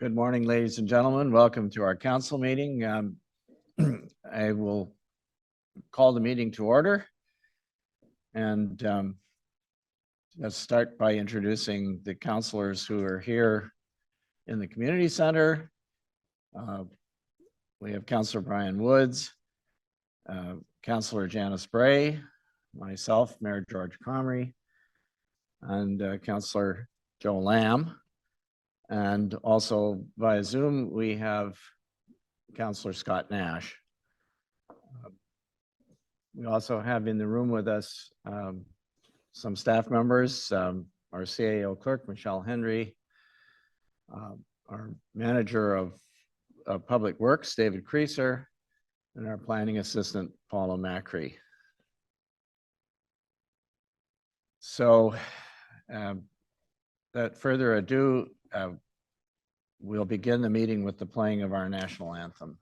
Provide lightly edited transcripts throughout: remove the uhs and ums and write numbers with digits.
Good morning, ladies and gentlemen. Welcome to our council meeting. I will call the meeting to order. And let's start by introducing the councillors who are here in the community center. We have Councillor Brian Woods, Councillor Janice Bray, myself, Mayor George Comrie, and Councillor Joe Lamb. And also via Zoom, we have Councillor Scott Nash. We also have in the room with us some staff members, our CAO clerk, Michelle Henry, our manager of Public Works, David Creaser, and our planning assistant, Paula Macri. So without further ado, we'll begin the meeting with the playing of our national anthem.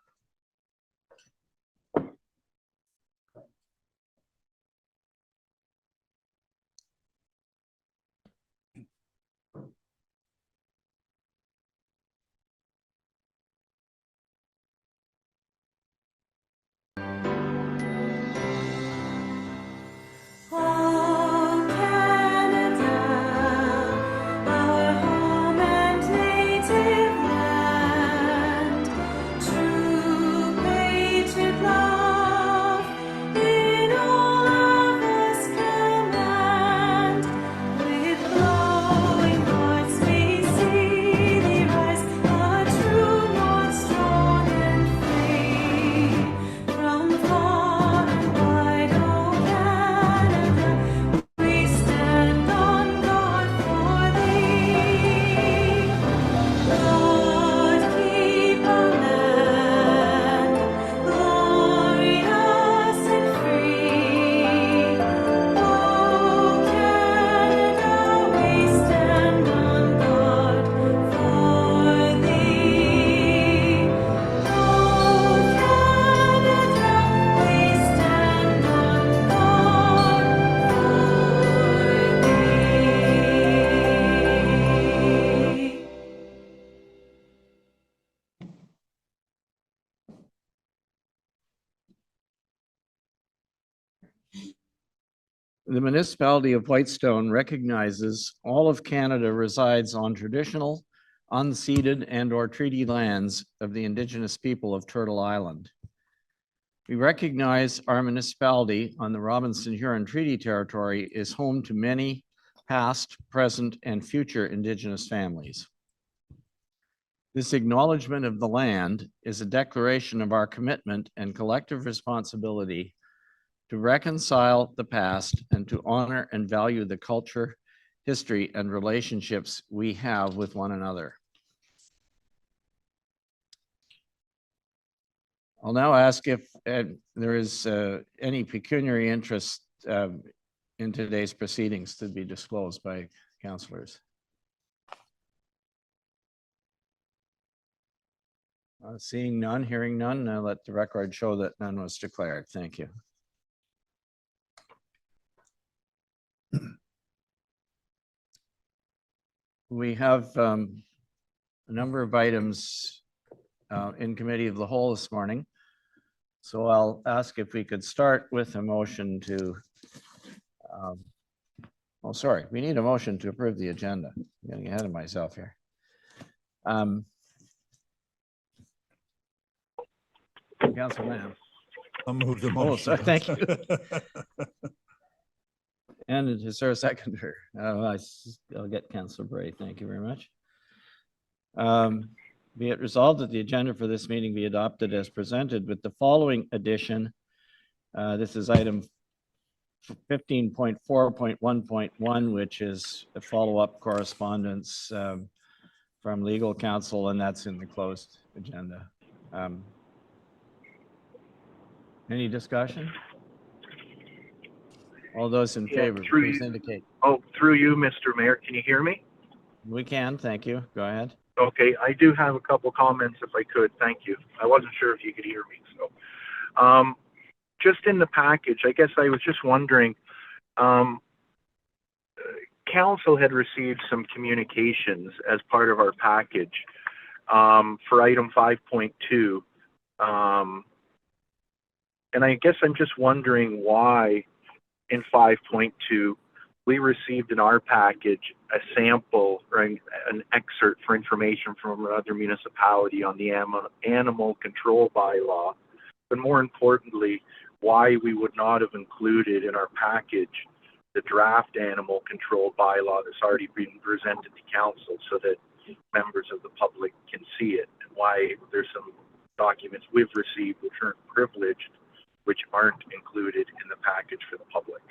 The municipality of Whitestone recognizes all of Canada resides on traditional, unceded and/or treaty lands of the Indigenous people of Turtle Island. We recognize our municipality on the Robinson-Huron Treaty Territory is home to many past, present, and future Indigenous families. This acknowledgement of the land is a declaration of our commitment and collective responsibility to reconcile the past and to honor and value the culture, history, and relationships we have with one another. I'll now ask if there is any pecuniary interest in today's proceedings to be disclosed by councillors. Seeing none, hearing none, I'll let the record show that none was declared. Thank you. We have a number of items in committee of the whole this morning. So I'll ask if we could start with a motion to, oh, sorry, we need a motion to approve the agenda. I'm getting ahead of myself here. Councilor Lamb. I'll move the motion. Oh, sorry, thank you. And is there a seconder? I'll get Councillor Bray. Thank you very much. Be it resolved that the agenda for this meeting be adopted as presented with the following addition. This is item 15.4.1.1, which is a follow-up correspondence from legal counsel, and that's in the closed agenda. Any discussion? All those in favor, please indicate. Oh, through you, Mr. Mayor, can you hear me? We can, thank you. Go ahead. Okay, I do have a couple comments if I could, thank you. I wasn't sure if you could hear me, so. Just in the package, I guess I was just wondering, council had received some communications as part of our package for item 5.2. And I guess I'm just wondering why in 5.2 we received in our package a sample or an excerpt for information from another municipality on the animal control bylaw, but more importantly, why we would not have included in our package the draft animal control bylaw that's already been presented to council so that members of the public can see it, and why there's some documents we've received which aren't privileged, which aren't included in the package for the public.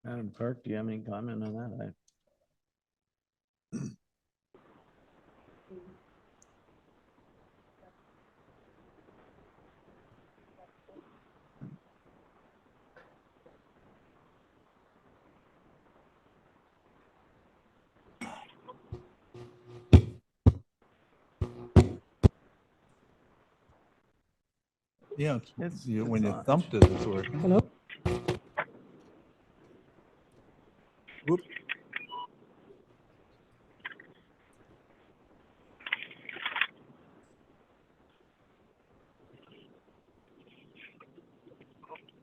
Madam Clerk, do you have any comment on that? Yeah, It's when you on. thumped it, it's working. Hello? Whoop.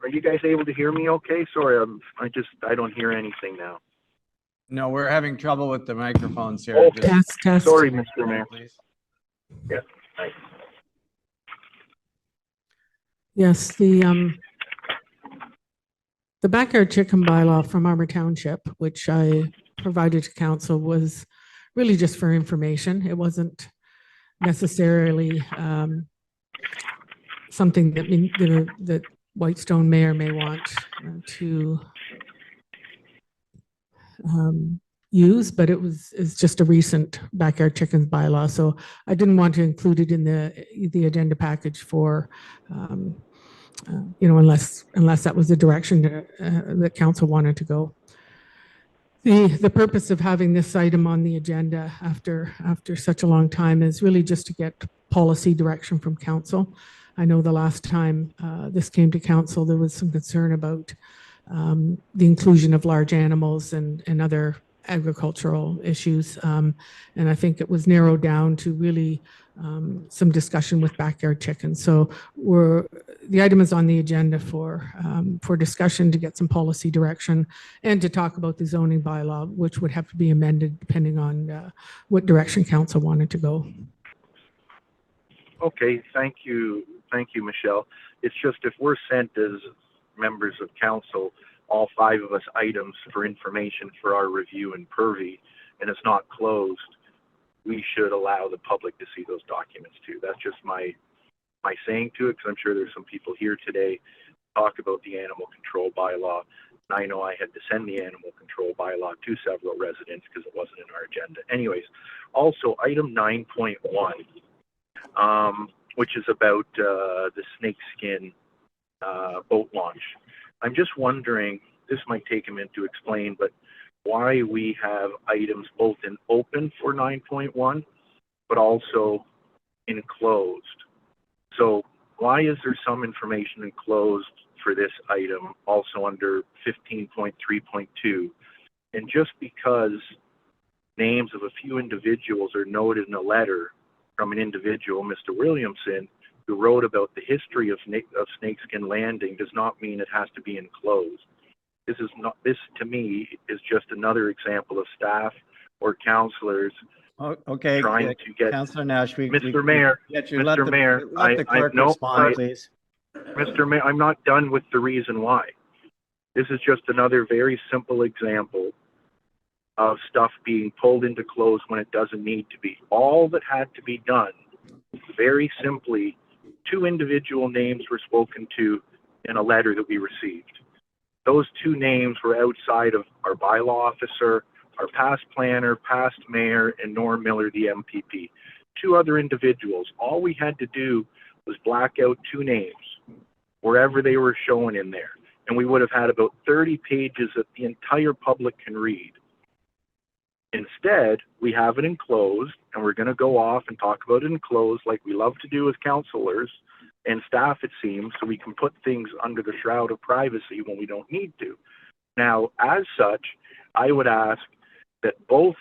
Are you guys able to hear me okay? Sorry, I don't hear anything now. No, we're having trouble with the microphones here. Okay. Test, test. Sorry, Mr. Mayor. Please. Yeah, thanks. Yes, the backyard chicken bylaw from Armor Township, which I provided to council, was really just for information. It wasn't necessarily something that Whitestone may or may want to use, but it's just a recent backyard chickens bylaw. So I didn't want to include it in the agenda package for, unless that was the direction that council wanted to go. The purpose of having this item on the agenda after such a long time is really just to get policy direction from council. I know the last time this came to council, there was some concern about the inclusion of large animals and other agricultural issues. And I think it was narrowed down to really some discussion with backyard chickens. So the item is on the agenda for discussion to get some policy direction and to talk about the zoning bylaw, which would have to be amended depending on what direction council wanted to go. Okay, thank you, Michelle. It's just if we're sent as members of council, all 5 of us, items for information for our review in Purvey, and it's not closed, we should allow the public to see those documents too. That's just my saying to it, because I'm sure there's some people here today talk about the animal control bylaw. And I know I had to send the animal control bylaw to several residents because it wasn't in our agenda. Anyways, also item 9.1, which is about the snakeskin boat launch. I'm just wondering, this might take a minute to explain, but why we have items both in open for 9.1, but also enclosed. So why is there some information enclosed for this item also under 15.3.2? And just because names of a few individuals are noted in a letter from an individual, Mr. Williamson, who wrote about the history of Snakeskin Landing, does not mean it has to be enclosed. This to me is just another example of staff or councilors Okay, trying to get. Councilor Nash, Mr. Mayor, let Mr. Mayor, the clerk respond, please. Mr. Mayor, I'm not done with the reason why. This is just another very simple example of stuff being pulled into close when it doesn't need to be. All that had to be done, very simply, 2 individual names were spoken to in a letter that we received. Those 2 names were outside of our bylaw officer, our past planner, past mayor, and Norm Miller, the MPP. 2 other individuals. All we had to do was black out 2 names wherever they were shown in there. And we would have had about 30 pages that the entire public can read. Instead, we have it enclosed, and we're going to go off and talk about it enclosed like we love to do as councilors and staff, it seems, so we can put things under the shroud of privacy when we don't need to. Now, as such, I would ask that both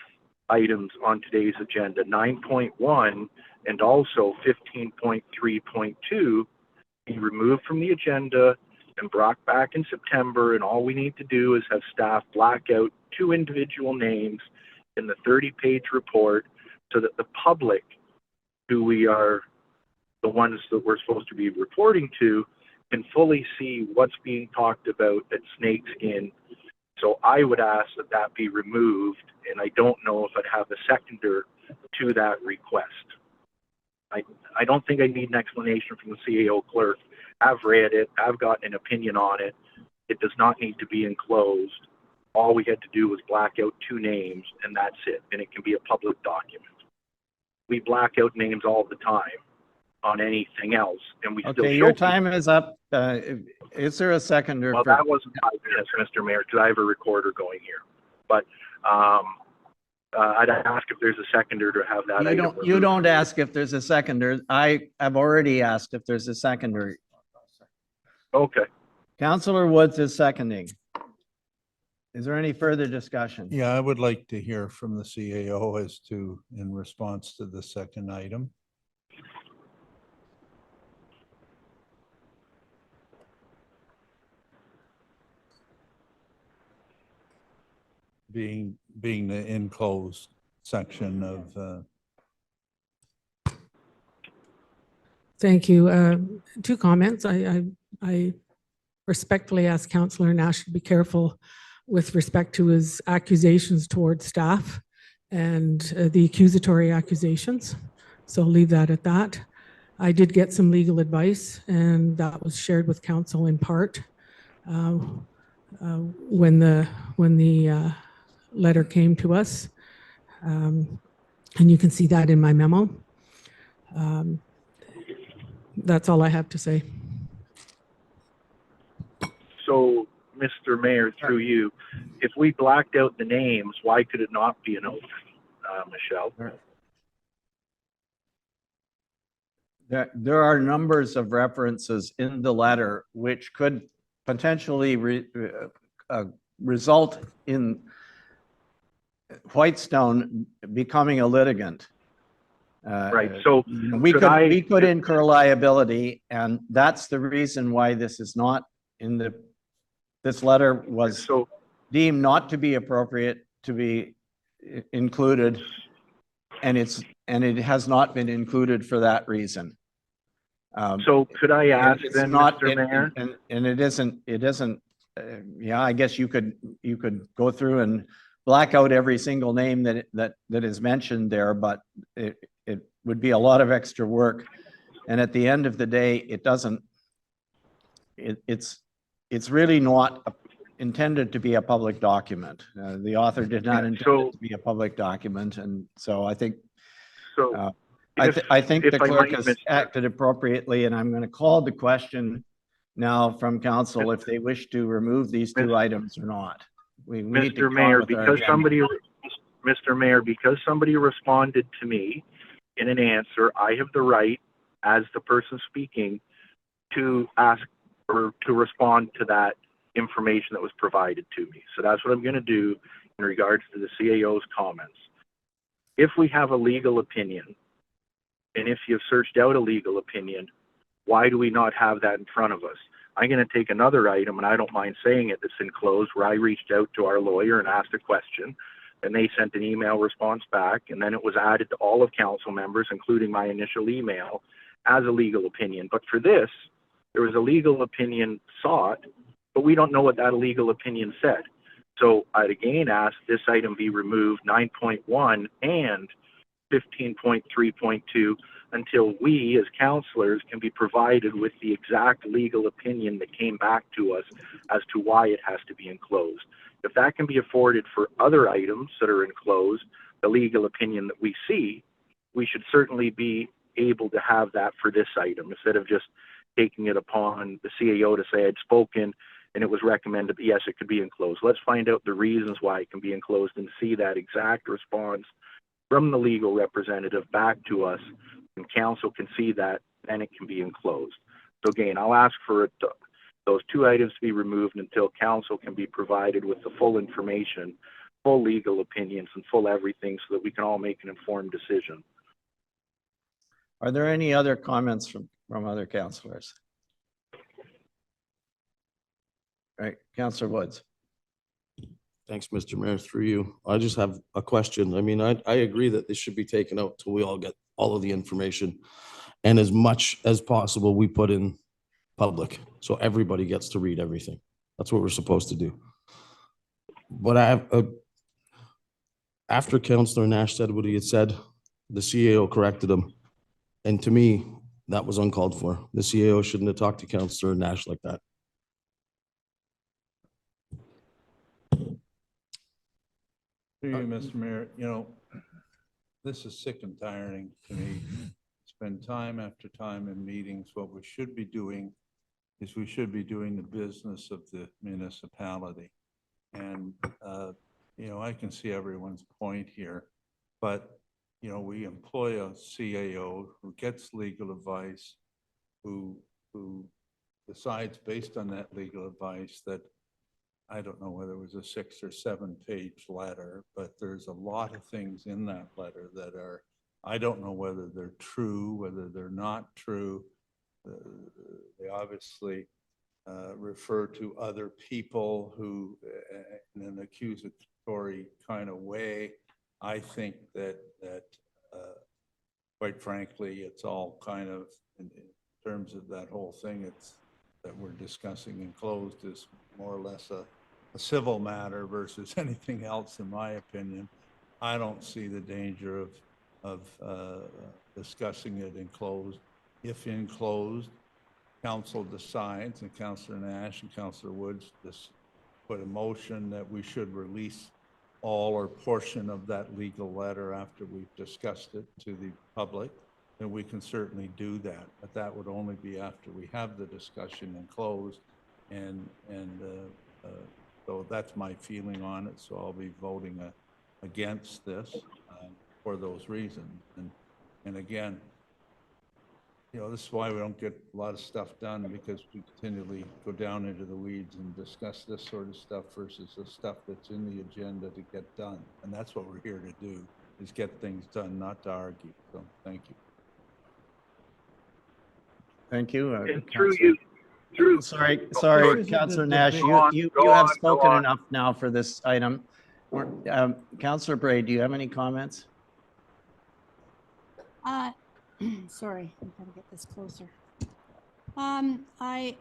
items on today's agenda, 9.1 and also 15.3.2, be removed from the agenda and brought back in September, and all we need to do is have staff black out 2 individual names in the 30-page report so that the public, who we are the ones that we're supposed to be reporting to, can fully see what's being talked about at Snakeskin. So I would ask that that be removed, and I don't know if I'd have a seconder to that request. I don't think I need an explanation from the CAO clerk. I've read it. I've got an opinion on it. It does not need to be enclosed. All we had to do was black out 2 names, and that's it, and it can be a public document. We black out names all the time on anything else, and we still Okay, show your people. time is up. Is there a seconder? Well, for- that wasn't 5 minutes, Mr. Mayor, because I have a recorder going here. But I'd ask if there's a seconder to have that. item You removed. don't ask if there's a seconder. I have already asked if there's a seconder. Okay. Councillor Woods is seconding. Is there any further discussion? Yeah, I would like to hear from the CAO as to, in response to the second item. Being the enclosed section of, Thank you. 2 comments. I respectfully ask Councillor Nash to be careful with respect to his accusations towards staff and the accusatory accusations. So I'll leave that at that. I did get some legal advice, and that was shared with council in part when the letter came to us. And you can see that in my memo. That's all I have to say. So, Mr. Mayor, through you, if we blacked out the names, why could it not be an oath, Michelle? There are numbers of references in the letter which could potentially result in Whitestone becoming a litigant. Right, so We could incur liability, and that's the reason why this is not in this letter was so deemed not to be appropriate to be included, and it has not been included for that reason. so could I ask It's then, not- Mr. Mayor? And it isn't, yeah, I guess you could go through and black out every single name that is mentioned there, but it would be a lot of extra work. And at the end of the day, it's really not intended to be a public document. The author did not intend it to be a public document, and so I think So, I think if the I clerk might, has Mr. acted appropriately, and I'm going to call the question now from council if they wish to remove these 2 items or not. We need to Mr. go on Mayor, with our because agenda. Mr. Mayor, because somebody responded to me in an answer, I have the right, as the person speaking, to ask or to respond to that information that was provided to me. So that's what I'm going to do in regards to the CAO's comments. If we have a legal opinion, and if you've searched out a legal opinion, why do we not have that in front of us? I'm going to take another item, and I don't mind saying it, that's enclosed, where I reached out to our lawyer and asked a question, and they sent an email response back, and then it was added to all of council members, including my initial email, as a legal opinion. But for this, there was a legal opinion sought, but we don't know what that legal opinion said. So I'd again ask this item be removed, 9.1 and 15.3.2, until we as councillors can be provided with the exact legal opinion that came back to us as to why it has to be enclosed. If that can be afforded for other items that are enclosed, the legal opinion that we see, we should certainly be able to have that for this item, instead of just taking it upon the CAO to say I'd spoken and it was recommended that yes, it could be enclosed. Let's find out the reasons why it can be enclosed and see that exact response from the legal representative back to us, and council can see that, then it can be enclosed. So again, I'll ask for it those 2 items to be removed until council can be provided with the full information full legal opinions and full everything so that we can all make an informed decision. Are there any other comments from other councilors? Right, Councillor Woods. Thanks, Mr. Mayor, through you. I just have a question. I mean, I agree that this should be taken out till we all get all of the information. And as much as possible, we put in public, so everybody gets to read everything. That's what we're supposed to do. But I have, after Councillor Nash said what he had said, the CAO corrected him. And to me, that was uncalled for. The CAO shouldn't have talked to Councillor Nash like that. Through you, Mr. Mayor, you know, this is sick and tiring to me. Spend time after time in meetings. What we should be doing is we should be doing the business of the municipality. And, you know, I can see everyone's point here, but, you know, we employ a CAO who gets legal advice, who decides based on that legal advice that, I don't know whether it was a 6 or 7 page letter, but there's a lot of things in that letter that are, I don't know whether they're true, whether they're not true. They obviously refer to other people who, in an accusatory kind of way. I think that quite frankly, it's all kind of, in terms of that whole thing, it's that we're discussing in closed is more or less a civil matter versus anything else, in my opinion. I don't see the danger of discussing it in closed. If in closed, council decides, and Councillor Nash and Councillor Woods just put a motion that we should release all or portion of that legal letter after we've discussed it to the public, then we can certainly do that. But that would only be after we have the discussion in closed, and so that's my feeling on it. So I'll be voting against this for those reasons. And again, you know, this is why we don't get a lot of stuff done, because we continually go down into the weeds and discuss this sort of stuff versus the stuff that's in the agenda to get done. And that's what we're here to do, is get things done, not to argue. So thank you. Thank you. And through you, through. Sorry, This is Councillor the Nash, debate. you Go have on, spoken go on. enough now for this item. Councillor Bray, do you have any comments? Sorry, I gotta get this closer. I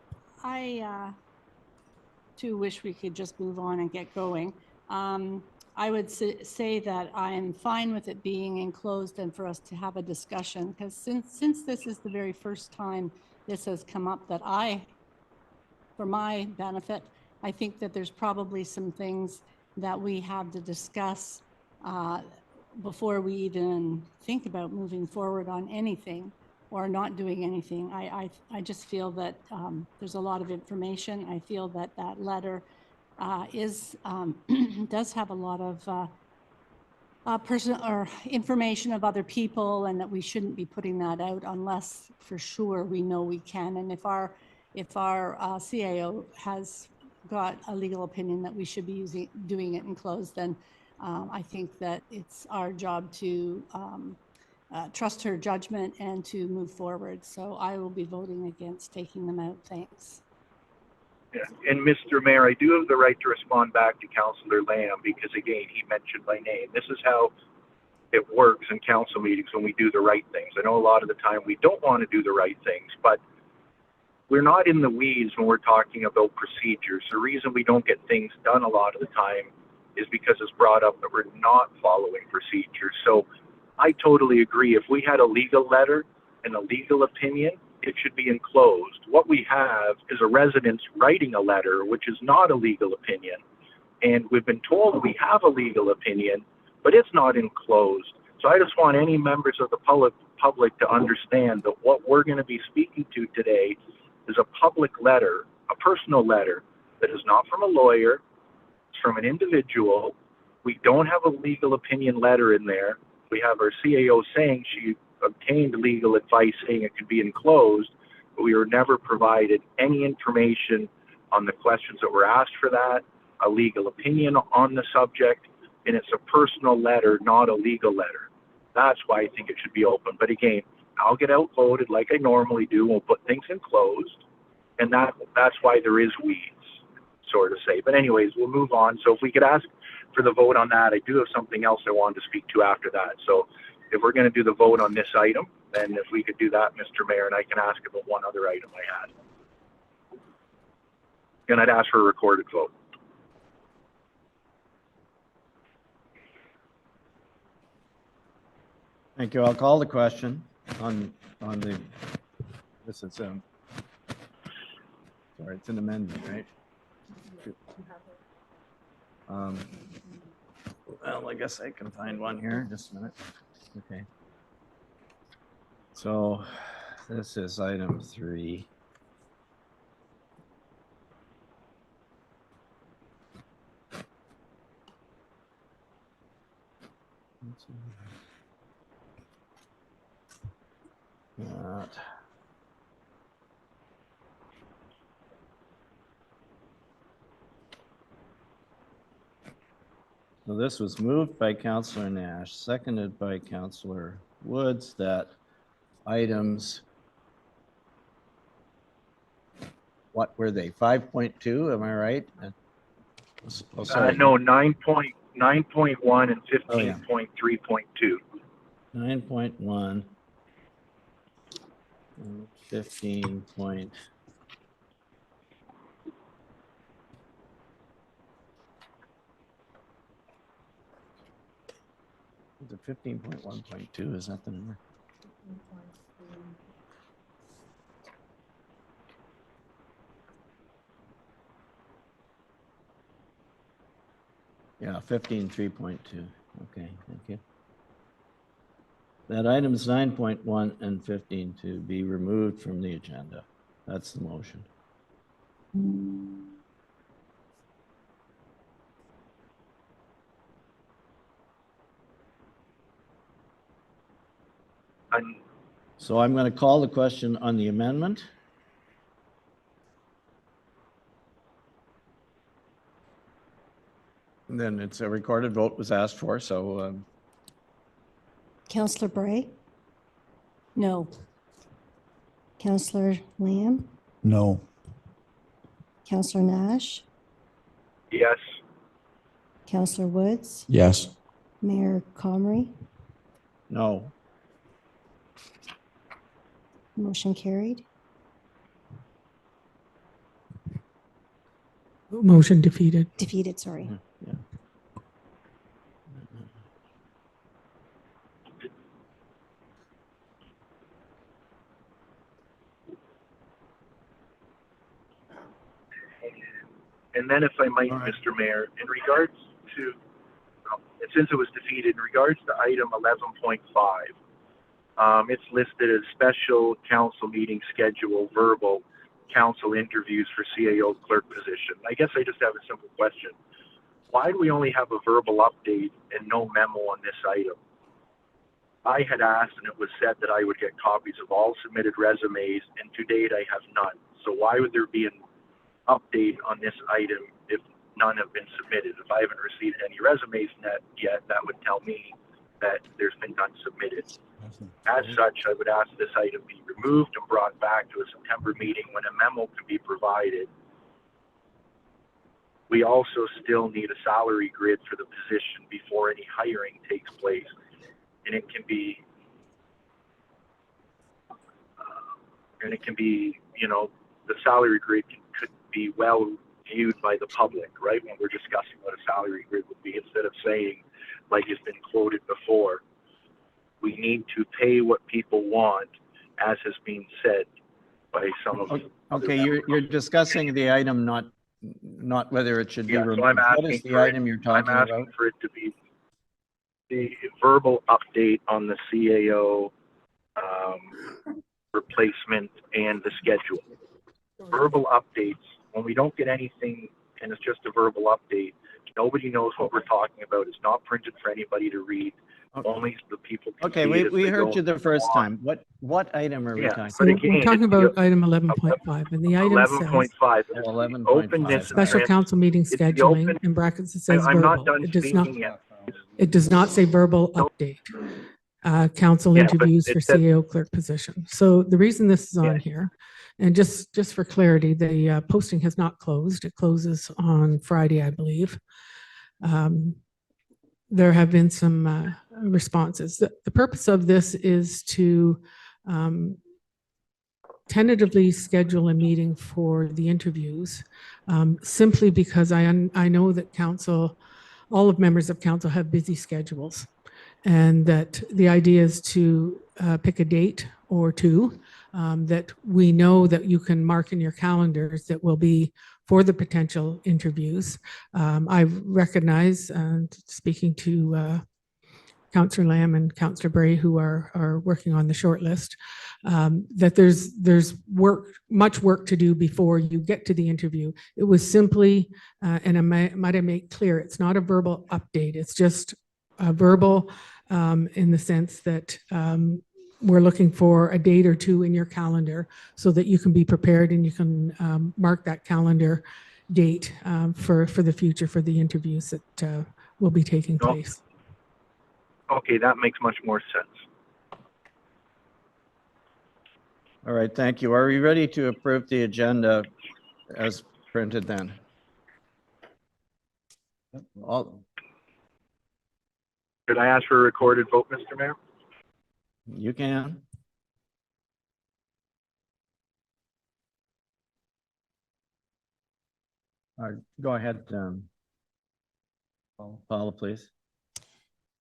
too wish we could just move on and get going. I would say that I am fine with it being enclosed and for us to have a discussion, because since this is the very first time this has come up, that for my benefit, I think that there's probably some things that we have to discuss before we even think about moving forward on anything or not doing anything. I just feel that there's a lot of information. I feel that that letter does have a lot of personal or information of other people, and that we shouldn't be putting that out unless for sure we know we can. And if our CAO has got a legal opinion that we should be doing it in closed, then I think that it's our job to trust her judgment and to move forward. So I will be voting against taking them out. Thanks. Yeah. And Mr. Mayor, I do have the right to respond back to Councillor Lamb, because again, he mentioned my name. This is how it works in council meetings when we do the right things. I know a lot of the time we don't want to do the right things, but we're not in the weeds when we're talking about procedures. The reason we don't get things done a lot of the time is because it's brought up that we're not following procedures. So I totally agree. If we had a legal letter and a legal opinion, it should be enclosed. What we have is a resident writing a letter, which is not a legal opinion. And we've been told we have a legal opinion, but it's not enclosed. So I just want any members of the public to understand that what we're going to be speaking to today is a public letter, a personal letter that is not from a lawyer, it's from an individual. We don't have a legal opinion letter in there. We have our CAO saying she obtained legal advice saying it could be enclosed, but we were never provided any information on the questions that were asked for that, a legal opinion on the subject. and it's a personal letter, not a legal letter. That's why I think it should be open. But again, I'll get outvoted like I normally do. We'll put things in closed, and that's why there is weeds, sort of say. But anyways, we'll move on. So if we could ask for the vote on that, I do have something else I wanted to speak to after that. So if we're going to do the vote on this item, then if we could do that, Mr. Mayor, and I can ask about one other item I had. And I'd ask for a recorded vote. Thank you. I'll call the question on the, this is, sorry, it's an amendment, right? Well, I guess I can find one here, just a minute. Okay. So this is item 3. That. So this was moved by Councillor Nash, seconded by Councillor Woods, that items, what were they, 5.2, am I right? Oh, sorry. No, 9.1 and Oh, yeah. 15.3.2. 9.1 and 15 point. Is it 15.1.2? Is that the number? Yeah, 15.3.2. Okay, thank you. That items 9.1 and 15 to be removed from the agenda. That's the motion. And So I'm going to call the question on the amendment. And then it's a recorded vote was asked for, so Councillor Bray? No. Councillor Lamb? No. Councillor Nash? yes, Councillor Woods? Yes. Mayor Comrie? no. Motion carried. Motion defeated. Defeated, sorry. Yeah. and then if I might, All right. Mr. Mayor, in regards to, and since it was defeated, in regards to item 11.5, it's listed as special council meeting schedule, verbal council interviews for CAO clerk position. I guess I just have a simple question. Why do we only have a verbal update and no memo on this item? I had asked and it was said that I would get copies of all submitted resumes, and to date I have none. So why would there be an update on this item if none have been submitted? If I haven't received any resumes yet, that would tell me that there's been none submitted. As such, I would ask this item be removed and brought back to a September meeting when a memo can be provided. We also still need a salary grid for the position before any hiring takes place. And it can be, you know, the salary grid could be well viewed by the public, right? When we're discussing what a salary grid would be, instead of saying, like has been quoted before, we need to pay what people want, as has been said by some of. Okay, you're discussing the item, not whether it should be Yeah, so removed. I'm What asking is the for it. item you're I'm talking asking about? for it to be the verbal update on the CAO replacement and the schedule. Verbal updates, when we don't get anything and it's just a verbal update, nobody knows what we're talking about. It's not printed for anybody to read. Okay. Only the people can Okay, see it if we they heard go you the first on. time. What item are we Yeah, talking? So But again, we're talking it's about item 11.5, and the item says 11.5. Oh, 11.5. Openness and special council meeting It's the scheduling, open- in brackets it says I'm not verbal. done It does not, speaking yet. It does not say verbal update. Council Yeah, but interviews it for said- CAO clerk position. So the reason this is on Yes. here, and just for clarity, the posting has not closed. It closes on Friday, I believe. There have been some responses. The purpose of this is to tentatively schedule a meeting for the interviews, simply because I know that council, all of members of council have busy schedules, and that the idea is to pick a date or two that we know that you can mark in your calendars that will be for the potential interviews. I recognize, speaking to Councillor Lamb and Councillor Bray, who are working on the short list, that there's much work to do before you get to the interview. It was simply, and I might have made clear, it's not a verbal update. It's just a verbal in the sense that we're looking for a date or two in your calendar so that you can be prepared and you can mark that calendar date for the future for the interviews that will be taking No. place. Okay, that makes much more sense. All right, thank you. Are we ready to approve the agenda as printed then? All, Could I ask for a recorded vote, Mr. Mayor? you can. All right, go ahead, Paula, please.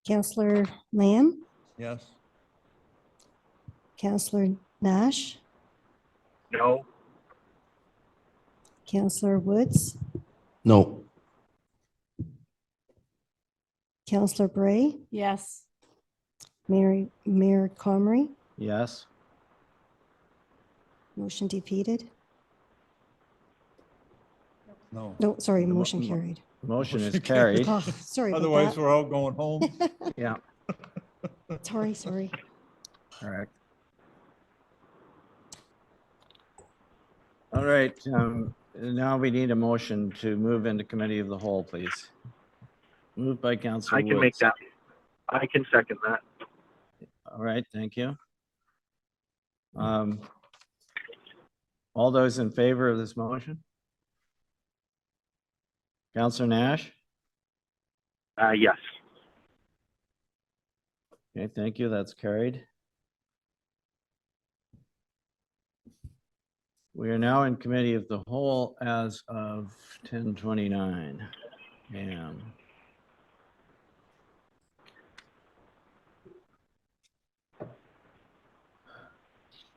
Councillor Lamb, Yes? Councillor Nash, No. Councillor Woods, No. Councillor Bray, Yes. Mayor Comrie, Yes. motion defeated. No. No, sorry, The mo- motion mo- carried. Motion is Motion carried. Oh, sorry about Otherwise, that. we're all going home. Yeah, Sorry. correct. All right, now we need a motion to move into committee of the whole, please. Moved by Councilor I can make Woods. that. I can second that. All right, thank you. All those in favor of this motion? Councilor Nash? Yes. Okay, thank you. That's carried. We are now in committee of the whole as of 10:29 a.m.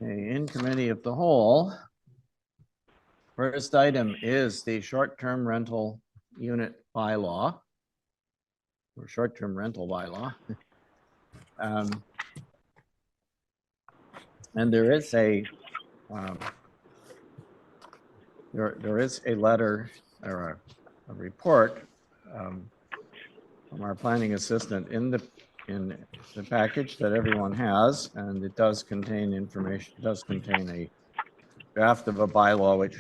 Okay, in committee of the whole, first item is the short-term rental unit bylaw or short-term rental bylaw. And there is a there is a letter or a report from our planning assistant in the package that everyone has, and it does contain information. It does contain a draft of a bylaw which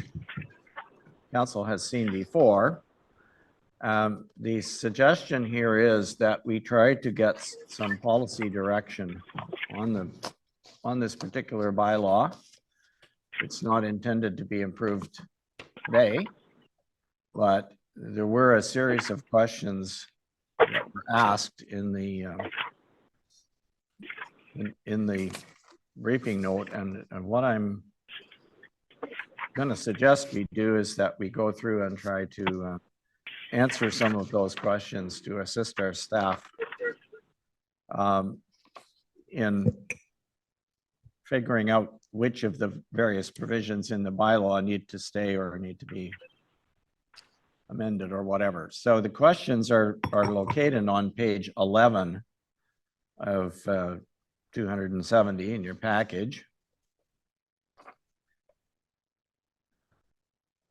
council has seen before. The suggestion here is that we try to get some policy direction on this particular bylaw. It's not intended to be improved today, but there were a series of questions that were asked in the briefing note, and what I'm going to suggest we do is that we go through and try to answer some of those questions to assist our staff in figuring out which of the various provisions in the bylaw need to stay or need to be amended or whatever. So the questions are located on page 11 of 270 in your package.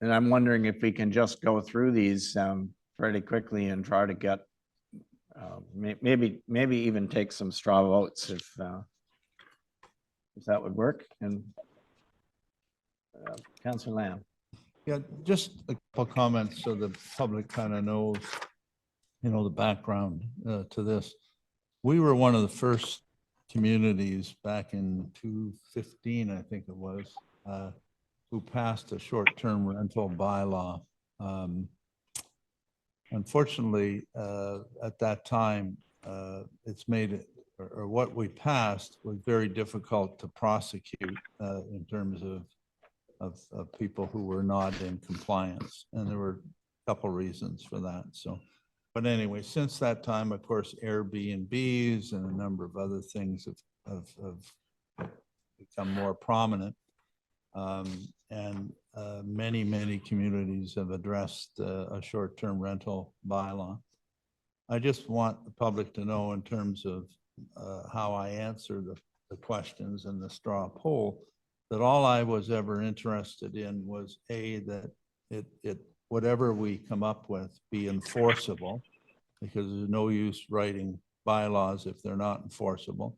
And I'm wondering if we can just go through these fairly quickly and try to get maybe even take some straw votes if that would work. And Councillor Lamb. Yeah, just a couple comments so the public kind of knows. the background to this. We were one of the first communities back in 2015, I think it was, who passed a short-term rental bylaw. Unfortunately, at that time, it's made it, or what we passed was very difficult to prosecute in terms of people who were not in compliance. And there were a couple reasons for that. So, but anyway, since that time, of course, Airbnbs and a number of other things have become more prominent. And many communities have addressed a short-term rental bylaw. I just want the public to know in terms of how I answer the questions in the straw poll, that all I was ever interested in was that it whatever we come up with be enforceable, because there's no use writing bylaws if they're not enforceable.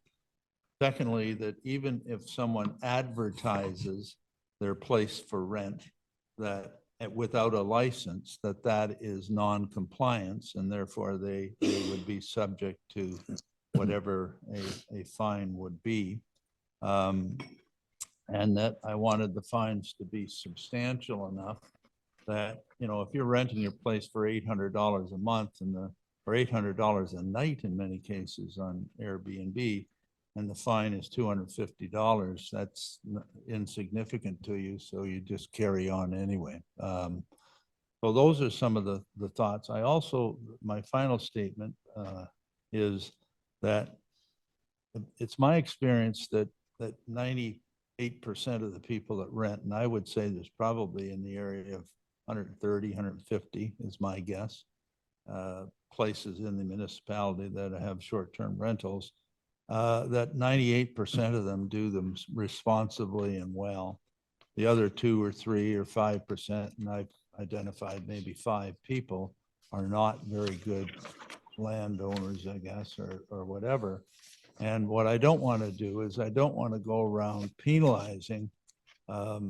Secondly, that even if someone advertises their place for rent, that without a license, that is non-compliance, and therefore they would be subject to whatever a fine would be. And that I wanted the fines to be substantial enough that, if you're renting your place for $800 a month or $800 a night in many cases on Airbnb, and the fine is $250, that's insignificant to you, so you just carry on anyway. So those are some of the thoughts. I also, my final statement is that it's my experience that 98% of the people that rent, and I would say there's probably in the area of 130, 150 is my guess, places in the municipality that have short-term rentals, that 98% of them do them responsibly and well. The other 2 or 3 or 5%, and I've identified maybe 5 people, are not very good landowners, I guess, or whatever. And what I don't want to do is I don't want to go around penalizing 98%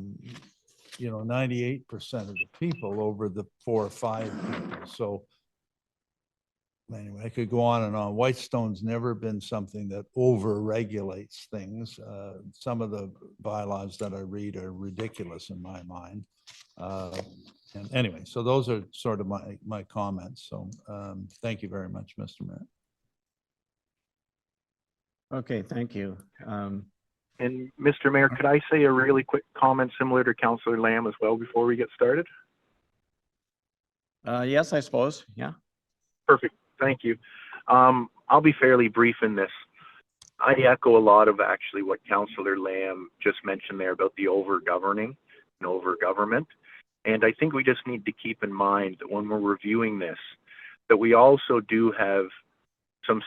of the people over the 4 or 5 people. So anyway, I could go on and on. Whitestone's never been something that over-regulates things. Some of the bylaws that I read are ridiculous in my mind. And anyway, so those are sort of my comments. So thank you very much, Mr. Mayor. Okay, thank you. And Mr. Mayor, could I say a really quick comment similar to Councillor Lamb as well before we get started? Yes, I suppose. Yeah. Perfect. Thank you. I'll be fairly brief in this. I echo a lot of actually what Councillor Lamb just mentioned there about the over-governing and over-government. And I think we just need to keep in mind that when we're reviewing this, that we also do have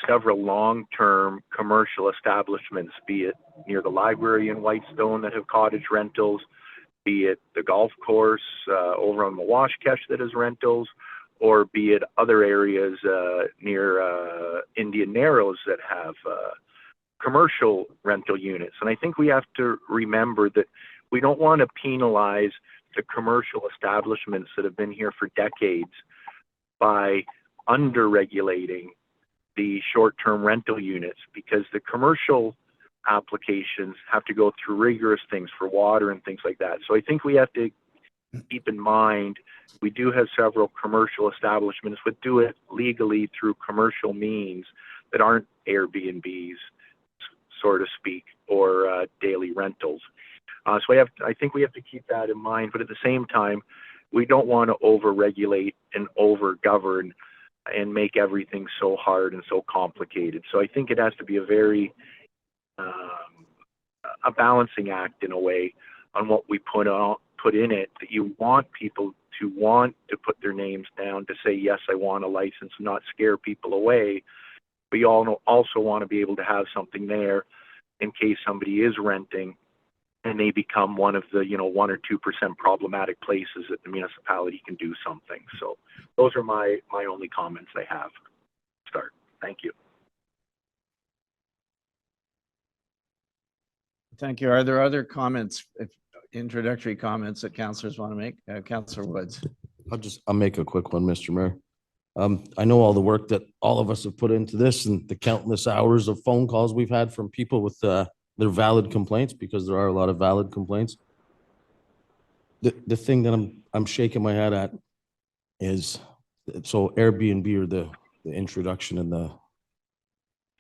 several long-term commercial establishments, be it near the library in Whitestone that have cottage rentals, be it the golf course over on Mawashkesh that has rentals, or be it other areas near Indian Narrows that have commercial rental units. And I think we have to remember that we don't want to penalize the commercial establishments that have been here for decades by under-regulating the short-term rental units, because the commercial applications have to go through rigorous things for water and things like that. So I think we have to keep in mind, we do have several commercial establishments that do it legally through commercial means that aren't Airbnbs, so to speak, or daily rentals. So I think we have to keep that in mind, but at the same time, we don't want to over-regulate and over-govern and make everything so hard and so complicated. So I think it has to be a balancing act in a way on what we put in it, that you want people to want to put their names down to say, yes, I want a license, and not scare people away. But you also want to be able to have something there in case somebody is renting and they become one of the 1 or 2% problematic places that the municipality can do something. So those are my only comments I have. Start. Thank you. Thank you. Are there other comments, introductory comments that councillors want to make? Councillor Woods. I'll make a quick one, Mr. Mayor. I know all the work that all of us have put into this and the countless hours of phone calls we've had from people with their valid complaints, because there are a lot of valid complaints. The thing that I'm shaking my head at is, so Airbnb, or the introduction and the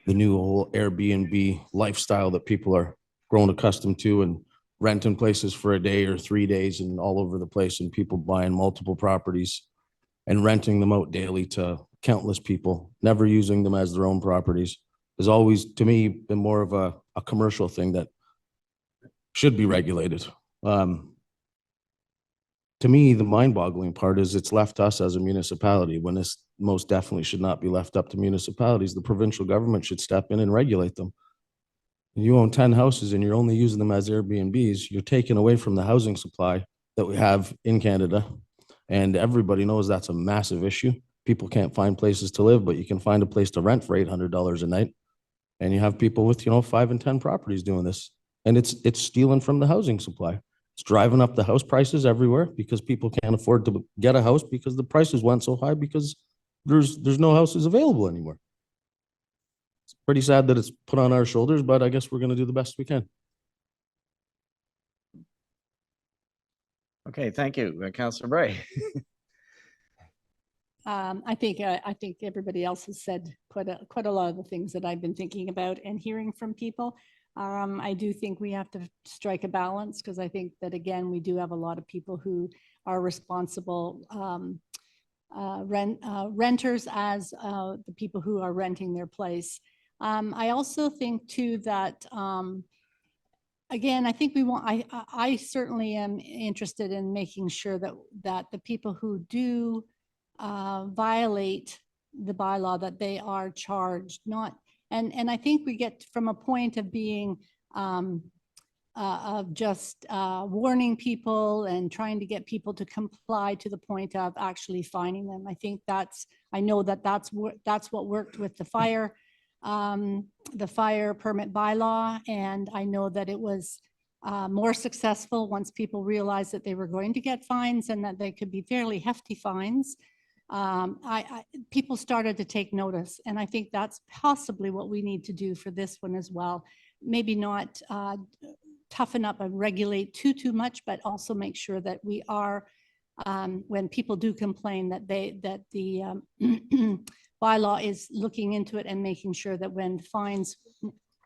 new whole Airbnb lifestyle that people are grown accustomed to, and renting places for a day or 3 days and all over the place, and people buying multiple properties and renting them out daily to countless people, never using them as their own properties, has always, to me, been more of a commercial thing that should be regulated. To me, the mind-boggling part is it's left us as a municipality, when this most definitely should not be left up to municipalities. The provincial government should step in and regulate them. You own 10 houses and you're only using them as Airbnbs, you're taking away from the housing supply that we have in Canada. And everybody knows that's a massive issue. People can't find places to live, but you can find a place to rent for $800 a night. And you have people with, 5 and 10 properties doing this. And it's stealing from the housing supply. It's driving up the house prices everywhere, because people can't afford to get a house because the prices went so high, because there's no houses available anymore. It's pretty sad that it's put on our shoulders, but I guess we're going to do the best we can. Okay, thank you. Councillor Bray. I think everybody else has said quite a lot of the things that I've been thinking about and hearing from people. I do think we have to strike a balance, because I think that, again, we do have a lot of people who are responsible renters as the people who are renting their place. I also think too that, again, I think I certainly am interested in making sure that the people who do violate the bylaw, that they are charged, and I think we get from a point of being of just warning people and trying to get people to comply, to the point of actually fining them. I know that's what worked with the fire permit bylaw, and I know that it was more successful once people realized that they were going to get fines, and that they could be fairly hefty fines. People started to take notice, and I think that's possibly what we need to do for this one as well. Maybe not toughen up and regulate too much, but also make sure that we are, when people do complain, that the bylaw is looking into it and making sure that when fines,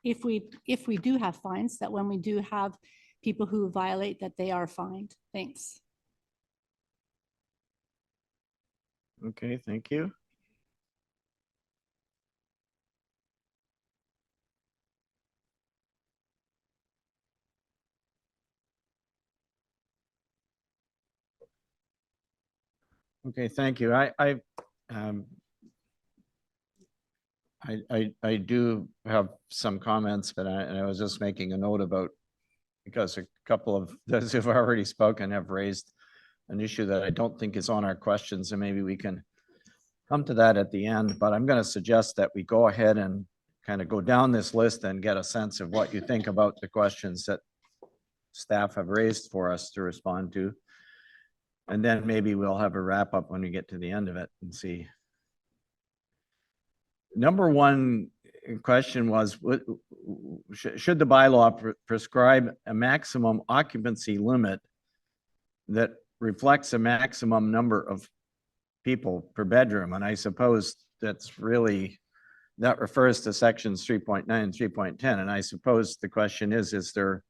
if we do have fines, that when we do have people who violate, that they are fined. Thanks. Okay, thank you. Okay, thank you. I do have some comments, but I was just making a note about, because a couple of those who've already spoken have raised an issue that I don't think is on our questions, and maybe we can come to that at the end. But I'm going to suggest that we go ahead and kind of go down this list and get a sense of what you think about the questions that staff have raised for us to respond to. And then maybe we'll have a wrap up when we get to the end of it and see. Number one question was, should the bylaw prescribe a maximum occupancy limit that reflects a maximum number of people per bedroom? And I suppose that refers to sections 3.9 and 3.10. And I suppose the question is do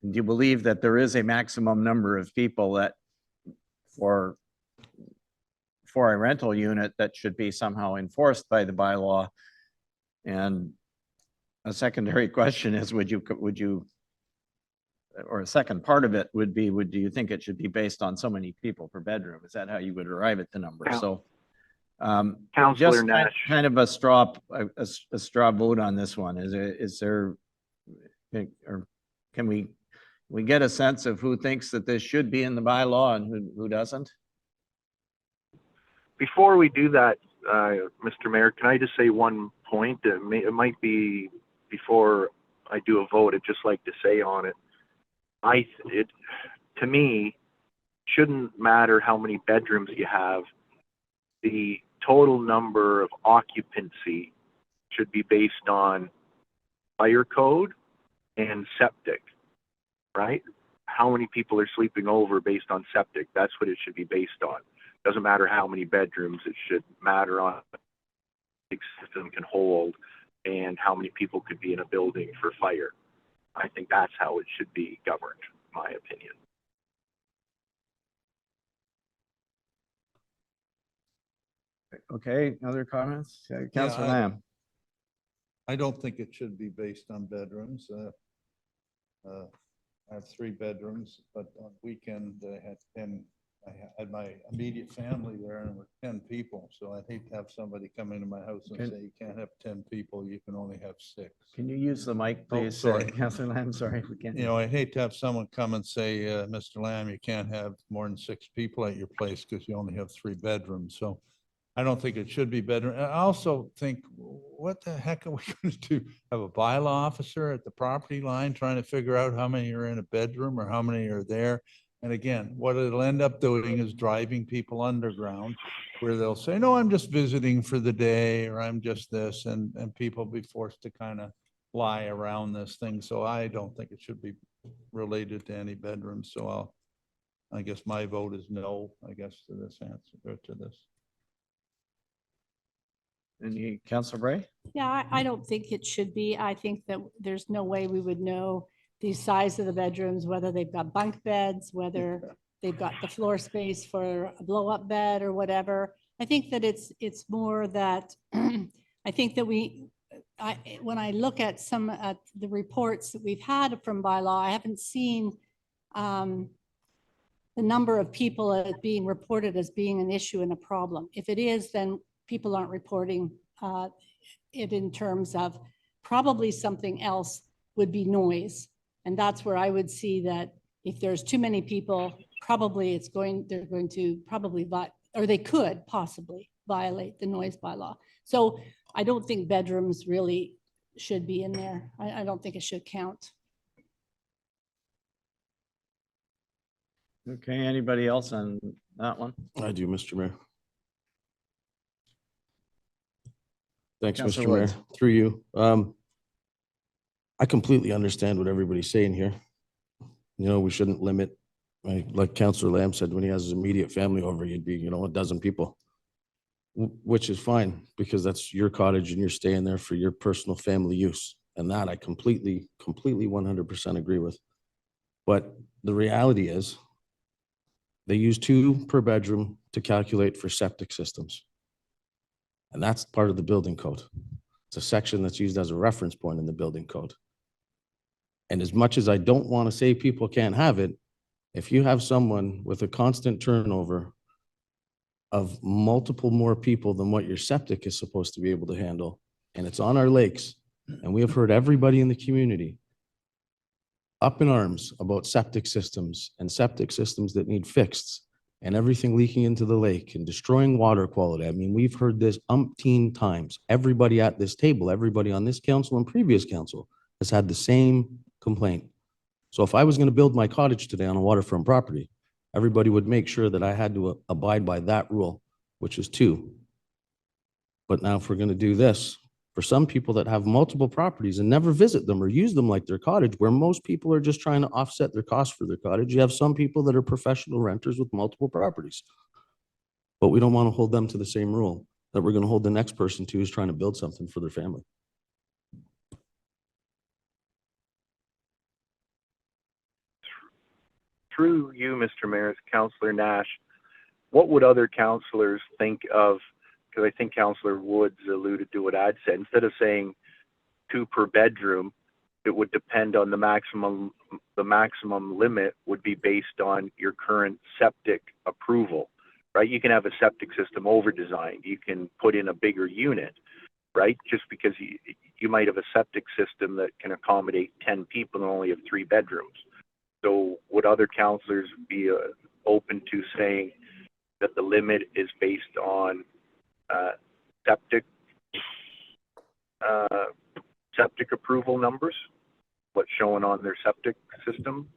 you believe that there is a maximum number of people that for a rental unit that should be somehow enforced by the bylaw? And a secondary question is, or a second part of it would be, do you think it should be based on so many people per bedroom? Is that how you would arrive at the number? So Councillor just Nash. kind of a straw vote on this one. Is there, or can we get a sense of who thinks that this should be in the bylaw and who doesn't? Before we do that, Mr. Mayor, can I just say one point? It might be before I do a vote. I'd just like to say on it. To me, shouldn't matter how many bedrooms you have. the total number of occupancy should be based on fire code and septic, right? How many people are sleeping over based on septic? That's what it should be based on. Doesn't matter how many bedrooms, it should matter on the system can hold and how many people could be in a building for fire. I think that's how it should be governed, in my opinion. Okay, other comments? Councillor I- Lamb. I don't think it should be based on bedrooms. I have 3 bedrooms, but on weekend I had 10. I had my immediate family there and we're 10 people. So I'd hate to have somebody come into my house and Can- say, you can't have 10 people, you can only have 6. Can you use the mic, please? sorry. Councillor Lamb, sorry, we can't. You know, I'd hate to have someone come and say, Mr. Lamb, you can't have more than 6 people at your place because you only have 3 bedrooms. So I don't think it should be bedroom. I also think, what the heck are we going to do? Have a bylaw officer at the property line trying to figure out how many are in a bedroom or how many are there? And again, what it'll end up doing is driving people underground where they'll say, no, I'm just visiting for the day, or I'm just this, and people be forced to kind of lie around this thing. So I don't think it should be related to any bedrooms. So I guess my vote is no, I guess, to this answer, or to this. And Councillor Bray? Yeah, I don't think it should be. I think that there's no way we would know the size of the bedrooms, whether they've got bunk beds, whether they've got the floor space for a blow-up bed or whatever. I think that it's more that, I think that when I look at some of the reports that we've had from bylaw, I haven't seen the number of people being reported as being an issue and a problem. If it is, then people aren't reporting it in terms of probably something else would be noise. And that's where I would see that if there's too many people, probably they're going to probably, or they could possibly violate the noise bylaw. So I don't think bedrooms really should be in there. I don't think it should count. Okay, anybody else on that one? I do, Mr. Mayor. Thanks, Councillor Mr. Mayor. Woods. Through you. I completely understand what everybody's saying here. You know, we shouldn't limit, like Councillor Lamb said, when he has his immediate family over, you'd be, 12 people. Which is fine, because that's your cottage and you're staying there for your personal family use. And that I completely 100% agree with. But the reality is, they use 2 per bedroom to calculate for septic systems. And that's part of the building code. It's a section that's used as a reference point in the building code. And as much as I don't want to say people can't have it, if you have someone with a constant turnover of multiple more people than what your septic is supposed to be able to handle, and it's on our lakes, and we have heard everybody in the community up in arms about septic systems and septic systems that need fixed and everything leaking into the lake and destroying water quality. I mean, we've heard this umpteen times. Everybody at this table, everybody on this council and previous council has had the same complaint. So if I was going to build my cottage today on a waterfront property, everybody would make sure that I had to abide by that rule, which is 2. But now if we're going to do this, for some people that have multiple properties and never visit them or use them like their cottage, where most people are just trying to offset their costs for their cottage, you have some people that are professional renters with multiple properties. But we don't want to hold them to the same rule that we're going to hold the next person to who's trying to build something for their family. Through you, Mr. Mayor, Councillor Nash, what would other councillors think of, because I think Councillor Woods alluded to what I'd said, instead of saying 2 per bedroom, it would depend on the maximum limit would be based on your current septic approval, right? You can have a septic system over-designed. You can put in a bigger unit, right? Just because you might have a septic system that can accommodate 10 people and only have 3 bedrooms. So would other councillors be open to saying that the limit is based on septic approval numbers, what's shown on their septic system?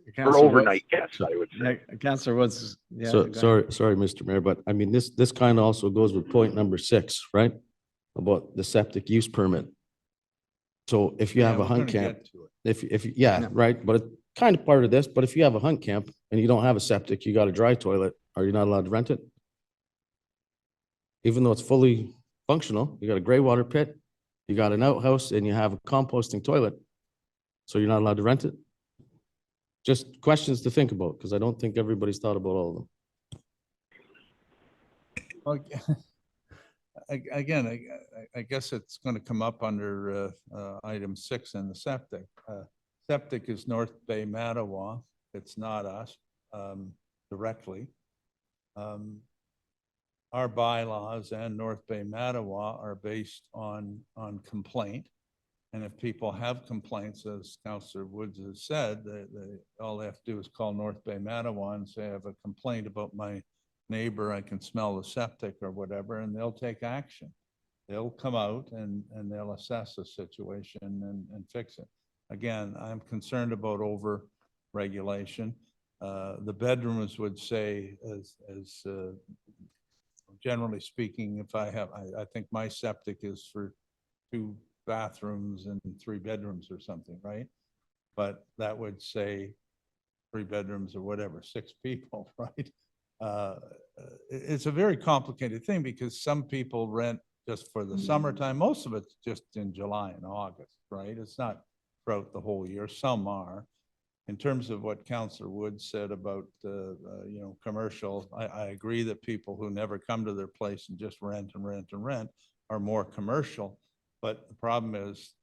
or Councillor Woods- overnight guests, I would say. Councillor Woods. yeah, So, go ahead. sorry, Mr. Mayor, but I mean, this kind of also goes with point number 6, right? About the septic use permit. So if you Yeah, have a we're hunt gonna camp, get to it. yeah, Yeah. right, but it's kind of part of this, but if you have a hunt camp and you don't have a septic, you got a dry toilet, are you not allowed to rent it? Even though it's fully functional, you got a gray water pit, you got an outhouse, and you have a composting toilet. So you're not allowed to rent it? Just questions to think about, because I don't think everybody's thought about all of them. Well, again, I guess it's going to come up under item 6 in the septic. Septic is North Bay Mattawa. It's not us directly. Our bylaws and North Bay Mattawa are based on complaint. And if people have complaints, as Councillor Woods has said, all they have to do is call North Bay Mattawa and say, I have a complaint about my neighbor, I can smell the septic or whatever, and they'll take action. They'll come out and they'll assess the situation and fix it. Again, I'm concerned about over regulation. The bedrooms would say, as generally speaking, if I think my septic is for 2 bathrooms and 3 bedrooms or something, right? But that would say 3 bedrooms or whatever, 6 people, right? It's a very complicated thing because some people rent just for the summertime. Most of it's just in July and August, right? It's not throughout the whole year. Some are. In terms of what Councillor Woods said about, commercial, I agree that people who never come to their place and just rent and rent and rent are more commercial. But the problem is,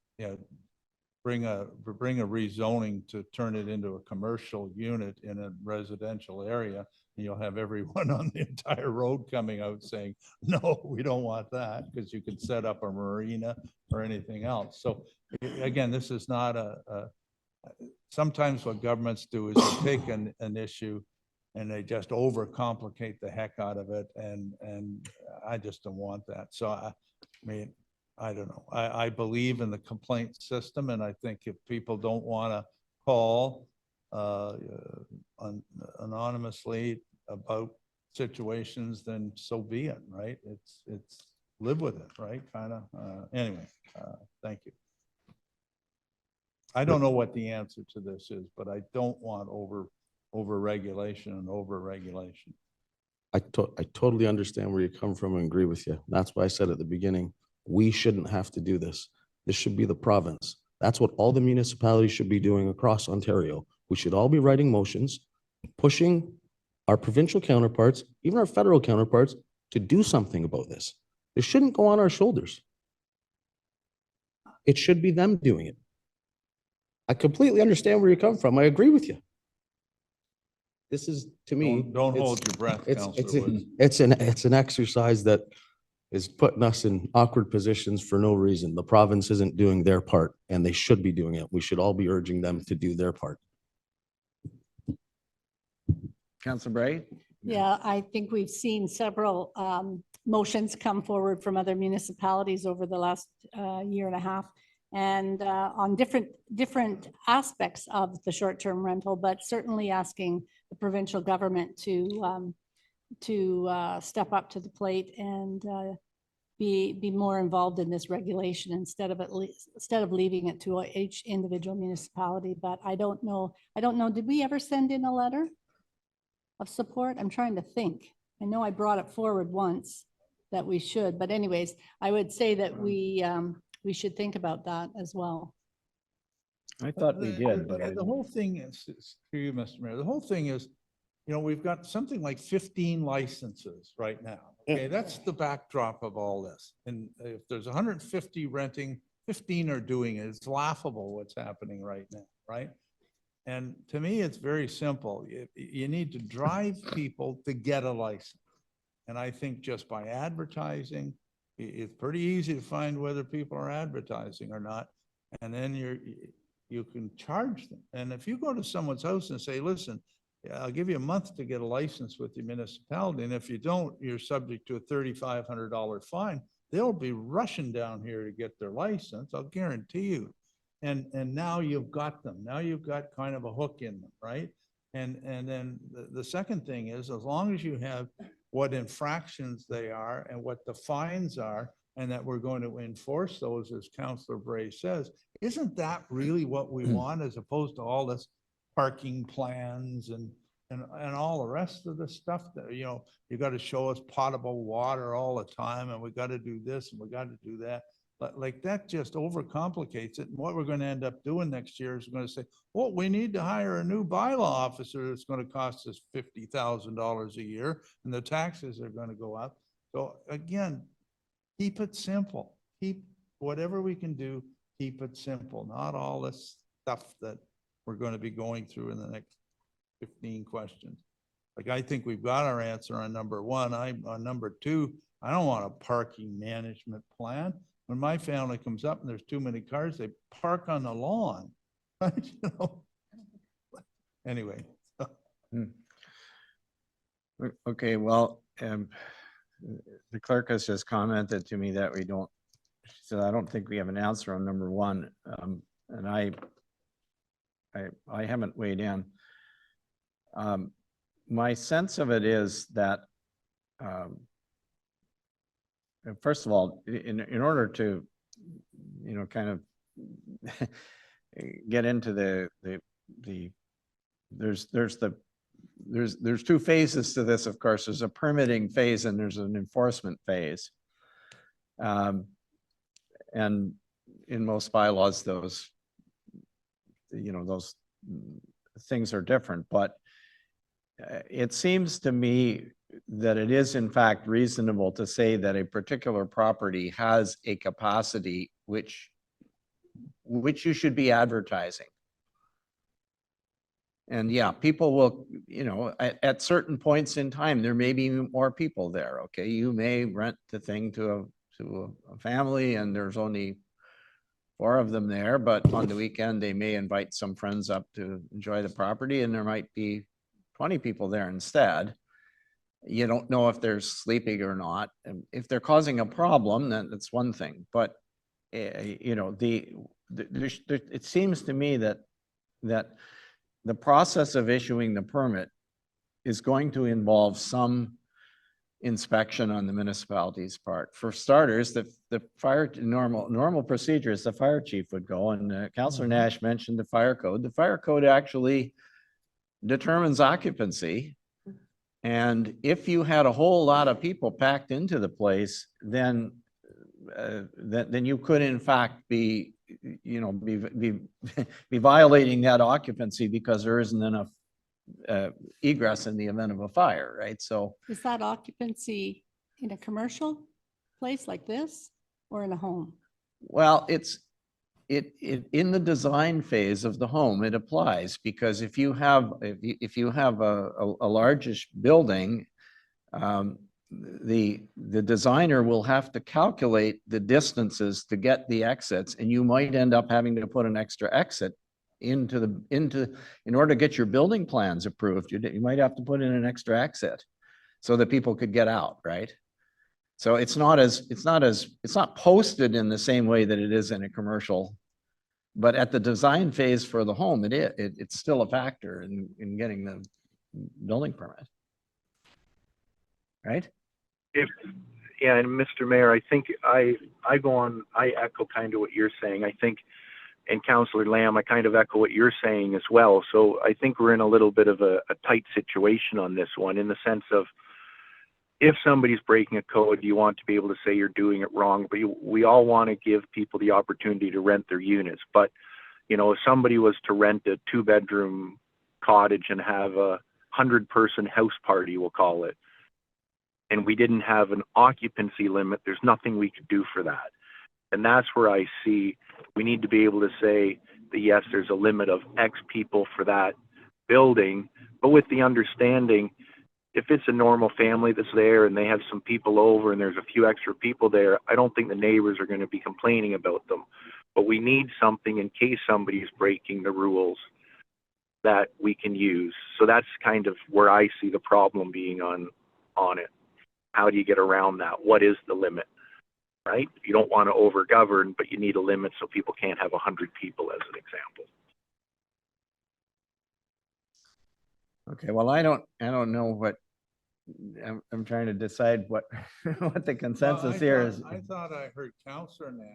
bring a rezoning to turn it into a commercial unit in a residential area, and you'll have everyone on the entire road coming out saying, no, we don't want that, because you could set up a marina or anything else. So again, this is not sometimes what governments do is they take an issue and they just overcomplicate the heck out of it. And I just don't want that. So I mean, I don't know. I believe in the complaint system, and I think if people don't want to call anonymously about situations, then so be it, right? It's live with it, right? Kind of. Anyway, thank you. I don't know what the answer to this is, but I don't want over regulation and over regulation. I totally understand where you come from and agree with you. That's why I said at the beginning, we shouldn't have to do this. This should be the province. That's what all the municipalities should be doing across Ontario. We should all be writing motions, pushing our provincial counterparts, even our federal counterparts, to do something about this. It shouldn't go on our shoulders. It should be them doing it. I completely understand where you come from. I agree with you. This is, to me, Don't hold your breath, Councillor Woods. it's an exercise that is putting us in awkward positions for no reason. The province isn't doing their part, and they should be doing it. We should all be urging them to do their part. Councillor Bray? Yeah, I think we've seen several motions come forward from other municipalities over the last year and a half, and on different aspects of the short-term rental, but certainly asking the provincial government to step up to the plate and be more involved in this regulation instead of leaving it to each individual municipality. But I don't know. Did we ever send in a letter of support? I'm trying to think. I know I brought it forward once that we should, but anyways, I would say that we should think about that as well. I thought we did, but The whole thing is, to you, Mr. Mayor, the whole thing is, we've got something like 15 licenses right now. Okay, that's the backdrop of all this. And if there's 150 renting, 15 are doing it. It's laughable what's happening right now, right? And to me, it's very simple. You need to drive people to get a license. And I think just by advertising, it's pretty easy to find whether people are advertising or not. And then you can charge them. And if you go to someone's house and say, listen, I'll give you a month to get a license with the municipality, and if you don't, you're subject to a $3,500 fine, they'll be rushing down here to get their license. I'll guarantee you. and now you've got them. Now you've got kind of a hook in them, right? And then the second thing is, as long as you have what infractions they are and what the fines are, and that we're going to enforce those, as Councillor Bray says, isn't that really what we want, as opposed to all this parking plans and all the rest of the stuff that, you know, you got to show us potable water all the time, and we got to do this and we got to do that. But like, that just overcomplicates it. And what we're going to end up doing next year is we're going to say, well, we need to hire a new bylaw officer that's going to cost us $50,000 a year, and the taxes are going to go up. So again, keep it simple. Keep whatever we can do, keep it simple, not all this stuff that we're going to be going through in the next 15 questions. Like, I think we've got our answer on number one. On number two, I don't want a parking management plan. When my family comes up and there's too many cars, they park on the lawn. You know? Anyway. Okay, well, the clerk has just commented to me that we don't, she said, I don't think we have an answer on number one. And I haven't weighed in. My sense of it is that, first of all, in order to, you know, kind of get into there's two phases to this, of course. There's a permitting phase and there's an enforcement phase. And in most bylaws, those, you know, those things are different, but it seems to me that it is in fact reasonable to say that a particular property has a capacity which you should be advertising. And yeah, people will, you know, at certain points in time, there may be more people there. Okay, you may rent the thing to a family and there's only 4 of them there, but on the weekend, they may invite some friends up to enjoy the property and there might be 20 people there instead. You don't know if they're sleeping or not. And if they're causing a problem, then that's one thing. But you know, it seems to me that the process of issuing the permit is going to involve some inspection on the municipality's part. For starters, the fire normal procedures, the fire chief would go, and Councillor Nash mentioned the fire code. The fire code actually determines occupancy. And if you had a whole lot of people packed into the place, then you could in fact be, you know, be violating that occupancy because there isn't enough egress in the event of a fire, right? So Is that occupancy in a commercial place like this or in a home? well, in the design phase of the home, it applies, because if you have a largish building, the designer will have to calculate the distances to get the exits, and you might end up having to put an extra exit in order to get your building plans approved. You might have to put in an extra exit so that people could get out, right? So it's not posted in the same way that it is in a commercial, but at the design phase for the home, it's still a factor in getting the building permit, right? Yeah, and Mr. Mayor, I think I echo kind of what you're saying. I think, and Councillor Lamb, I kind of echo what you're saying as well. So I think we're in a little bit of a tight situation on this one, in the sense of, if somebody's breaking a code, you want to be able to say you're doing it wrong, but we all want to give people the opportunity to rent their units. But, you know, if somebody was to rent a 2-bedroom cottage and have a 100-person house party, we'll call it, and we didn't have an occupancy limit, there's nothing we could do for that. And that's where I see we need to be able to say that, yes, there's a limit of X people for that building, but with the understanding, if it's a normal family that's there and they have some people over and there's a few extra people there, I don't think the neighbors are going to be complaining about them. But we need something in case somebody's breaking the rules that we can use. So that's kind of where I see the problem being on it. How do you get around that? What is the limit? right? You don't want to overgovern, but you need a limit so people can't have 100 people, as an example. Okay, well, I don't know what, I'm trying to decide what, what the Well, consensus here is. I thought I heard Counselor Nash,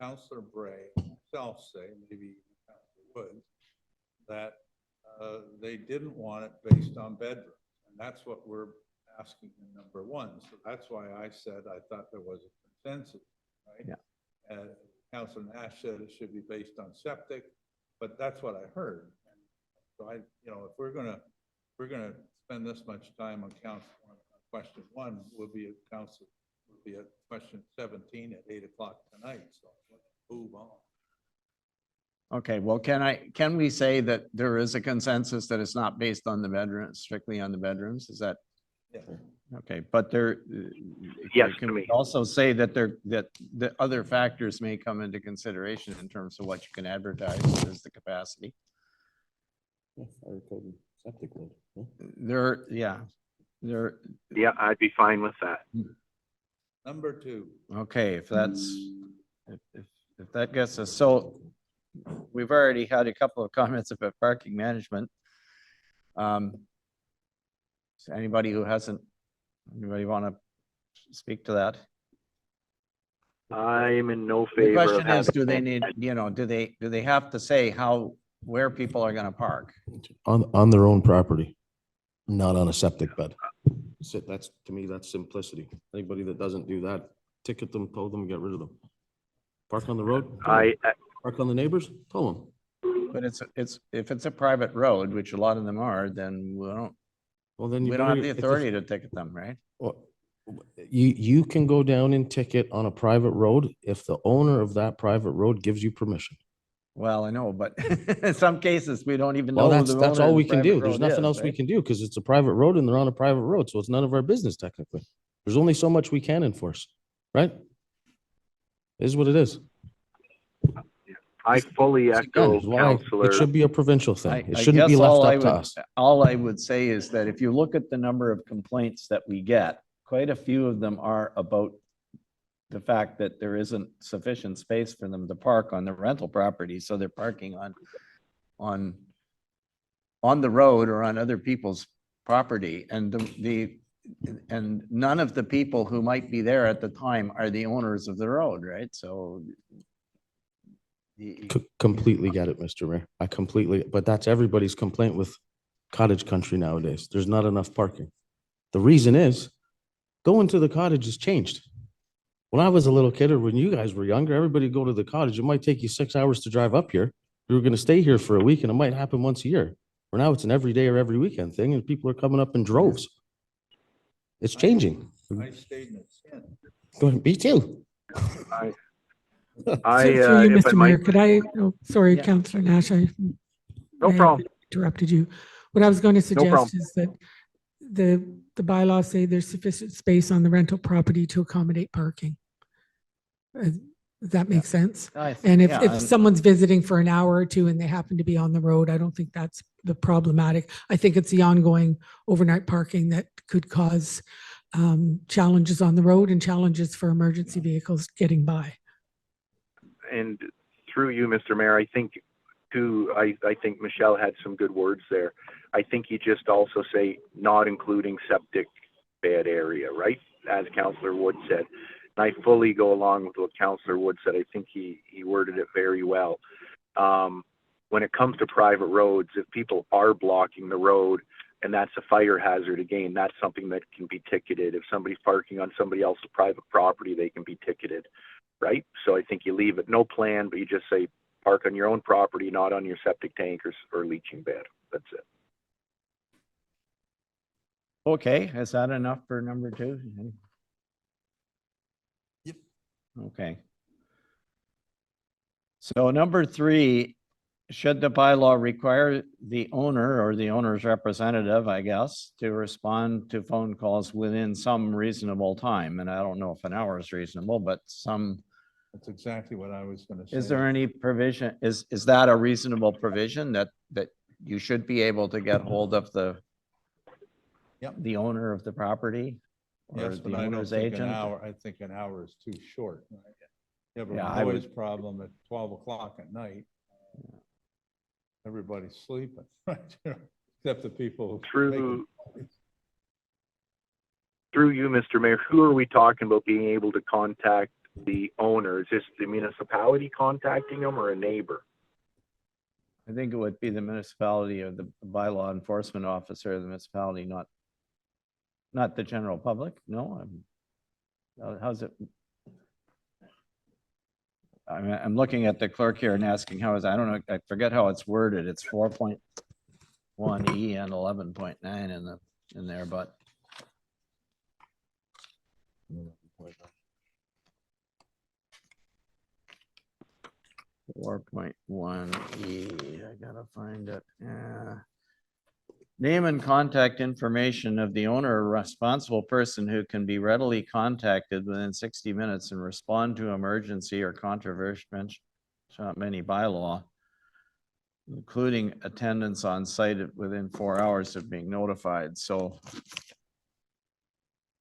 Counselor Bray, myself say, maybe Counselor Woods, that they didn't want it based on bedrooms. And that's what we're asking in number one. So that's why I said I thought there was a consensus, right? Yeah. Counselor Nash said it should be based on septic, but that's what I heard. And so if we're gonna spend this much time on question one, will be at question 17 at 8 o'clock tonight. So let's move on. Okay, well, can we say that there is a consensus that it's not based on the bedrooms, strictly on the bedrooms? Is that, Yeah. okay, but there. Yes, can to we me. also say that that the other factors may come into consideration in terms of what you can advertise as the capacity? Yeah, fire code and septic load, yeah. There, Yeah, I'd be fine with that. Number two. okay, if that's, if that gets us, so we've already had a couple of comments about parking management. So anybody want to speak to that? I'm in no The favor of question is, having. do they need, do they have to say where people are gonna park? On their own property, not on a septic bed. So that's, to me, that's simplicity. Anybody that doesn't do that, ticket them, tow them, get rid of them. Park on the road, tow 'em. Park on the neighbors, tow them. But if it's a private road, which a lot of them are, then Well, then you we don't have better- the if authority to ticket them, right? Well, you can go down and ticket on a private road if the owner of that private road gives you permission. Well, I know, but in some cases, we don't even know. Well, who the that's owner all of we the can private do. There's road nothing is, else we right? can do because it's a private road and they're on a private road, so it's none of our business technically. There's only so much we can enforce, right? It is what it is. I fully Again, echo is why Counselor. it should be a provincial thing. It I shouldn't be guess left all I up to would- us. All I would say is that if you look at the number of complaints that we get, quite a few of them are about the fact that there isn't sufficient space for them to park on the rental property, so they're parking on the road or on other people's property, and and none of the people who might be there at the time are the owners of the road, right? So Completely get it, Mr. Mayor. I completely, but that's everybody's complaint with cottage country nowadays. There's not enough parking. The reason is going to the cottage has changed. When I was a little kid or when you guys were younger, everybody would go to the cottage. It might take you 6 hours to drive up here. You were going to stay here for a week and it might happen once a year. Where now it's an every day or every weekend thing and people are coming up in droves. It's changing. I stayed in a tent. Go ahead, me too. I, Through you, if I Mr. Mayor, might, could I, oh, sorry, Yeah. Councillor Nash, I no may have problem. interrupted you. What I was going to suggest problem. is that the bylaws say there's sufficient space on the rental property to accommodate parking. Does that make sense? And if someone's visiting for an hour or two and they happen to be on the road, I don't think that's the problematic. I think it's the ongoing overnight parking that could cause challenges on the road and challenges for emergency vehicles getting by. And through you, Mr. Mayor, I think too, I think Michelle had some good words there. I think you just also say not including septic bed area, right? As Councillor Wood said. And I fully go along with what Councillor Wood said. I think he worded it very well. When it comes to private roads, if people are blocking the road and that's a fire hazard, again, that's something that can be ticketed. If somebody's parking on somebody else's private property, they can be ticketed. Right? So I think you leave it no plan, but you just say park on your own property, not on your septic tank or leaching bed. That's it. Okay, is that enough for number two? Yep. Okay. So number three, should the bylaw require the owner or the owner's representative, I guess, to respond to phone calls within some reasonable time? And I don't know if an hour is reasonable, but some. That's exactly what I was going to say. Is there any provision, is that a reasonable provision that you should be able to get hold of the Yep. owner of the property? or Yes, the but I don't owner's think an agent. hour, I think an hour is too short. You have Yeah, a I noise would- problem at 12 o'clock at night. Everybody's sleeping, right? Except the people. who make Through, it. through you, Mr. Mayor, who are we talking about being able to contact the owner? Is this the municipality contacting them or a neighbor? I think it would be the municipality or the bylaw enforcement officer of the municipality, not the general public. No, how's it? I'm looking at the clerk here and asking how is, I don't know, I forget how it's worded. It's 4.1E and 11.9 in there, but 4.1E, I gotta find it. Name and contact information of the owner or responsible person who can be readily contacted within 60 minutes and respond to emergency or controversial, not many bylaw, including attendance on site within 4 hours of being notified. So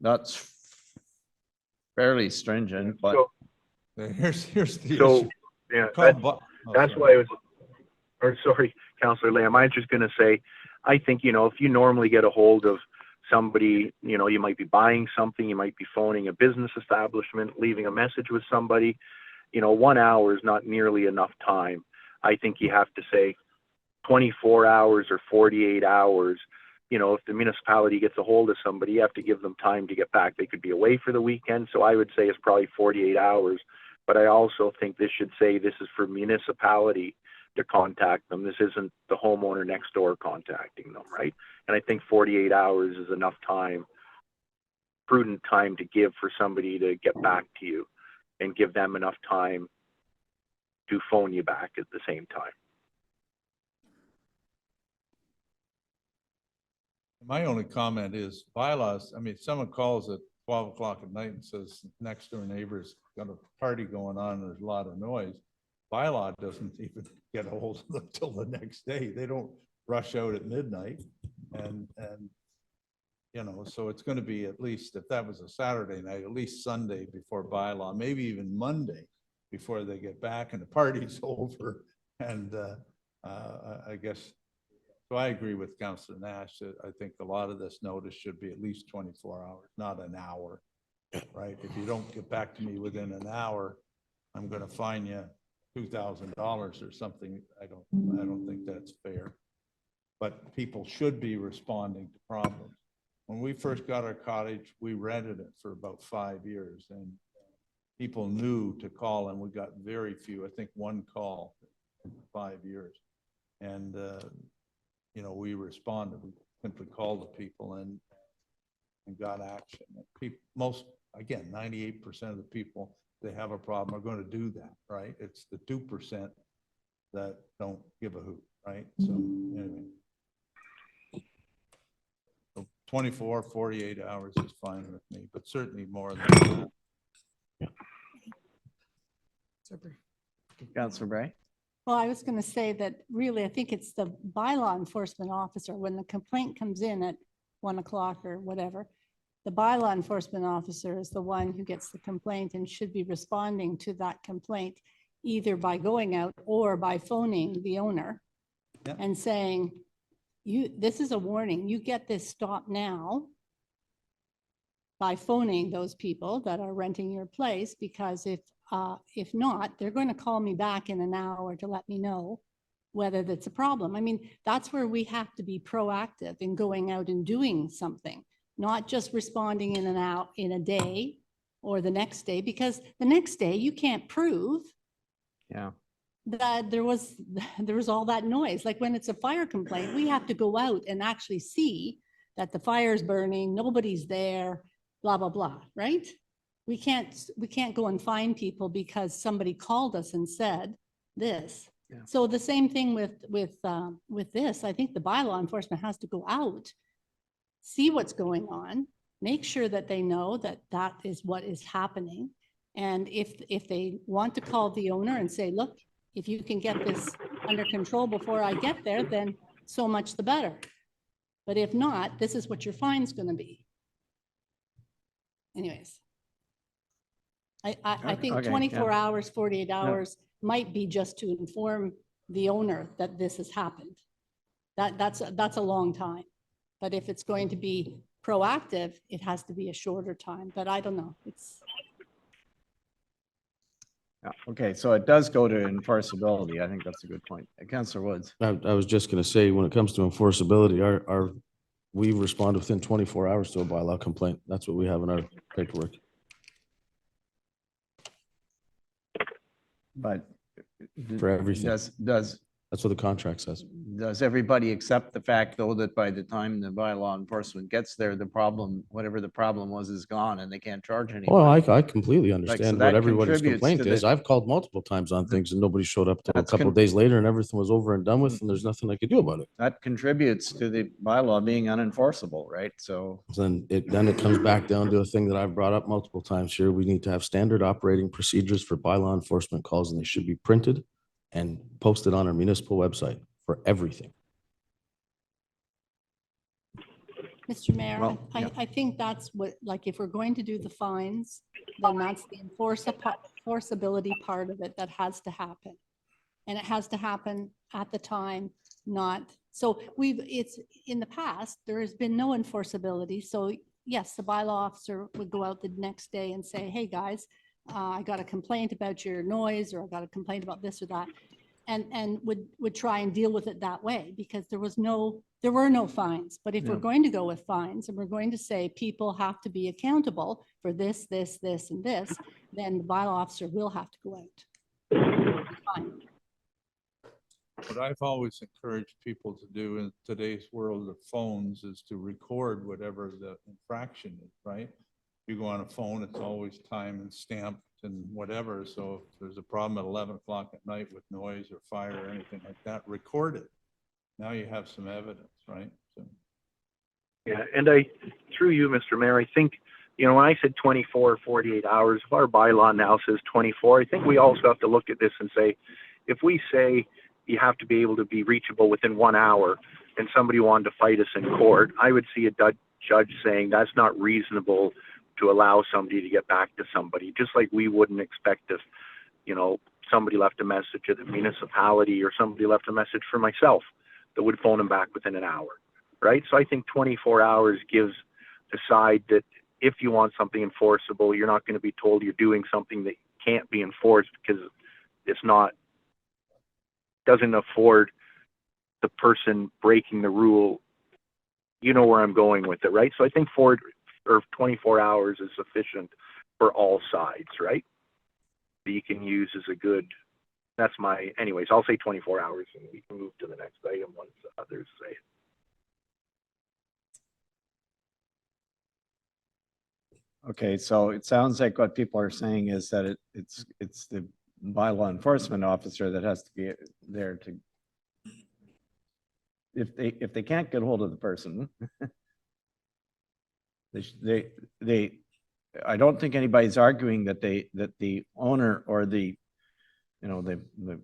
that's fairly stringent, but So, Here's the so, issue. yeah, Call that's, Bu- oh, that's sorry. why I was, or sorry, Councillor Lamb, I'm just gonna say, I think, if you normally get a hold of somebody, you might be buying something, you might be phoning a business establishment, leaving a message with somebody, 1 hour is not nearly enough time. I think you have to say 24 hours or 48 hours. If the municipality gets a hold of somebody, you have to give them time to get back. They could be away for the weekend, so I would say it's probably 48 hours. But I also think this should say this is for municipality to contact them. This isn't the homeowner next door contacting them, right? And I think 48 hours is enough time, prudent time to give for somebody to get back to you and give them enough time to phone you back at the same time. My only comment is bylaws, I mean, someone calls at 12 o'clock at night and says next door neighbor's got a party going on, there's a lot of noise. Bylaw doesn't even get a hold of them till the next day. They don't rush out at midnight. And so it's gonna be at least, if that was a Saturday night, at least Sunday before bylaw, maybe even Monday before they get back and the party's over. And I guess, so I agree with Councillor Nash that I think a lot of this notice should be at least 24 hours, not an hour, right? If you don't get back to me within an hour, I'm gonna fine you $2,000 or something. I don't think that's fair. But people should be responding to problems. When we first got our cottage, we rented it for about 5 years and people knew to call and we got very few, I think one call in 5 years. And, we responded, we simply called the people and got action. Most, again, 98% of the people, they have a problem are going to do that, right? It's the 2% that don't give a hoot, right? So anyway. 24, 48 hours is fine with me, but certainly more than that. Councillor Bray? Well, I was going to say that really, I think it's the bylaw enforcement officer, when the complaint comes in at 1 o'clock or whatever, the bylaw enforcement officer is the one who gets the complaint and should be responding to that complaint, either by going out or by phoning the owner Yeah. and saying, this is a warning, you get this stop now, by phoning those people that are renting your place, because if not, they're going to call me back in an hour to let me know whether that's a problem. I mean, that's where we have to be proactive in going out and doing something, not just responding in a day or the next day, because the next day you can't prove Yeah. that there was all that noise. Like when it's a fire complaint, we have to go out and actually see that the fire's burning, nobody's there, blah, blah, blah, right? We can't go and find people because somebody called us and said this. Yeah. So the same thing with this, I think the bylaw enforcement has to go out, see what's going on, make sure that they know that that is what is happening. And if they want to call the owner and say, look, if you can get this under control before I get there, then so much the better. But if not, this is what your fine's going to be. anyways. I think Okay, yeah. 24 hours, 48 hours might be just to inform the owner that this has happened. That's a long time. But if it's going to be proactive, it has to be a shorter time, but I don't know. It's, Yeah, okay, so it does go to enforceability. I think that's a good point. Councillor Woods. I was just gonna say, when it comes to enforceability, we respond within 24 hours to a bylaw complaint. That's what we have in our paperwork. But For everything. Does That's what the contract says. everybody accept the fact, though, that by the time the bylaw enforcement gets there, the problem, whatever the problem was, is gone and they can't charge Well, anybody? I completely understand that what everybody's contributes complaint to is. the- I've called multiple times on things and nobody showed up till a That's couple of days later and everything was over and done with and there's nothing I could do about it. That contributes to the bylaw being unenforceable, right? So, Then it comes back down to a thing that I've brought up multiple times here. We need to have standard operating procedures for bylaw enforcement calls and they should be printed and posted on our municipal website for everything. Mr. Mayor, Well, yeah. I think that's what, like, if we're going to do the fines, then that's the enforceability part of it that has to happen. And it has to happen at the time, not, so it's, in the past, there has been no enforceability. So yes, the bylaw officer would go out the next day and say, hey, guys, I got a complaint about your noise, or I got a complaint about this or that. And would try and deal with it that way, because there were no fines. But if we're Yeah. going to go with fines and we're going to say people have to be accountable for this, this, this, and this, then the bylaw officer will have to go out. Fine. What I've always encouraged people to do in today's world of phones is to record whatever the infraction is, right? You go on a phone, it's always time and stamped and whatever. So if there's a problem at 11 o'clock at night with noise or fire or anything like that, record it. Now you have some evidence, right? So, Yeah, and through you, Mr. Mayor, I think, when I said 24, 48 hours, if our bylaw now says 24, I think we also have to look at this and say, if we say you have to be able to be reachable within 1 hour and somebody wanted to fight us in court, I would see a judge saying that's not reasonable to allow somebody to get back to somebody, just like we wouldn't expect if, somebody left a message at the municipality or somebody left a message for myself that would phone them back within an hour, right? So I think 24 hours gives the side that if you want something enforceable, you're not going to be told you're doing something that can't be enforced because it's not, doesn't afford the person breaking the rule. You know where I'm going with it, right? So I think 24 hours is sufficient for all sides, right? That you can use as a good, that's anyways, I'll say 24 hours and we can move to the next item once others say it. okay, so it sounds like what people are saying is that it's the bylaw enforcement officer that has to be there to, if they can't get hold of the person, I don't think anybody's arguing that the owner or the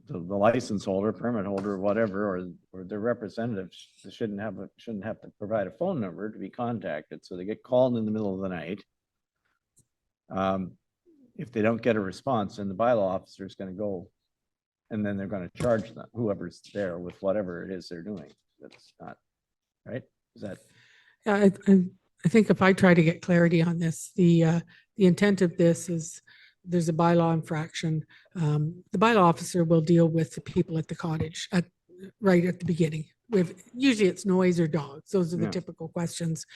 license holder, permit holder, whatever, or their representatives shouldn't have to provide a phone number to be contacted. So they get called in the middle of the night. If they don't get a response, then the bylaw officer is going to go, and then they're going to charge them, whoever's there, with whatever it is they're doing. That's not right. Is that? Yeah, I think if I try to get clarity on this, the intent of this is there's a bylaw infraction. The bylaw officer will deal with the people at the cottage right at the beginning. Usually it's noise or dogs. Those are the Yeah. typical questions.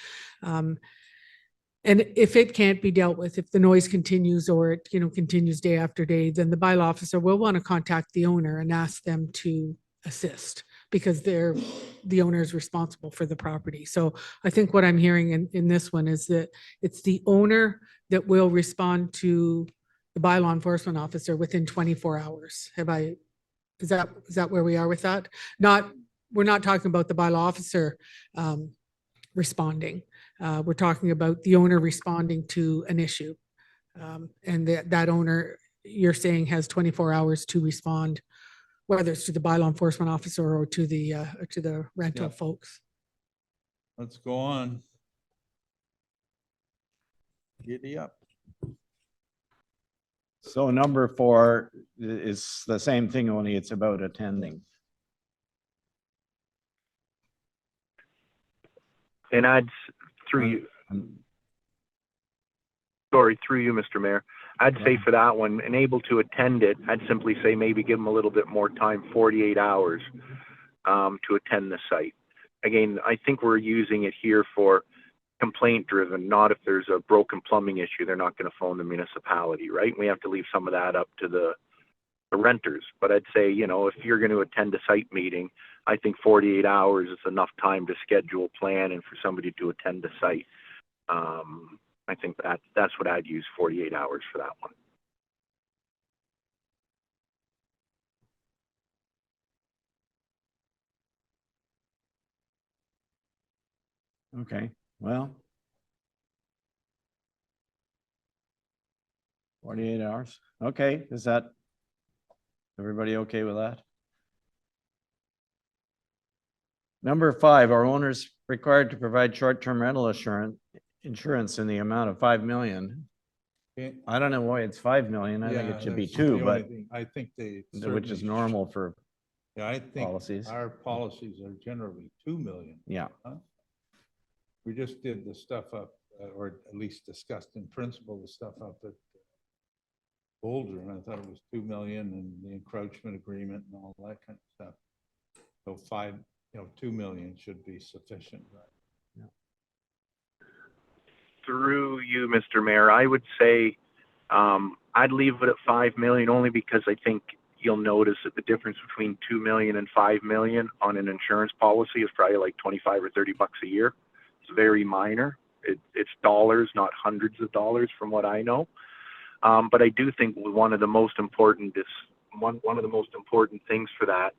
And if it can't be dealt with, if the noise continues or it continues day after day, then the bylaw officer will want to contact the owner and ask them to assist, because the owner is responsible for the property. So I think what I'm hearing in this one is that it's the owner that will respond to the bylaw enforcement officer within 24 hours. Is that where we are with that? We're not talking about the bylaw officer responding. We're talking about the owner responding to an issue. And that owner, you're saying, has 24 hours to respond, whether it's to the bylaw enforcement officer or to the rental Yeah. folks. let's go on. Giddy up. So number 4 is the same thing, only it's about attending. And through you, sorry, through you, Mr. Mayor, I'd say Yeah. for that one, and able to attend it, I'd simply say maybe give them a little bit more time, 48 hours, to attend the site. Again, I think we're using it here for complaint driven, not if there's a broken plumbing issue, they're not going to phone the municipality, right? We have to leave some of that up to the renters. But I'd say, you know, if you're going to attend a site meeting, I think 48 hours is enough time to schedule, plan, and for somebody to attend the site. I think that's what I'd use, 48 hours for that one. Okay, well. 48 hours. Okay, is that, everybody okay with that? Number 5, are owners required to provide short-term rental insurance in the amount of 5 million? Okay. I don't know why it's 5 million. I think Yeah, it should be that's the 2, only but thing. I think they. which is certainly normal for, Yeah, I think policies. our policies are generally 2 million. yeah. Huh? We just did the stuff up, or at least discussed in principle, the stuff up at Boulder, and I thought it was 2 million and the encroachment agreement and all that kind of stuff. So 2 million should be sufficient, right? Through you, Mr. Mayor, I would say I'd leave it at 5 million only because I think you'll notice that the difference between 2 million and 5 million on an insurance policy is probably like 25 or 30 bucks a year. It's very minor. It's dollars, not hundreds of dollars from what I know. But I do think one of the most important things for that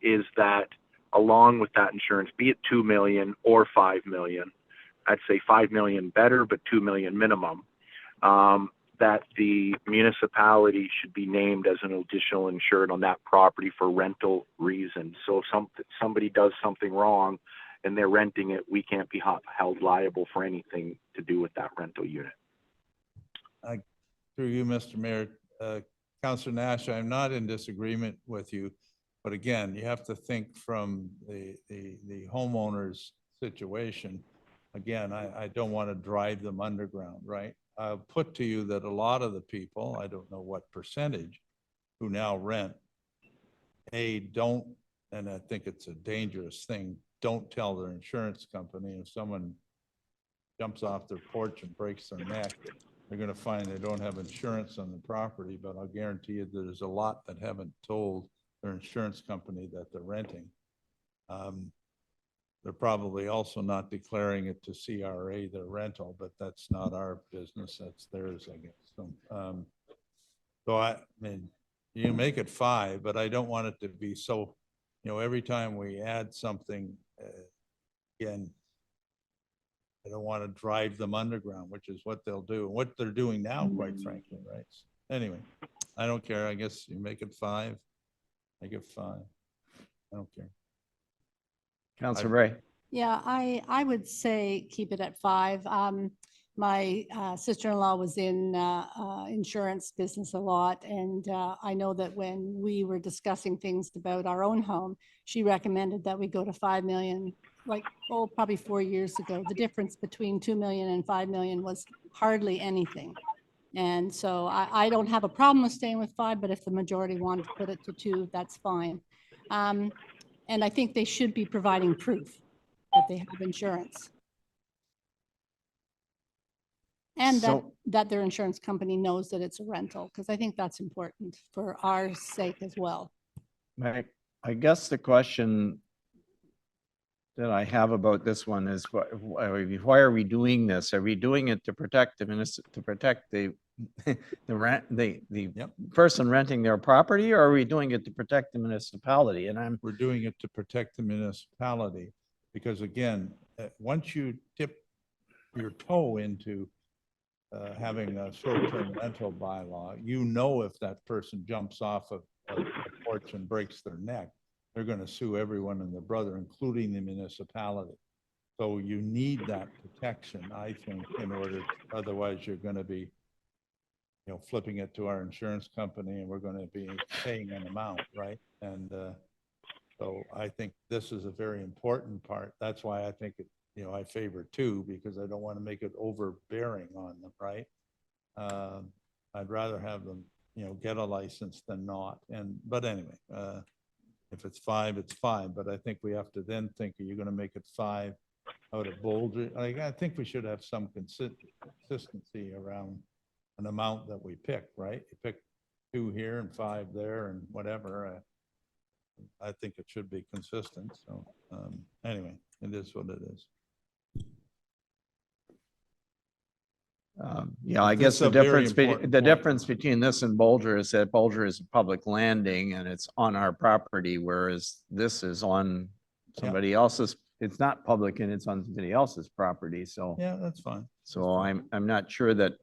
is that along with that insurance, be it 2 million or 5 million, I'd say 5 million better, but 2 million minimum, that the municipality should be named as an additional insured on that property for rental reasons. So if somebody does something wrong and they're renting it, we can't be held liable for anything to do with that rental unit. Through you, Mr. Mayor, Councillor Nash, I'm not in disagreement with you, but again, you have to think from the homeowner's situation. Again, I don't want to drive them underground, right? I'll put to you that a lot of the people, I don't know what percentage, who now rent, don't, and I think it's a dangerous thing, don't tell their insurance company if someone jumps off their porch and breaks their neck, they're going to find they don't have insurance on the property, but I'll guarantee you there's a lot that haven't told their insurance company that they're renting. They're probably also not declaring it to CRA, their rental, but that's not our business. That's theirs, I guess. So I mean, you make it 5, but I don't want it to be so, every time we add something, again, I don't want to drive them underground, which is what they'll do, and what they're doing now, quite frankly, right? Anyway, I don't care. I guess you make it 5. Make it 5. I don't care. Councillor Bray. Yeah, I would say keep it at 5. My sister-in-law was in insurance business a lot, and I know that when we were discussing things about our own home, she recommended that we go to 5 million, probably 4 years ago. The difference between 2 million and 5 million was hardly anything. And so I don't have a problem with staying with 5, but if the majority wanted to put it to 2, that's fine. And I think they should be providing proof that they have insurance. And that their insurance company knows that it's a rental, because I think that's important for our sake as well. I guess the question that I have about this one is why are we doing this? Are we doing it to protect the person renting their property, or are we doing it to protect the municipality? And we're doing it to protect the municipality, because again, once you tip your toe into having a short-term rental bylaw, if that person jumps off a porch and breaks their neck, they're going to sue everyone and their brother, including the municipality. So you need that protection, I think, in order, otherwise you're going to be, flipping it to our insurance company and we're going to be paying an amount, right? And so I think this is a very important part. That's why I think it, I favor 2, because I don't want to make it overbearing on them, right? I'd rather have them, get a license than not. But anyway, if it's 5, it's 5. But I think we have to then think, are you going to make it 5 out of Boulder? I think we should have some consistency around an amount that we pick, right? You pick 2 here and 5 there and whatever. I think it should be consistent. So anyway, it is what it is. Yeah, I This guess is the a very difference, important the point. difference between this and Bolger is that Bolger is a public landing and it's on our property, whereas this is on somebody else's. It's not public and it's on somebody else's property. So, Yeah, that's fine. so I'm not sure that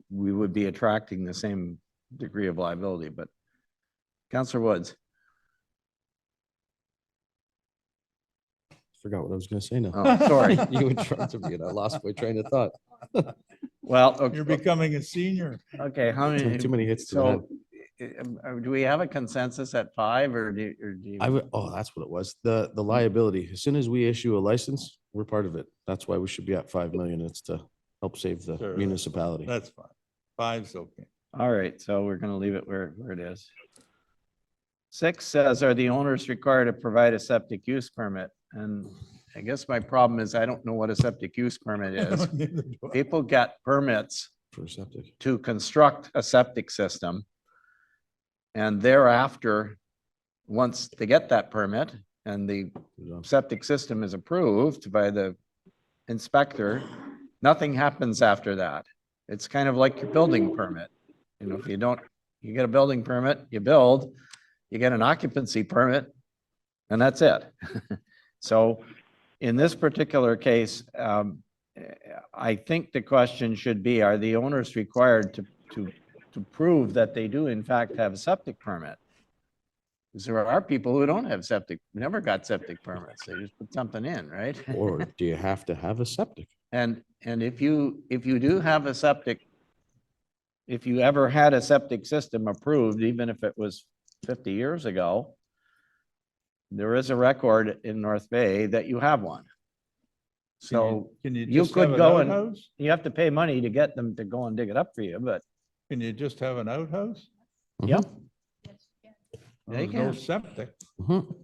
we would be attracting the same degree of liability, but Councillor Woods. Forgot what I was gonna say now. Oh, sorry. You interrupted me and I lost my train of thought. Well, okay. You're becoming a senior. Okay, how many? Too many hits to the head. So, do we have a consensus at 5 or do you? Oh, that's what it was. The liability. As soon as we issue a license, we're part of it. That's why we should be at 5 million. It's to help save the Sure. municipality. That's fine. 5's okay. All right, so we're gonna leave it where it is. 6 says, are the owners required to provide a septic use permit? And I guess my problem is I don't know what a septic use permit is. Neither do I. People get permits For septic. to construct a septic system. And thereafter, once they get that permit and the septic system is approved by the inspector, nothing happens after that. It's kind of like your building permit. If you don't, you get a building permit, you build, you get an occupancy permit, and that's it. So in this particular case, I think the question should be, are the owners required to prove that they do in fact have a septic permit? Because there are people who don't have septic, never got septic permits. They just put something in, right? Or do you have to have a septic? And if you do have a septic, if you ever had a septic system approved, even if it was 50 years ago, there is a record in North Bay that you have one. So Can you you just could have an go and outhouse? you have to pay money to get them to go and dig it up for you, but Can you just have an outhouse? yeah. They There's no can. septic. Mhm.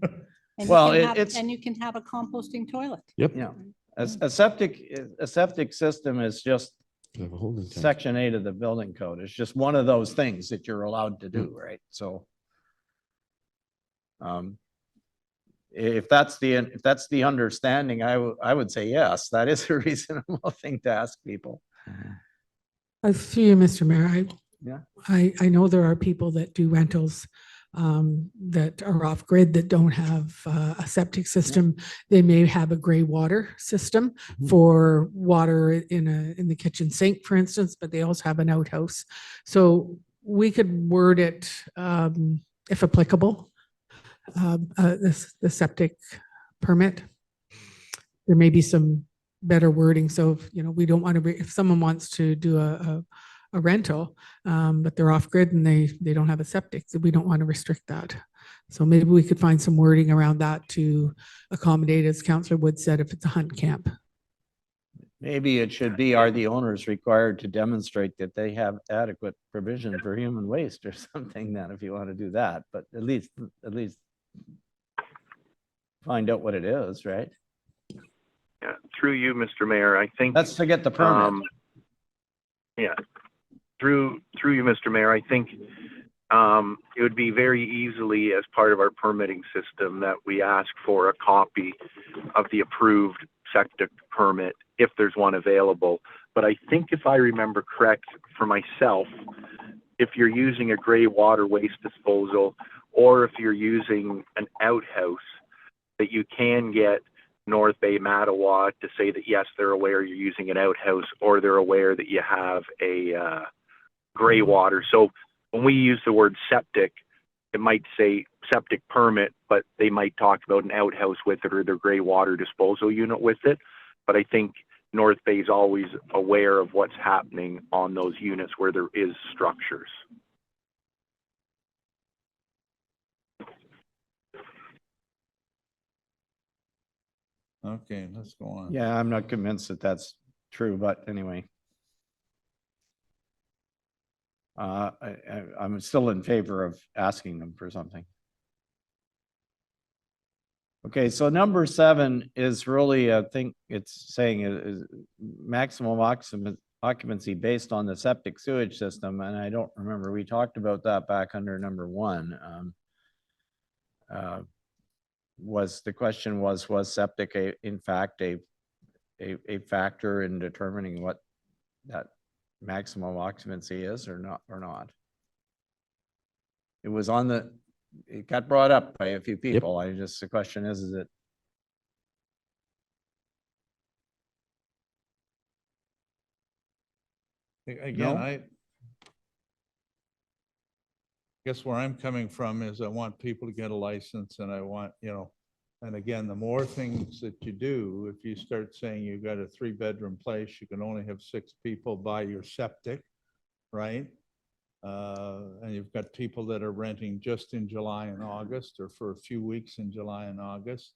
And Well, you can have- it's- And you can have a composting toilet. Yep. Yeah. A septic system is just You have a holding tank. Section 8 of the building code. It's just one of those things that you're allowed to do, right? So if that's the understanding, I would say yes, that is a reasonable thing to ask people. Through you, Mr. Mayor, Yeah. I know there are people that do rentals that are off grid that don't have a septic system. They may have a gray water system Mhm. for water in the kitchen sink, for instance, but they also have an outhouse. So we could word it, if applicable, the septic permit. There may be some better wording. So, we don't want to, if someone wants to do a rental, but they're off grid and they don't have a septic, so we don't want to restrict that. So maybe we could find some wording around that to accommodate, as Councillor Wood said, if it's a hunt camp. Maybe it should be, are the owners required to demonstrate that they have adequate provision for human waste or something, then, if you want to do that, but at least find out what it is, right? Yeah, through you, Mr. Mayor, I think. That's to get the permit. Yeah, through you, Mr. Mayor, I think it would be very easily, as part of our permitting system, that we ask for a copy of the approved septic permit if there's one available. But I think if I remember correct for myself, if you're using a gray water waste disposal or if you're using an outhouse, that you can get North Bay Mattawa to say that yes, they're aware you're using an outhouse, or they're aware that you have a gray water. So when we use the word septic, it might say septic permit, but they might talk about an outhouse with it or their gray water disposal unit with it. But I think North Bay is always aware of what's happening on those units where there is structures. Okay, let's go on. Yeah, I'm not convinced that that's true, but anyway. I'm still in favor of asking them for something. Okay, so number 7 is really, I think it's saying is maximum occupancy based on the septic sewage system, and I don't remember, we talked about that back under number 1. The question was septic in fact a factor in determining what that maximum occupancy is or not? It was it got brought up by a few people. The question is it? Again, No? I guess where I'm coming from is I want people to get a license and I want, and again, the more things that you do, if you start saying you've got a 3-bedroom place, you can only have 6 people buy your septic, right? And you've got people that are renting just in July and August or for a few weeks in July and August.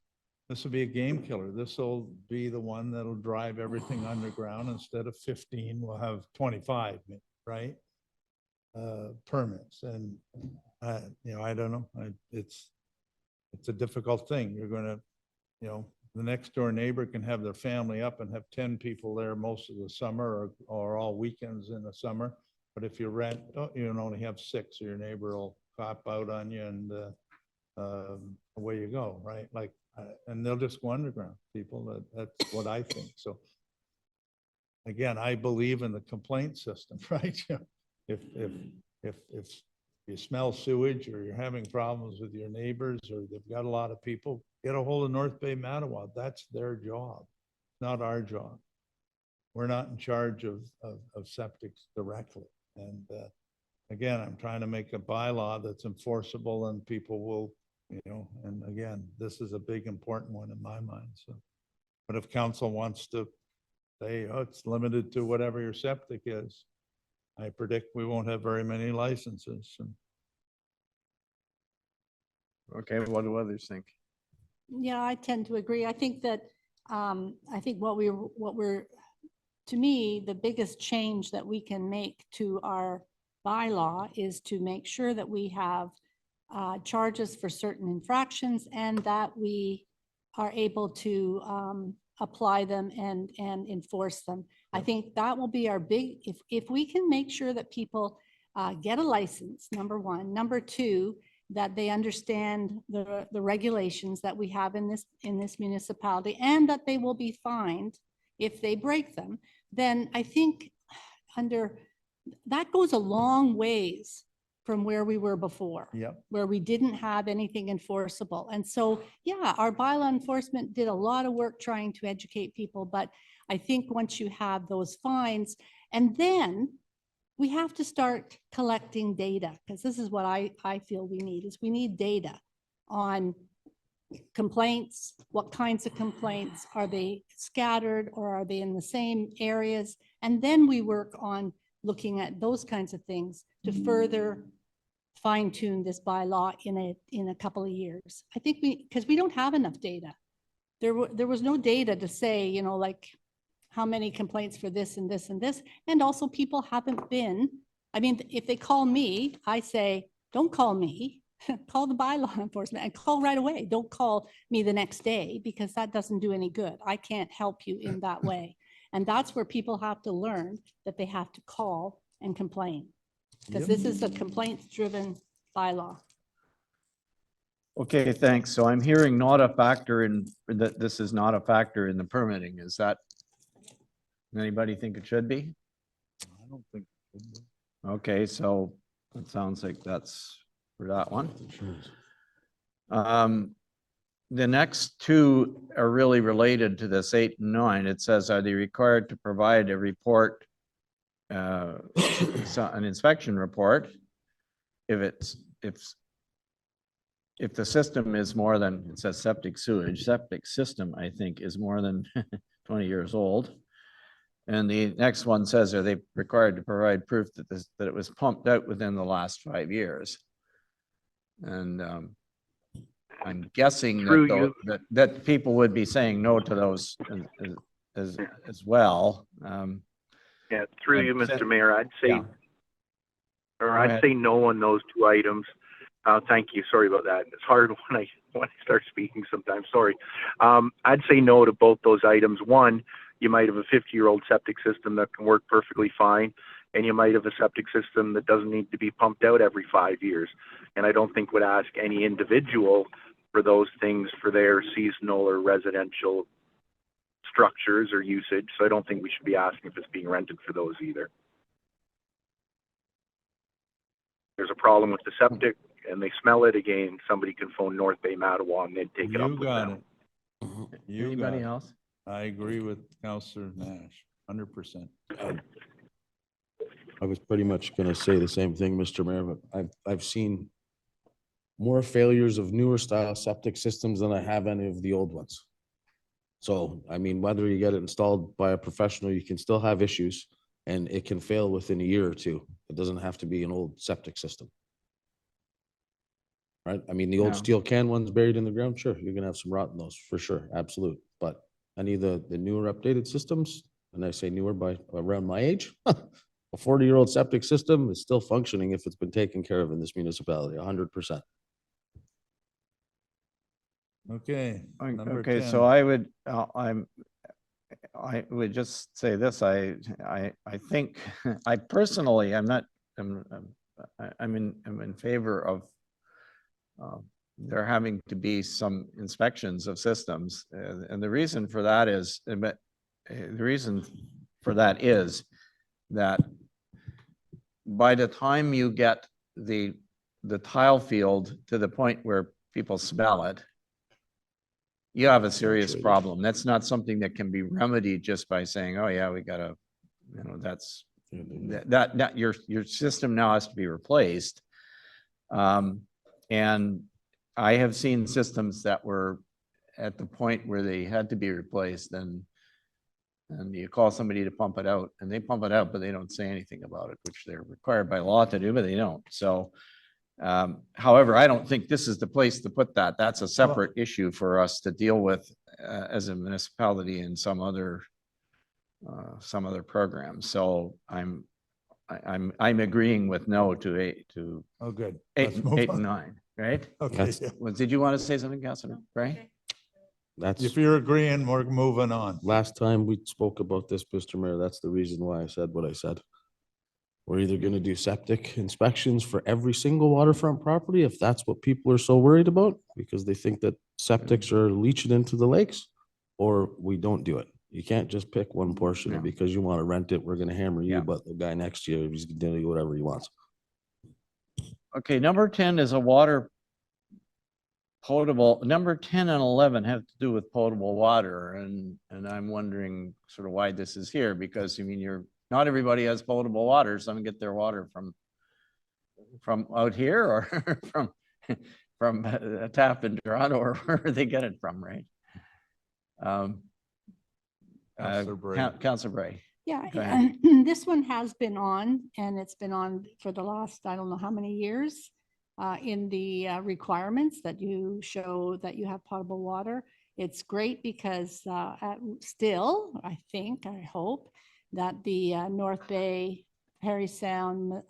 This will be a game killer. This will be the one that'll drive everything underground. Instead of 15, we'll have 25, right? Permits. And, I don't know. It's a difficult thing. You're going to, the next door neighbor can have their family up and have 10 people there most of the summer or all weekends in the summer. But if you rent, you can only have 6, or your neighbor will cop out on you and away you go, right? Like, and they'll just go underground, people. That's what I think. So again, I believe in the complaint system, right? If you smell sewage or you're having problems with your neighbors or they've got a lot of people, get a hold of North Bay Mattawa. That's their job, not our job. We're not in charge of septics directly. And again, I'm trying to make a bylaw that's enforceable and people will, and again, this is a big important one in my mind. So, but if council wants to say, oh, it's limited to whatever your septic is, I predict we won't have very many licenses. Okay, what do others think? Yeah, I tend to agree. I think that, what we're, to me, the biggest change that we can make to our bylaw is to make sure that we have charges for certain infractions and that we are able to apply them and enforce them. I think that will be our big, if we can make sure that people get a license, number 1. Number 2, that they understand the regulations that we have in this municipality and that they will be fined if they break them, then I think that goes a long ways from where we were before. Yep. Where we didn't have anything enforceable. And so, yeah, our bylaw enforcement did a lot of work trying to educate people, but I think once you have those fines, and then we have to start collecting data, because this is what I feel we need data on complaints, what kinds of complaints, are they scattered or are they in the same areas? And then we work on looking at those kinds of things to further fine tune this bylaw in a couple of years. I think because we don't have enough data. There was no data to say, like how many complaints for this and this and this. And also people haven't been, if they call me, I say, don't call me, call the bylaw enforcement and call right away. Don't call me the next day because that doesn't do any good. I can't help you in that way. And that's where people have to learn that they have to call and complain, because this is a complaints-driven bylaw. Okay, thanks. So I'm hearing not a factor in, that this is not a factor in the permitting. Is that, anybody think it should be? I don't think. Okay, so it sounds like that's for that one. The next 2 are really related to this 8 and 9. It says, are they required to provide a report, an inspection report, if if the system is more than, it says septic system, I think, is more than 20 years old. And the next one says, are they required to provide proof that that it was pumped out within the last 5 years? And I'm guessing Through that, you. that people would be saying no to those as well. Yeah, through And you, set- Mr. Mayor, I'd say, yeah. or Go I'd ahead. say no on those two items. Thank you. Sorry about that. It's hard when I start speaking sometimes. Sorry. I'd say no to both those items. One, you might have a 50-year-old septic system that can work perfectly fine, and you might have a septic system that doesn't need to be pumped out every 5 years. And I don't think would ask any individual for those things for their seasonal or residential structures or usage. So I don't think we should be asking if it's being rented for those either. There's a problem with the septic and they smell it again, somebody can phone North Bay Mattawa and they'd take it up You with got them. it. You got Anybody it. else? I agree with Counselor Nash, 100%. I was pretty much gonna say the same thing, Mr. Mayor, but I've seen more failures of newer style septic systems than I have any of the old ones. So, I mean, whether you get it installed by a professional, you can still have issues and it can fail within a year or two. It doesn't have to be an old septic system. Right? I mean, the old Yeah. steel can ones buried in the ground, sure, you're gonna have some rot in those for sure, absolute. But any of the newer updated systems, and I say newer by around my age, a 40-year-old septic system is still functioning if it's been taken care of in this municipality, 100%. Okay, number Okay, 10. so I would just say this, I think, I personally, I'm in favor of there having to be some inspections of systems. And the reason for that is, that by the time you get the tile field to the point where people smell it, you have a serious Saturated. problem. That's not something that can be remedied just by saying, oh yeah, we gotta, that's, that your system now has to be replaced. And I have seen systems that were at the point where they had to be replaced, and you call somebody to pump it out, and they pump it out, but they don't say anything about it, which they're required by law to do, but they don't. So, however, I don't think this is the place to put that. That's a separate issue for us to deal with as a municipality in some other program. So I'm agreeing with no to Oh, good. eight Let's move and on. 9, right? Okay, That's- yeah. Well, did you want to say something, Councilor Ray? That's, If you're agreeing, we're moving on. last time we spoke about this, Mr. Mayor, that's the reason why I said what I said. We're either gonna do septic inspections for every single waterfront property, if that's what people are so worried about, because they think that septics are leaching into the lakes, or we don't do it. You can't just pick one portion, and Yeah. because you wanna rent it, we're gonna hammer you, Yeah. but the guy next to you, he's gonna do whatever he wants. Okay, number 10 is a water potable. Number 10 and 11 have to do with potable water, and I'm wondering sort of why this is here, because I mean, not everybody has potable water. Some get their water from out here or from a tap in Toronto, or where they get it from, right? Councillor Bray. Councilor Bray. Yeah, Go ahead. this one has been on, and it's been on for the last, I don't know how many years, in the requirements that you show that you have potable water. It's great because still, I think, I hope, that the North Bay, Parry Sound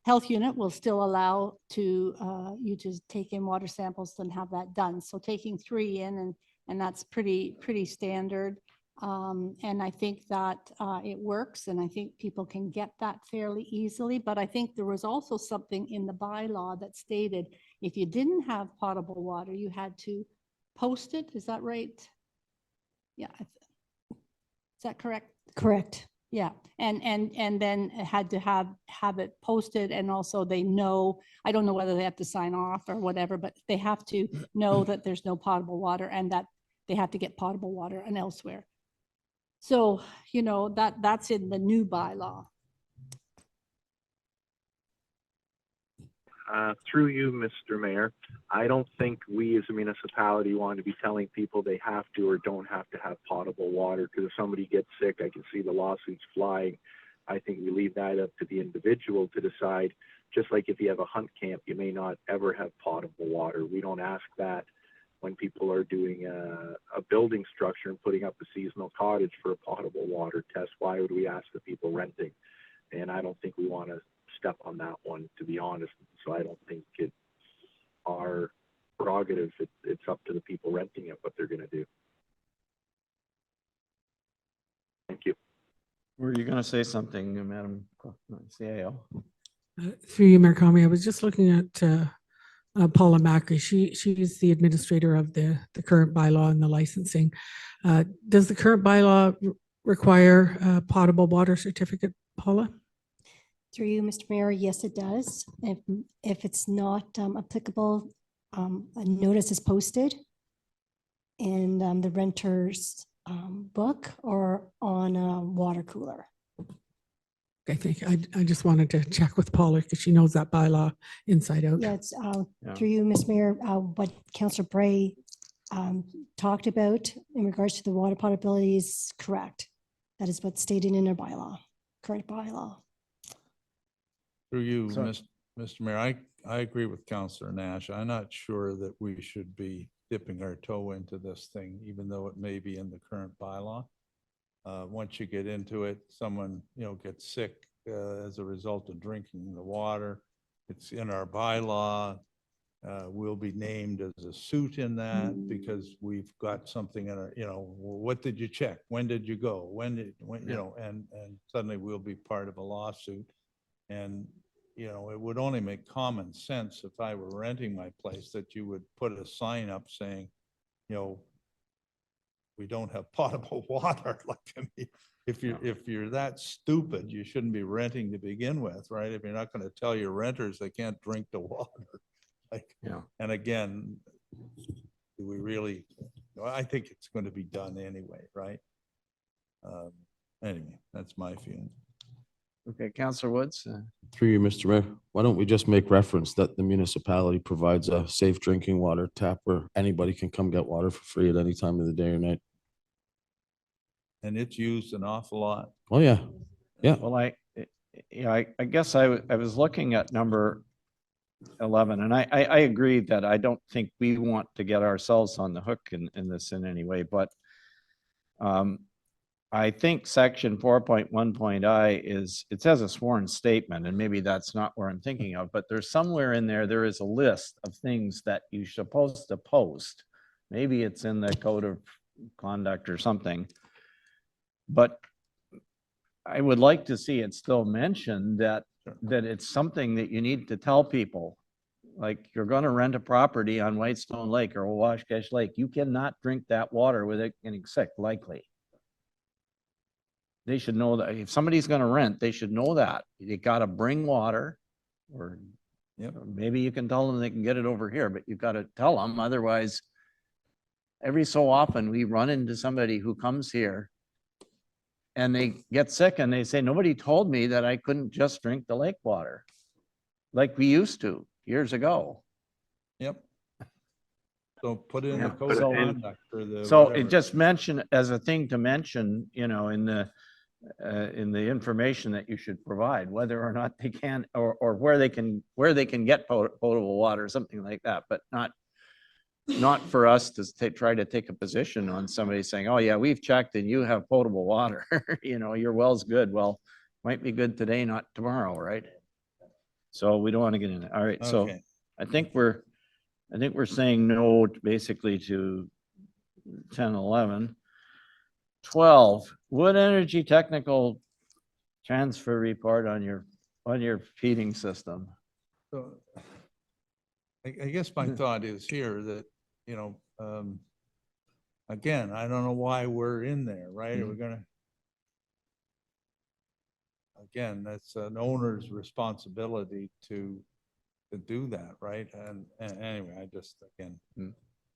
Health Unit will still allow you to take in water samples and have that done. So taking 3 in, and that's pretty standard. And I think that it works, and I think people can get that fairly easily. But I think there was also something in the bylaw that stated if you didn't have potable water, you had to post it. Is that right? Yeah. Is that correct? Correct. Yeah, and then it had to have it posted, and also they know, I don't know whether they have to sign off or whatever, but they have to know that there's no potable water and that they have to get potable water and elsewhere. So, that's in the new bylaw. Through you, Mr. Mayor, I don't think we as a municipality want to be telling people they have to or don't have to have potable water, because if somebody gets sick, I can see the lawsuits flying. I think we leave that up to the individual to decide. Just like if you have a hunt camp, you may not ever have potable water. We don't ask that when people are doing a building structure and putting up a seasonal cottage for a potable water test. Why would we ask the people renting? And I don't think we want to step on that one, to be honest. So I don't think it's our prerogative. It's up to the people renting it what they're going to do. Thank you. Were you going to say something, Madam CAO? Through you, Mayor Conway, I was just looking at Paula Macri. She is the administrator of the current bylaw and the licensing. Does the current bylaw require a potable water certificate, Paula? Through you, Mr. Mayor, yes, it does. If it's not applicable, a notice is posted in the renter's book or on a water cooler. I think I just wanted to check with Paula because she knows that bylaw inside out. Yeah, it's Yeah. through you, Ms. Mayor, what Councillor Bray talked about in regards to the water potability is correct. That is what's stated in our bylaw, current bylaw. Through you, So- Mr. Mayor, I agree with Councillor Nash. I'm not sure that we should be dipping our toe into this thing, even though it may be in the current bylaw. Once you get into it, someone, gets sick as a result of drinking the water. It's in our bylaw. We'll be named as a suit in that because we've got something in our, what did you check? When did you go? When, and suddenly we'll be part of a lawsuit. And, it would only make common sense if I were renting my place that you would put a sign up saying, we don't have potable water. Like, I mean, if you're that stupid, you shouldn't be renting to begin with, right? If you're not going to tell your renters they can't drink the water. Like, Yeah. and again, do we really, I think it's going to be done anyway, right? Anyway, that's my feeling. Okay, Councillor Woods. Through you, Mr. Mayor, why don't we just make reference that the municipality provides a safe drinking water tap where anybody can come get water for free at any time of the day or night? And it's used an awful lot. Oh, yeah. Yeah. Well, I guess I was looking at number 11, and I agree that I don't think we want to get ourselves on the hook in this in any way, but I think section 4.1.I it says a sworn statement, and maybe that's not where I'm thinking of, but there's somewhere in there is a list of things that you're supposed to post. Maybe it's in the code of conduct or something. But I would like to see it still mentioned that it's something that you need to tell people. Like, you're going to rent a property on Whitestone Lake or Owashkash Lake. You cannot drink that water without getting sick, likely. They should know that if somebody's going to rent, they should know that. You got to bring water, or maybe you can tell them they can get it over here, but you got to tell them. Otherwise, every so often we run into somebody who comes here and they get sick and they say, nobody told me that I couldn't just drink the lake water like we used to years ago. Yep. So put in the Yeah. code of So- conduct for the. So whatever. it just mentioned as a thing to mention, in the information that you should provide, whether or not they can, or where they can get potable water, something like that, but not for us to try to take a position on somebody saying, oh yeah, we've checked and you have potable water. Your well's good. Well, might be good today, not tomorrow, right? So we don't want to get in it. All right. So Okay. I think we're saying no basically to 10, 11. 12, wood energy technical transfer report on your heating system. So I guess my thought is here that, again, I don't know why we're in there, right? We're gonna, again, that's an owner's responsibility to do that, right? And anyway, I just, again,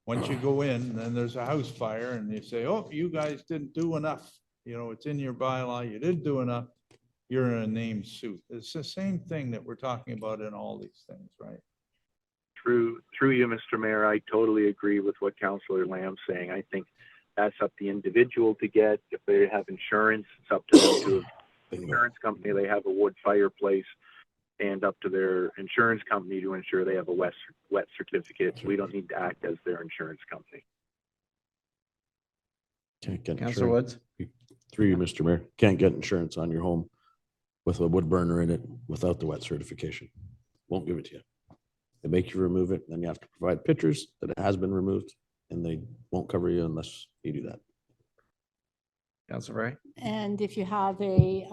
once you go in, then there's a house fire and you say, oh, you guys didn't do enough. It's in your bylaw, you didn't do enough. you're in a named suit. It's the same thing that we're talking about in all these things, right? Through you, Mr. Mayor, I totally agree with what Councillor Lamb's saying. I think that's up to the individual to get. If they have insurance, it's up to them to Bingo. insurance company, they have a wood fireplace, and up to their insurance company to ensure they have a wet certificate. We don't need to act as their insurance company. Can't get Councillor insurance. Woods? Through you, Mr. Mayor, can't get insurance on your home with a wood burner in it without the wet certification. Won't give it to you. They make you remove it, then you have to provide pictures that it has been removed, and they won't cover you unless you do that. Councillor Ray? And if you have a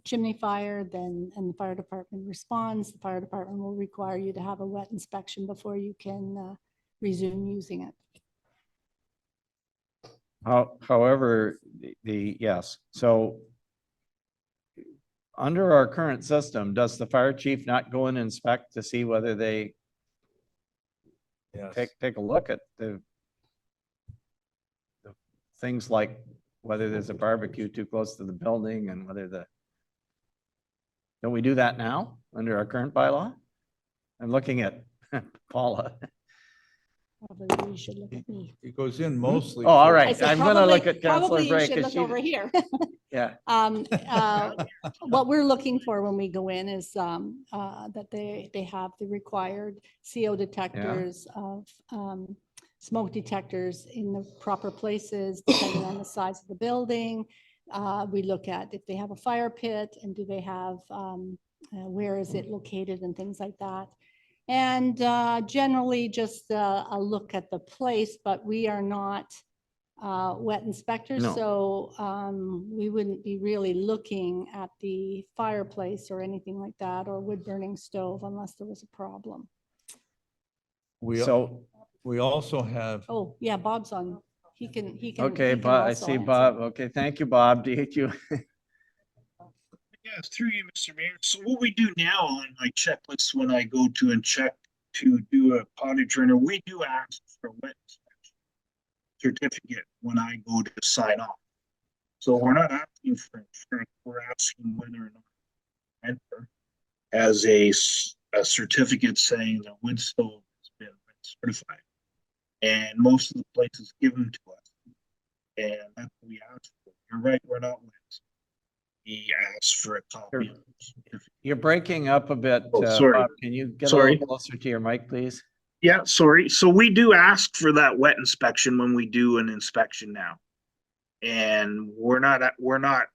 chimney fire, then, and the fire department responds, the fire department will require you to have a wet inspection before you can resume using it. However, yes, so under our current system, does the fire chief not go and inspect to see whether they Yes. take a look at the things like whether there's a barbecue too close to the building and whether don't we do that now under our current bylaw? I'm looking at Paula. Probably you should look at me. It goes in mostly. Oh, all for- right. I said I'm gonna look probably- at Councillor probably you Bray, should 'cause look she- over here. Yeah, What we're looking for when we go in is that they have the required CO detectors of smoke detectors in the proper places, depending on the size of the building. We look at if they have a fire pit and do they have, where is it located and things like that. And generally just a look at the place, but we are not wet inspectors. No. So we wouldn't be really looking at the fireplace or anything like that, or wood burning stove unless there was a problem. so, We also have, Oh, yeah, Bob's on. He can. okay, he can Bob, I also see answer. Bob. Okay, thank you, Bob. Do you? Yes, through you, Mr. Mayor. So what we do now on my checklist when I go to and check to do a pottage runner, we do ask for a wet inspection certificate when I go to sign off. So we're not asking for insurance, we're asking whether or not enter as a certificate saying the wood stove has been certified. And most of the places give them to us. And that's what we ask for. You're right, we're not wet. We ask for a copy of the certificate. You're breaking up a bit. Oh, sorry. Bob. Can you get a Sorry. little closer to your mic, please? Yeah, sorry. So we do ask for that wet inspection when we do an inspection now. And we're not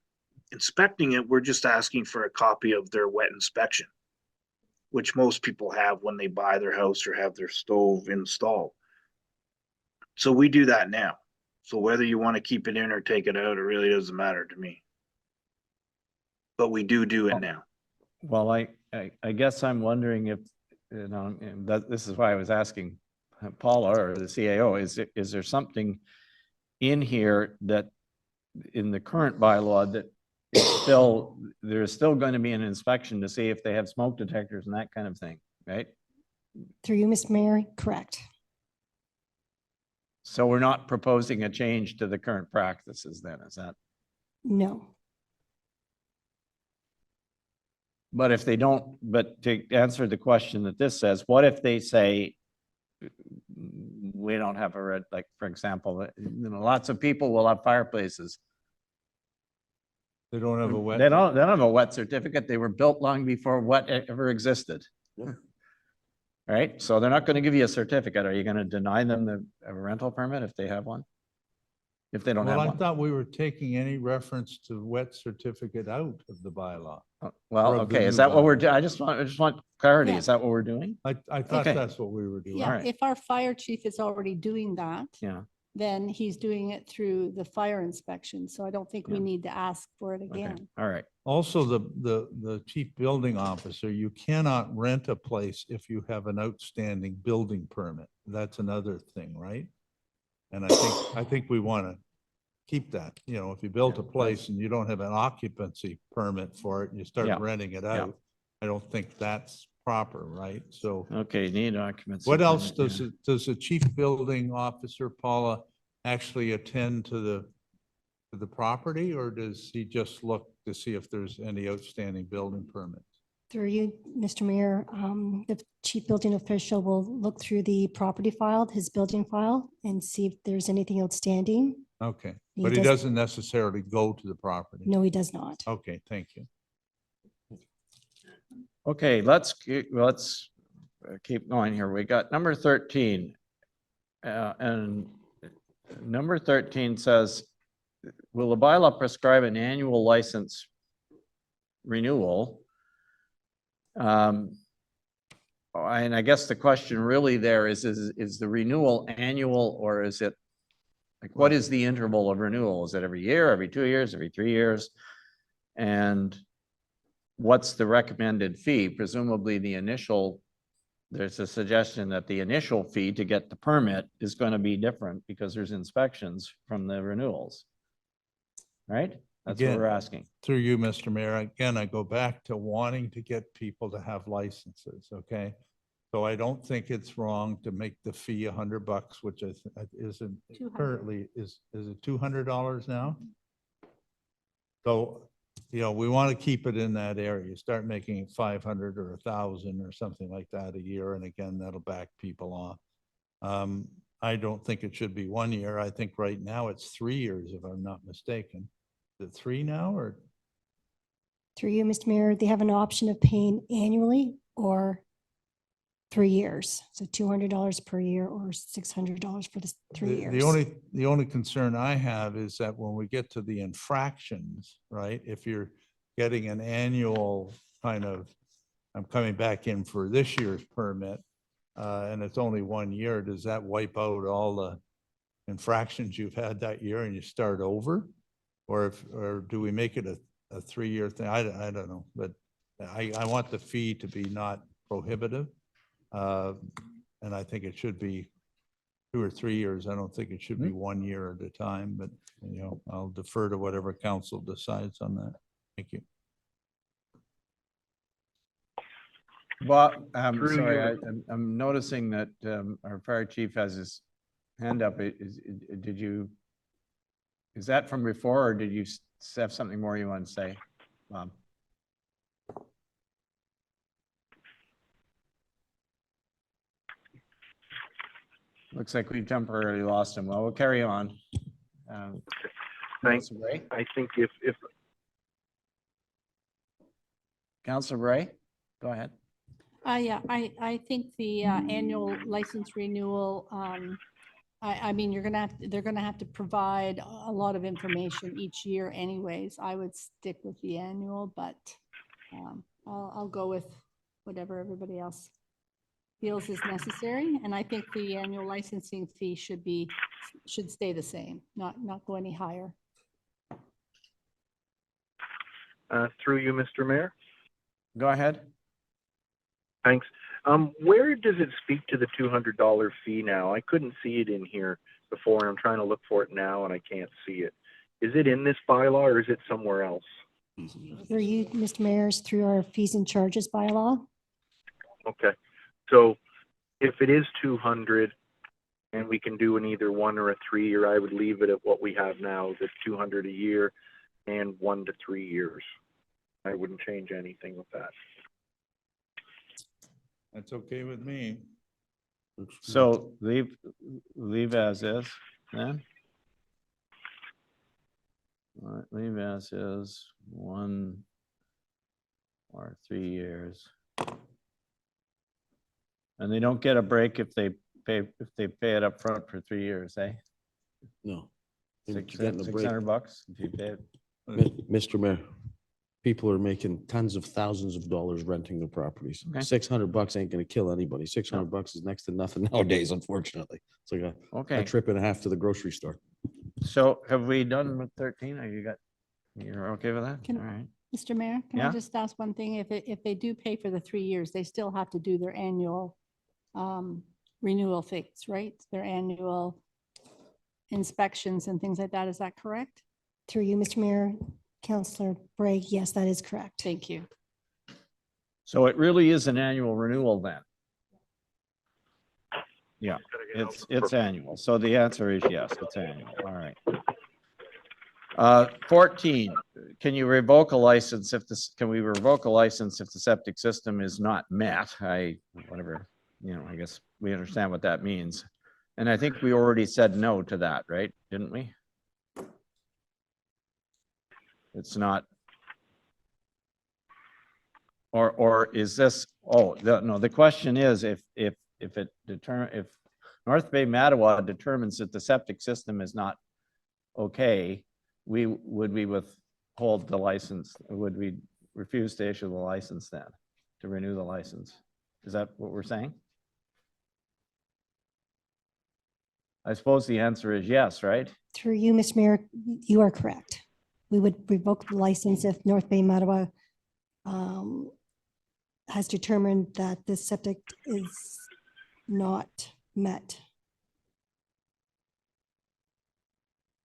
inspecting it, we're just asking for a copy of their wet inspection, which most people have when they buy their house or have their stove installed. So we do that now. So whether you want to keep it in or take it out, it really doesn't matter to me. But we do it now. Well, I guess I'm wondering if, and this is why I was asking Paula or the CAO, is there something in here that in the current bylaw that there's still going to be an inspection to see if they have smoke detectors and that kind of thing, right? Through you, Mr. Mayor, correct. So we're not proposing a change to the current practices then, is that? No. But if they don't, but to answer the question that this says, what if they say, we don't have a red, like, for example, lots of people will have fireplaces. they don't have a wet. They don't have a wet certificate. They were built long before wet ever existed. Yeah. Right? So they're not going to give you a certificate. Are you going to deny them a rental permit if they have one? If they don't have Well, I one? thought we were taking any reference to wet certificate out of the bylaw. Well, of the okay, is new that what we're bylaw. doing? I just want clarity. Yeah. Is that what we're doing? I thought Okay. that's what we were doing. Yeah, Alright. if our fire chief is already doing that, Yeah. then he's doing it through the fire inspection. So I don't think we Yeah. need to ask for it Okay. again. All right. Also, the chief building officer, you cannot rent a place if you have an outstanding building permit. That's another thing, right? And I think we want to keep that, if you built a place and you don't have an occupancy permit for it and you start Yeah. renting it Yeah. out, I don't think that's proper, right? So Okay, need documents. what else does the chief building officer, Paula, actually attend to to the property, or does he just look to see if there's any outstanding building permits? Through you, Mr. Mayor, the chief building official will look through the property file, his building file, and see if there's anything outstanding. Okay, He but he does- doesn't necessarily go to the property? No, he does not. Okay, thank you. Okay, let's keep going here. We got number 13. And number 13 says, will the bylaw prescribe an annual license renewal? And I guess the question really there is the renewal annual, or is it, like, what is the interval of renewal? Is it every year, every 2 years, every 3 years? And what's the recommended fee? Presumably the initial, there's a suggestion that the initial fee to get the permit is going to be different because there's inspections from the renewals. Right? That's what Again, we're asking. Through you, Mr. Mayor, again, I go back to wanting to get people to have licenses, okay? So I don't think it's wrong to make the fee $100, which isn't 200. currently, is it $200 now? So, you know, we want to keep it in that area. Start making it 500 or 1,000 or something like that a year, and again, that'll back people off. I don't think it should be 1 year. I think right now it's 3 years, if I'm not mistaken. Is it 3 now, or? Through you, Mr. Mayor, they have an option of paying annually or 3 years. So $200 per year or $600 for the 3 years. The only concern I have is that when we get to the infractions, right? If you're getting an annual kind of, I'm coming back in for this year's permit, and it's only 1 year, does that wipe out all the infractions you've had that year and you start over? Or do we make it a 3-year thing? I don't know, but I want the fee to be not prohibitive. And I think it should be 2 or 3 years. I don't think it should be 1 year at a time, but, you know, I'll defer to whatever council decides on that. Thank you. Well, Through sorry, you. I'm noticing that our fire chief has his hand up. Is that from before, or did you have something more you want to say, Bob? Looks like we've temporarily lost him. Well, we'll carry on. Thanks. Councilor Bray? I think if Councilor Bray, go ahead. Yeah, I think the annual license renewal, I mean, they're gonna have to provide a lot of information each year anyways. I would stick with the annual, but I'll go with whatever everybody else feels is necessary. And I think the annual licensing fee should stay the same, not go any higher. through you, Mr. Mayor. Go ahead. Thanks. Where does it speak to the $200 fee now? I couldn't see it in here before, and I'm trying to look for it now, and I can't see it. Is it in this bylaw, or is it somewhere else? Through you, Mr. Mayor, is through our fees and charges bylaw. Okay, so if it is 200 and we can do an either 1 or a 3 year, I would leave it at what we have now, the 200 a year and 1 to 3 years. I wouldn't change anything with that. That's okay with me. So leave as is, then? All right, leave as is, 1 or 3 years. And they don't get a break if they pay it up front for 3 years, eh? No. You're getting a break. $600 if you pay it. Mr. Mayor, people are making tens of thousands of dollars renting the properties. Okay. $600 ain't gonna kill anybody. $600 is next to nothing nowadays, unfortunately. It's like a Okay, trip and a half to the grocery store. so have we done with 13? Are you're okay with that? All Can- right. Mr. Mayor, can I Yeah. just ask one thing? If they do pay for the 3 years, they still have to do their annual renewal fees, right? Their annual inspections and things like that. Is that correct? Through you, Mr. Mayor, Councillor Bray, yes, that is correct. Thank you. So it really is an annual renewal then? Yeah, it's annual. So the answer is yes, it's annual. All right. 14, can you revoke a license if this, can we revoke a license if the septic system is not met? Whatever, I guess we understand what that means. And I think we already said no to that, right? Didn't we? It's not. Or is this, no, the question is if North Bay Mattawa determines that the septic system is not okay, would we withhold the license? Would we refuse to issue the license then, to renew the license? Is that what we're saying? I suppose the answer is yes, right? Through you, Mr. Mayor, you are correct. We would revoke the license if North Bay Mattawa has determined that this septic is not met.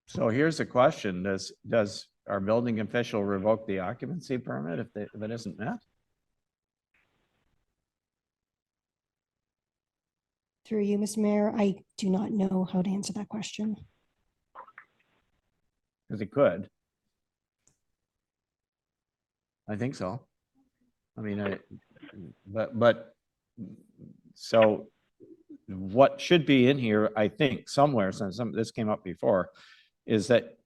So here's the question. Does our building official revoke the occupancy permit if it isn't met? Through you, Mr. Mayor, I do not know how to answer that question. Because it could. I think so. I mean, but so what should be in here, I think, somewhere, since this came up before, is that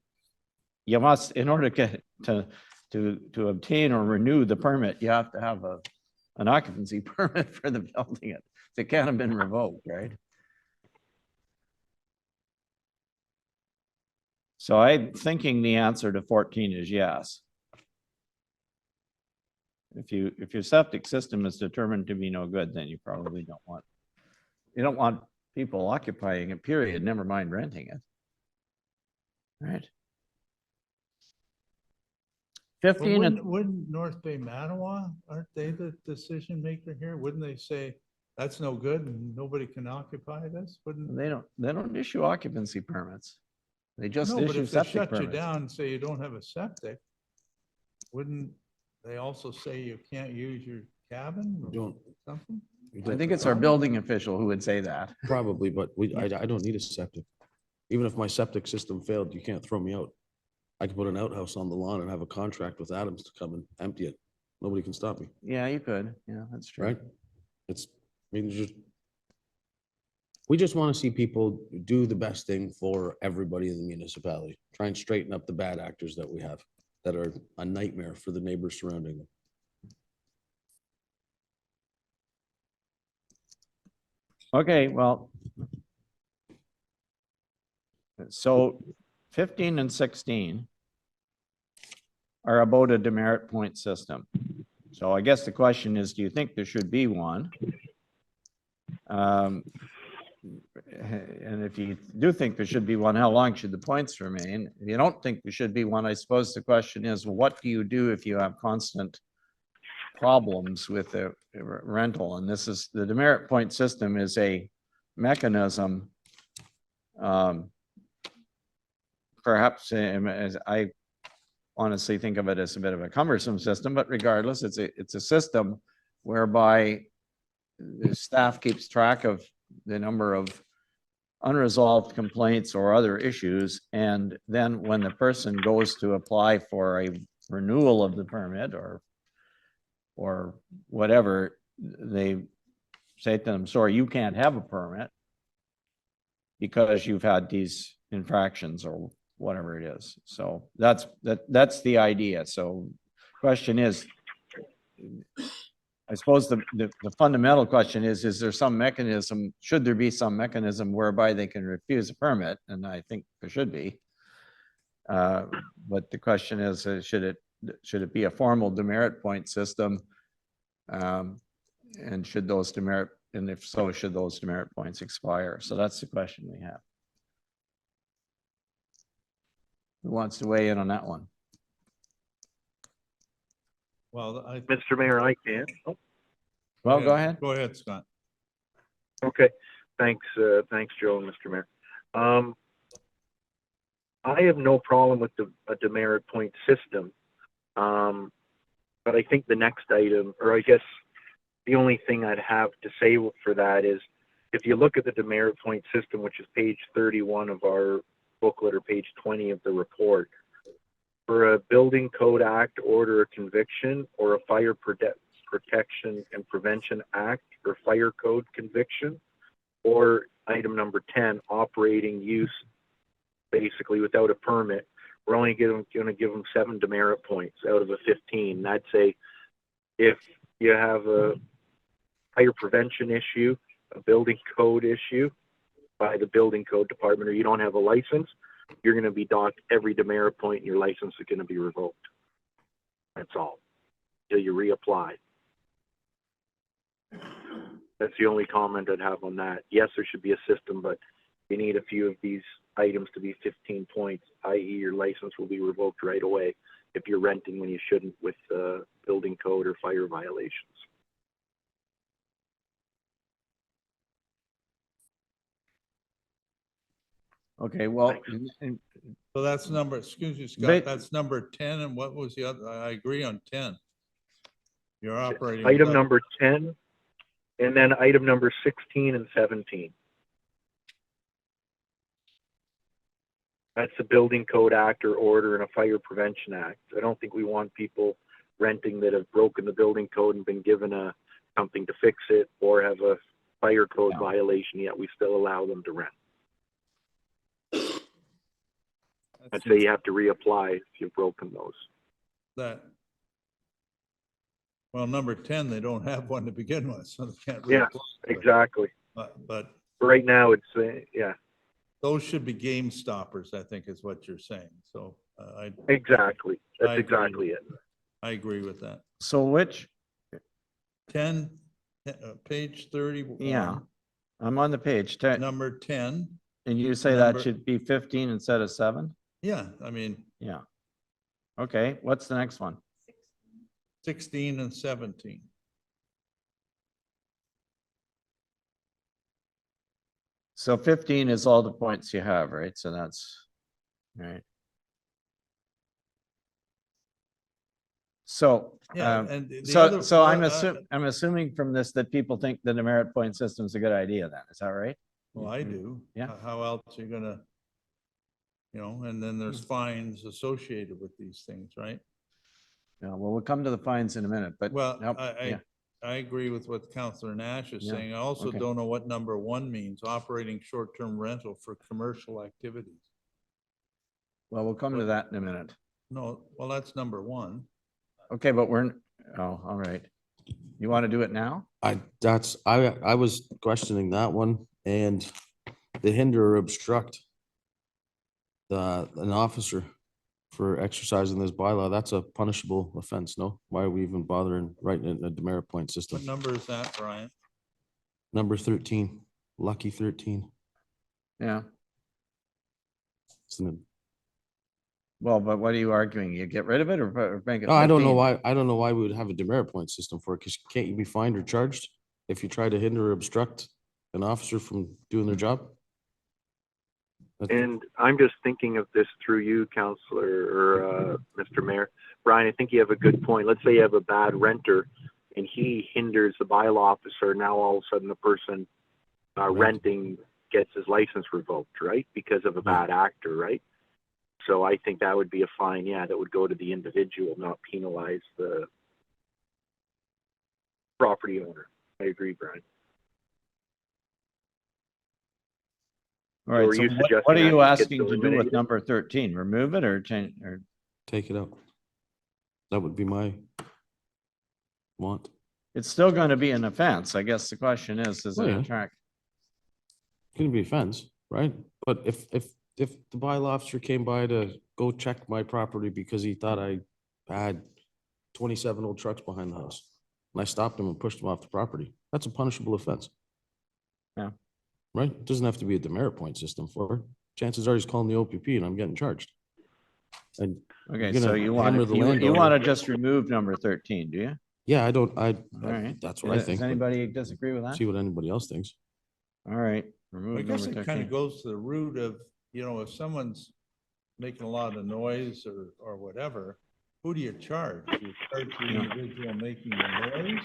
you must, in order to get to obtain or renew the permit, you have to have an occupancy permit for the building. It can't have been revoked, right? So I'm thinking the answer to 14 is yes. If your septic system is determined to be no good, then you probably don't want people occupying it, period, never mind renting it. Right. 15 and Wouldn't North Bay Mattawa, aren't they the decision maker here? Wouldn't they say, that's no good and nobody can occupy this? Wouldn't? they don't issue occupancy permits. They just No, but issue if they septic shut you permits. down and say you don't have a septic, wouldn't they also say you can't use your cabin or Don't, something? I think it's our building official who would say that. probably, but I don't need a septic. Even if my septic system failed, you can't throw me out. I can put an outhouse on the lawn and have a contract with Adams to come and empty it. Nobody can stop me, Yeah, you could. Yeah, that's true. right? We just want to see people do the best thing for everybody in the municipality. Try and straighten up the bad actors that we have that are a nightmare for the neighbors surrounding them. Okay, well. So 15 and 16 are about a demerit point system. So I guess the question is, do you think there should be one? And if you do think there should be one, how long should the points remain? If you don't think there should be one, I suppose the question is, well, what do you do if you have constant problems with the rental? And this is, the demerit point system is a mechanism, perhaps as I honestly think of it as a bit of a cumbersome system, but regardless, it's a system whereby the staff keeps track of the number of unresolved complaints or other issues. And then when the person goes to apply for a renewal of the permit or whatever, they say to them, sorry, you can't have a permit because you've had these infractions or whatever it is. So that's the idea. So question is, I suppose the fundamental question is there some mechanism, should there be some mechanism whereby they can refuse a permit? And I think there should be. But the question is, should it be a formal demerit point system? And should those demerit, and if so, should those demerit points expire? So that's the question we have. Who wants to weigh in on that one? Well, Mr. Mayor, I can. Oh, Well, go ahead. Go ahead, Scott. okay. Thanks, Joe and Mr. Mayor. I have no problem with a demerit point system. But I think the next item, or I guess the only thing I'd have to say for that is, if you look at the demerit point system, which is page 31 of our booklet or page 20 of the report, for a building code act, order, or conviction, or a fire protection and prevention act or fire code conviction, or item number 10, operating use basically without a permit, we're only going to give them 7 demerit points out of the 15. I'd say if you have a fire prevention issue, a building code issue by the building code department, or you don't have a license, you're going to be docked every demerit point and your license is going to be revoked. That's all, till you reapply. That's the only comment I'd have on that. Yes, there should be a system, but you need a few of these items to be 15 points, i.e. your license will be revoked right away if you're renting when you shouldn't with building code or fire violations. Okay, well, Thanks. So that's number, excuse me, Scott, But- that's number 10, and what was the other? I agree on 10. You're operating. Item without- number 10, and then item number 16 and 17. That's the building code act or order and a fire prevention act. I don't think we want people renting that have broken the building code and been given something to fix it, or have a fire code No. violation, yet we still allow them to rent. I'd That's say you have to reapply if you've broken those. that. Well, number 10, they don't have one to begin with, so they can't. Yes, reapply. exactly. But Right now, it's, yeah, those should be game stoppers, I think is what you're saying. So exactly. I That's agree. exactly it. I agree with that. so which, 10, page 31. yeah, I'm on the page, Number 10, and you say that number- should be 15 instead of 7? yeah, I mean, Yeah. Okay, what's the next one? 16 and 17. So 15 is all the points you have, right? So that's, right. So, Yeah, and the so other- I'm assuming from this that people think the demerit point system is a good idea then, is that right? Well, I do. Yeah. How else are you gonna, and then there's fines associated with these things, right? Yeah, well, we'll come to the fines in a minute, but. Well, nope, yeah. I agree with what Counselor Nash is Yeah, saying. I also okay. don't know what number 1 means, operating short-term rental for commercial activities. Well, we'll come to that in a minute. No, well, that's number 1. Okay, but all right. You want to do it now? I was questioning that one, and the hinder or obstruct an officer for exercising this bylaw, that's a punishable offense, no? Why are we even bothering writing it in a demerit point system? What number is that, Brian? Number 13, lucky 13. Yeah. Isn't it? Well, but what are you arguing? You get rid of it or make it? No, I don't know 15? why, I don't know why we would have a demerit point system for it, because can't you be fined or charged if you try to hinder or obstruct an officer from doing their job? And I'm just thinking of this through you, Counselor, or Mr. Mayor. Brian, I think you have a good point. Let's say you have a bad renter and he hinders the bylaw officer. Now all of a sudden the person renting gets his license revoked, right? Because of a bad actor, right? So I think that would be a fine, yeah, that would go to the individual, not penalize the property owner. I agree, Brian. All right, Or so you what suggesting are that you gets asking to do with eliminated? number 13? Remove it or change, or, Take it out. That would be my want. it's still going to be an offense. I guess the question is Oh, it yeah. a track? It's gonna be a fence, right? But if the bylaw officer came by to go check my property because he thought I had 27 old trucks behind the house, and I stopped him and pushed him off the property, that's a punishable offense. Yeah. Right? It doesn't have to be a demerit point system for it. Chances are he's calling the OPP and I'm getting charged. And Okay, You're so gonna you want hammer the to, you landowner. want to just remove number 13, do you? yeah, All right. that's what I think. Does but anybody disagree with that? See what anybody else thinks. All right, I remove guess number it kind 13. of goes to the root of, if someone's making a lot of noise or whatever, who do you charge? Do you charge the individual making the noise,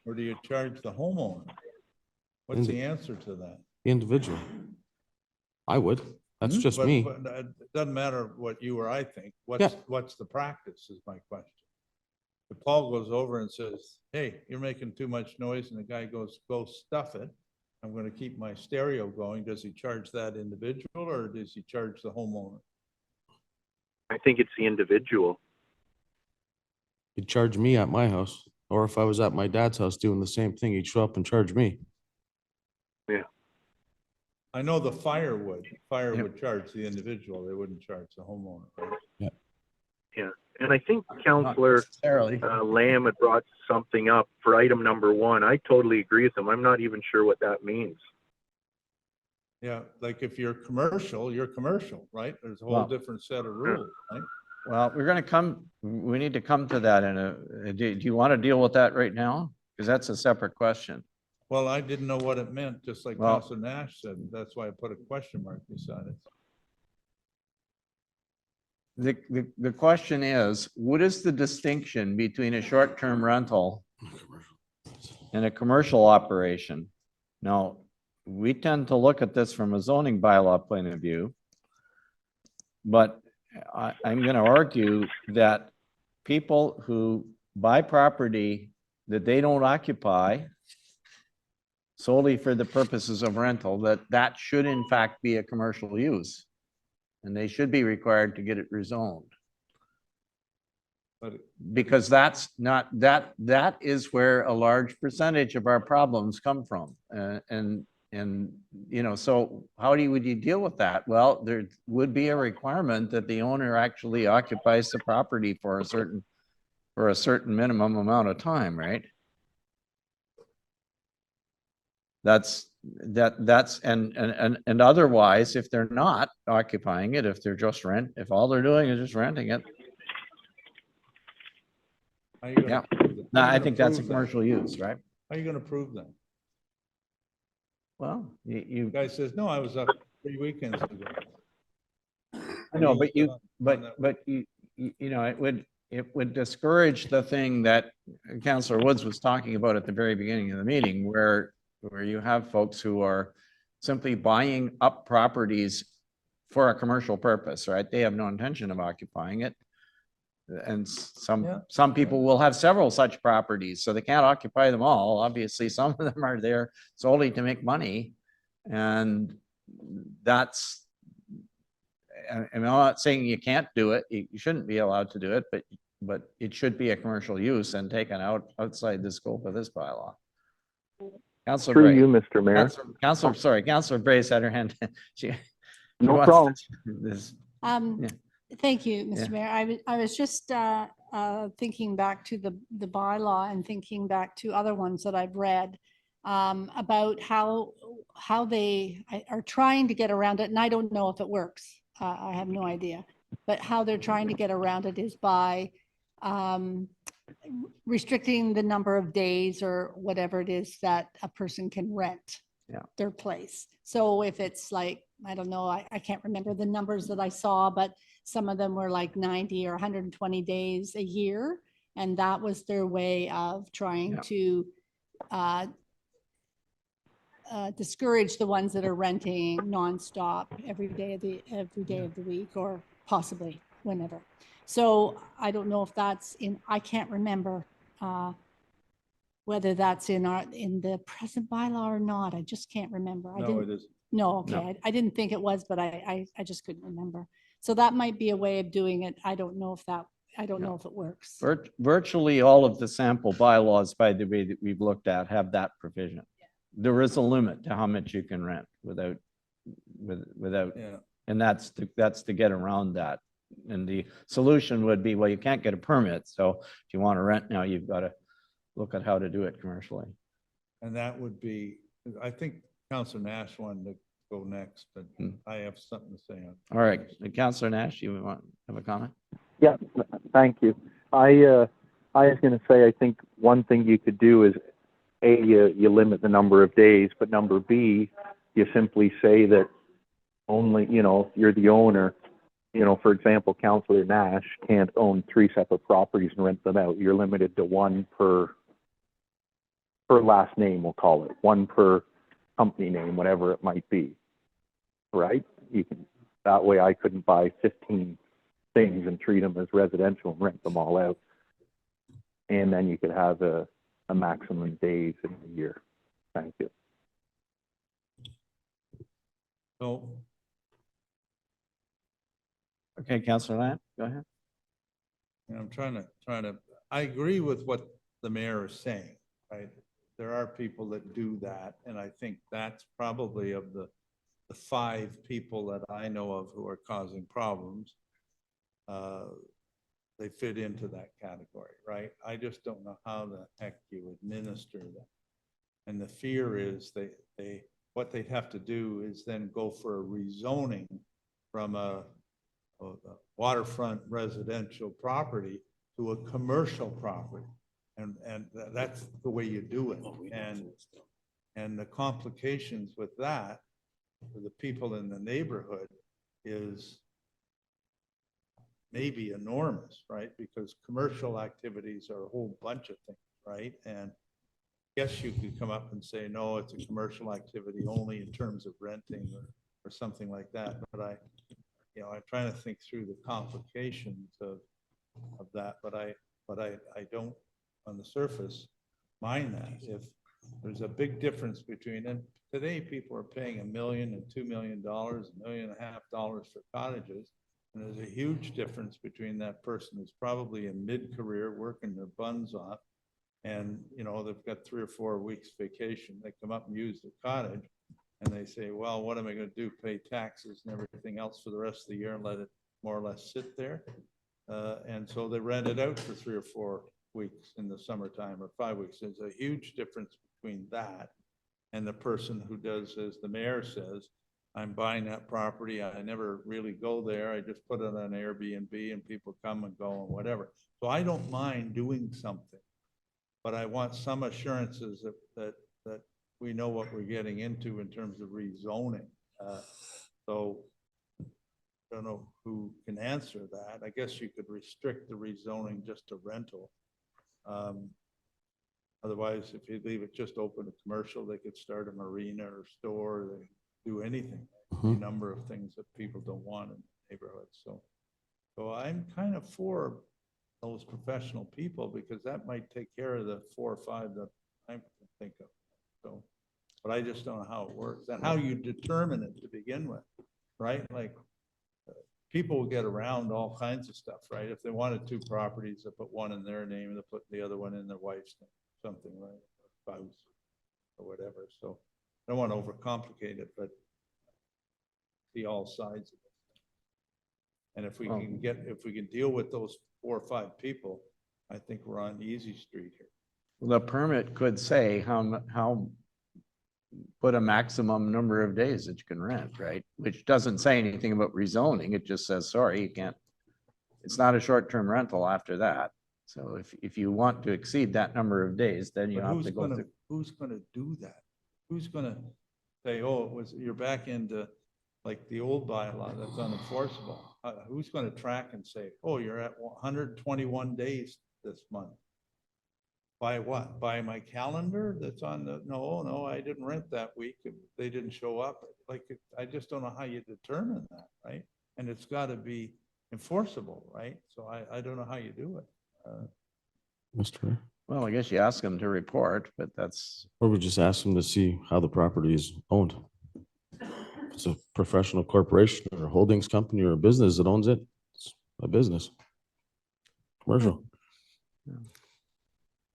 or do you charge the homeowner? What's the answer to that? The individual. I would. That's Hmm? just But- me. but It doesn't matter what you or I think. Yeah. What's the practice is my question. If Paul goes over and says, hey, you're making too much noise, and the guy goes, go stuff it, I'm gonna keep my stereo going, does he charge that individual or does he charge the homeowner? I think it's the individual. He'd charge me at my house, or if I was at my dad's house doing the same thing, he'd show up and charge me. I know the fire would charge the individual, they wouldn't charge the homeowner, right? And I think Not Counselor necessarily. Lamb had brought something up for item number 1. I totally agree with him. I'm not even sure what that means. Yeah, like if you're commercial, right? There's a whole Well- different set of rules, right? Well, we need to come to that do you want to deal with that right now? Because that's a separate question. Well, I didn't know what it meant, just like Well- Councilor Nash said. That's why I put a question mark beside it. The question is, what is the distinction between a short-term rental and a commercial operation? Now, we tend to look at this from a zoning bylaw point of view. But I'm going to argue that people who buy property that they don't occupy solely for the purposes of rental, that should in fact be a commercial use. And they should be required to get it rezoned. But Because that's not, that is where a large percentage of our problems come from. And, you know, so how would you deal with that? Well, there would be a requirement that the owner actually occupies the property for a certain minimum amount of time, right? And otherwise, if they're not occupying it, if they're just if all they're doing is just renting it, how you gonna Yeah. prove it? no, How you I gonna think that's a prove that? commercial use, right? How you gonna prove that? Well, The you, guy says, no, I was up 3 weekends ago. I know, but you, On but, that- you know, it would discourage the thing that Councillor Woods was talking about at the very beginning of the meeting, where you have folks who are simply buying up properties for a commercial purpose, right? They have no intention of occupying it. And Yeah. some people will have several such properties, so they can't occupy them all. Obviously, some of them are there solely to make money. And that's, and I'm not saying you can't do it, you shouldn't be allowed to do it, but it should be a commercial use and taken outside the scope of this bylaw. Councillor Through Bray. you, Mr. Mayor. Councillor Bray's had her hand. She No wants problem. this. Um, Yeah. Thank you, Yeah. Mr. Mayor. I was just thinking back to the bylaw and thinking back to other ones that I've read about how they are trying to get around it, and I don't know if it works. I have no idea. But how they're trying to get around it is by restricting the number of days or whatever it is that a person can rent Yeah. their place. So if it's like, I don't know, I can't remember the numbers that I saw, but some of them were like 90 or 120 days a year. And that was their way of trying Yeah. to discourage the ones that are renting nonstop every day of the week, or possibly whenever. So I don't know if that's I can't remember whether that's in the present bylaw or not. I just can't remember. No, it isn't. No, okay. No. I didn't think it was, but I just couldn't remember. So that might be a way of doing it. I don't know if it works. Virtually all of the sample bylaws, by the way, that we've looked at have that provision. There is a limit to how much you can rent without, Yeah. and that's to get around that. And the solution would be, well, you can't get a permit, so if you want to rent now, you've got to look at how to do it commercially. And that would be, I think Councilor Nash wanted to go next, but Hmm. I have something to say on. All right, Councillor Nash, you have a comment? Yeah, thank you. I was going to say, I think one thing you could do is, A, you limit the number of days, but number B, you simply say that only, if you're the owner, for example, Councilor Nash can't own 3 separate properties and rent them out. You're limited to one per last name, we'll call it, one per company name, whatever it might be, right? You can That way I couldn't buy 15 things and treat them as residential and rent them all out. And then you could have a maximum days in a year. Thank you. So Okay, Councillor Lamb, go ahead. and I'm trying to, I agree with what the mayor is saying, right? There are people that do that, and I think that's probably of the 5 people that I know of who are causing problems. They fit into that category, right? I just don't know how the heck you administer that. And the fear is what they'd have to do is then go for a rezoning from a waterfront residential property to a commercial property. And that's the way you do it. And the complications with that for the people in the neighborhood is maybe enormous, right? Because commercial activities are a whole bunch of things, right? And yes, you could come up and say, no, it's a commercial activity only in terms of renting or something like that. But I'm trying to think through the complications of that, but I don't, on the surface, mind that. If there's a big difference between, and today people are paying $1 million and $2 million, $1.5 million for cottages. And there's a huge difference between that person who's probably in mid-career working their buns off. And, they've got 3 or 4 weeks vacation. They come up and use the cottage and they say, well, what am I going to do? Pay taxes and everything else for the rest of the year and let it more or less sit there. And so they rent it out for 3 or 4 weeks in the summertime or 5 weeks. There's a huge difference between that and the person who does, as the mayor says, I'm buying that property. I never really go there. I just put it on Airbnb and people come and go and whatever. So I don't mind doing something, but I want some assurances that we know what we're getting into in terms of rezoning. So I don't know who can answer that. I guess you could restrict the rezoning just to rental. Otherwise, if you leave it just open to commercial, they could start a marina or store, they do anything, a number of things that people don't want in the neighborhood. So I'm kind of for those professional people because that might take care of the 4 or 5 that I can think of. So, but I just don't know how it works and how you determine it to begin with, right? Like people will get around all kinds of stuff, right? If they wanted 2 properties, they put one in their name and they put the other one in their wife's name, something, right? Spouse or whatever. So I don't want to overcomplicate it, but see all sides of it. And if we can deal with those 4 or 5 people, I think we're on easy street here. The permit could say put a maximum number of days that you can rent, right? Which doesn't say anything about rezoning. It just says, sorry, you can't, it's not a short-term rental after that. So if you want to exceed that number of days, then you But have to go through. who's gonna do that? Who's gonna say, oh, you're back into like the old bylaw that's unenforceable? Who's gonna track and say, oh, you're at 121 days this month? By what? By my calendar that's on the, no, I didn't rent that week. They didn't show up. Like, I just don't know how you determine that, right? And it's gotta be enforceable, right? So I don't know how you do it. Mr. Mayor? Well, I guess you ask them to report, but that's, Or we just ask them to see how the property is owned. If it's a professional corporation or a holdings company or a business that owns it, it's a business. Commercial.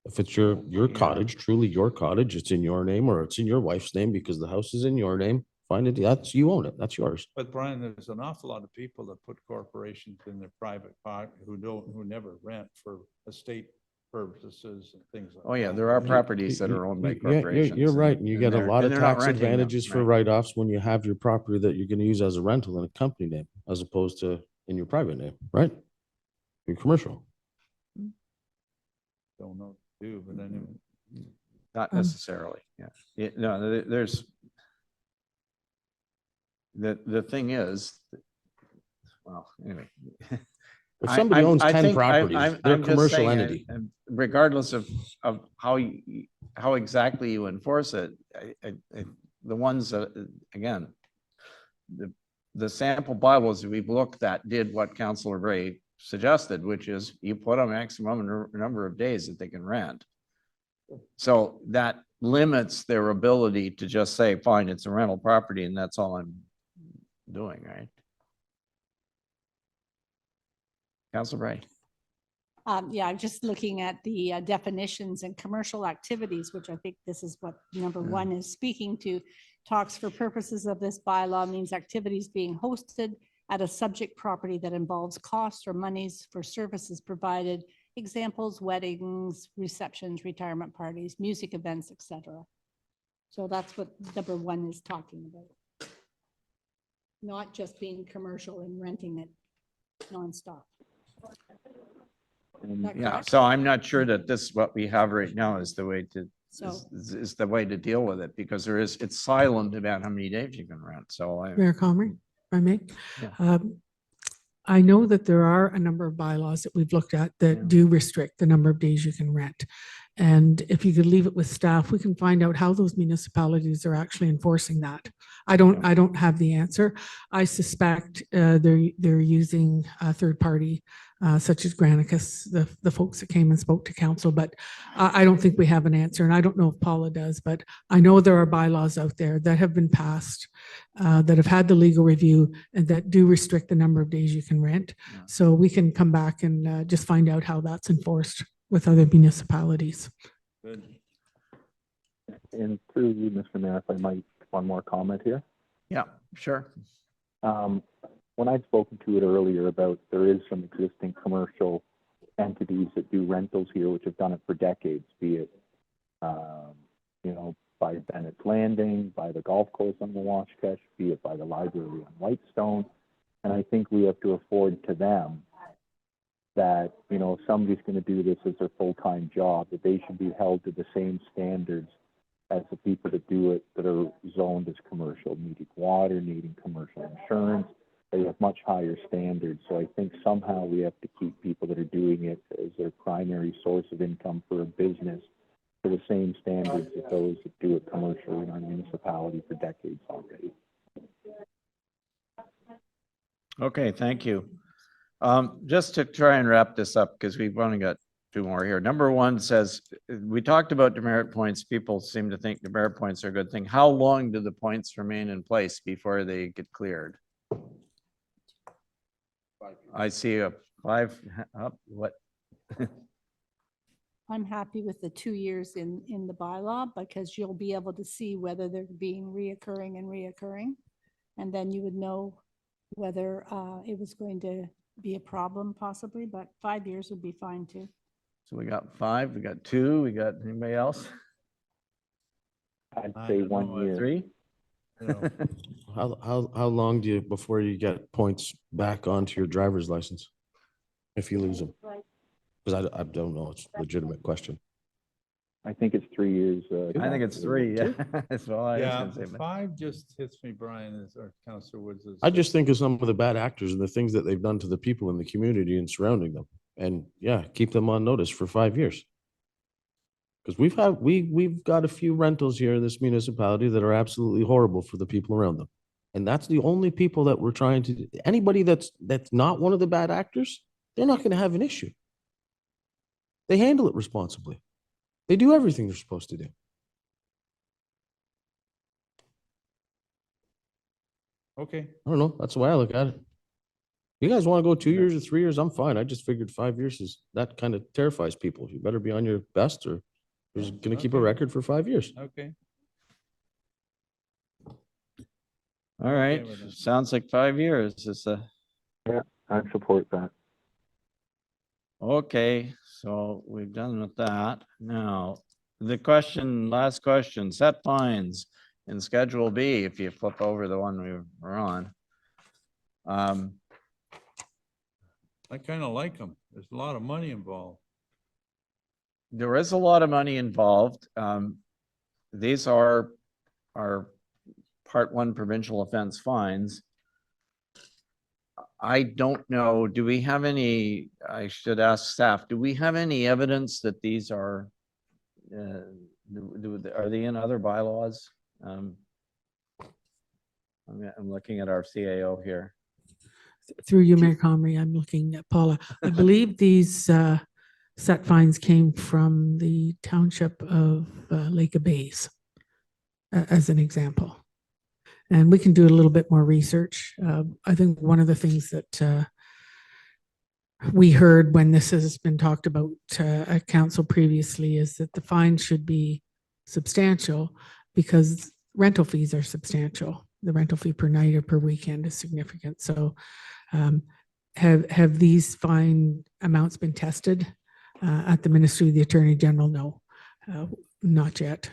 If it's your Yeah. cottage, truly your cottage, it's in your name or it's in your wife's name because the house is in your name, find it, you own it, that's yours. But Brian, there's an awful lot of people that put corporations in their private pocket who never rent for estate purposes and things like that. oh yeah, there are properties that are owned by corporations. You're right, and you get a lot of they're not tax renting them, advantages for right? write-offs when you have your property that you're gonna use as a rental in a company name, as opposed to in your private name, right? Your commercial. Don't know what to do, but anyway. Not necessarily, yeah. No, there's, the thing is, well, anyway. If somebody owns I 10 think properties, they're a I'm just commercial saying, entity. and regardless of how exactly you enforce it, the ones that, again, the sample bylaws that we've looked at did what Councillor Ray suggested, which is you put a maximum number of days that they can rent. So that limits their ability to just say, fine, it's a rental property and that's all I'm doing, right? Councillor Ray. Yeah, I'm just looking at the definitions and commercial activities, which I think this is what number Yeah. 1 is speaking to. Talks for purposes of this bylaw means activities being hosted at a subject property that involves costs or monies for services provided. Examples, weddings, receptions, retirement parties, music events, etc. So that's what number 1 is talking about. Not just being commercial and renting it nonstop. Is that Yeah, correct? so I'm not sure that this, what we have right now is the way to, So, is the way to deal with it, because it's silent about how many days you can rent, so I. Mayor Comrie, if I may. Yeah. I know that there are a number of bylaws that we've looked at Yeah. that do restrict the number of days you can rent. And if you could leave it with staff, we can find out how those municipalities are actually enforcing that. I don't have the answer. I suspect they're using a third party such as Granicus, the folks that came and spoke to council, but I don't think we have an answer. And I don't know if Paula does, but I know there are bylaws out there that have been passed that have had the legal review and that do restrict the number of days you can rent. Yeah. So we can come back and just find out how that's enforced with other municipalities. Good. And through you, Mr. Mayor, if I might, one more comment here. Yeah, sure. When I'd spoken to it earlier about there is some existing commercial entities that do rentals here, which have done it for decades, be it, by Bennett's Landing, by the golf course on the Washkesh, be it by the library on Whitestone. And I think we have to afford to them that, if somebody's going to do this as their full-time job, that they should be held to the same standards as the people that do it that are zoned as commercial, needing water, needing commercial insurance. They have much higher standards. So I think somehow we have to keep people that are doing it as their primary source of income for a business to the same standards as those that do it commercially in our municipality for decades already. Okay, thank you. Just to try and wrap this up, because we've only got 2 more here. Number 1 says, we talked about demerit points. People seem to think demerit points are a good thing. How long do the points remain in place before they get cleared? I see a 5 up, what? I'm happy with the 2 years in the bylaw because you'll be able to see whether they're being reoccurring. And then you would know whether it was going to be a problem possibly, but 5 years would be fine too. So we got 5, we got 2, we got anybody else? I'd I say don't 1 know, year. 3? You know, How long do you, before you get points back onto your driver's license? If you lose them? Because I don't know, it's a legitimate question. I think it's 3 years. I think it's 3, yeah. That's all I was Yeah, gonna say. but- 5 just hits me, Brian, or Councillor Woods. I just think of some of the bad actors and the things that they've done to the people in the community and surrounding them. And yeah, keep them on notice for 5 years. Because we've got a few rentals here in this municipality that are absolutely horrible for the people around them. And that's the only people that we're trying to, anybody that's not one of the bad actors, they're not going to have an issue. They handle it responsibly. They do everything they're supposed to do. Okay, I don't know. That's the way I look at it. You guys want to go 2 years or 3 years? I'm fine. I just figured 5 years is, that kind of terrifies people. You better be on your best or you're just going to keep a Okay. record for 5 years. okay. All right, with it. sounds like 5 years is I support that. okay, so we've done with that. Now, last question, set fines in Schedule B, if you flip over the one we were on. I kind of like them. There's a lot of money involved. There is a lot of money involved. These are Part 1 provincial offense fines. I don't know, do we have any, I should ask staff, do we have any evidence that these are, are they in other bylaws? I'm looking at our CAO here. Through you, Mayor Comrie, I'm looking at Paula. I believe these set fines came from the township of Lake of Bays, as an example. And we can do a little bit more research. I think one of the things that we heard when this has been talked about at council previously is that the fine should be substantial because rental fees are substantial. The rental fee per night or per weekend is significant. So have these fine amounts been tested at the Ministry of the Attorney General? No, not yet.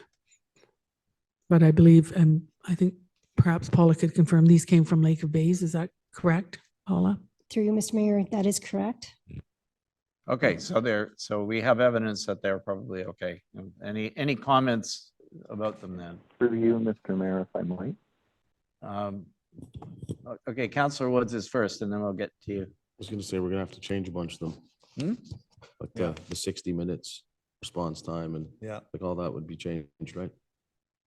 But I believe, and I think perhaps Paula could confirm, these came from Lake of Bays. Is that correct, Paula? Through you, Mr. Mayor, that is correct. Okay, so we have evidence that they're probably okay. Any comments about them then? Through you, Mr. Mayor, if I might. Okay, Councillor Woods is first, and then we'll get to you. I was gonna say, we're gonna have to change a bunch of them. Hmm? Like Yeah. the 60 minutes response time and Yeah, like all that would be changed, right?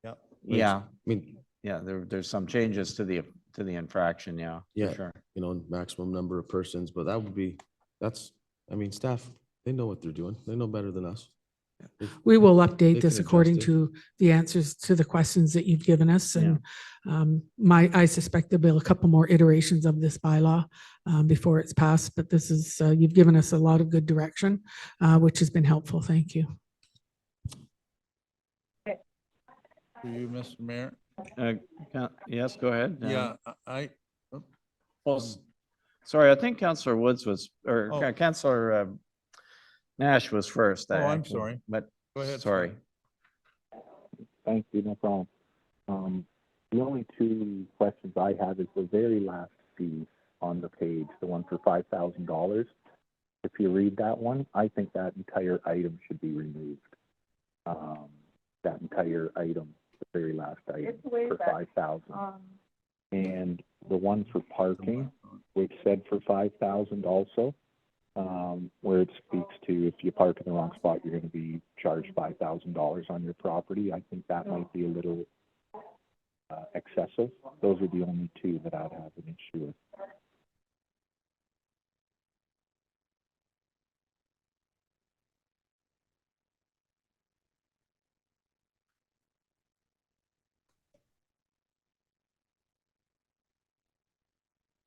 yeah. Yeah, I mean, yeah, there's some changes to the infraction, yeah, Yeah. for sure. you know, maximum number of persons, but that would be, I mean, staff, they know what they're doing. They know better than us. We will They update this can according adjust it. to the answers to the questions that you've given us. Yeah. And I suspect there'll be a couple more iterations of this bylaw before it's passed, but this is, you've given us a lot of good direction, which has been helpful. Thank you. For you, Mr. Mayor. Yes, go ahead. Yeah, Well, sorry, I think Councillor Woods was, or Oh. Councillor Nash was first. Oh, I'm actually, sorry. But, Go ahead, sorry. Thank you, no problem. The only two questions I have is the very last fee on the page, the one for $5,000. If you read that one, I think that entire item should be removed. That entire item, the very last item for 5,000. And the one for parking, we've said for 5,000 also, where it speaks to if you park in the wrong spot, you're going to be charged $5,000 on your property. I think that might be a little excessive. Those are the only two that I'd have an issue with.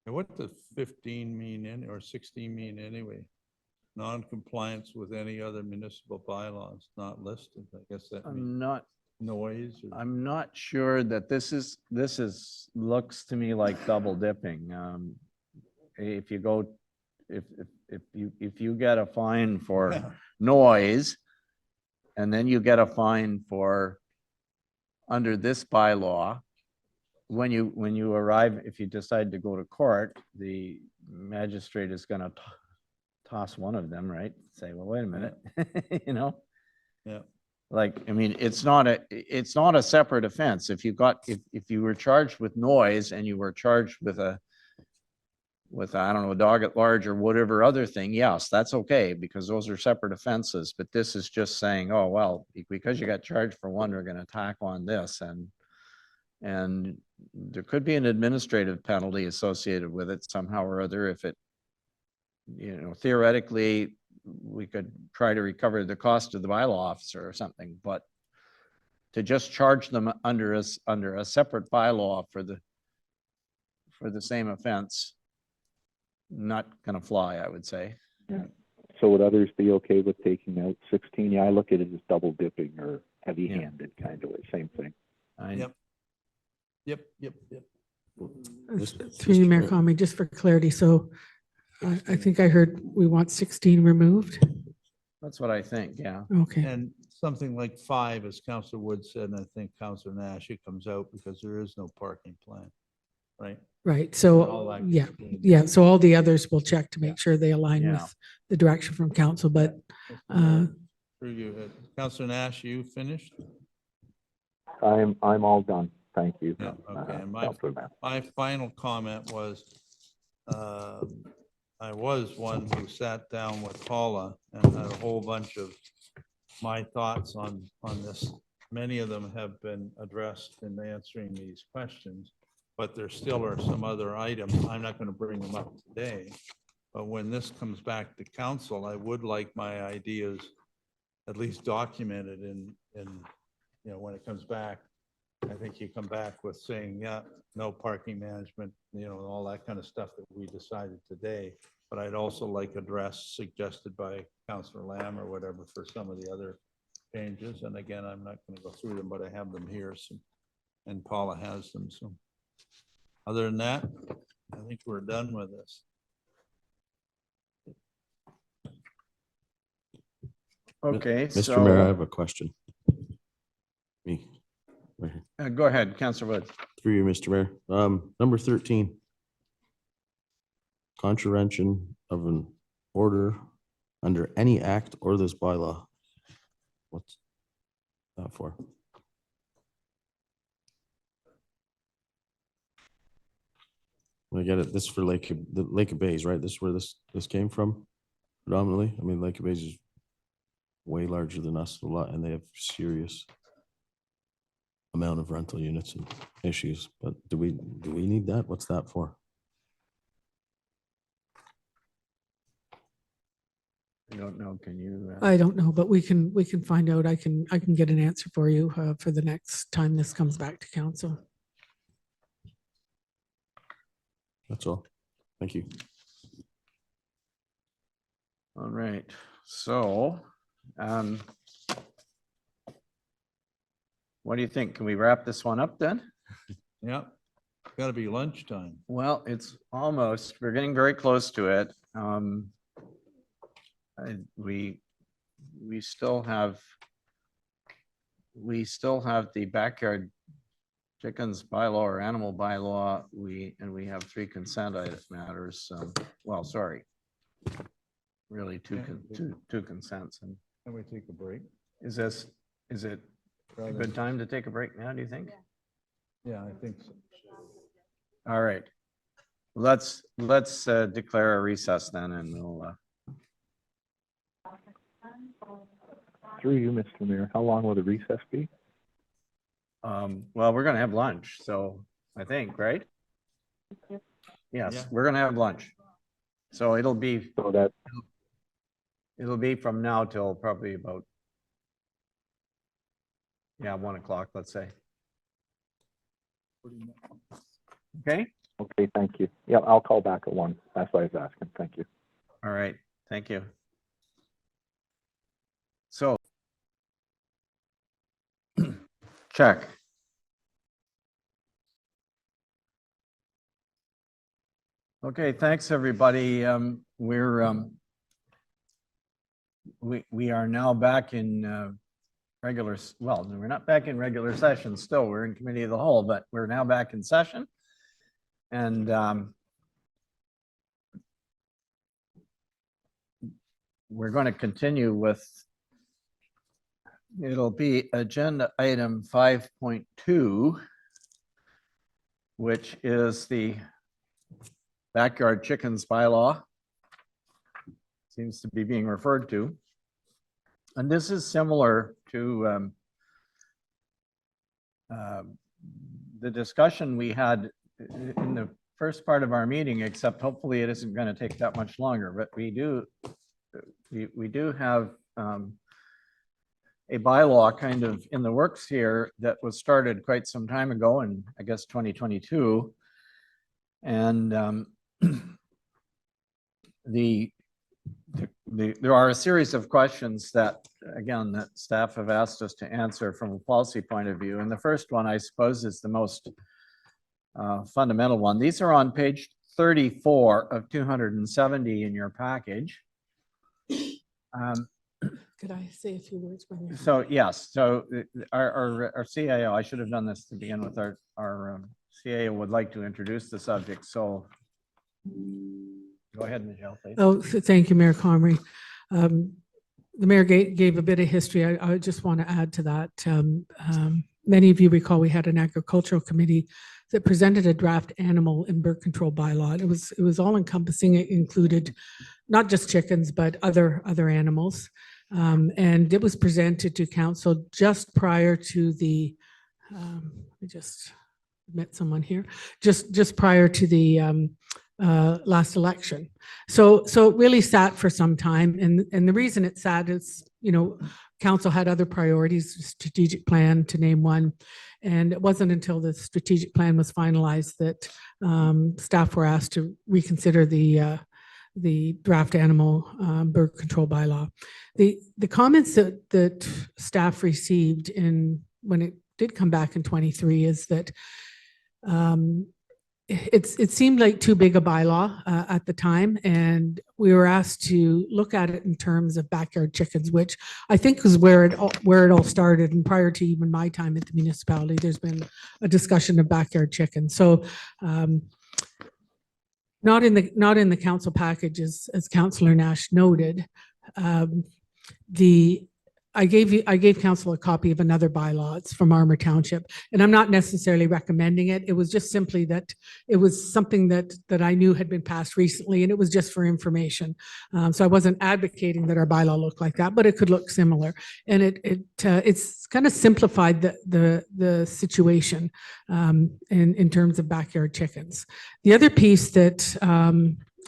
What does 15 mean or 16 mean anyway? Non-compliance with any other municipal bylaws not listed. I guess that means noise or. I'm not sure that this is, looks to me like double dipping. If you go, if you get a fine for Yeah. noise, and then you get a fine for, under this bylaw, when you arrive, if you decide to go to court, the magistrate is gonna toss one of them, right? Say, well, wait a minute, you know? Yeah. Like, I mean, it's not a separate offense. If you got, if you were charged with noise and you were charged with I don't know, a dog at large or whatever other thing, yes, that's okay, because those are separate offenses. But this is just saying, oh, well, because you got charged for one, we're gonna tack on this, and there could be an administrative penalty associated with it somehow or other if it, you know, theoretically, we could try to recover the cost of the bylaw officer or something, but to just charge them under a separate bylaw for the same offense, not gonna fly, I would say. So would others be okay with taking out 16? Yeah, I look at it as double dipping or heavy-handed kind of way, same thing. Yep. Yep. Through you, Mayor Mr. Comrie, just for clarity. So I think I heard we want 16 removed. That's what I think, yeah. Okay. And something like 5, as Councillor Wood said, and I think Councillor Nash, it comes out because there is no parking plan, right? Right. All So, that yeah. gets changed. Yeah. So all the others will check to make sure they align Yeah. with the direction from council, but Through you, Councillor Nash, you finished? I'm all done. Thank you. Yeah, okay. And Councilor Matt. my final comment was, I was one who sat down with Paula and had a whole bunch of my thoughts on this. Many of them have been addressed in answering these questions, but there still are some other items. I'm not going to bring them up today. But when this comes back to council, I would like my ideas at least documented when it comes back. I think you come back with saying, yeah, no parking management, all that kind of stuff that we decided today. But I'd also like a draft suggested by Councillor Lamb or whatever for some of the other changes. And again, I'm not going to go through them, but I have them here. So, and Paula has them. So other than that, I think we're done with this. Okay, Mr. Mayor, I so, have a question. Me. Right here. go ahead, Councillor Wood. Through you, Mr. Mayor. Number 13. Contravention of an order under any act or this bylaw. What's that for? I get it. This is for the Lake of Bays, right? This is where this came from predominantly. I mean, Lake of Bays is way larger than us a lot, and they have serious amount of rental units and issues. But do we need that? What's that for? I don't know, can you? I don't know, but we can find out. I can get an answer for you for the next time this comes back to council. That's all. Thank you. All right, so, what do you think? Can we wrap this one up then? Yeah, got to be lunchtime. Well, it's almost, we're getting very close to it. We still have the backyard chickens bylaw or animal bylaw. We have 3 consent matters. Well, sorry. Really two consents. And Can we take a break? is it a good time to take a break now, do you think? Yeah, I think so. All right. Let's declare a recess then, and we'll Through you, Mr. Mayor, how long will the recess be? well, we're gonna have lunch, so I think, right? Yes, Yeah. we're gonna have lunch. So it'll be So that, from now till probably about 1 o'clock, let's say. Okay, okay, thank you. Yeah, I'll call back at 1. That's what I was asking. Thank you. all right, thank you. So check. Okay, thanks, everybody. We are now back in well, we're not back in regular session still. We're in committee of the whole, but we're now back in session. And we're going to continue with, it'll be agenda item 5.2, which is the backyard chickens bylaw. Seems to be being referred to. And this is similar to the discussion we had in the first part of our meeting, except hopefully it isn't going to take that much longer. But we do have a bylaw kind of in the works here that was started quite some time ago, in I guess 2022, and there are a series of questions that, again, that staff have asked us to answer from a policy point of view. And the first one, I suppose, is the most fundamental one. These are on page 34 of 270 in your package. Could I say a few words? So yes, so our CAO, I should have done this to begin with, our CAO would like to introduce the subject. So go ahead, Michelle, please. Oh, thank you, Mayor Comrie. The mayor gave a bit of history. I just want to add to that. Many of you recall we had an agricultural committee that presented a draft animal and bird control bylaw. It was all encompassing. It included not just chickens, but other animals. And it was presented to council just prior to the, let me just admit someone here, just prior to the last election. So it really sat for some time. And the reason it sat is, council had other priorities, strategic plan to name one. And it wasn't until the strategic plan was finalized that staff were asked to reconsider the draft animal bird control bylaw. The comments that staff received when it did come back in 23 is that it seemed like too big a bylaw at the time, and we were asked to look at it in terms of backyard chickens, which I think is where it all started. And prior to even my time at the municipality, there's been a discussion of backyard chickens. So not in the council package, as Councillor Nash noted. I gave council a copy of another bylaw. It's from Armour Township, and I'm not necessarily recommending it. It was just simply that it was something that I knew had been passed recently, and it was just for information. So I wasn't advocating that our bylaw look like that, but it could look similar. And it's kind of simplified the situation in terms of backyard chickens. The other piece that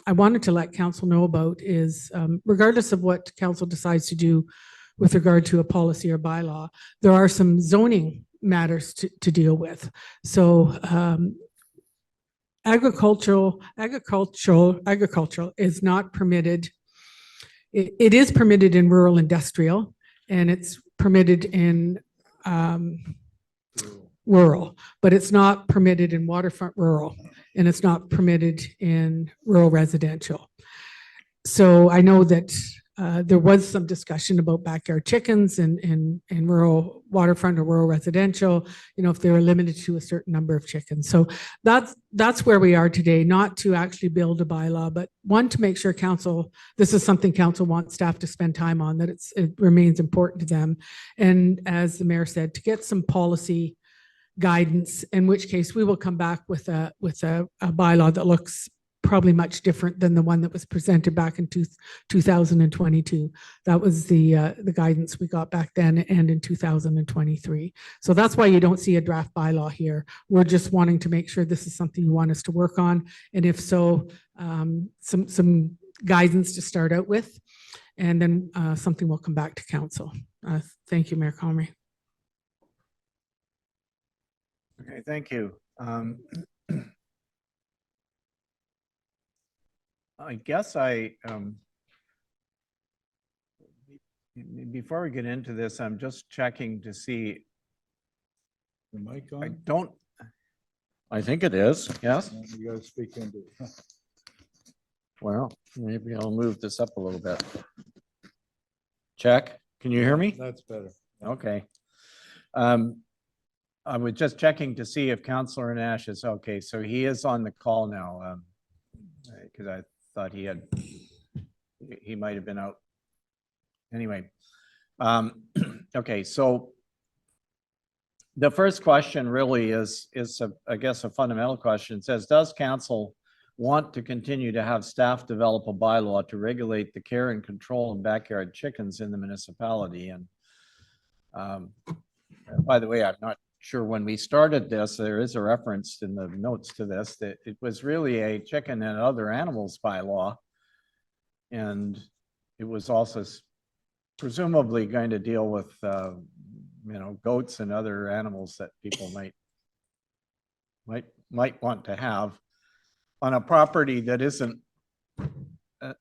I wanted to let council know about is, regardless of what council decides to do with regard to a policy or bylaw, there are some zoning matters to deal with. So agricultural is not permitted. It is permitted in rural industrial, and it's permitted in rural, but it's not permitted in waterfront rural, and it's not permitted in rural residential. So I know that there was some discussion about backyard chickens in rural waterfront or rural residential, if they were limited to a certain number of chickens. So that's where we are today, not to actually build a bylaw, but one, to make sure this is something council wants staff to spend time on, that it remains important to them. And as the mayor said, to get some policy guidance, in which case we will come back with a bylaw that looks probably much different than the one that was presented back in 2022. That was the guidance we got back then and in 2023. So that's why you don't see a draft bylaw here. We're just wanting to make sure this is something you want us to work on. And if so, some guidance to start out with, and then something will come back to council. Thank you, Mayor Comrie. Okay, thank you. I guess before we get into this, I'm just checking to see. The mic on? I think it is, yes. You gotta speak into it. Well, maybe I'll move this up a little bit. Check. Can you hear me? That's better. Okay. I was just checking to see if Councillor Nash is okay. So he is on the call now, because I thought he might have been out. Anyway, okay, so the first question really is I guess a fundamental question. It says, does council want to continue to have staff develop a bylaw to regulate the care and control of backyard chickens in the municipality? And by the way, I'm not sure when we started this, there is a reference in the notes to this that it was really a chicken and other animals bylaw. And it was also presumably going to deal with, goats and other animals that people might want to have on a property that isn't,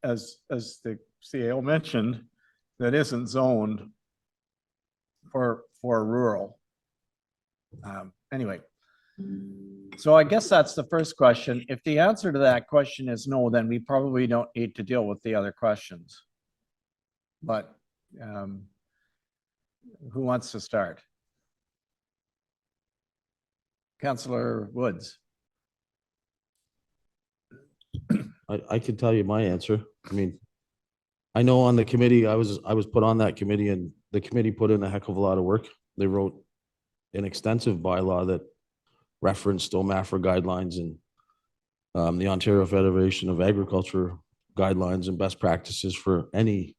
as the CAO mentioned, that isn't zoned for rural. Anyway, so I guess that's the first question. If the answer to that question is no, then we probably don't need to deal with the other questions. But who wants to start? Councillor Woods. I can tell you my answer. I mean, I know on the committee, I was put on that committee, and the committee put in a heck of a lot of work. They wrote an extensive bylaw that referenced OMAFRA guidelines and the Ontario Federation of Agriculture guidelines and best practices for any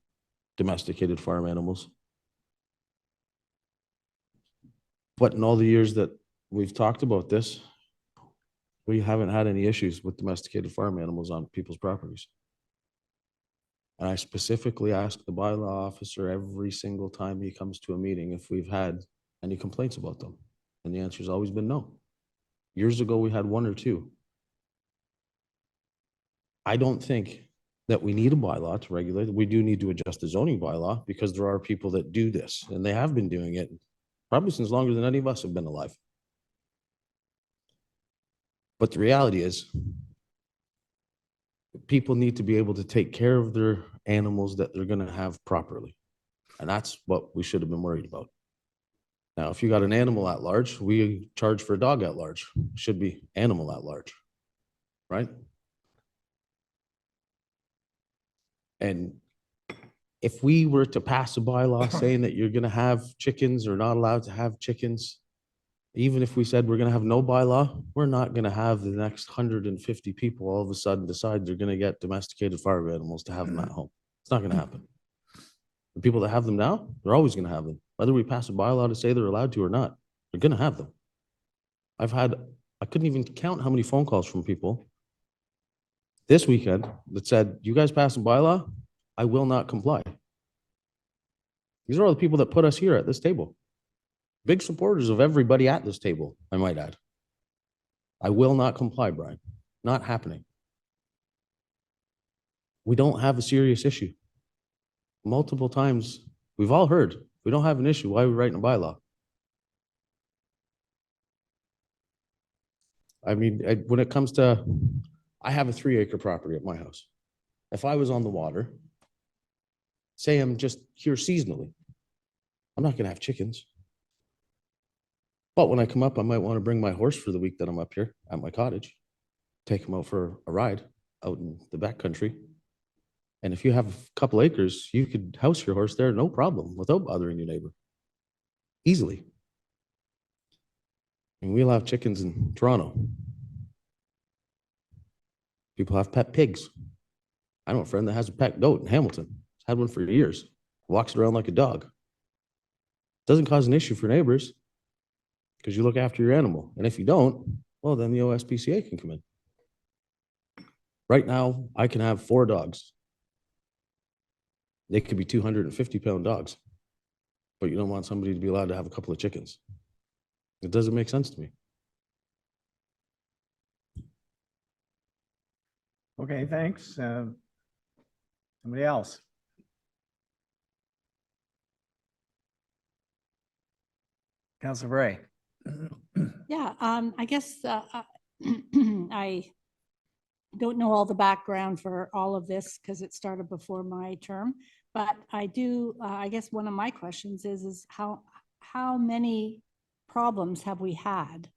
domesticated farm animals. But in all the years that we've talked about this, We haven't had any issues with domesticated farm animals on people's properties. And I specifically ask the bylaw officer every single time he comes to a meeting if we've had any complaints about them. And the answer has always been no. Years ago, we had one or two. I don't think that we need a bylaw to regulate it. We do need to adjust the zoning bylaw because there are people that do this, and they have been doing it probably since longer than any of us have been alive. But the reality is, people need to be able to take care of their animals that they're going to have properly. And that's what we should have been worried about. Now, if you got an animal at large, we charge for a dog at large. Should be animal at large, right? And if we were to pass a bylaw saying that you're going to have chickens or not allowed to have chickens, even if we said we're going to have no bylaw, we're not going to have the next 150 people all of a sudden decide they're going to get domesticated farm animals to have them at home. It's not going to happen. The people that have them now, they're always going to have them. Whether we pass a bylaw to say they're allowed to or not, they're going to have them. I couldn't even count how many phone calls from people this weekend that said, you guys pass a bylaw, I will not comply. These are all the people that put us here at this table. Big supporters of everybody at this table, I might add. I will not comply, Brian. Not happening. We don't have a serious issue. Multiple times, we've all heard, we don't have an issue. Why are we writing a bylaw? I mean, when it comes to, I have a 3-acre property at my house. If I was on the water, say I'm just here seasonally, I'm not going to have chickens. But when I come up, I might want to bring my horse for the week that I'm up here at my cottage, take him out for a ride out in the backcountry. And if you have a couple acres, you could house your horse there, no problem, without bothering your neighbor. Easily. And we'll have chickens in Toronto. People have pet pigs. I know a friend that has a pet goat in Hamilton. He's had one for years. Walks around like a dog. Doesn't cause an issue for neighbors because you look after your animal. And if you don't, well, then the OSPCA can come in. Right now, I can have 4 dogs. They could be 250-pound dogs, but you don't want somebody to be allowed to have a couple of chickens. It doesn't make sense to me. Okay, thanks. Somebody else? Councilor Bray. Yeah, I guess I don't know all the background for all of this because it started before my term, but I do, I guess one of my questions is how many problems have we had?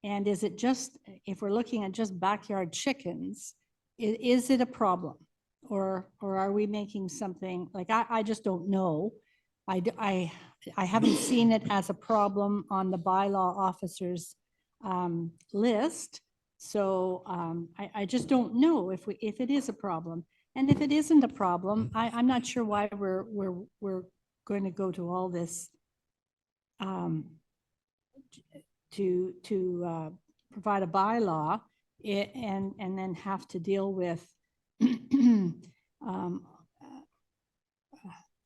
And is it just, if we're looking at just backyard chickens, is it a problem? Or are we making something, like, I just don't know. I haven't seen it as a problem on the bylaw officer's list. So I just don't know if it is a problem. And if it isn't a problem, I'm not sure why we're going to go to all this to provide a bylaw and then have to deal with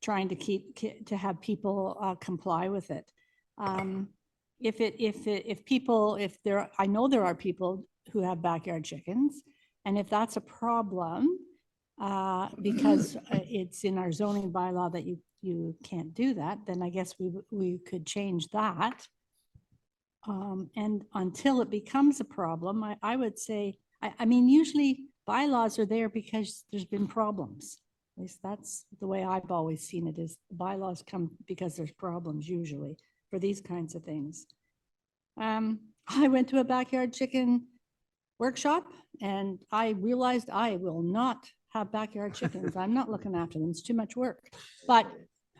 trying to have people comply with it. I know there are people who have backyard chickens, and if that's a problem, because it's in our zoning bylaw that you can't do that, then I guess we could change that. And until it becomes a problem, I would say, I mean, usually bylaws are there because there's been problems. At least that's the way I've always seen it, is bylaws come because there's problems usually for these kinds of things. I went to a backyard chicken workshop and I realized I will not have backyard chickens. I'm not looking after them. It's too much work. But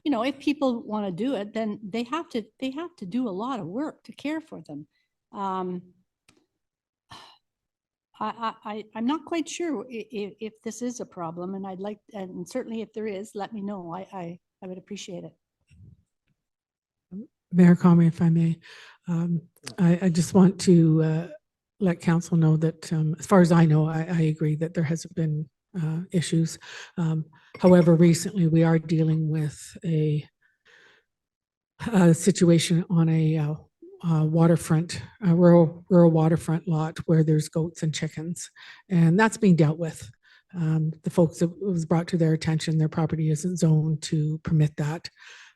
you know, if people want to do it, then they have to do a lot of work to care for them. I'm not quite sure if this is a problem, and I'd like, and certainly if there is, let me know. I would appreciate it. Mayor Conway, if I may, I just want to let council know that, as far as I know, I agree that there hasn't been issues. However, recently we are dealing with a situation on a waterfront, a rural waterfront lot where there's goats and chickens, and that's being dealt with. The folks that it was brought to their attention, their property isn't zoned to permit that,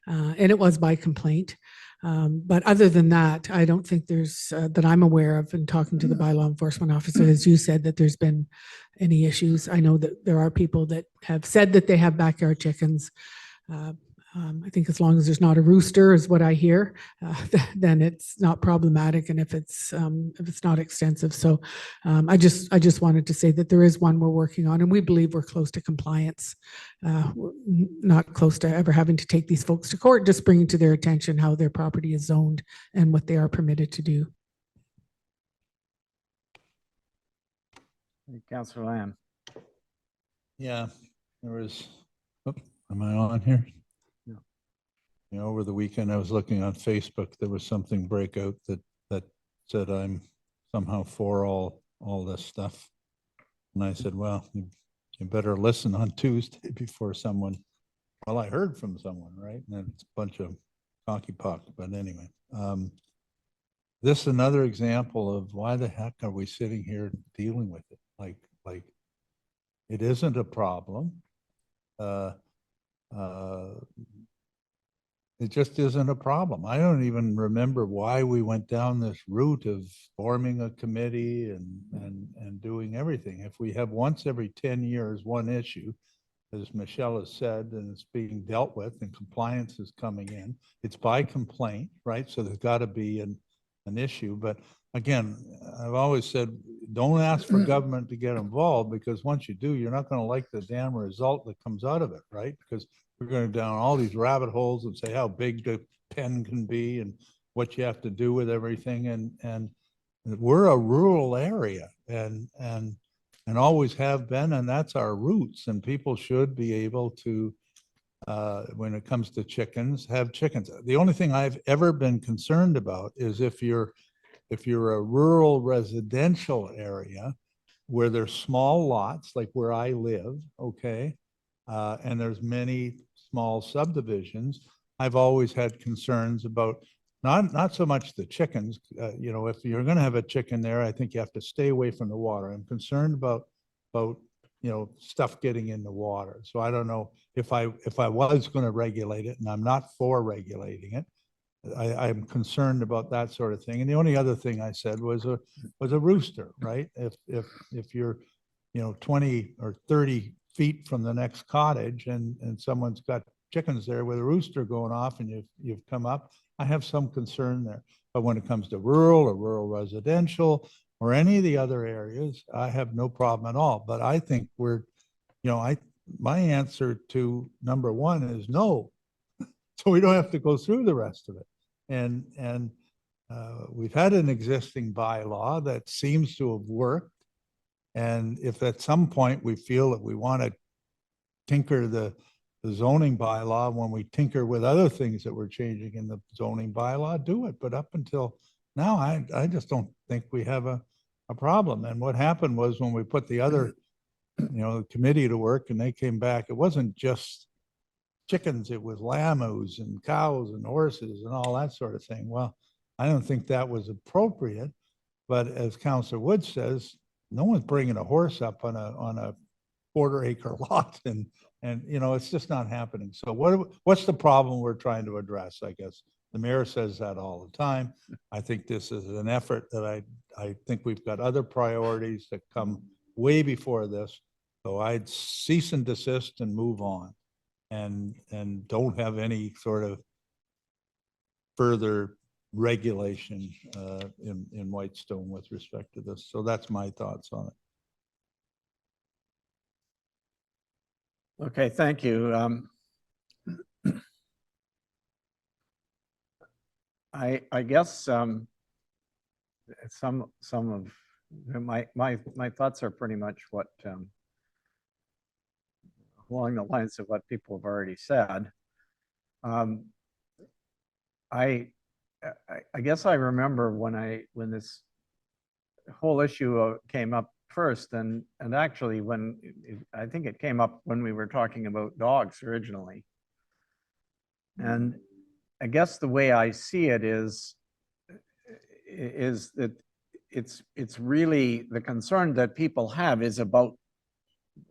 and it was by complaint. But other than that, I don't think there's, that I'm aware of, and talking to the bylaw enforcement officer, as you said, that there's been any issues. I know that there are people that have said that they have backyard chickens. I think as long as there's not a rooster, is what I hear, then it's not problematic, and if it's not extensive. So I just wanted to say that there is one we're working on, and we believe we're close to compliance. We're not close to ever having to take these folks to court, just bringing to their attention how their property is zoned and what they are permitted to do. Councillor Lamb. Yeah, there was, oh, am I on here? No. You know, over the weekend, I was looking on Facebook, there was something breakout that said I'm somehow for all this stuff. And I said, well, you better listen on Tuesday before someone, well, I heard from someone, right? And it's a bunch of cocky puck, but anyway. This is another example of why the heck are we sitting here dealing with it? Like it isn't a problem. It just isn't a problem. I don't even remember why we went down this route of forming a committee and doing everything. If we have once every 10 years, one issue, as Michelle has said, and it's being dealt with and compliance is coming in, it's by complaint, right? So there's got to be an issue. But again, I've always said, don't ask for government to get involved, because once you do, you're not going to like the damn result that comes out of it, right? Because we're going down all these rabbit holes and say how big the pen can be and what you have to do with everything. And we're a rural area and always have been, and that's our roots. And people should be able to, when it comes to chickens, have chickens. The only thing I've ever been concerned about is if you're a rural residential area where there's small lots, like where I live, okay, and there's many small subdivisions, I've always had concerns about not so much the chickens. You know, if you're going to have a chicken there, I think you have to stay away from the water. I'm concerned about you know, stuff getting in the water. So I don't know if I was going to regulate it, and I'm not for regulating it. I'm concerned about that sort of thing. And the only other thing I said was a rooster, right? If you're, you know, 20 or 30 feet from the next cottage and someone's got chickens there with a rooster going off and you've come up, I have some concern there. But when it comes to rural or rural residential or any of the other areas, I have no problem at all. But I think we're, you know, my answer to number one is no. So we don't have to go through the rest of it. And we've had an existing bylaw that seems to have worked. And if at some point we feel that we want to tinker the zoning bylaw, when we tinker with other things that we're changing in the zoning bylaw, do it. But up until now, I just don't think we have a problem. And what happened was when we put the other, you know, the committee to work and they came back, it wasn't just chickens, it was llamas and cows and horses and all that sort of thing. Well, I don't think that was appropriate. But as Councillor Wood says, no one's bringing a horse up on a quarter-acre lot, and you know, it's just not happening. So what's the problem we're trying to address? I guess the mayor says that all the time. I think this is an effort that I think we've got other priorities that come way before this. So I'd cease and desist and move on, and don't have any sort of further regulation in Whitestone with respect to this. So that's my thoughts on it. Okay, thank you. I guess some of my thoughts are pretty much what along the lines of what people have already said. I guess I remember when this whole issue came up first, and actually when, I think it came up when we were talking about dogs originally. And I guess the way I see it is that it's really the concern that people have is about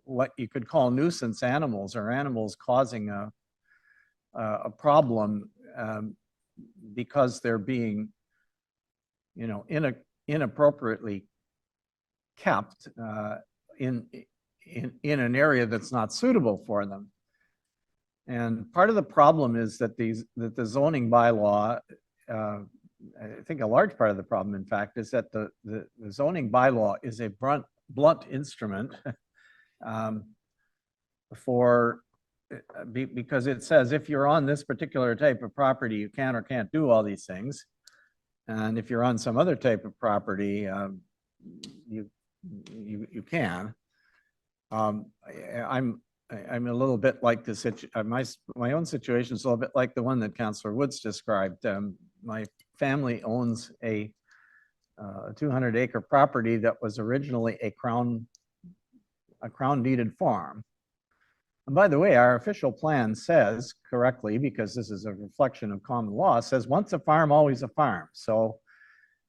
what you could call nuisance animals, or animals causing a problem because they're being, you know, inappropriately kept in an area that's not suitable for them. And part of the problem is that the zoning bylaw, I think a large part of the problem, in fact, is that the zoning bylaw is a blunt instrument because it says if you're on this particular type of property, you can or can't do all these things. And if you're on some other type of property, you can. I'm a little bit like my own situation is a little bit like the one that Councillor Woods described. My family owns a 200-acre property that was originally a crown deeded farm. And by the way, our official plan says correctly, because this is a reflection of common law, says once a farm, always a farm. So,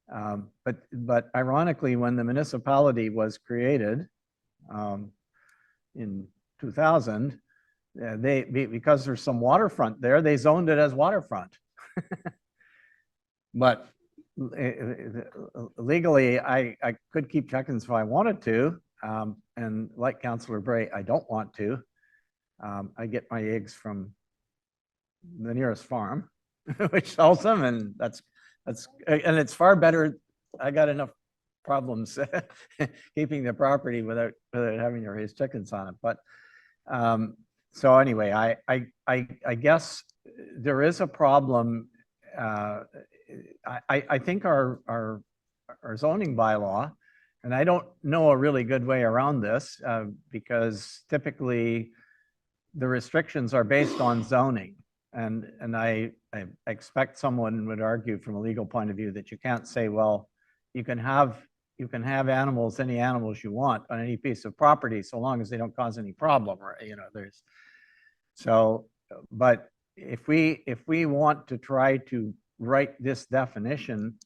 but ironically, when the municipality was created in 2000, because there's some waterfront there, they zoned it as waterfront. But legally, I could keep chickens if I wanted to. And like Councillor Bray, I don't want to. I get my eggs from the nearest farm, which sells them, and and it's far better. I got enough problems keeping the property without having to raise chickens on it. But so anyway, I guess there is a problem. I think our zoning bylaw, and I don't know a really good way around this because typically the restrictions are based on zoning. And I expect someone would argue from a legal point of view that you can't say, well, you can have animals, any animals you want on any piece of property, so long as they don't cause any problem, or, you know, but if we want to try to write this definition,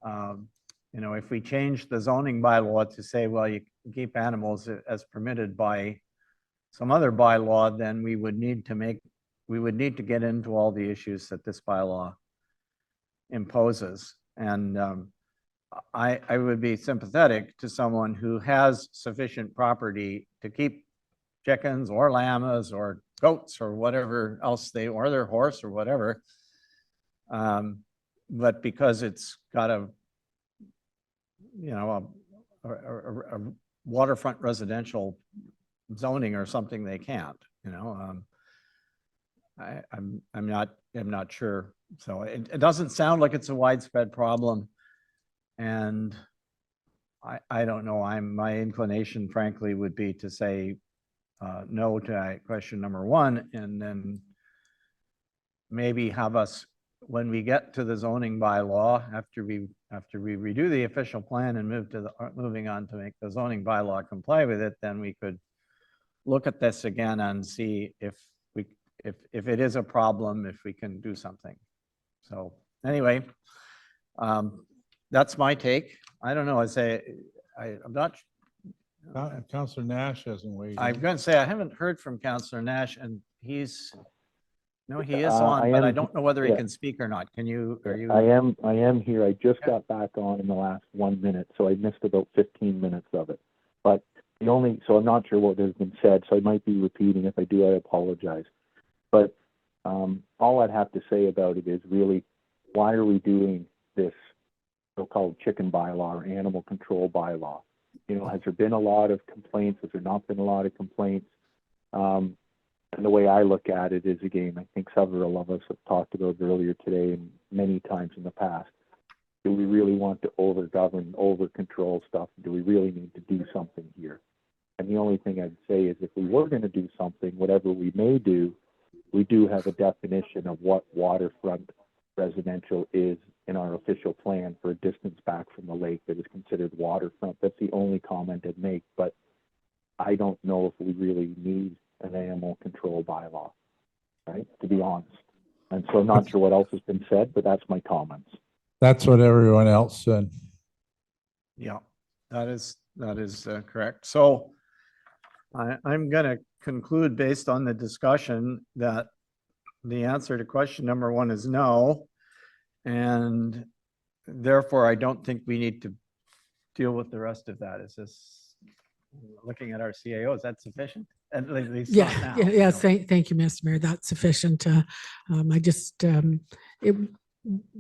you know, if we change the zoning bylaw to say, well, you can keep animals as permitted by some other bylaw, then we would need to get into all the issues that this bylaw imposes. And I would be sympathetic to someone who has sufficient property to keep chickens or llamas or goats or whatever else or their horse or whatever. But because it's got a waterfront residential zoning or something, they can't, you know. I'm not sure. So it doesn't sound like it's a widespread problem. And I don't know, my inclination frankly would be to say no to question number one, and then maybe have us, when we get to the zoning bylaw, after we redo the official plan and moving on to make the zoning bylaw comply with it, then we could look at this again and see if it is a problem, if we can do something. So anyway, that's my take. I don't know. I'm not. Councillor Nash hasn't weighed in. I'm going to say I haven't heard from Councillor Nash, and he is on, but I don't know whether he can speak or not. Can you? Are you? I am here. I just got back on in the last 1 minute, so I missed about 15 minutes of it. But so I'm not sure what has been said, so I might be repeating. If I do, I apologize. But all I'd have to say about it is really, why are we doing this so-called chicken bylaw or animal control bylaw? You know, has there been a lot of complaints? Has there not been a lot of complaints? And the way I look at it is, again, I think several of us have talked about it earlier today and many times in the past. Do we really want to over-govern, over-control stuff? Do we really need to do something here? And the only thing I'd say is, if we were going to do something, whatever we may do, we do have a definition of what waterfront residential is in our official plan for a distance back from the lake that is considered waterfront. That's the only comment I'd make, but I don't know if we really need an animal control bylaw, right, to be honest. And so I'm not sure what else has been said, but that's my comments. That's what everyone else said. Yeah, that is correct. So I'm going to conclude based on the discussion that the answer to question number one is no. And therefore, I don't think we need to deal with the rest of that. Is this, looking at our CAO, is that sufficient? At least not now, Yeah. so. Thank you, Mr. Mayor. That's sufficient. I just,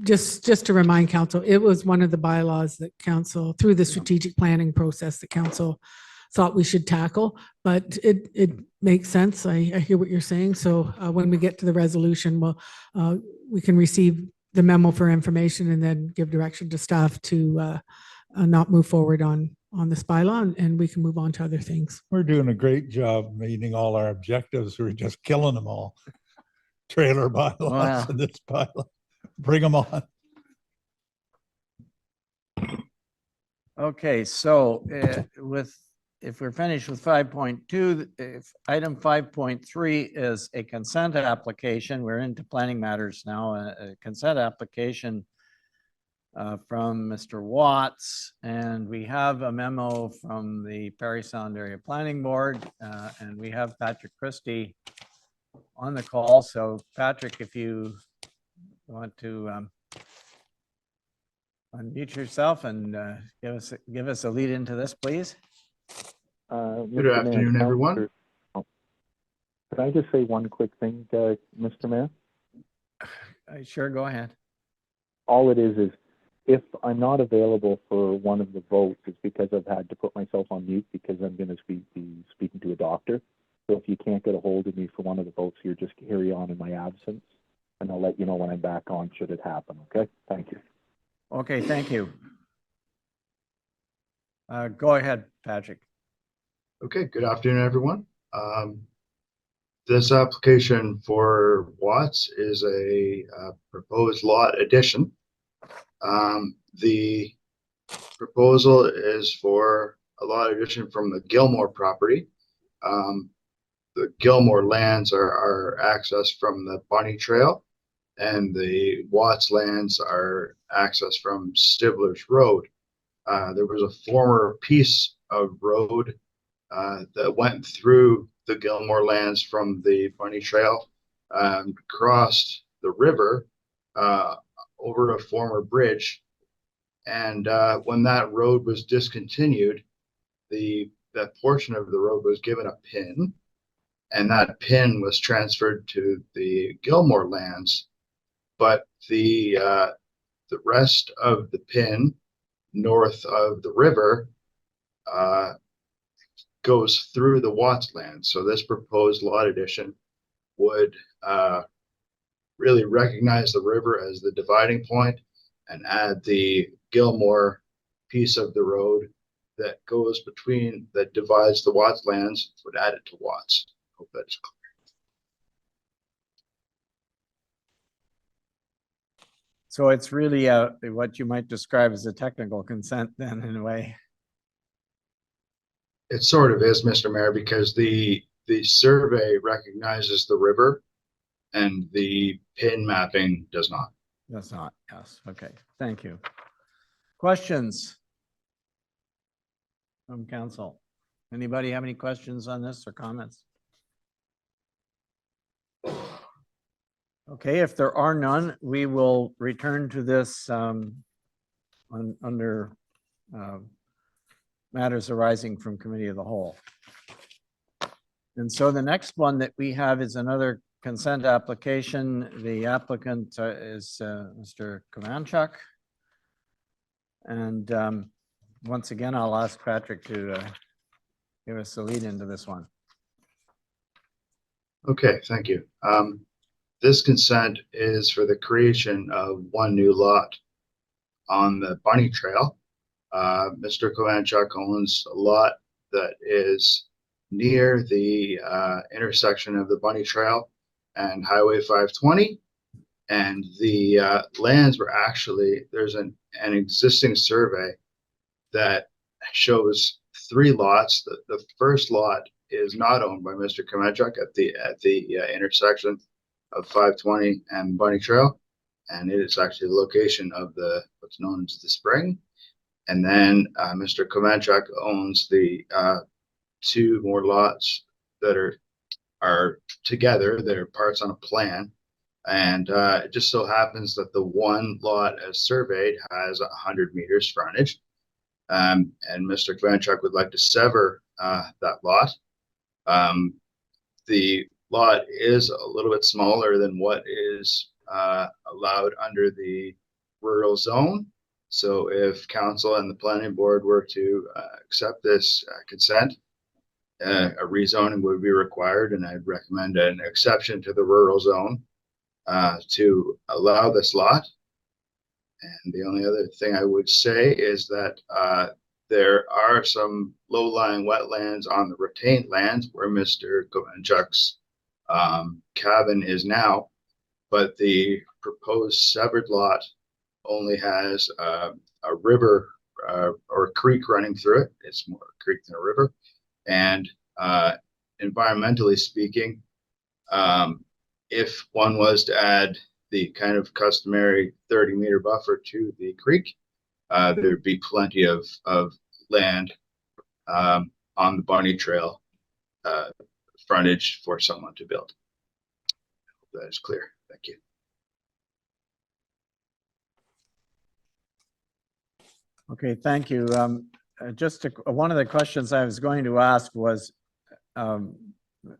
just to remind council, it was one of the bylaws that council, through the strategic planning process, the council thought we should tackle, but it makes sense. I hear what you're saying. So when we get to the resolution, we can receive the memo for information and then give direction to staff to not move forward on this bylaw, and we can move on to other things. We're doing a great job meeting all our objectives. We're just killing them all. Trailer bylaws Wow. and this bylaw. Bring them on. Okay, so if we're finished with 5.2, if item 5.3 is a consent application, we're into planning matters now, a consent application from Mr. Watts, and we have a memo from the Parry Sound Area Planning Board, and we have Patrick Christie on the call. So Patrick, if you want to unmute yourself and give us a lead into this, please. Good afternoon, everyone. Could I just say one quick thing, Mr. Mayor? Sure, go ahead. All it is if I'm not available for one of the votes, it's because I've had to put myself on mute because I'm going to be speaking to a doctor. So if you can't get a hold of me for one of the votes, you just carry on in my absence, and I'll let you know when I'm back on should it happen. Okay? Thank you. Okay, thank you. Go ahead, Patrick. Okay, good afternoon, everyone. This application for Watts is a proposed lot addition. The proposal is for a lot addition from the Gilmore property. The Gilmore lands are accessed from the Bunny Trail, and the Watts lands are accessed from Stivler's Road. There was a former piece of road that went through the Gilmore lands from the Bunny Trail, crossed the river over a former bridge. And when that road was discontinued, that portion of the road was given a pin, and that pin was transferred to the Gilmore lands. But the rest of the pin north of the river goes through the Watts land. So this proposed lot addition would really recognize the river as the dividing point and add the Gilmore piece of the road that goes between, that divides the Watts lands, would add it to Watts. Hope that's clear. So it's really what you might describe as a technical consent then, in a way. It sort of is, Mr. Mayor, because the survey recognizes the river and the pin mapping does not. That's not, yes, okay, thank you. Questions from council? Anybody have any questions on this or comments? Okay, if there are none, we will return to this under matters arising from committee of the whole. And so the next one that we have is another consent application. The applicant is Mr. Kovanchuk. And once again, I'll ask Patrick to give us a lead into this one. Okay, thank you. This consent is for the creation of one new lot on the Bunny Trail. Mr. Kovanchuk owns a lot that is near the intersection of the Bunny Trail and Highway 520. And the lands were actually, there's an existing survey that shows 3 lots. The first lot is not owned by Mr. Komenchuk at the intersection of 520 and Bunny Trail. And it is actually the location of what's known as the spring. And then Mr. Komenchuk owns the 2 more lots that are together. They're parts on a plan. And it just so happens that the one lot as surveyed has 100 meters frontage. And Mr. Komenchuk would like to sever that lot. The lot is a little bit smaller than what is allowed under the rural zone. So if council and the planning board were to accept this consent, a rezoning would be required, and I'd recommend an exception to the rural zone to allow this lot. And the only other thing I would say is that there are some low-lying wetlands on the retained lands where Mr. Komenchuk's cabin is now, but the proposed severed lot only has a river or a creek running through it. It's more a creek than a river. And environmentally speaking, if one was to add the kind of customary 30-meter buffer to the creek, there'd be plenty of land on the Bunny Trail frontage for someone to build. I hope that is clear. Thank you. Okay, thank you. One of the questions I was going to ask was,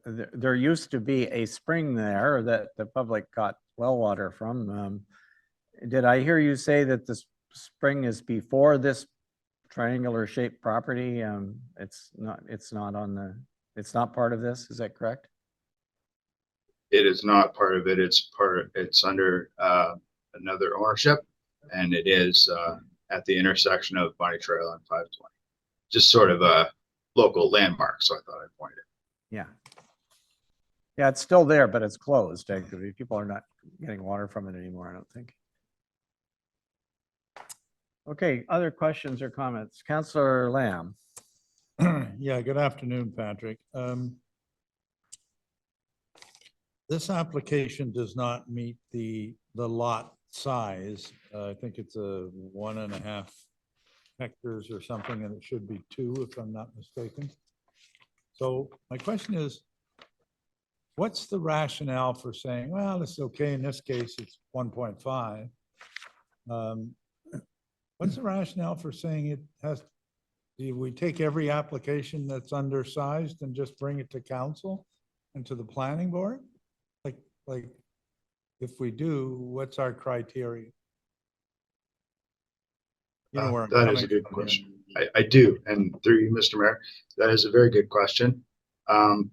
there used to be a spring there that the public got well water from. Did I hear you say that the spring is before this triangular shaped property? It's not part of this, is that correct? It is not part of it. It's under another ownership, and it is at the intersection of Bunny Trail and 520. Just sort of a local landmark, so I thought I'd point it. Yeah. Yeah, it's still there, but it's closed. Actually, people are not getting water from it anymore, I don't think. Okay, other questions or comments? Councillor Lamb. Yeah, good afternoon, Patrick. This application does not meet the lot size. I think it's a 1.5 hectares or something, and it should be 2 if I'm not mistaken. So my question is, what's the rationale for saying, well, it's okay, in this case, it's 1.5. What's the rationale for saying it has, do we take every application that's undersized and just bring it to council and to the planning board? Like, if we do, what's our criteria? You know where I'm That coming is a good from, question. I do, and through you, Mr. Mayor, that is a very good question. I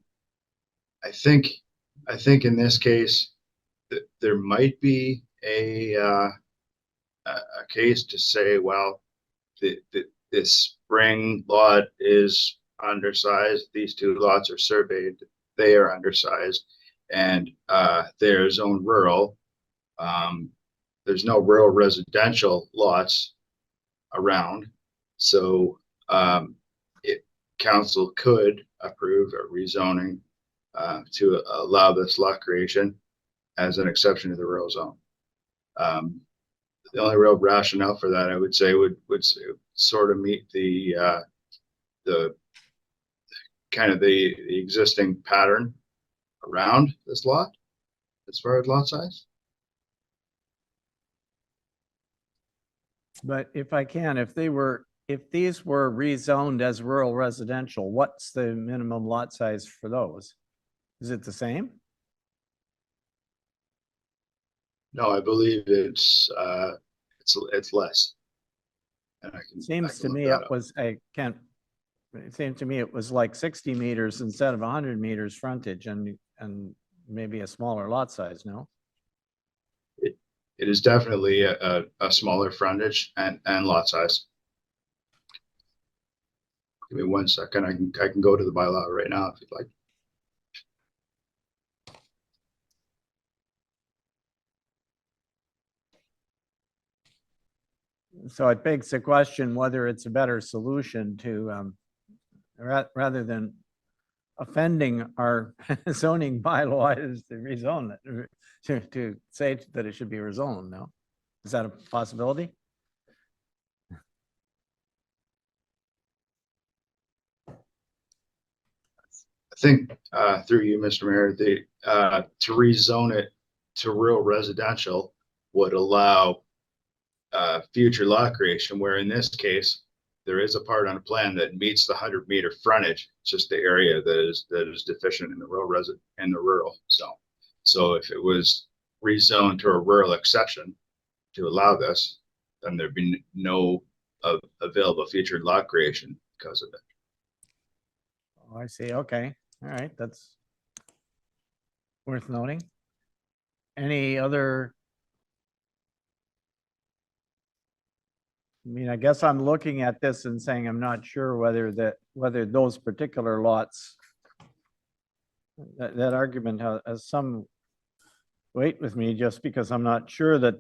think in this case that there might be a case to say, well, this spring lot is undersized. These 2 lots are surveyed; they are undersized, and they're zone rural. There's no rural residential lots around, so council could approve a rezoning to allow this lot creation as an exception to the rural zone. The only real rationale for that, I would say, would sort of meet the kind of the existing pattern around this lot as far as lot size. But if I can, if these were rezoned as rural residential, what's the minimum lot size for those? Is it the same? No, I believe it's less. And Seems to me it was, it seemed to me it was like 60 meters instead of 100 meters frontage and maybe a smaller lot size, no? It is definitely a smaller frontage and lot size. Give me 1 second. I can go to the bylaw right now if you'd like. So it begs the question whether it's a better solution to, rather than offending our zoning bylaw is to rezone it, to say that it should be rezoned, no? Is that a possibility? I think, through you, Mr. Mayor, to rezone it to rural residential would allow future lot creation, where in this case, there is a part on the plan that meets the 100-meter frontage. It's just the area that is deficient in the rural. So if it was rezoned to a rural exception to allow this, then there'd be no available future lot creation because of it. Oh, I see. Okay. All right. That's worth noting. Any other? I mean, I guess I'm looking at this and saying I'm not sure whether those particular lots, that argument has some weight with me, just because I'm not sure that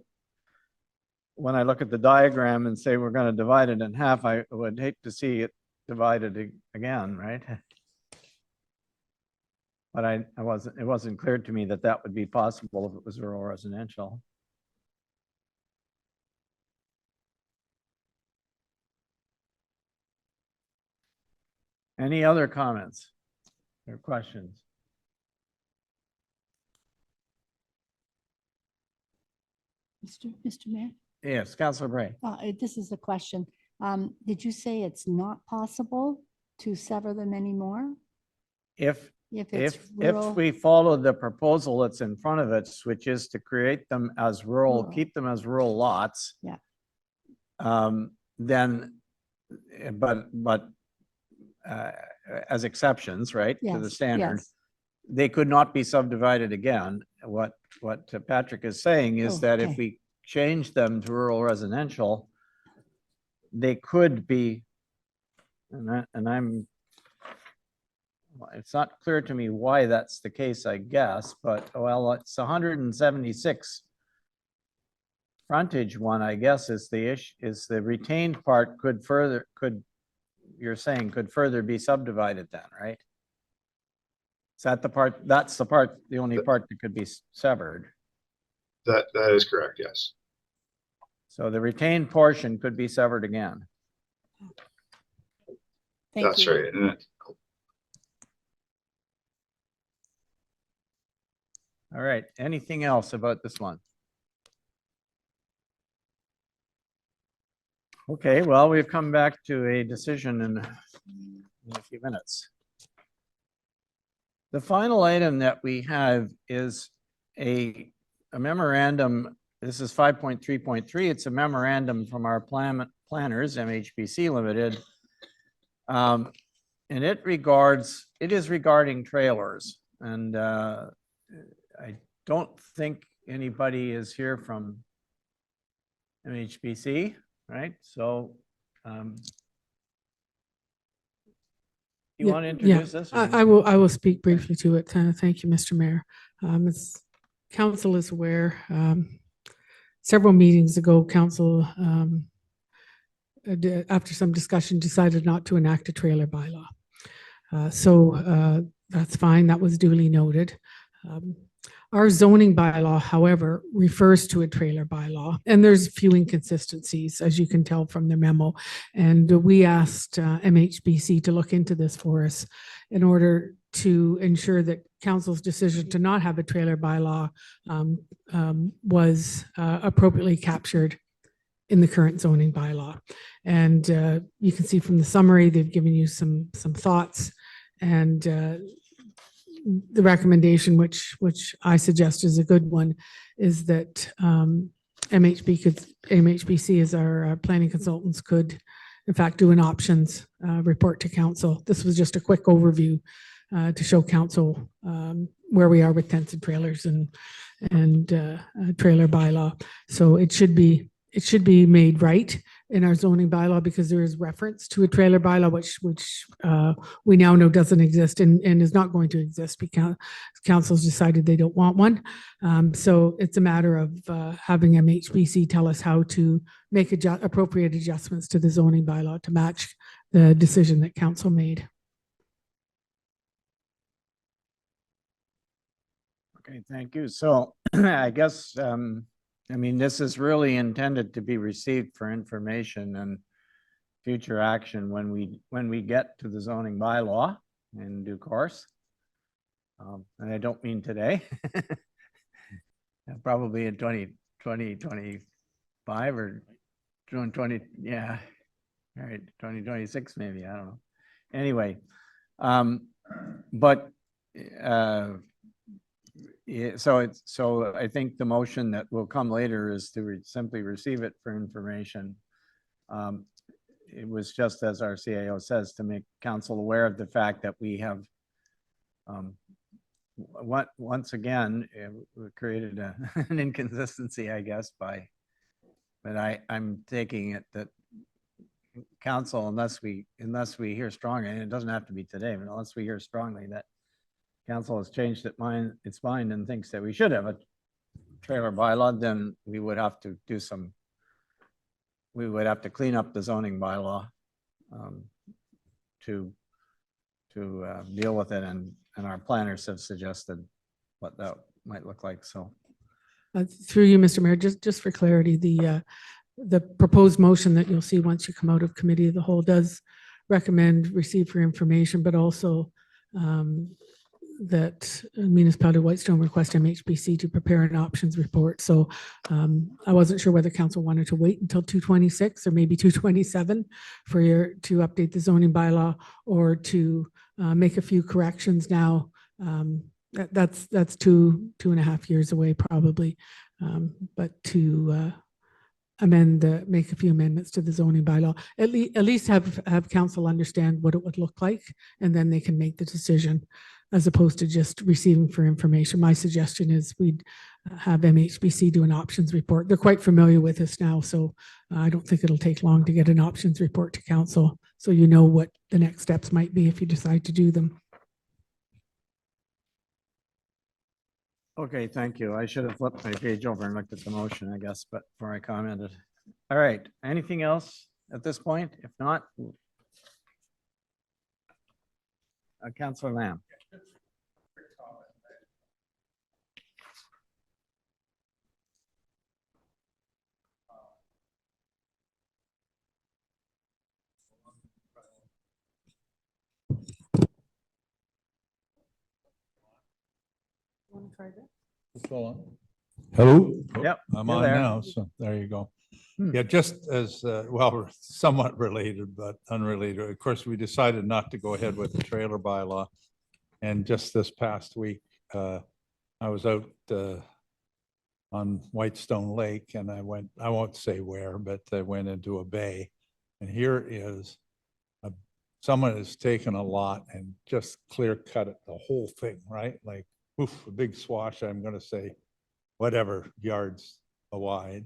when I look at the diagram and say we're going to divide it in half, I would hate to see it divided again, right? But it wasn't clear to me that that would be possible if it was rural residential. Any other comments or questions? Mr. Mayor, Yes, Councilor Bray. this is a question. Did you say it's not possible to sever them anymore? If If rural? we follow the proposal that's in front of us, which is to create them as rural, Rural. keep them as rural lots. Yeah. Then, but as exceptions, right, to the Yes, standard, yes. they could not be subdivided again. What Patrick is saying is Oh, that if okay. we change them to rural residential, they could be, it's not clear to me why that's the case, I guess, but well, it's 176 frontage one, I guess, is the issue, is the retained part you're saying could further be subdivided then, right? Is that the part, the only part that could be severed? That is correct, yes. Oh, So the retained portion could be severed again. Thank That's you. right. And All right, anything else about this one? Okay, well, we've come back to a decision in a few minutes. The final item that we have is a memorandum. This is 5.3.3. It's a memorandum from our planners, MHBC Limited. And it is regarding trailers. And I don't think anybody is here from MHBC, right? So you Yeah, want to introduce this? or- I will speak briefly to it. Thank you, Mr. Mayor. As council is aware, several meetings ago, council, after some discussion, decided not to enact a trailer bylaw. So that's fine. That was duly noted. Our zoning bylaw, however, refers to a trailer bylaw, and there's a few inconsistencies, as you can tell from the memo. And we asked MHBC to look into this for us in order to ensure that council's decision to not have a trailer bylaw was appropriately captured in the current zoning bylaw. And you can see from the summary, they've given you some thoughts, and the recommendation, which I suggest is a good one, is that MHBC as our planning consultants could, in fact, do an options report to council. This was just a quick overview to show council where we are with tents and trailers and trailer bylaw. So it should be made right. in our zoning bylaw because there is reference to a trailer bylaw, which we now know doesn't exist and is not going to exist because council's decided they don't want one. So it's a matter of having MHPC tell us how to make appropriate adjustments to the zoning bylaw to match the decision that council made. Okay, thank you. So I guess, I mean, this is really intended to be received for information and future action when we get to the zoning bylaw in due course. And I don't mean today. Probably in 2025 or 2020, yeah. All right, 2026 maybe, I don't know. Anyway, but yeah, so I think the motion that will come later is to simply receive it for information. It was just as our CAO says, to make council aware of the fact that we have once again we created an inconsistency, I guess, but I'm taking it that council, unless we hear strongly, and it doesn't have to be today, but unless we hear strongly that council has changed its mind and thinks that we should have a trailer bylaw, then we would have to clean up the zoning bylaw to deal with it, and our planners have suggested what that might look like. So through you, Mr. Mayor, just for clarity, the proposed motion that you'll see once you come out of committee of the whole does recommend receive for information, but also that municipality of Whitestone request MHPC to prepare an options report. So I wasn't sure whether council wanted to wait until 226 or maybe 227 to update the zoning bylaw, or to make a few corrections now. That's 2.5 years away probably, but to make a few amendments to the zoning bylaw, at least have council understand what it would look like, and then they can make the decision, as opposed to just receiving for information. My suggestion is we'd have MHPC do an options report. They're quite familiar with this now, so I don't think it'll take long to get an options report to council, so you know what the next steps might be if you decide to do them. okay, thank you. I should have flipped my page over and looked at the motion, I guess, but before I commented. All right, anything else at this point? If not, Councillor Lamb. Hello? Yep, I'm you're on there. now, so there you go. Hmm. Yeah, just as, well, we're somewhat related, but unrelated. Of course, we decided not to go ahead with the trailer bylaw. And just this past week, I was out on Whitestone Lake, and I won't say where, but I went into a bay. And here is someone has taken a lot and just clear cut it, the whole thing, right? Like, oof, a big swash, I'm gonna say, whatever yards wide.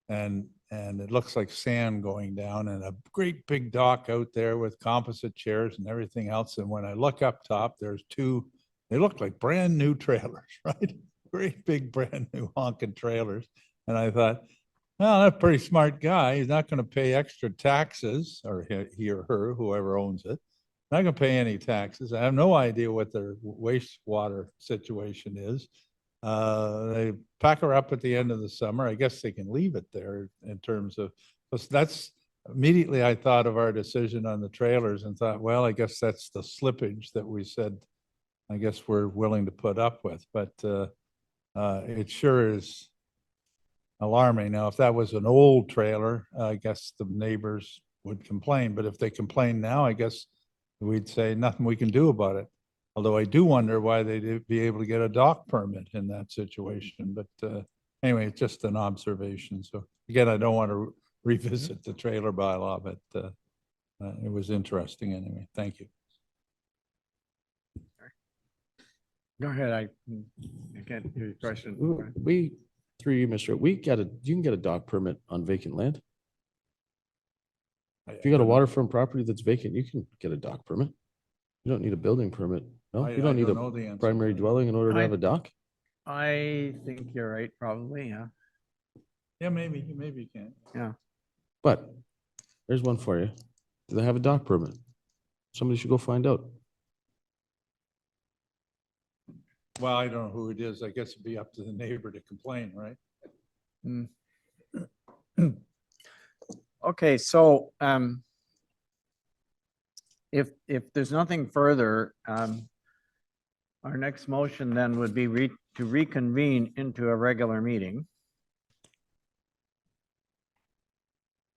And it looks like sand going down, and a great big dock out there with composite chairs and everything else. And when I look up top, there's two, they look like brand new trailers, right? Great big brand new honking trailers. And I thought, well, that's a pretty smart guy. He's not going to pay extra taxes, or he or her, whoever owns it, not going to pay any taxes. I have no idea what their wastewater situation is. They pack her up at the end of the summer. I guess they can leave it there in terms of, that's immediately I thought of our decision on the trailers and thought, well, I guess that's the slippage that we said, I guess we're willing to put up with, but it sure is alarming. Now, if that was an old trailer, I guess the neighbors would complain, but if they complain now, I guess we'd say nothing we can do about it. Although I do wonder why they'd be able to get a dock permit in that situation. But anyway, it's just an observation. So again, I don't want to revisit the trailer bylaw, but it was interesting anyway. Thank you. Go ahead, I can't hear your question. We, through you, Mr. You can get a dock permit on vacant land. If you got a waterfront property that's vacant, you can get a dock permit. You don't need a building permit. No, you don't need know the a answer. primary dwelling in order to I- have a dock. I think you're right, probably, yeah. Yeah, maybe you can. But there's one for you. Do they have a dock permit? Somebody should go find out. Well, I don't know who it is. I guess it'd be up to the neighbor to complain, right? Okay, so if there's nothing further, our next motion then would be to reconvene into a regular meeting.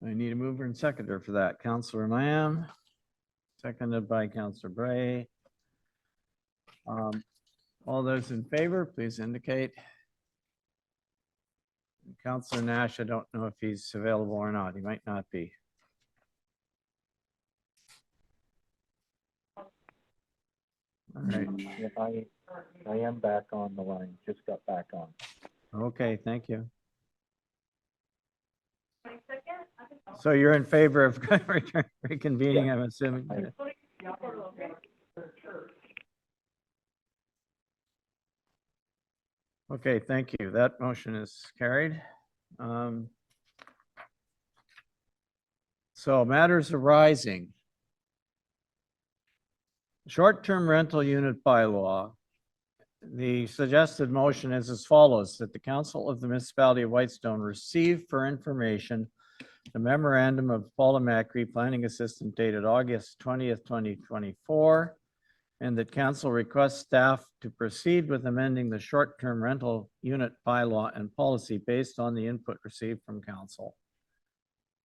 I need a mover and seconder for that. Counselor Lamb, seconded by Counselor Bray. All those in favor, please indicate. Counselor Nash, I don't know if he's available or not. He might not be. All right, Yeah, I am back on the line, just got back on. okay, thank you. So you're in favor of reconvening, I'm assuming? Okay, thank you. That motion is carried. So matters arising. Short-term rental unit bylaw. The suggested motion is as follows, that the Council of the Municipality of Whitestone receive for information the memorandum of Paula Macri, Planning Assistant dated August 20th, 2024, and that council requests staff to proceed with amending the short-term rental unit bylaw and policy based on the input received from council.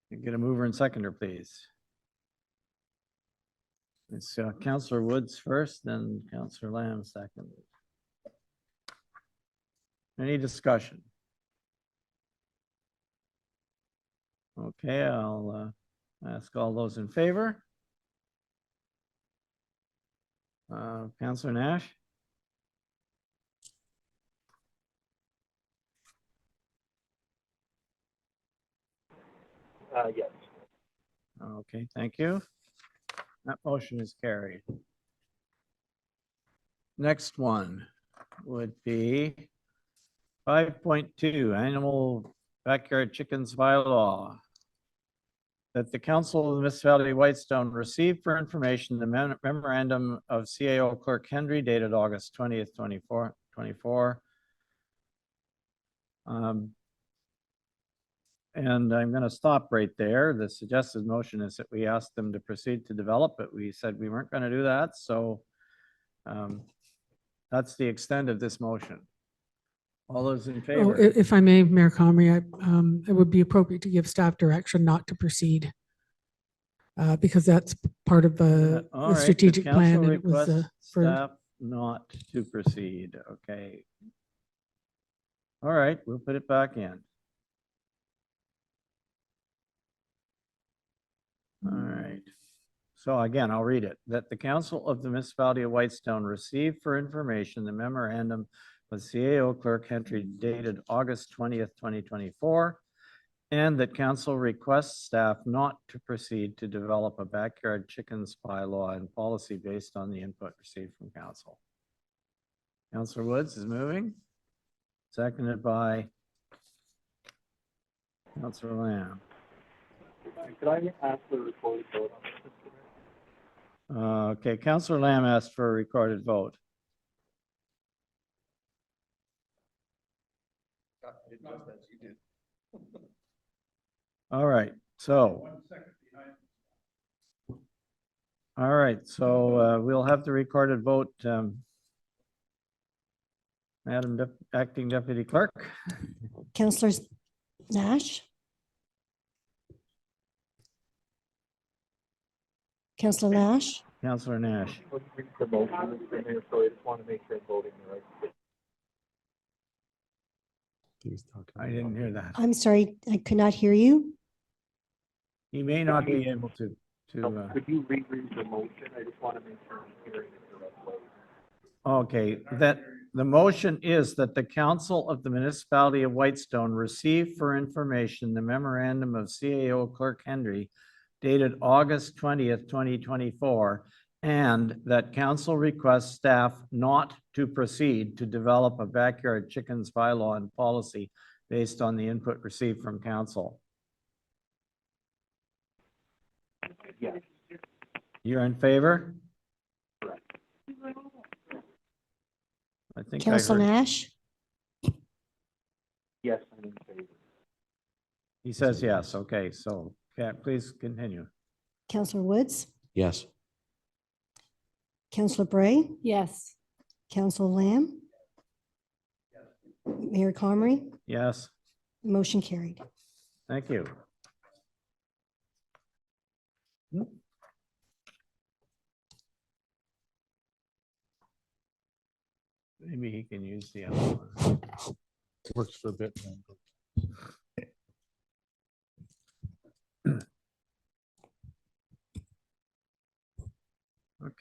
You get a mover and seconder, please. It's Councillor Woods first, then Councillor Lamb second. Any discussion? Okay, I'll ask all those in favor. Councillor Nash? Yes. Okay, thank you. That motion is carried. Next one would be 5.2, Animal Backyard Chickens bylaw. That the Council of the Municipality of Whitestone receive for information the memorandum of CAO Clerk Henry dated August 20th, 24. And I'm going to stop right there. The suggested motion is that we ask them to proceed to develop, but we said we weren't going to do that. So that's the extent of this motion. All those in Oh, favor? if I may, Mayor Comrie, it would be appropriate to give staff direction not to proceed because that's part of the All right, the strategic plan. council And it was requests for, staff not to proceed. Okay. All right, we'll put it back in. All right. So again, I'll read it. That the Council of the Municipality of Whitestone receive for information the memorandum of CAO Clerk Henry dated August 20th, 2024, and that council requests staff not to proceed to develop a backyard chickens bylaw and policy based on the input received from council. Councillor Woods is moving, seconded by Councillor Lamb. Could I ask for a recorded vote on this? Okay, Councillor Lamb asked for a recorded vote. All right, so. All right, so we'll have the recorded vote. Madam Acting Deputy Clerk. Councillors Nash? Councillor Nash? Councillor Nash. The motion, Mr. Mayor, so I just want to make sure I'm voting the right thing. I didn't hear that. I'm sorry, I could not hear you. He may not be able to. Could you reread the motion? I just want to make sure I'm hearing it the right way. Okay, that the motion is that the Council of the Municipality of Whitestone receive for information the memorandum of CAO Clerk Henry dated August 20th, 2024, and that council requests staff not to proceed to develop a backyard chickens bylaw and policy based on the input received from council. You're in favor? I think I Councillor heard, Nash, Yes, I'm in favor. he says yes. Okay, so please continue. Councillor Woods, Yes. Councillor Bray, Yes. Councillor Lamb, Mayor Comrie, Yes, motion carried. thank you. Maybe he can use the other one. Works for a bit.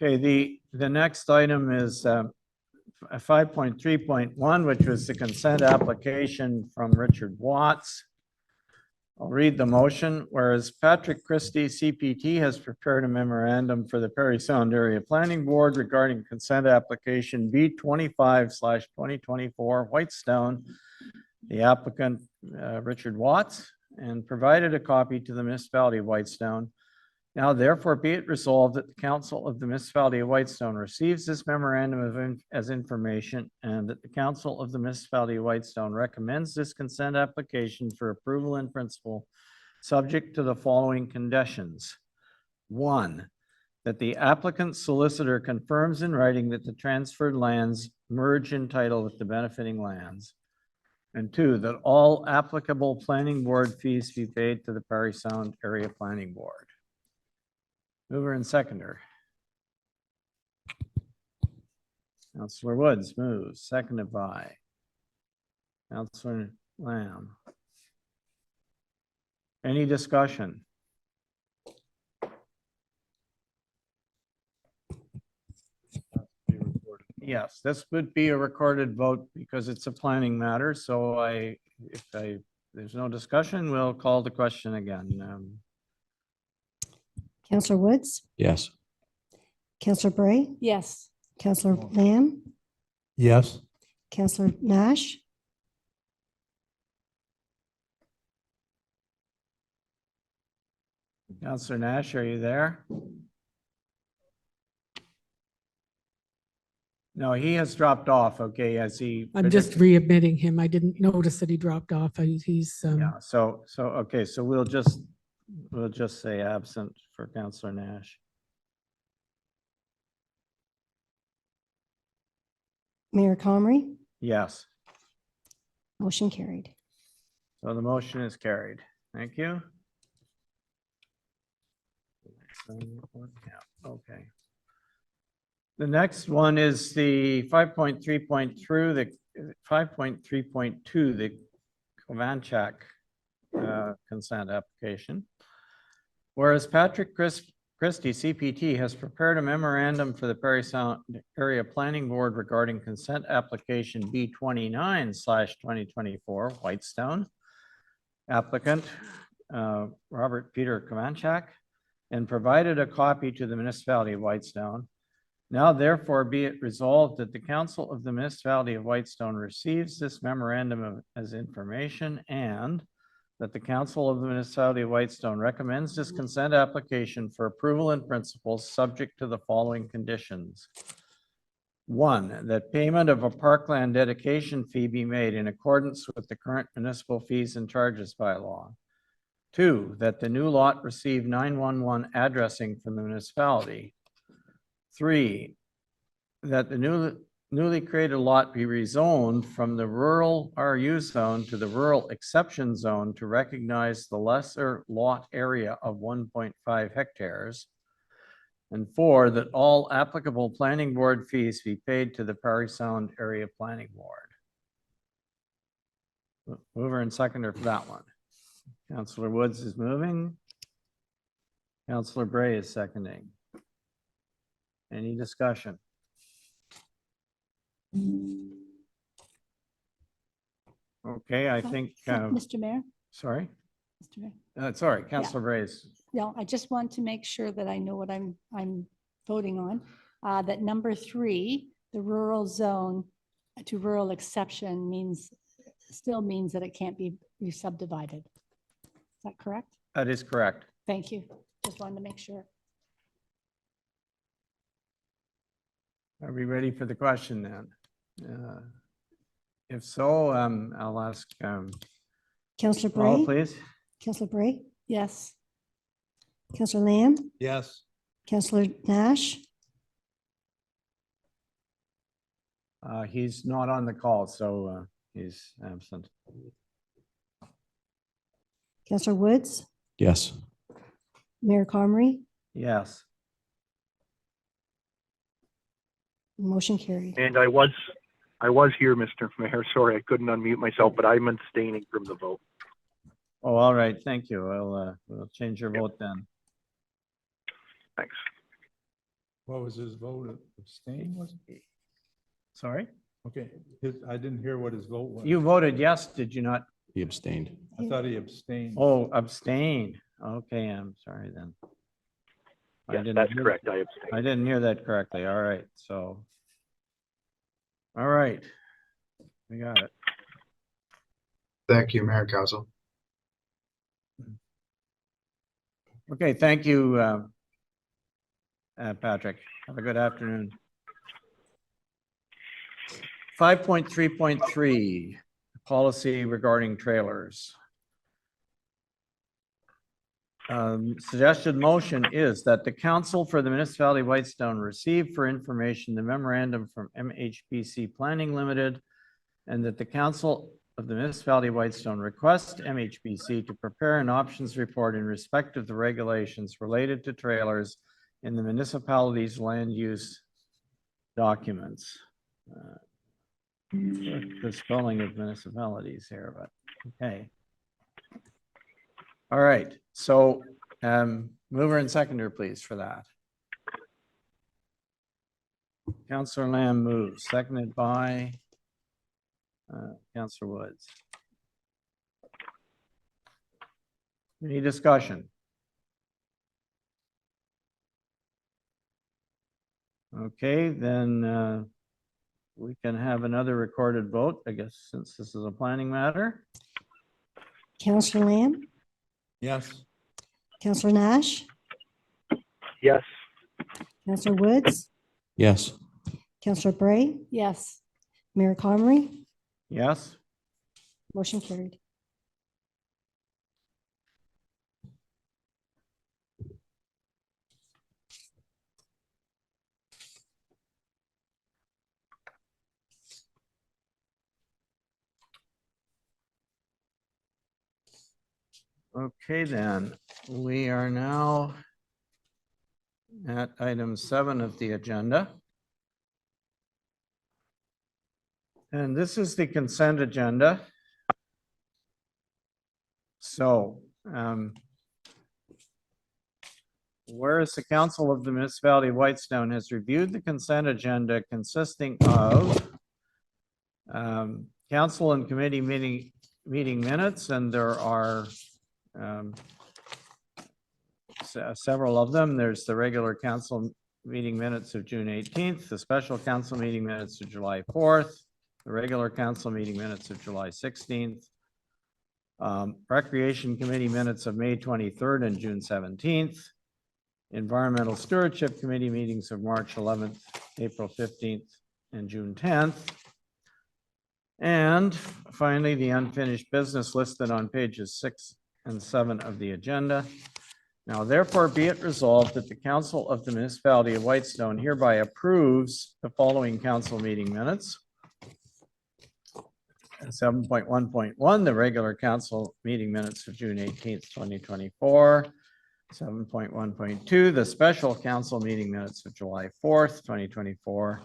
Okay, the next item is 5.3.1, which was the consent application from Richard Watts. I'll read the motion. Whereas Patrick Christie, CPT, has prepared a memorandum for the Perry Sound Area Planning Board regarding consent application B25/2024 Whitestone, the applicant Richard Watts, and provided a copy to the municipality of Whitestone. Now therefore be it resolved that the council of the municipality of Whitestone receives this memorandum as information, and that the council of the municipality of Whitestone recommends this consent application for approval in principle, subject to the following conditions. 1, that the applicant solicitor confirms in writing that the transferred lands merge in title with the benefiting lands. And 2, that all applicable planning board fees be paid to the Perry Sound Area Planning Board. Mover and seconder. Councillor Woods moves, seconded by Councillor Lamb. Any discussion? Yes, this would be a recorded vote because it's a planning matter. So there's no discussion, we'll call the question again. Councillor Woods, Yes. Councillor Bray, Yes. Councillor Lamb, Yes. Councillor Nash, Councillor Nash, are you there? No, he has dropped off. Okay, as he. I'm just readmitting him. I didn't notice that he dropped off. He's, Yeah, okay, so we'll just say absent for Councillor Nash. Mayor Comrie, Yes, motion carried. so the motion is carried. Thank you. Yeah, okay. The next one is the 5.3.2, the Kovanchak consent application. Whereas Patrick Christie, CPT, has prepared a memorandum for the Perry Sound Area Planning Board regarding consent application B29/2024 Whitestone. Applicant Robert Peter Kovanchak, and provided a copy to the municipality of Whitestone. Now therefore be it resolved that the council of the municipality of Whitestone receives this memorandum as information, and that the council of the municipality of Whitestone recommends this consent application for approval in principle, subject to the following conditions. 1, that payment of a parkland dedication fee be made in accordance with the current municipal fees and charges bylaw. 2, that the new lot receive 911 addressing from the municipality. 3, that the newly created lot be rezoned from the rural RU zone to the rural exception zone to recognize the lesser lot area of 1.5 hectares. And 4, that all applicable planning board fees be paid to the Perry Sound Area Planning Board. Mover and seconder for that one. Councillor Woods is moving. Councillor Bray is seconding. Any discussion? Okay, I think, Mr. Mayor, sorry, Mr. Mayor. sorry, Councillor Bray is no, I just want to make sure that I know what I'm voting on. That number 3, the rural zone to rural exception still means that it can't be re-subdivided. Is that correct? That is correct. Thank you. Just wanted to make sure. Are we ready for the question then? If so, I'll ask Councillor Paul, Bray, please. Councillor Bray, Yes. Councillor Lamb, Yes. Councillor Nash, He's not on the call, so he's absent. Councillor Woods, Yes. Mayor Comrie, Yes. motion carried. And I was here, Mr. Mayor. Sorry, I couldn't unmute myself, but I'm abstaining from the vote. Oh, all right. Thank you. We'll change your vote then. Thanks. What was his vote? Abstain, was it? Sorry? Okay, I didn't hear what his vote was. You voted yes, did you not? He abstained. I thought he abstained. Oh, abstain. Okay, I'm sorry then. I Yes, didn't that's hear- correct. I abstain. I didn't hear that correctly. All right, so. All right. We got it. Thank you, Mayor and Council. Okay, thank you, Patrick. Have a good afternoon. 5.3.3, policy regarding trailers. Suggested motion is that the council for the municipality of Whitestone receive for information the memorandum from MHBC Planning Limited, and that the council of the municipality of Whitestone request MHBC to prepare an options report in respect of the regulations related to trailers in the municipality's land use documents. The spelling of municipalities here, but okay. All right, so mover and seconder, please, for that. Councillor Lamb moves, seconded by Councillor Woods. Any discussion? Okay, then we can have another recorded vote, I guess, since this is a planning matter. Councillor Lamb, Yes. Councillor Nash, Yes. Councillor Woods, Yes. Councillor Bray, Yes. Mayor Comrie, Yes? motion carried. Okay, then, we are now at item 7 of the agenda. And this is the consent agenda. So, whereas the Council of the Municipality of Whitestone has reviewed the consent agenda consisting of council and committee meeting minutes, and there are several of them. There's the regular council meeting minutes of June 18th, the special council meeting minutes of July 4th, the regular council meeting minutes of July 16th, Recreation Committee minutes of May 23rd and June 17th, Environmental Stewardship Committee meetings of March 11th, April 15th, and June 10th. And finally, the unfinished business listed on pages 6 and 7 of the agenda. Now therefore be it resolved that the Council of the Municipality of Whitestone hereby approves the following council meeting minutes. 7.1.1, the regular council meeting minutes of June 18th, 2024. 7.1.2, the special council meeting minutes of July 4th, 2024.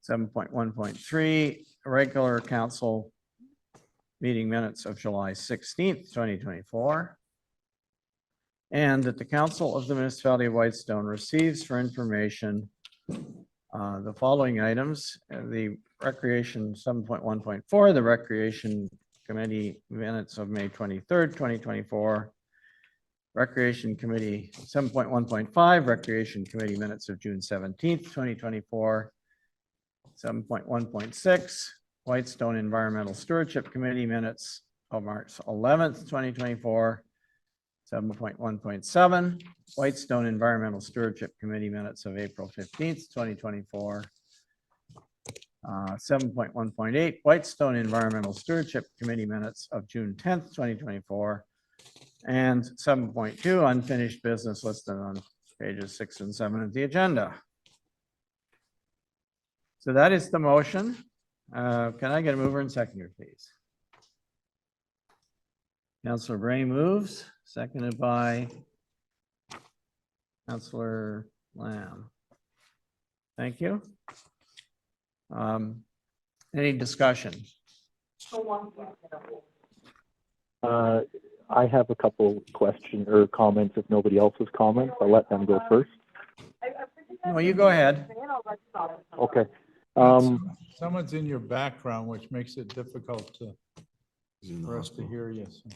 7.1.3, regular council meeting minutes of July 16th, 2024. And that the Council of the Municipality of Whitestone receives for information the following items: the Recreation 7.1.4, the Recreation Committee minutes of May 23rd, 2024, Recreation Committee, 7.1.5, Recreation Committee minutes of June 17th, 2024. 7.1.6, Whitestone Environmental Stewardship Committee minutes of March 11th, 2024. 7.1.7, Whitestone Environmental Stewardship Committee minutes of April 15th, 2024. 7.1.8, Whitestone Environmental Stewardship Committee minutes of June 10th, 2024. And 7.2, unfinished business listed on pages 6 and 7 of the agenda. So that is the motion. Can I get a mover and seconder, please? Councillor Bray moves, seconded by Councillor Lamb. Thank you. Any discussion? I have a couple questions or comments. If nobody else has comments, I'll let them go first. No, you go ahead. Okay. Someone's in your background, which makes it difficult for us to hear you. So.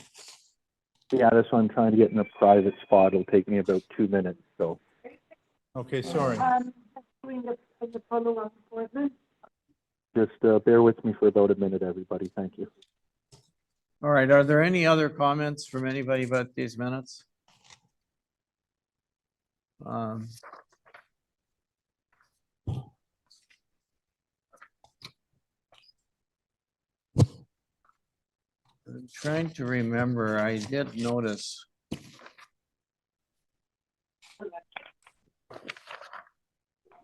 Yeah, that's why I'm trying to get in a private spot. It'll take me about 2 minutes. So. Okay, sorry. Just bear with me for about a minute, everybody. Thank you. All right, are there any other comments from anybody about these minutes? I'm trying to remember, I did notice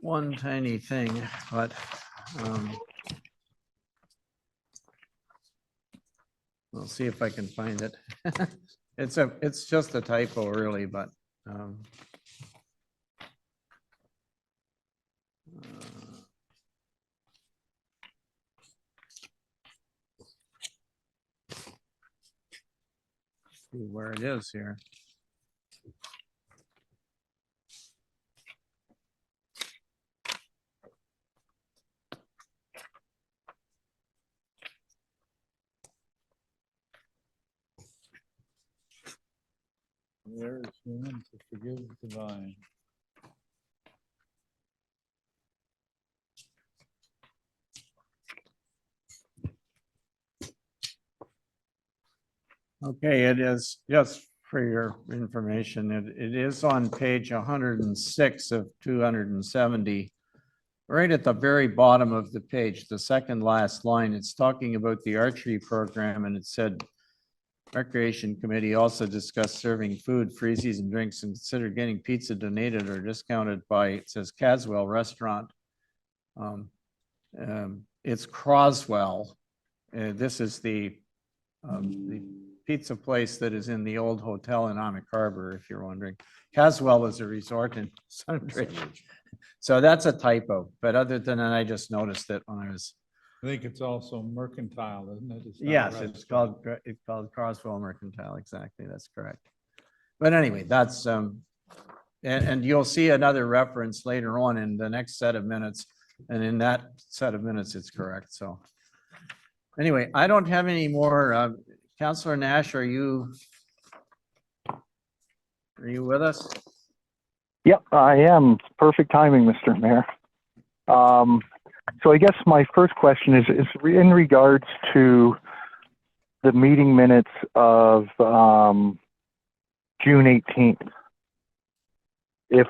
one tiny thing, but we'll see if I can find it. It's just a typo really, but see where it is here. There is human to forgive the divine. Okay, it is, just for your information, it is on page 106 of 270. Right at the very bottom of the page, the second last line, it's talking about the archery program, and it said, Recreation Committee also discussed serving food, free season drinks, and considered getting pizza donated or discounted by, it says Caswell Restaurant. It's Croswell. This is the pizza place that is in the old hotel in Amic Harbor, if you're wondering. Caswell is a resort in Sunbridge. So that's a typo, but other than that, I just noticed it when I was. I think it's also mercantile, isn't it? It's not Yes, restaurant. it's called Croswell Mercantile, exactly, that's correct. But anyway, that's, and you'll see another reference later on in the next set of minutes, and in that set of minutes, it's correct, so. Anyway, I don't have any more, Councillor Nash, are you with us? Yep, I am. Perfect timing, Mr. Mayor. So I guess my first question is in regards to the meeting minutes of June 18th. If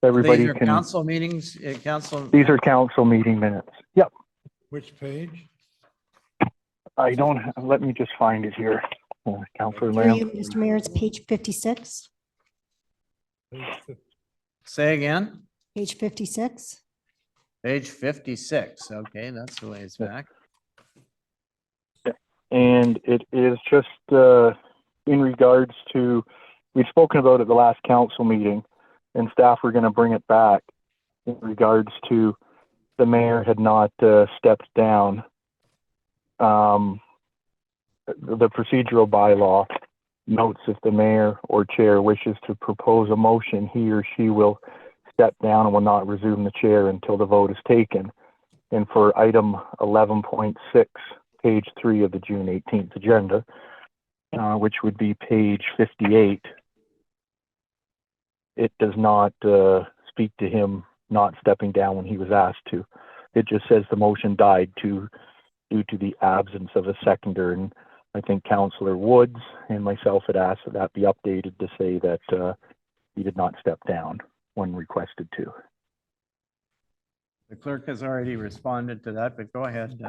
everybody These are can. council meetings, council. These are council meeting minutes. Yep. Which page? I don't, let me just find it here. Councilor For Lamb. you, Mr. Mayor, it's page 56. Page 50. Say again? Page 56. Page 56, okay, that's the way it's back. And it is just in regards to, we've spoken about it the last council meeting, and staff were going to bring it back in regards to the mayor had not stepped down. The procedural bylaw notes if the mayor or chair wishes to propose a motion, he or she will step down and will not resume the chair until the vote is taken. And for item 11.6, page 3 of the June 18th agenda, which would be page 58, it does not speak to him not stepping down when he was asked to. It just says the motion died due to the absence of a seconder. And I think Councillor Woods and myself had asked that that be updated to say that he did not step down when requested to. The clerk has already responded to that, but go ahead.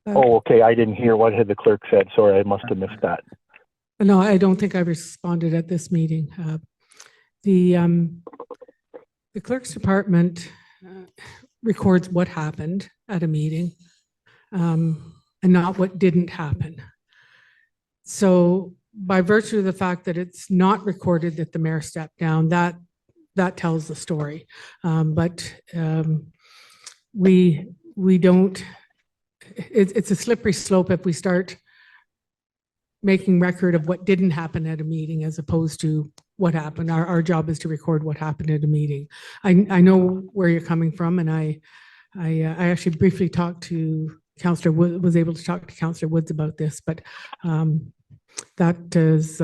Oh, okay. I didn't hear what had the clerk said. Sorry, I must have missed that. No, I don't think I responded at this meeting. The clerk's department records what happened at a meeting and not what didn't happen. So by virtue of the fact that it's not recorded that the mayor stepped down, that tells the story. But we don't, it's a slippery slope if we start making record of what didn't happen at a meeting as opposed to what happened. Our job is to record what happened at a meeting. I know where you're coming from, and I actually briefly talked to Councillor Wood, was able to talk to Councillor Woods about this, but that is,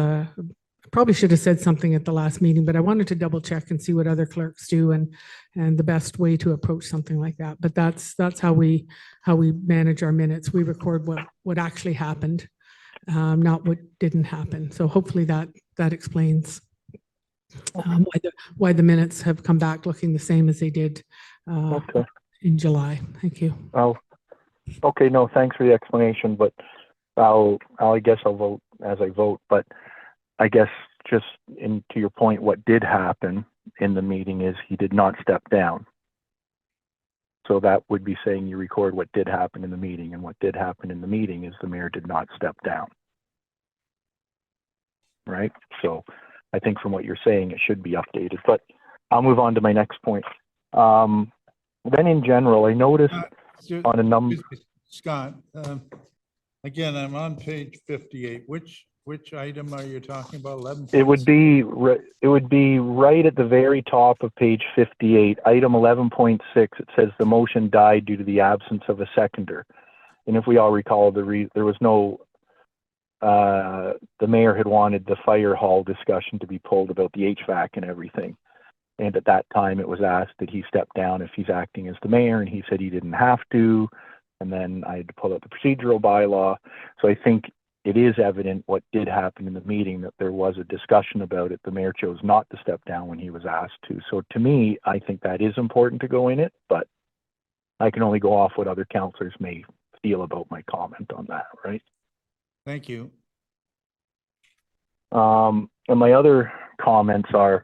probably should have said something at the last meeting, but I wanted to double check and see what other clerks do and the best way to approach something like that. But that's how we manage our minutes. We record what actually happened, not what didn't happen. So hopefully that explains why the minutes have come back looking the same as they did in July. Thank you. Oh, okay. No, thanks for the explanation, but I guess I'll vote as I vote, but I guess just to your point, what did happen in the meeting is he did not step down. So that would be saying you record what did happen in the meeting, and what did happen in the meeting is the mayor did not step down. Right? So I think from what you're saying, it should be updated, but I'll move on to my next point. Then in general, I noticed on a number. Scott, again, I'm on page 58. Which item are you talking about? 11. It would be right at the very top of page 58, item 11.6. It says the motion died due to the absence of a seconder. And if we all recall, there was no. The mayor had wanted the fire hall discussion to be pulled about the HVAC and everything. And at that time, it was asked that he step down if he's acting as the mayor, and he said he didn't have to. And then I had to pull out the procedural bylaw. So I think it is evident what did happen in the meeting, that there was a discussion about it. The mayor chose not to step down when he was asked to. So to me, I think that is important to go in it, but I can only go off what other councillors may feel about my comment on that, right? Thank you. And my other comments are,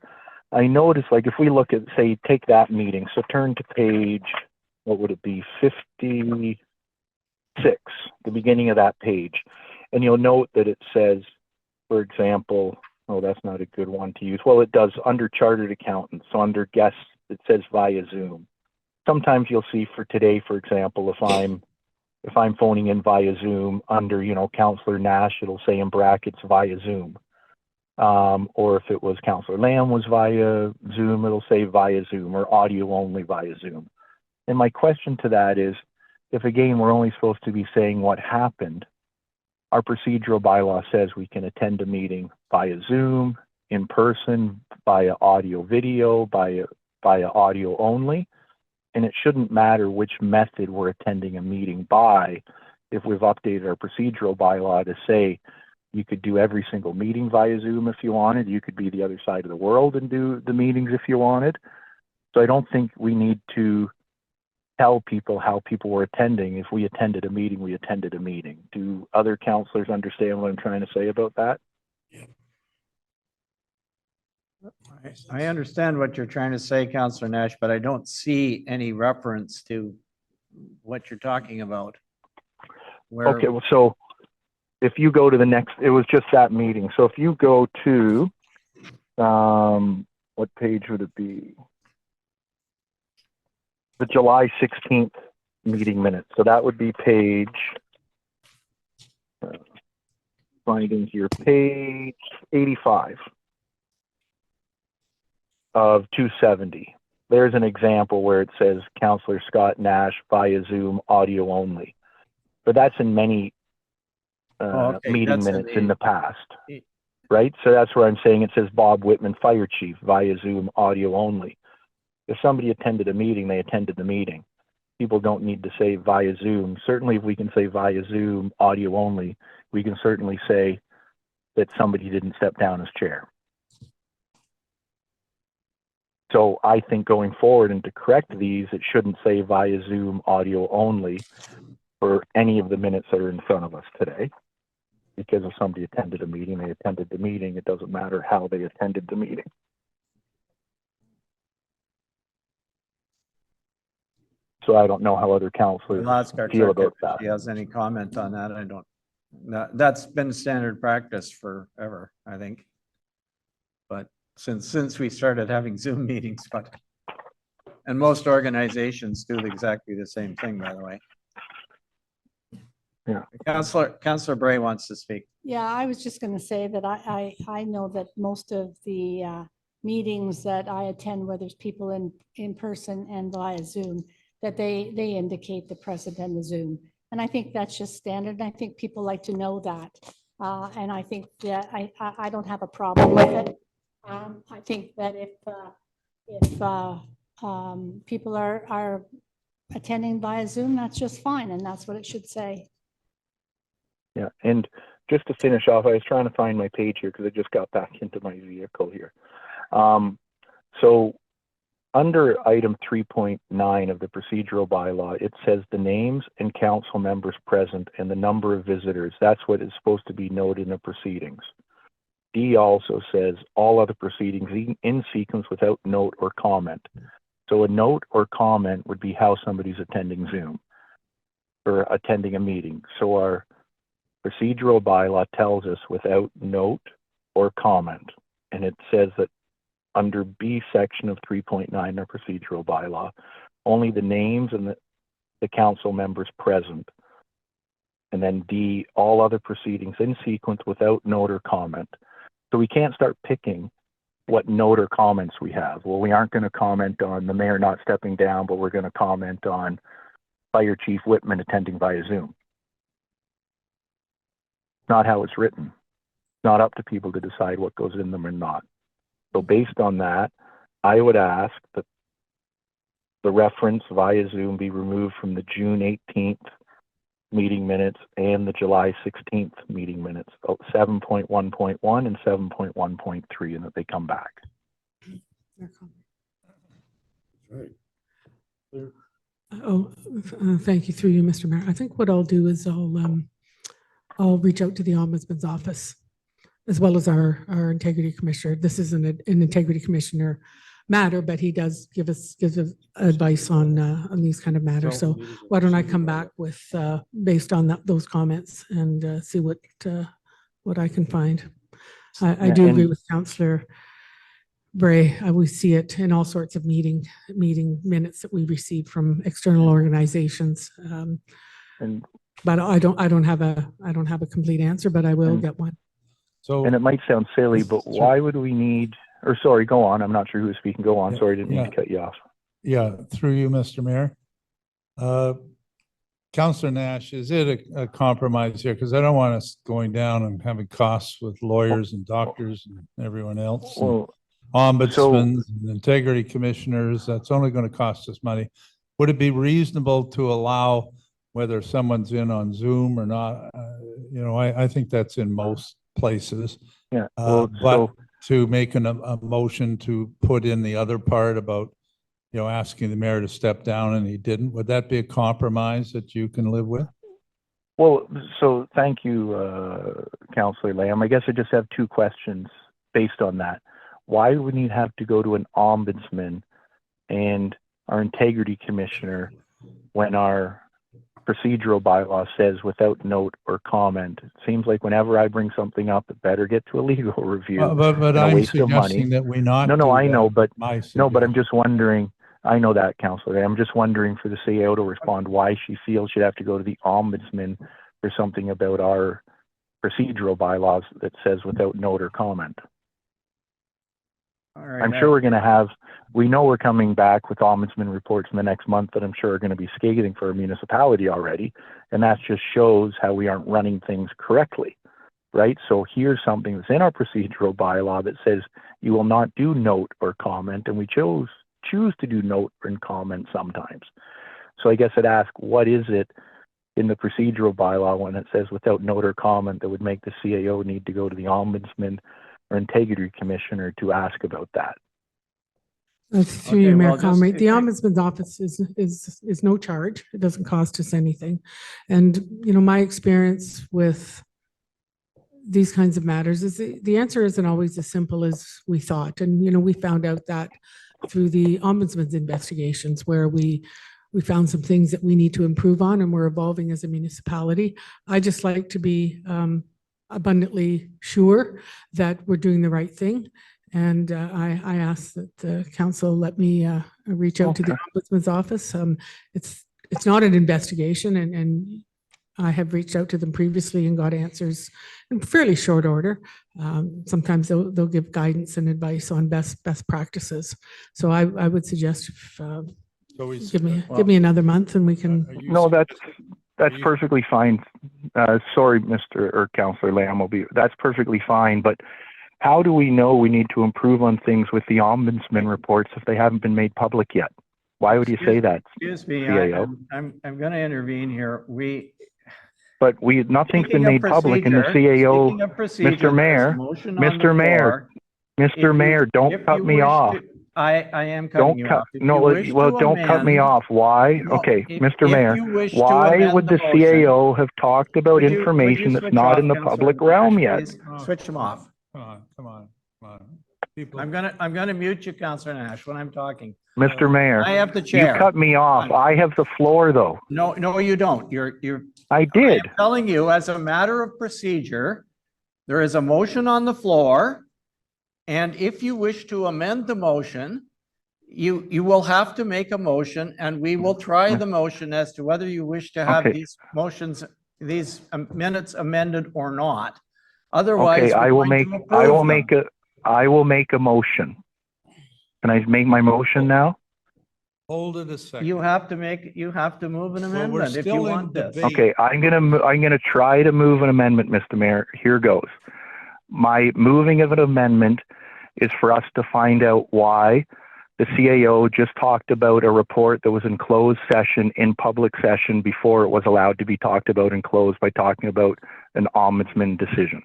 I noticed, like, if we look at, say, take that meeting, so turn to page, what would it be, 56, the beginning of that page. And you'll note that it says, for example, oh, that's not a good one to use. Well, it does under chartered accountants. So under guests, it says via Zoom. Sometimes you'll see for today, for example, if I'm phoning in via Zoom under, Councillor Nash, it'll say in brackets via Zoom. Or if it was Councillor Lamb was via Zoom, it'll say via Zoom, or audio only via Zoom. And my question to that is, if again, we're only supposed to be saying what happened, our procedural bylaw says we can attend a meeting via Zoom, in person, via audio video, via audio only. And it shouldn't matter which method we're attending a meeting by if we've updated our procedural bylaw to say you could do every single meeting via Zoom if you wanted. You could be the other side of the world and do the meetings if you wanted. So I don't think we need to tell people how people were attending. If we attended a meeting, we attended a meeting. Do other councillors understand what I'm trying to say about that? I understand what you're trying to say, Councillor Nash, but I don't see any reference to what you're talking about. Okay, well, so if you go to the next, it was just that meeting. So if you go to, what page would it be? The July 16th meeting minutes. So that would be page, finding here, page 85 of 270. There's an example where it says Councillor Scott Nash via Zoom audio only. But that's in many okay, meeting that's in minutes in the- the past. it- Right? So that's where I'm saying it says Bob Whitman, Fire Chief, via Zoom, audio only. If somebody attended a meeting, they attended the meeting. People don't need to say via Zoom. Certainly if we can say via Zoom, audio only, we can certainly say that somebody didn't step down as chair. So I think going forward and to correct these, it shouldn't say via Zoom, audio only for any of the minutes that are in front of us today. Because if somebody attended a meeting, they attended the meeting. It doesn't matter how they attended the meeting. So I don't know how other counselors We'll ask our feel clerk about if that. she has any comment on that. I don't, that's been standard practice forever, I think. But since we started having Zoom meetings, and most organizations do exactly the same thing, by the way. Yeah. Councillor Bray wants to speak. Yeah, I was just going to say that I know that most of the meetings that I attend, where there's people in person and via Zoom, that they indicate the president of Zoom. And I think that's just standard. And I think people like to know that. And I think that I don't have a problem with it. I think that if people are attending via Zoom, that's just fine. And that's what it should say. Yeah, and just to finish off, I was trying to find my page here because I just got back into my vehicle here. So under item 3.9 of the procedural bylaw, it says the names and council members present and the number of visitors. That's what is supposed to be noted in the proceedings. D also says all other proceedings in sequence without note or comment. So a note or comment would be how somebody's attending Zoom or attending a meeting. So our procedural bylaw tells us without note or comment, and it says that under B section of 3.9 our procedural bylaw, only the names and the council members present, and then D, all other proceedings in sequence without note or comment. So we can't start picking what note or comments we have. Well, we aren't going to comment on the mayor not stepping down, but we're going to comment on Fire Chief Whitman attending via Zoom. Not how it's written. It's not up to people to decide what goes in them or not. So based on that, I would ask that the reference via Zoom be removed from the June 18th meeting minutes and the July 16th meeting minutes, 7.1.1 and 7.1.3, and that they come back. Right. Thank you through you, Mr. Mayor. I think what I'll do is I'll reach out to the Ombudsman's office as well as our integrity commissioner. This isn't an integrity commissioner matter, but he does gives advice on these kind of matters. So why don't I come back with based on those comments and see what I can find. I do agree with Councillor Bray. We see it in all sorts of meeting minutes that we receive from external organizations. But I don't have a complete answer, but I will get one. So, And it might sound silly, but why would we need, or sorry, go on. I'm not sure who was speaking. Go on. Sorry, I didn't mean to cut you off. yeah, through you, Mr. Mayor. Councillor Nash, is it a compromise here? Because I don't want us going down and having costs with lawyers and doctors and everyone else. and Well, Ombudsmen and integrity commissioners, that's only going to cost us money. Would it be reasonable to allow whether someone's in on Zoom or not? I think that's in most places. yeah. But So to make a motion to put in the other part about, asking the mayor to step down and he didn't, would that be a compromise that you can live with? Well, so thank you, Councillor Lamb. I guess I just have two questions based on that. Why would we have to go to an ombudsman and our integrity commissioner when our procedural bylaw says without note or comment? It seems like whenever I bring something up, it better get to a legal review. But a I'm waste of money. suggesting that we not. No, do I that. know, but No, but I'm just wondering. I know that, Councillor. I'm just wondering for the CEO to respond why she feels she'd have to go to the ombudsman for something about our procedural bylaws that says without note or comment. All right. I'm sure we're going to have, we know we're coming back with ombudsman reports in the next month that I'm sure are going to be scathing for a municipality already. And that just shows how we aren't running things correctly, right? So here's something that's in our procedural bylaw that says you will not do note or comment, and we choose to do note and comment sometimes. So I guess I'd ask, what is it in the procedural bylaw when it says without note or comment that would make the CAO need to go to the ombudsman or integrity commissioner to ask about that? Through Okay, you, Mayor well, just- Comrie, the Ombudsman's office is no charge. It doesn't cost us anything. And, you know, my experience with these kinds of matters is the answer isn't always as simple as we thought. And, you know, we found out that through the Ombudsman's investigations where we found some things that we need to improve on, and we're evolving as a municipality. I just like to be abundantly sure that we're doing the right thing. And I ask that the council let me reach out to the Ombudsman's office. It's not an investigation, and I have reached out to them previously and got answers in fairly short order. Sometimes they'll give guidance and advice on best practices. So I would suggest give me another month and we can. No, that's perfectly fine. Sorry, Mr. or Councillor Lamb, that's perfectly fine. But how do we know we need to improve on things with the ombudsman reports if they haven't been made public yet? Why would you say that? Excuse me, CAO? I'm going to intervene here. But nothing's been Speaking of made public in the procedure- CAO. speaking of procedure, Mr. Mayor, there's a motion on Mr. the Mayor, floor. If Mr. Mayor, if don't you cut me wish off. to- I am cutting Don't you cut, off. If no, you wish well, to don't cut me amend- off. Why? No, Okay, if- Mr. if Mayor, you wish to why amend would the motion- CAO have talked about Would you information that's switch not off, in the Councillor public realm Nash, yet? please? Switch them off. Come on. People, I'm gonna mute you, Councillor Nash, when I'm talking. Mr. Mayor, I have the you chair. cut me off. I have the floor, though. No, you don't. I did. I'm telling you, as a matter of procedure, there is a motion on the floor. And if you wish to amend the motion, you will have to make a motion, and we will try the motion as to whether you wish to have Okay. these motions, these minutes amended or not. Otherwise, Okay, I we're will going make, to approve them. I will make a motion. Can I make my motion now? hold it a second. You have to move an Well, we're amendment if you still in want this. debate. Okay, I'm gonna try to move an amendment, Mr. Mayor. Here goes. My moving of an amendment is for us to find out why the CAO just talked about a report that was in closed session in public session before it was allowed to be talked about in closed by talking about an ombudsman decision.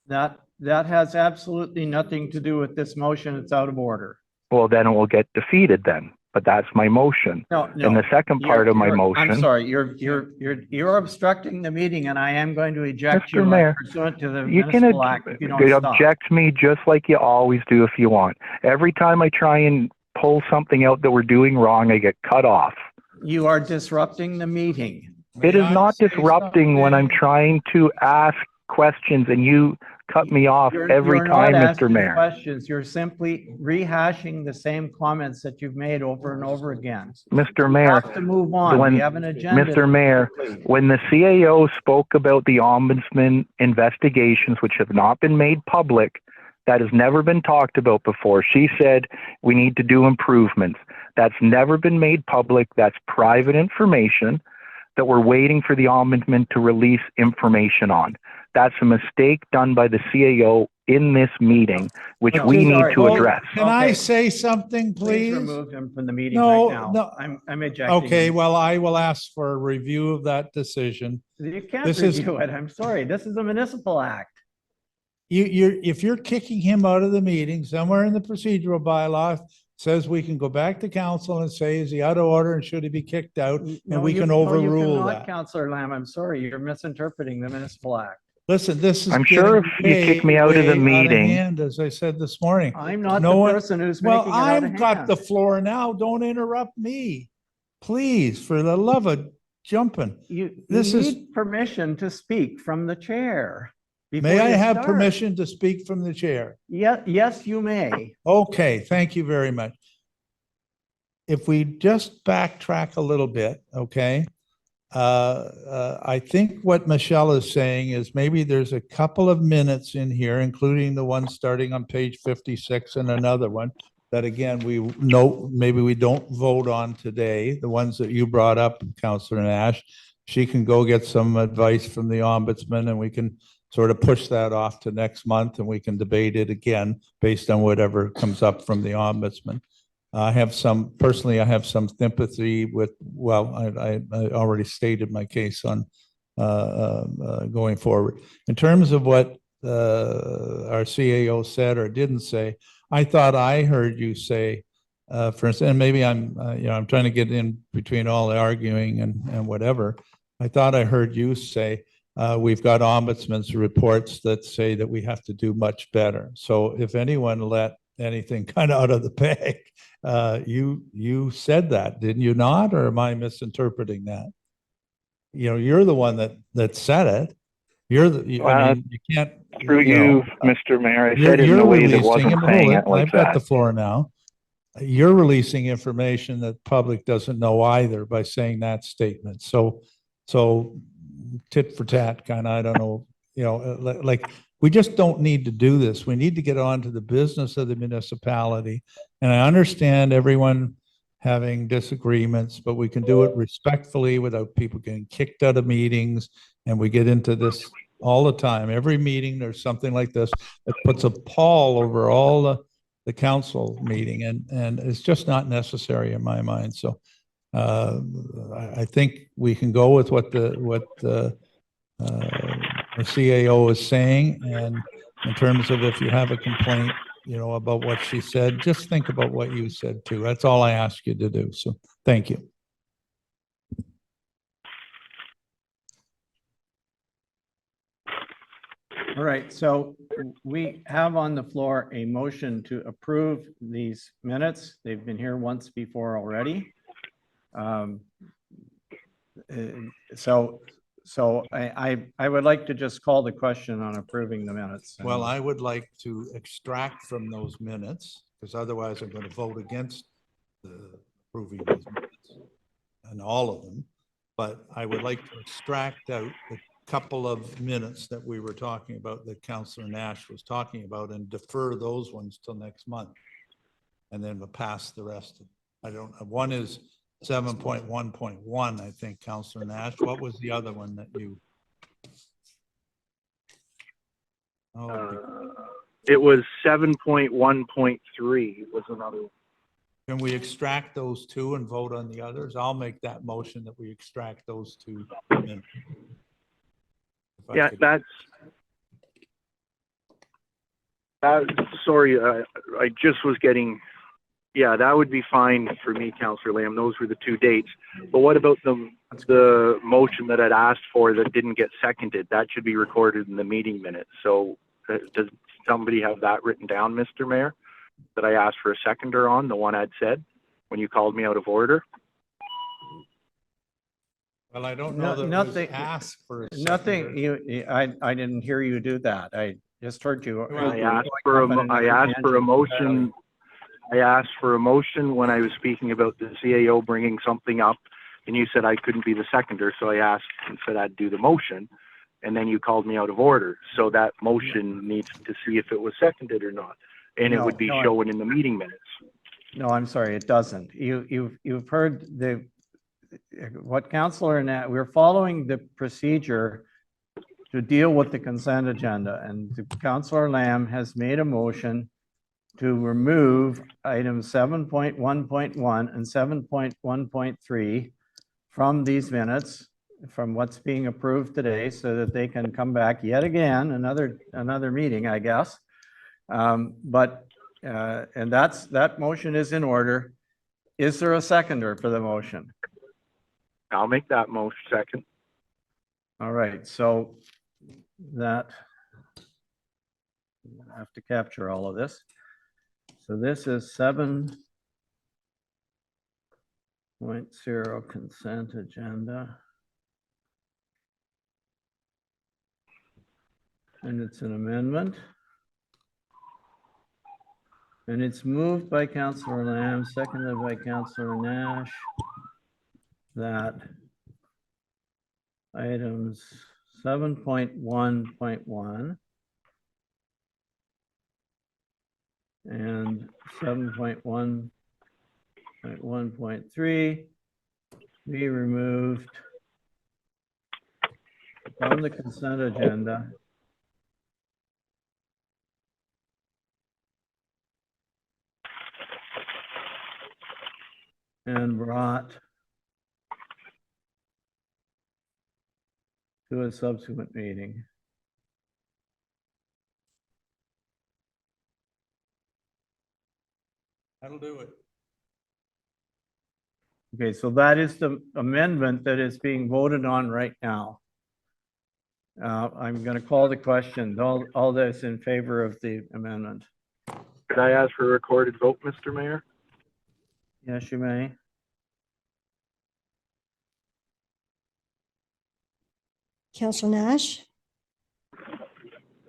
That has absolutely nothing to do with this motion. It's out of order. Well, then it will get defeated then, but that's my motion. No. And the second part of my I'm motion, sorry, you're obstructing the meeting, and I am going to eject Mr. you Mayor, pursuant to the you can municipal act if you don't stop. object me just like you always do if you want. Every time I try and pull something out that we're doing wrong, I get cut off. You are disrupting the meeting. It May is I not say disrupting when I'm something? trying to ask questions and you cut me off every You're time, not Mr. asking Mayor. questions. You're simply rehashing the same comments that you've made over and over again. Mr. We Mayor, have to move on. when- We have an agenda. Mr. to Mayor, complete. when the CAO spoke about the ombudsman investigations, which have not been made public, that has never been talked about before. She said we need to do improvements. That's never been made public. That's private information that we're waiting for the ombudsman to release information on. That's a mistake done by the CAO in this meeting, which No, we all need right. to Well, address. Can I Okay. say something, Please please? remove him from the meeting No, right now. no. I'm ejecting. Okay, him. well, I will ask for a review of that decision. You can't this is- review it. I'm sorry. This is a municipal act. If you're kicking him out of the meeting, somewhere in the procedural bylaw says we can go back to council and say, is he out of order and should he be kicked out? And we can overrule that. Councillor Lamb, I'm sorry. You're misinterpreting the municipal act. Listen, this is. I'm sure getting if you kick me way, out of the way meeting- hand, as I said this morning. I'm not No the one- person who's Well, making it out of I've got hand. the floor now. Don't interrupt me. Please, for the love of jumping. You this is- need permission to speak from the chair. before May I you have start. permission to speak from the chair? Yes, you may. Okay, thank you very much. If we just backtrack a little bit, okay? I think what Michelle is saying is maybe there's a couple of minutes in here, including the one starting on page 56 and another one, that again, we know, maybe we don't vote on today, the ones that you brought up, Councillor Nash. She can go get some advice from the ombudsman and we can sort of push that off to next month and we can debate it again based on whatever comes up from the ombudsman. I have some, personally, I have some sympathy with, well, I already stated my case on going forward. In terms of what our CAO said or didn't say, I thought I heard you say, for instance, and maybe I'm, I'm trying to get in between all the arguing and whatever. I thought I heard you say, we've got ombudsman's reports that say that we have to do much better. So if anyone let anything kind of out of the bag, you said that, didn't you not? Or am I misinterpreting that? You're the one that said it. You're the, I mean, you can't. Through you, Mr. Mayor, I said it in You're a way that releasing, wasn't hold saying it, it like I've got the that. floor now. You're releasing information that public doesn't know either by saying that statement. So tit for tat, kind of, I don't know, like we just don't need to do this. We need to get on to the business of the municipality. And I understand everyone having disagreements, but we can do it respectfully without people getting kicked out of meetings. And we get into this all the time. Every meeting, there's something like this that puts a pall over all the council meeting. And it's just not necessary in my mind. So I think we can go with what the CAO is saying. And in terms of if you have a complaint, about what she said, just think about what you said too. That's all I ask you to do. So thank you. All right, so we have on the floor a motion to approve these minutes. They've been here once before already. So I would like to just call the question on approving the minutes. Well, I would like to extract from those minutes, because otherwise I'm going to vote against approving these minutes and all of them. But I would like to extract out the couple of minutes that we were talking about, that Councillor Nash was talking about, and defer those ones till next month. And then we'll pass the rest. One is 7.1.1, I think, Councillor Nash. What was the other one that you? It was 7.1.3 was another one. Can we extract those two and vote on the others? I'll make that motion that we extract those two minutes. Yeah, sorry, I just was getting, yeah, that would be fine for me, Councillor Lamb. Those were the two dates. But what about the motion that I'd asked for that didn't get seconded? That should be recorded in the meeting minutes. So does somebody have that written down, Mr. Mayor, that I asked for a seconder on, the one I'd said when you called me out of order? Well, I don't know that nothing, asked for a nothing. I didn't hear you do that. I just heard you. I asked for a motion. I asked for a motion when I was speaking about the CAO bringing something up, and you said I couldn't be the seconder. So I asked and said I'd do the motion, and then you called me out of order. So that motion needs to see if it was seconded or not, and it would be shown in the meeting minutes. No, I'm sorry, it doesn't. You've heard what Councillor Nash, we're following the procedure to deal with the consent agenda, and Councillor Lamb has made a motion to remove items 7.1.1 and 7.1.3 from these minutes, from what's being approved today, so that they can come back yet again, another meeting, I guess. And that motion is in order. Is there a seconder for the motion? I'll make that motion second. All right, so that I have to capture all of this. So this is 7.0 consent agenda. And it's an amendment. And it's moved by Councillor Lamb, seconded by Councillor Nash, that items 7.1.1 and 7.1.1.3 be removed from the consent agenda. And brought to a subsequent meeting. That'll do it. Okay, so that is the amendment that is being voted on right now. I'm going to call the question. All those in favor of the amendment? Could I ask for a recorded vote, Mr. Mayor? Yes, you may. Counselor Nash,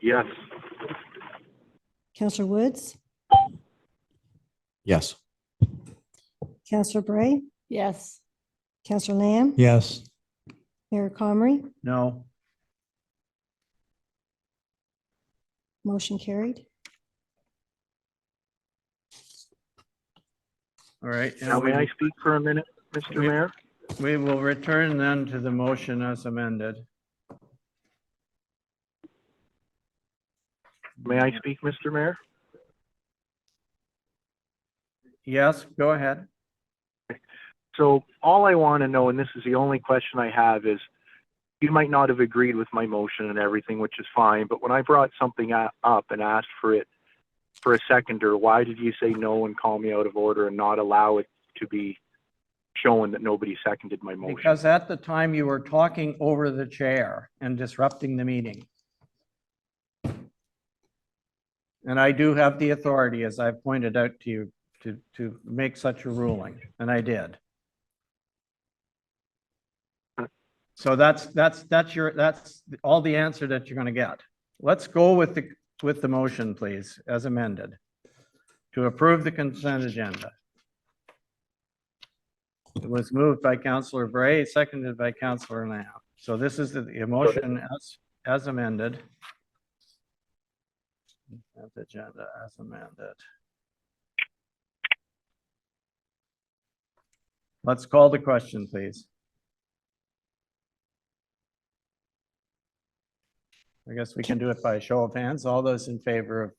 Yes. Counselor Woods, Yes. Counselor Bray, Yes. Counselor Lamb, Yes. Mayor Comrie, No. motion carried. All right. and Now, may we- I speak for a minute, Mr. Mayor? We will return then to the motion as amended. May I speak, Mr. Mayor? Yes, go ahead. So all I want to know, and this is the only question I have, is you might not have agreed with my motion and everything, which is fine, but when I brought something up and asked for it for a seconder, why did you say no and call me out of order and not allow it to be shown that nobody seconded my motion? Because at the time you were talking over the chair and disrupting the meeting. And I do have the authority, as I've pointed out to you, to make such a ruling, and I did. So that's all the answer that you're going to get. Let's go with the motion, please, as amended, to approve the consent agenda. It was moved by Councillor Bray, seconded by Councillor Lamb. So this is the motion as amended. Consent agenda as amended. Let's call the question, please. I guess we can do it by a show of hands. All those in favor of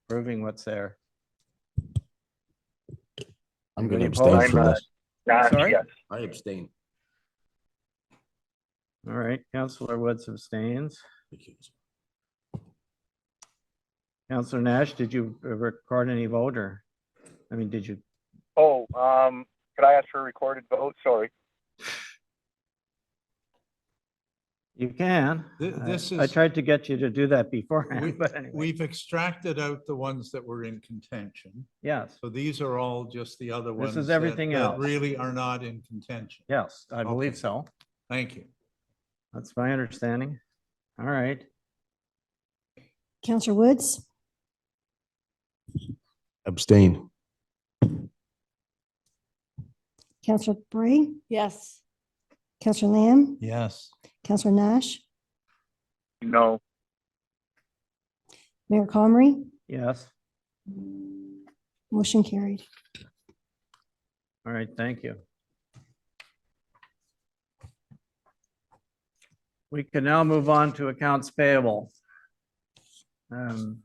approving what's there? I'm going to Anybody abstain from opposed? this. Sorry? Yes. I abstain. All right, Councillor Woods abstains. Councillor Nash, did you record any vote or, did you? Oh, could I ask for a recorded vote? Sorry. You can. This I is, tried to get you to do that beforehand, but anyway, we've extracted out the ones that were in contention. yes, So these are all just the other ones. is everything that else. really are not in contention. yes, I believe Okay. so. Thank you. That's my understanding. All right, Counselor Woods, Abstain. Counselor Bray, Yes. Counselor Lamb, Yes. Counselor Nash, No. Mayor Comrie, yes, motion carried. all right, thank you. We can now move on to accounts payable. Need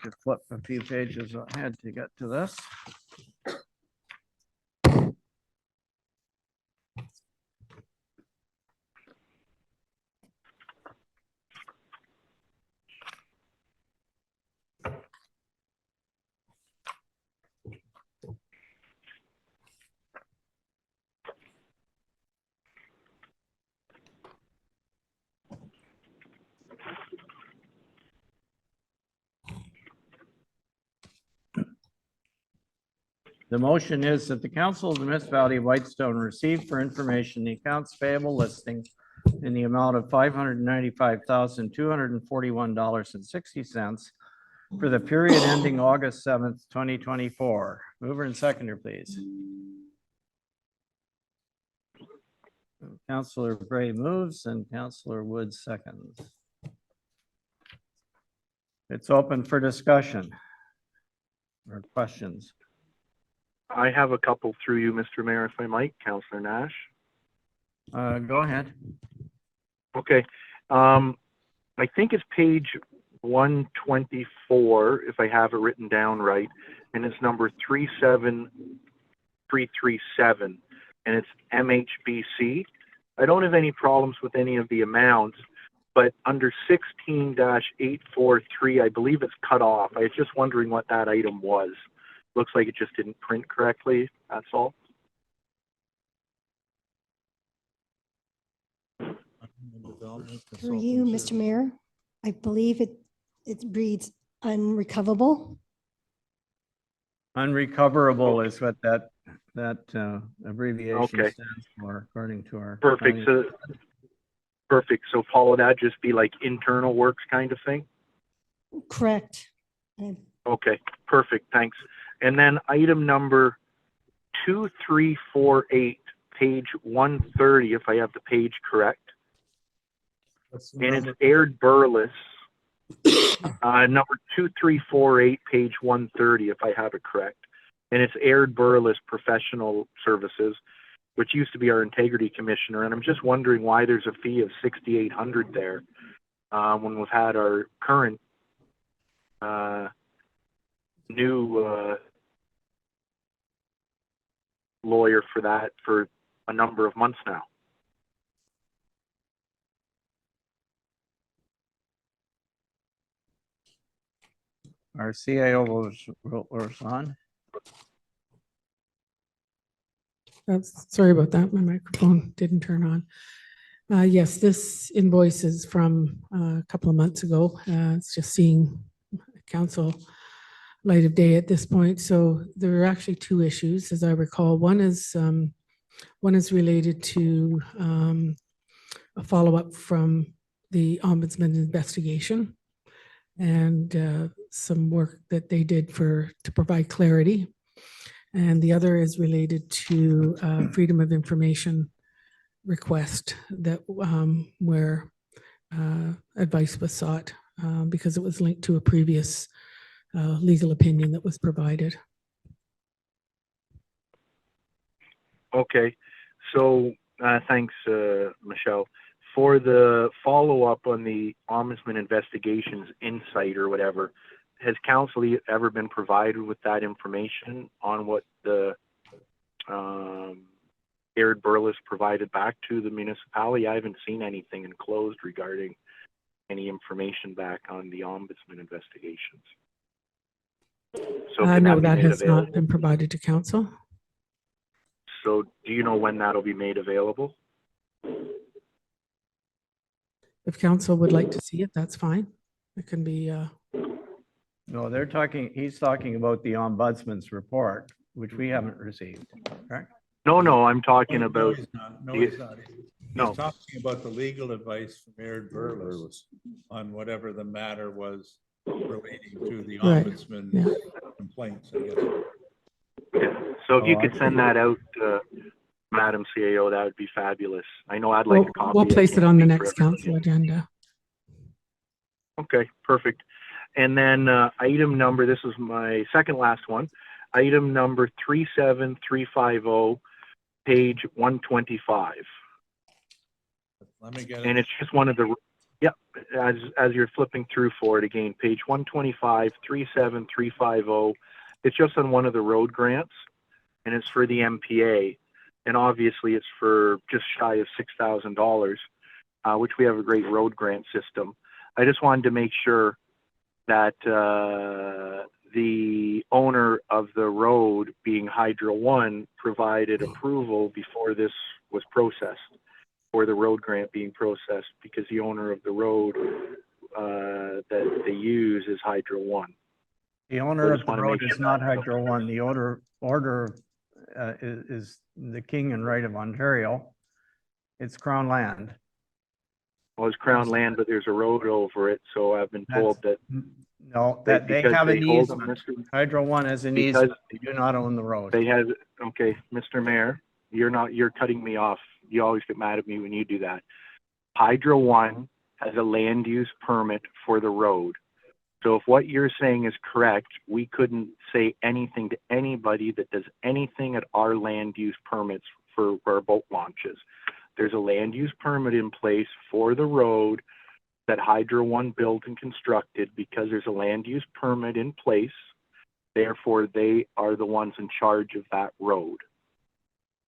to flip a few pages ahead to get to this. The motion is that the Council of the Municipality of Whitestone receive for information the accounts payable listing in the amount of $595,241.60 for the period ending August 7th, 2024. Mover and seconder, please. Counselor Gray moves and Counselor Wood seconds. It's open for discussion or questions. I have a couple through you, Mr. Mayor, if I might, Councillor Nash. Go ahead. Okay. I think it's page 124, if I have it written down right, and it's number 37337, and it's MHBC. I don't have any problems with any of the amounts, but under 16-843, I believe it's cut off. I was just wondering what that item was. Looks like it just didn't print correctly, that's all. Through you, Mr. Mayor, I believe it reads unrecoverable. Unrecoverable is what that abbreviation Okay. stands for, according to our. Perfect. county- Perfect. So Paul, would that just be like internal works kind of thing? Correct. Okay, perfect, thanks. And then item number 2348, page 130, if I have the page correct. And it's Aird Burles. Number 2348, page 130, if I have it correct. And it's Aird Burles Professional Services, which used to be our integrity commissioner. And I'm just wondering why there's a fee of $6,800 there when we've had our current new lawyer for that for a number of months now. Our CIO will respond. Sorry about that. My microphone didn't turn on. Yes, this invoice is from a couple of months ago. It's just seeing council light of day at this point. So there are actually two issues, as I recall. One is related to a follow-up from the ombudsman investigation and some work that they did to provide clarity. And the other is related to freedom of information request that where advice was sought because it was linked to a previous legal opinion that was provided. Okay, so thanks, Michelle. For the follow-up on the Ombudsman Investigations Insight or whatever, has council ever been provided with that information on what the Aird Burles provided back to the municipality? I haven't seen anything enclosed regarding any information back on the Ombudsman investigations. So can No, be that made has available? not been provided to council. So do you know when that'll be made available? If council would like to see it, that's fine. It can be, No, he's talking about the ombudsman's report, which we haven't received, correct? No, I'm talking No, about, he's not. No, he's not. No. He's talking about the legal advice from Aird Burles on whatever the matter was relating to the Right, ombudsman yeah. complaints, I guess. so if you Oh, could I send see. that out, Madam CAO, that would be fabulous. I know I'd like a copy. we'll I place it can't on the speak for next everybody. council agenda. Okay, perfect. And then item number, this is my second last one, item number 37350, page 125. Let me get And it. it's just one of the, yep, as you're flipping through for it again, page 125, 37350. It's just on one of the road grants, and it's for the MPA. And obviously it's for just shy of $6,000, which we have a great road grant system. I just wanted to make sure that the owner of the road, being Hydro One, provided approval before this was processed, for the road grant being processed, because the owner of the road that they use is Hydro One. The owner I of just the wanna road make is sure not that- Hydro One. The order is the King and Right of Ontario. It's Crown Land. Well, it's Crown land, but there's a road over it, so I've been told that No, that they because have an they hold them, easement. Hydro One has an Because easement. They do not own the road. they have, okay, Mr. Mayor, you're cutting me off you always get mad at me when you do that. Hydro One has a land use permit for the road. So if what you're saying is correct, we couldn't say anything to anybody that does anything at our land use permits for our boat launches. There's a land use permit in place for the road that Hydro One built and constructed because there's a land use permit in place. Therefore, they are the ones in charge of that road.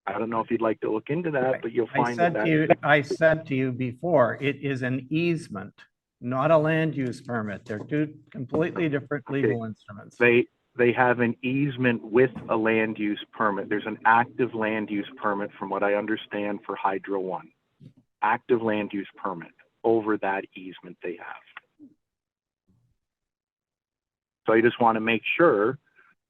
I don't know if you'd like to look into that, but you'll find that I said to you before, it is an easement, not a land use permit. They're two completely different legal instruments. they have an easement with a land use permit. There's an active land use permit from what I understand for Hydro One. Active land use permit over that easement they have. So I just want to make sure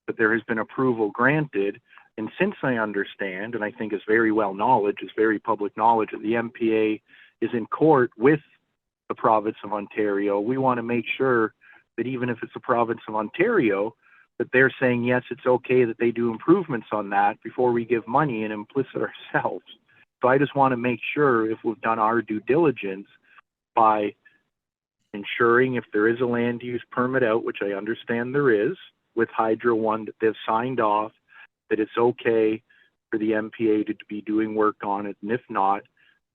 that there has been approval granted. And since I understand, and I think it's very well knowledge, it's very public knowledge that the MPA is in court with the province of Ontario, we want to make sure that even if it's the province of Ontario, that they're saying, yes, it's okay that they do improvements on that before we give money and implicit ourselves. So I just want to make sure if we've done our due diligence by ensuring if there is a land use permit out, which I understand there is, with Hydro One, that they've signed off, that it's okay for the MPA to be doing work on it. And if not,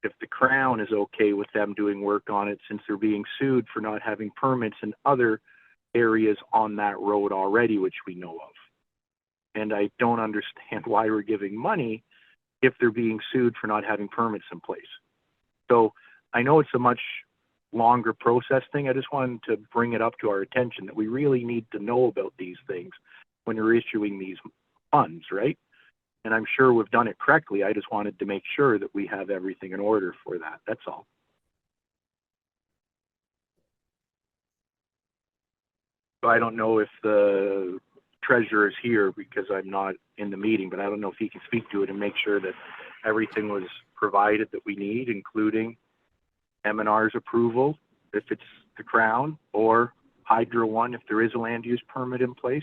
if the Crown is okay with them doing work on it, since they're being sued for not having permits in other areas on that road already, which we know of. And I don't understand why we're giving money if they're being sued for not having permits in place. So I know it's a much longer process thing. I just wanted to bring it up to our attention that we really need to know about these things when we're issuing these funds, right? And I'm sure we've done it correctly. I just wanted to make sure that we have everything in order for that. That's all. So I don't know if the treasurer is here because I'm not in the meeting, but I don't know if he can speak to it and make sure that everything was provided that we need, including M&R's approval, if it's the Crown, or Hydro One, if there is a land use permit in place.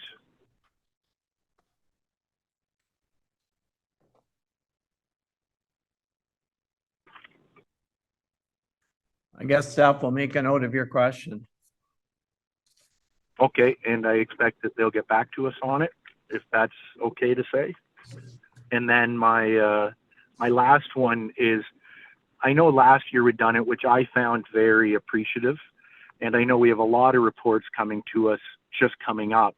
I guess staff will make a note of your question. Okay, and I expect that they'll get back to us on it, if that's okay to say. And then my last one is, I know last year we'd done it, which I found very appreciative. And I know we have a lot of reports coming to us just coming up,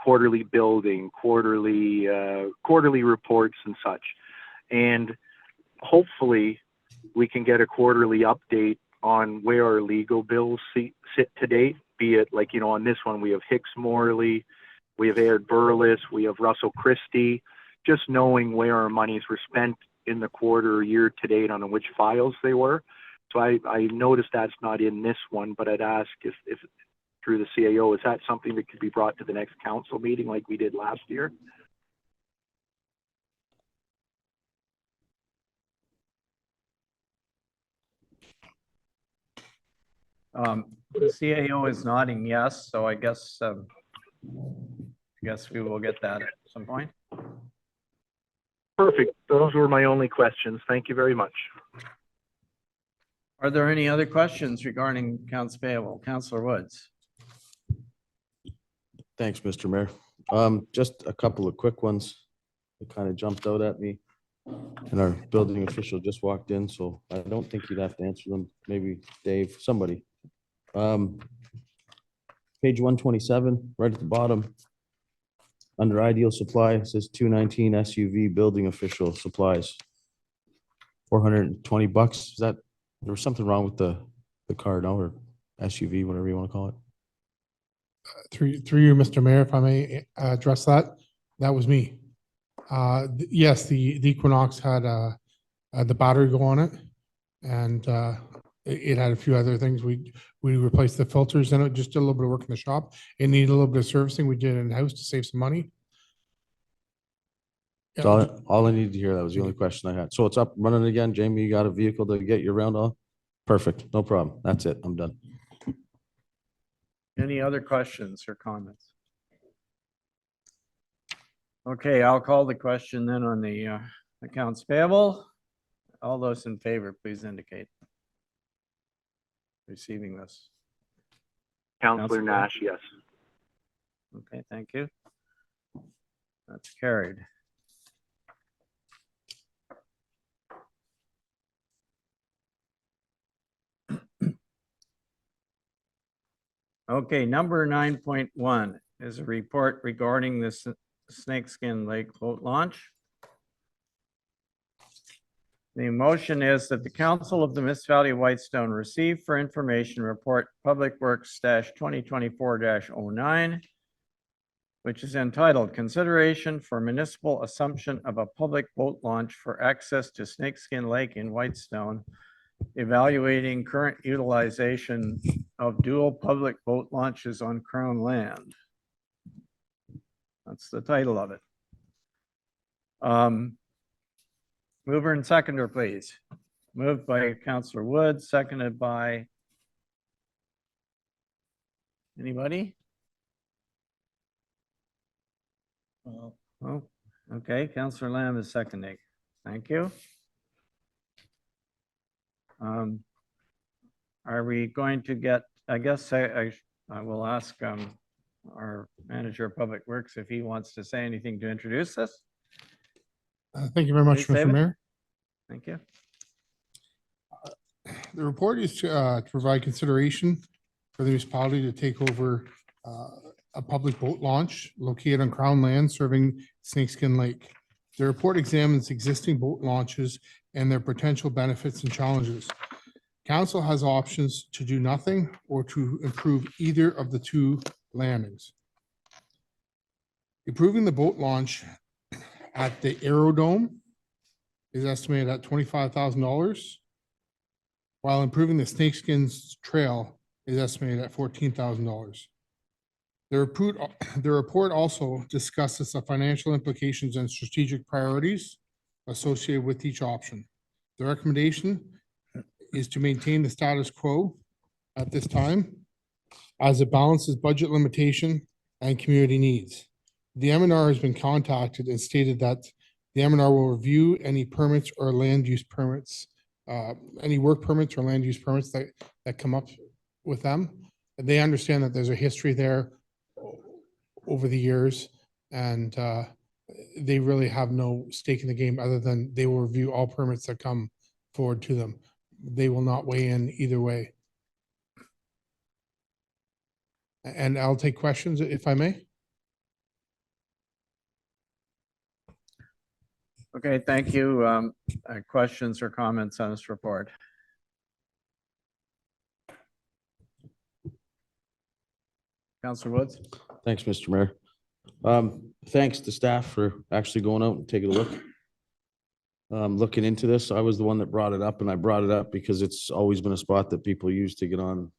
quarterly building, quarterly reports and such. And hopefully we can get a quarterly update on where our legal bills sit to date, be it like, you know, on this one, we have Hicks Morley, we have Aird Burles, we have Russell Christie, just knowing where our monies were spent in the quarter or year to date on which files they were. So I noticed that's not in this one, but I'd ask if through the CAO, is that something that could be brought to the next council meeting like we did last year? The CAO is nodding yes, so I guess we will get that at some point. Perfect. Those were my only questions. Thank you very much. Are there any other questions regarding accounts payable? Councillor Woods. Thanks, Mr. Mayor. Just a couple of quick ones that kind of jumped out at me. And our building official just walked in, so I don't think you'd have to answer them. Maybe Dave, somebody. Page 127, right at the bottom. Under ideal supply, it says 219 SUV building official supplies. $420. Is that, there was something wrong with the car, no, or SUV, whatever you want to call it? Through you, Mr. Mayor, if I may address that, that was me. Yes, the Equinox had the battery go on it, and it had a few other things. We replaced the filters in it, just did a little bit of work in the shop. It needed a little bit of servicing. We did it in-house to save some money. That's all I needed to hear. That was the only question I had. So it's up running again. Jamie, you got a vehicle to get you around on? Perfect. No problem. That's it. I'm done. Any other questions or comments? Okay, I'll call the question then on the accounts payable. All those in favor, please indicate. Receiving this. Counselor Counselor Nash, yes. Okay, thank you. That's carried. Okay, number 9.1 is a report regarding the Snakeskin Lake boat launch. The motion is that the Council of the Municipality of Whitestone receive for information report Public Works -2024-09, which is entitled Consideration for Municipal Assumption of a Public Boat Launch for Access to Snakeskin Lake in Whitestone, evaluating current utilization of dual public boat launches on Crown land. That's the title of it. Mover and seconder, please. Moved by Councillor Wood, seconded by anybody? Oh, okay, Councillor Lamb is seconding. Thank you. Are we going to get, I guess I will ask our manager of Public Works if he wants to say anything to introduce this. Thank you very much, Please, David. Mr. Mayor. Thank you. The report is to provide consideration for the municipality to take over a public boat launch located on Crown land serving Snakeskin Lake. The report examines existing boat launches and their potential benefits and challenges. Council has options to do nothing or to improve either of the two landings. Improving the boat launch at the Aerodome is estimated at $25,000, while improving the Snakeskins Trail is estimated at $14,000. The report also discusses the financial implications and strategic priorities associated with each option. The recommendation is to maintain the status quo at this time as it balances budget limitation and community needs. The MNR has been contacted and stated that the MNR will review any permits or land use permits, any work permits or land use permits that come up with them. And they understand that there's a history there over the years, and they really have no stake in the game other than they will review all permits that come forward to them. They will not weigh in either way. And I'll take questions if I may. Okay, thank you. Questions or comments on this report? Councillor Woods? Thanks, Mr. Mayor. Thanks to staff for actually going out and taking a look. Looking into this, I was the one that brought it up, and I brought it up because it's always been a spot that people use to get on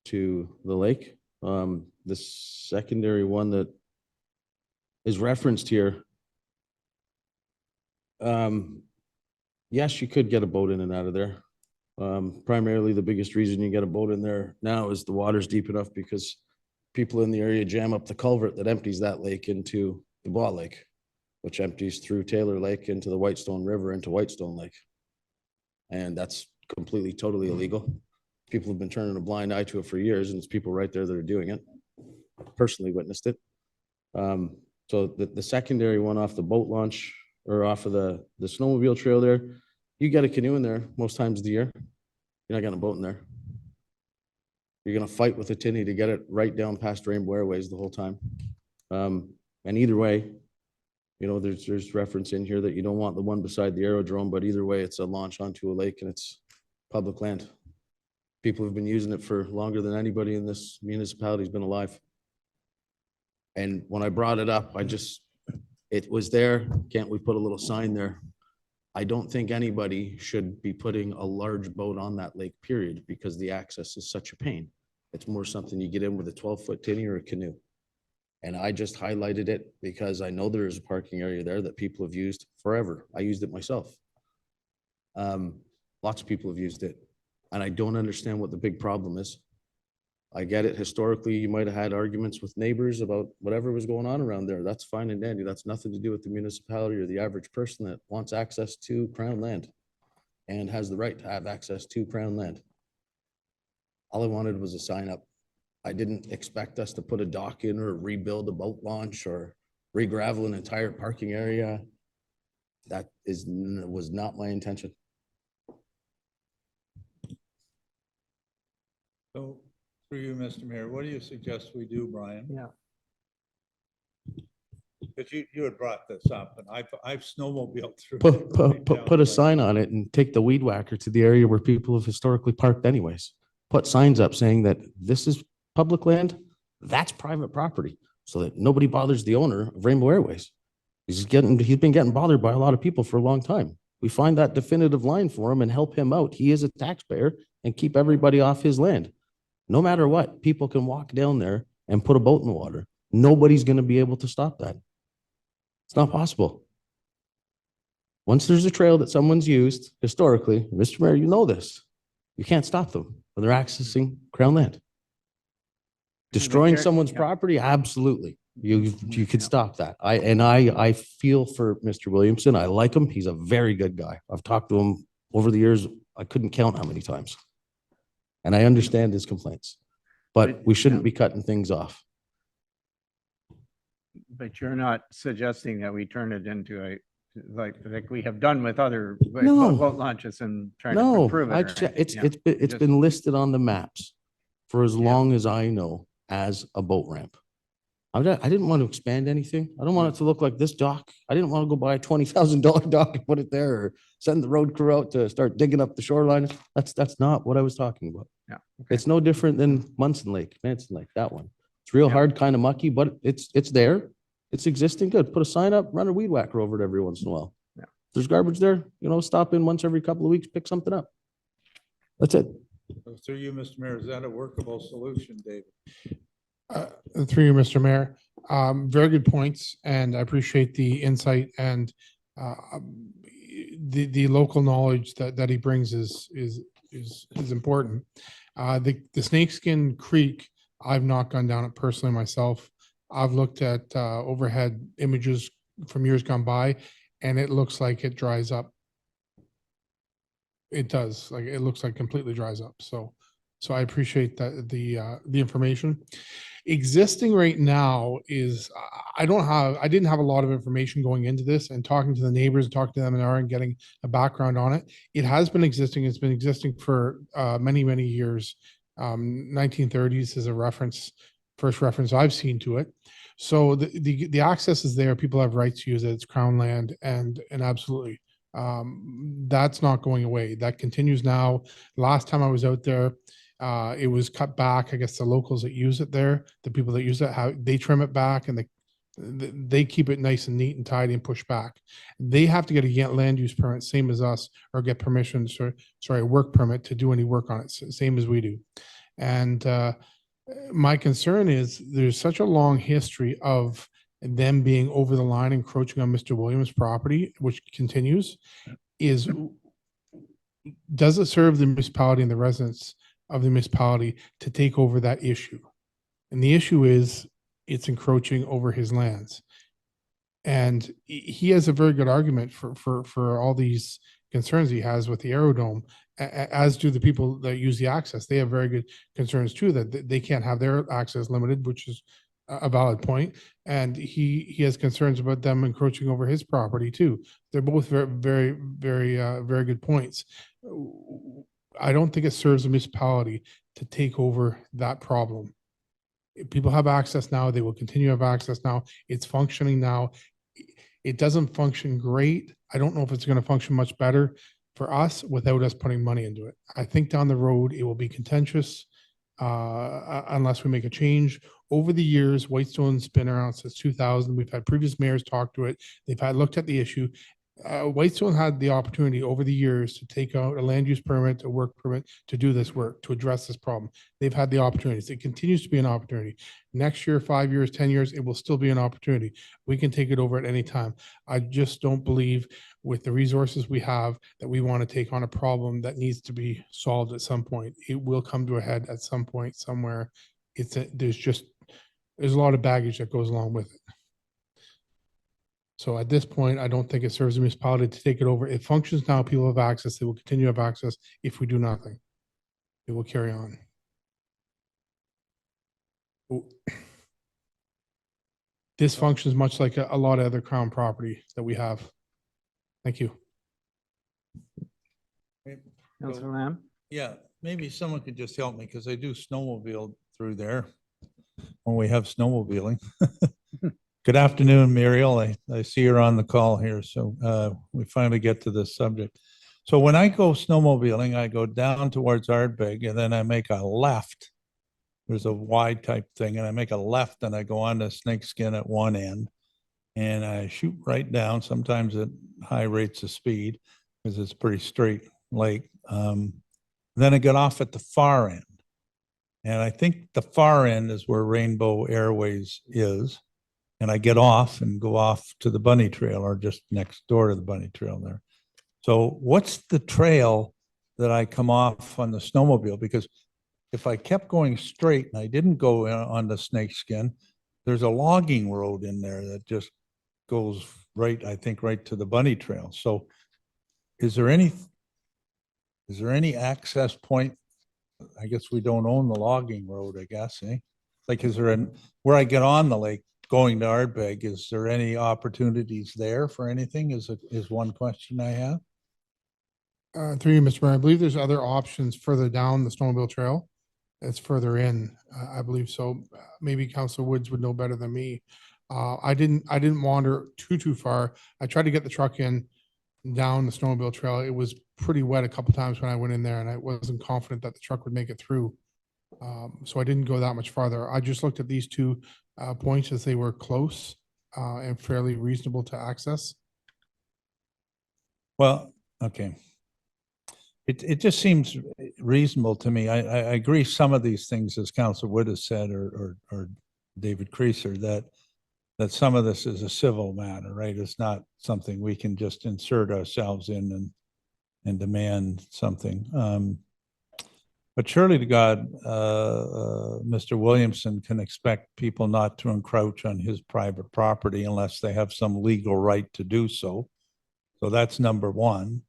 to the lake. The secondary one that is referenced here, yes, you could get a boat in and out of there. Primarily, the biggest reason you get a boat in there now is the water's deep enough because people in the area jam up the culvert that empties that lake into the Bois Lake, which empties through Taylor Lake into the Whitestone River into Whitestone Lake. And that's completely, totally illegal. People have been turning a blind eye to it for years, and it's people right there that are doing it. Personally witnessed it. So the secondary one off the boat launch or off of the snowmobile trail there, you get a canoe in there most times of the year. You're not getting a boat in there. You're going to fight with a tinny to get it right down past Rainbow Airways the whole time. And either way, you know, there's reference in here that you don't want the one beside the aerodrome, but either way, it's a launch onto a lake and it's public land. People have been using it for longer than anybody in this municipality has been alive. And when I brought it up, it was there. Can't we put a little sign there? I don't think anybody should be putting a large boat on that lake, period, because the access is such a pain. It's more something you get in with a 12-foot tinny or a canoe. And I just highlighted it because I know there is a parking area there that people have used forever. I used it myself. Lots of people have used it. And I don't understand what the big problem is. I get it. Historically, you might have had arguments with neighbors about whatever was going on around there. That's fine and dandy. That's nothing to do with the municipality or the average person that wants access to Crown land. and has the right to have access to Crown land. All I wanted was a sign up. I didn't expect us to put a dock in or rebuild a boat launch or re-gravel an entire parking area. That was not my intention. So through you, Mr. Mayor, what do you suggest we do, Brian? Yeah. Because you had brought this up and I've snowmobiled through. Put a sign on it and take the weed whacker to the area where people have historically parked anyways. Put signs up saying that this is public land, that's private property, so that nobody bothers the owner of Rainbow Airways. He's been getting bothered by a lot of people for a long time. We find that definitive line for him and help him out. He is a taxpayer and keep everybody off his land. No matter what, people can walk down there and put a boat in the water. Nobody's going to be able to stop that. It's not possible. Once there's a trail that someone's used historically, Mr. Mayor, you know this, you can't stop them when they're accessing Crown land. Destroying someone's property, absolutely. You could stop that. I feel for Mr. Williamson. I like him. He's a very good guy. I've talked to him over the years. I couldn't count how many times. And I understand his complaints, but we shouldn't be cutting things off. But you're not suggesting that we turn it into a, like we have done with other No. boat launches and trying to No, improve it. or anything. it's Yeah. it's Just- been listed on the maps for as Yeah. long as I know as a boat ramp. I didn't want to expand anything. I don't want it to look like this dock. I didn't want to go buy a $20,000 dock and put it there or send the road crew out to start digging up the shoreline. That's not what I was talking about. Yeah. Okay. It's no different than Munson Lake, Manson Lake, that one. It's real Yeah. hard, kind of mucky, but it's there. It's existing. Good. Put a sign up, run a weed whacker over it every once in a while. Yeah. If there's garbage there, stop in once every couple of weeks, pick something up. That's it. So through you, Mr. Mayor, is that a workable solution, David? Through you, Mr. Mayor. Very good points, and I appreciate the insight and the local knowledge that he brings is important. The Snakeskin Creek, I've not gone down it personally myself. I've looked at overhead images from years gone by, and it looks like it dries up. It does, like it looks like completely dries up. So I appreciate that the information. Existing right now is I didn't have a lot of information going into this, and talking to the neighbors, talking to them and getting a background on it. It has been existing. It's been existing for many years. 1930s is a first reference I've seen to it. So the access is there. People have rights to use it. It's Crown land, and absolutely. That's not going away. That continues now. Last time I was out there, it was cut back. I guess the locals that use it there, the people that use it, how they trim it back and they keep it nice and neat and tidy and push back. They have to get a land use permit, same as us, or get permission, a work permit to do any work on it, same as we do. And my concern is there's such a long history of them being over the line, encroaching on Mr. Williams' property, which continues, does it serve the municipality and the residents of the municipality to take over that issue? And the issue is it's encroaching over his lands. And he has a very good argument for all these concerns he has with the aerodrome, as do the people that use the access. They have very good concerns too, that they can't have their access limited, which is a valid point. And he has concerns about them encroaching over his property too. They're both very good points. I don't think it serves the municipality to take over that problem. If people have access now, they will continue to have access now. It's functioning now. It doesn't function great. I don't know if it's going to function much better for us without us putting money into it. I think down the road, it will be contentious unless we make a change. Over the years, Whitestone's been around since 2000. We've had previous mayors talk to it. They've looked at the issue. Whitestone had the opportunity over the years to take out a land use permit, a work permit, to do this work, to address this problem. They've had the opportunities. It continues to be an opportunity. Next year, 5 years, 10 years, it will still be an opportunity. We can take it over at any time. I just don't believe with the resources we have that we want to take on a problem that needs to be solved at some point. It will come to a head at some point somewhere. There's a lot of baggage that goes along with it. So at this point, I don't think it serves the municipality to take it over. It functions now. People have access. They will continue to have access if we do nothing. It will carry on. This functions much like a lot of other Crown property that we have. Thank you. Councillor Lamb? Yeah, maybe someone could just help me because I do snowmobile through there when we have snowmobiling. Good afternoon, Muriel. I see you're on the call here, so we finally get to this subject. So when I go snowmobiling, I go down towards Ardbeg and then I make a left. There's a wide type thing and I make a left and I go on to Snakeskin at one end and I shoot right down, sometimes at high rates of speed because it's pretty straight lake. Then I get off at the far end. And I think the far end is where Rainbow Airways is. And I get off and go off to the bunny trail or just next door to the bunny trail there. So what's the trail that I come off on the snowmobile? Because if I kept going straight and I didn't go on the Snakeskin, there's a logging road in there that just goes right, I think, right to the bunny trail. So is there any access point? I guess we don't own the logging road, I guess, eh? Like, is there where I get on the lake going to Ardbeg, is there any opportunities there for anything is one question I have. Through you, Mr. Mayor, I believe there's other options further down the snowmobile trail. It's further in, I believe so. Maybe Councilor Woods would know better than me. I didn't wander too far. I tried to get the truck in down the snowmobile trail. It was pretty wet a couple times when I went in there and I wasn't confident that the truck would make it through. So I didn't go that much farther. I just looked at these two points as they were close and fairly reasonable to access. Well, okay. It just seems reasonable to me. I agree some of these things, as Councilor Wood has said, or David Creaser, that some of this is a civil matter, right? It's not something we can just insert ourselves in and demand something. But surely to God, Mr. Williamson can expect people not to encroach on his private property unless they have some legal right to do so. So that's number one.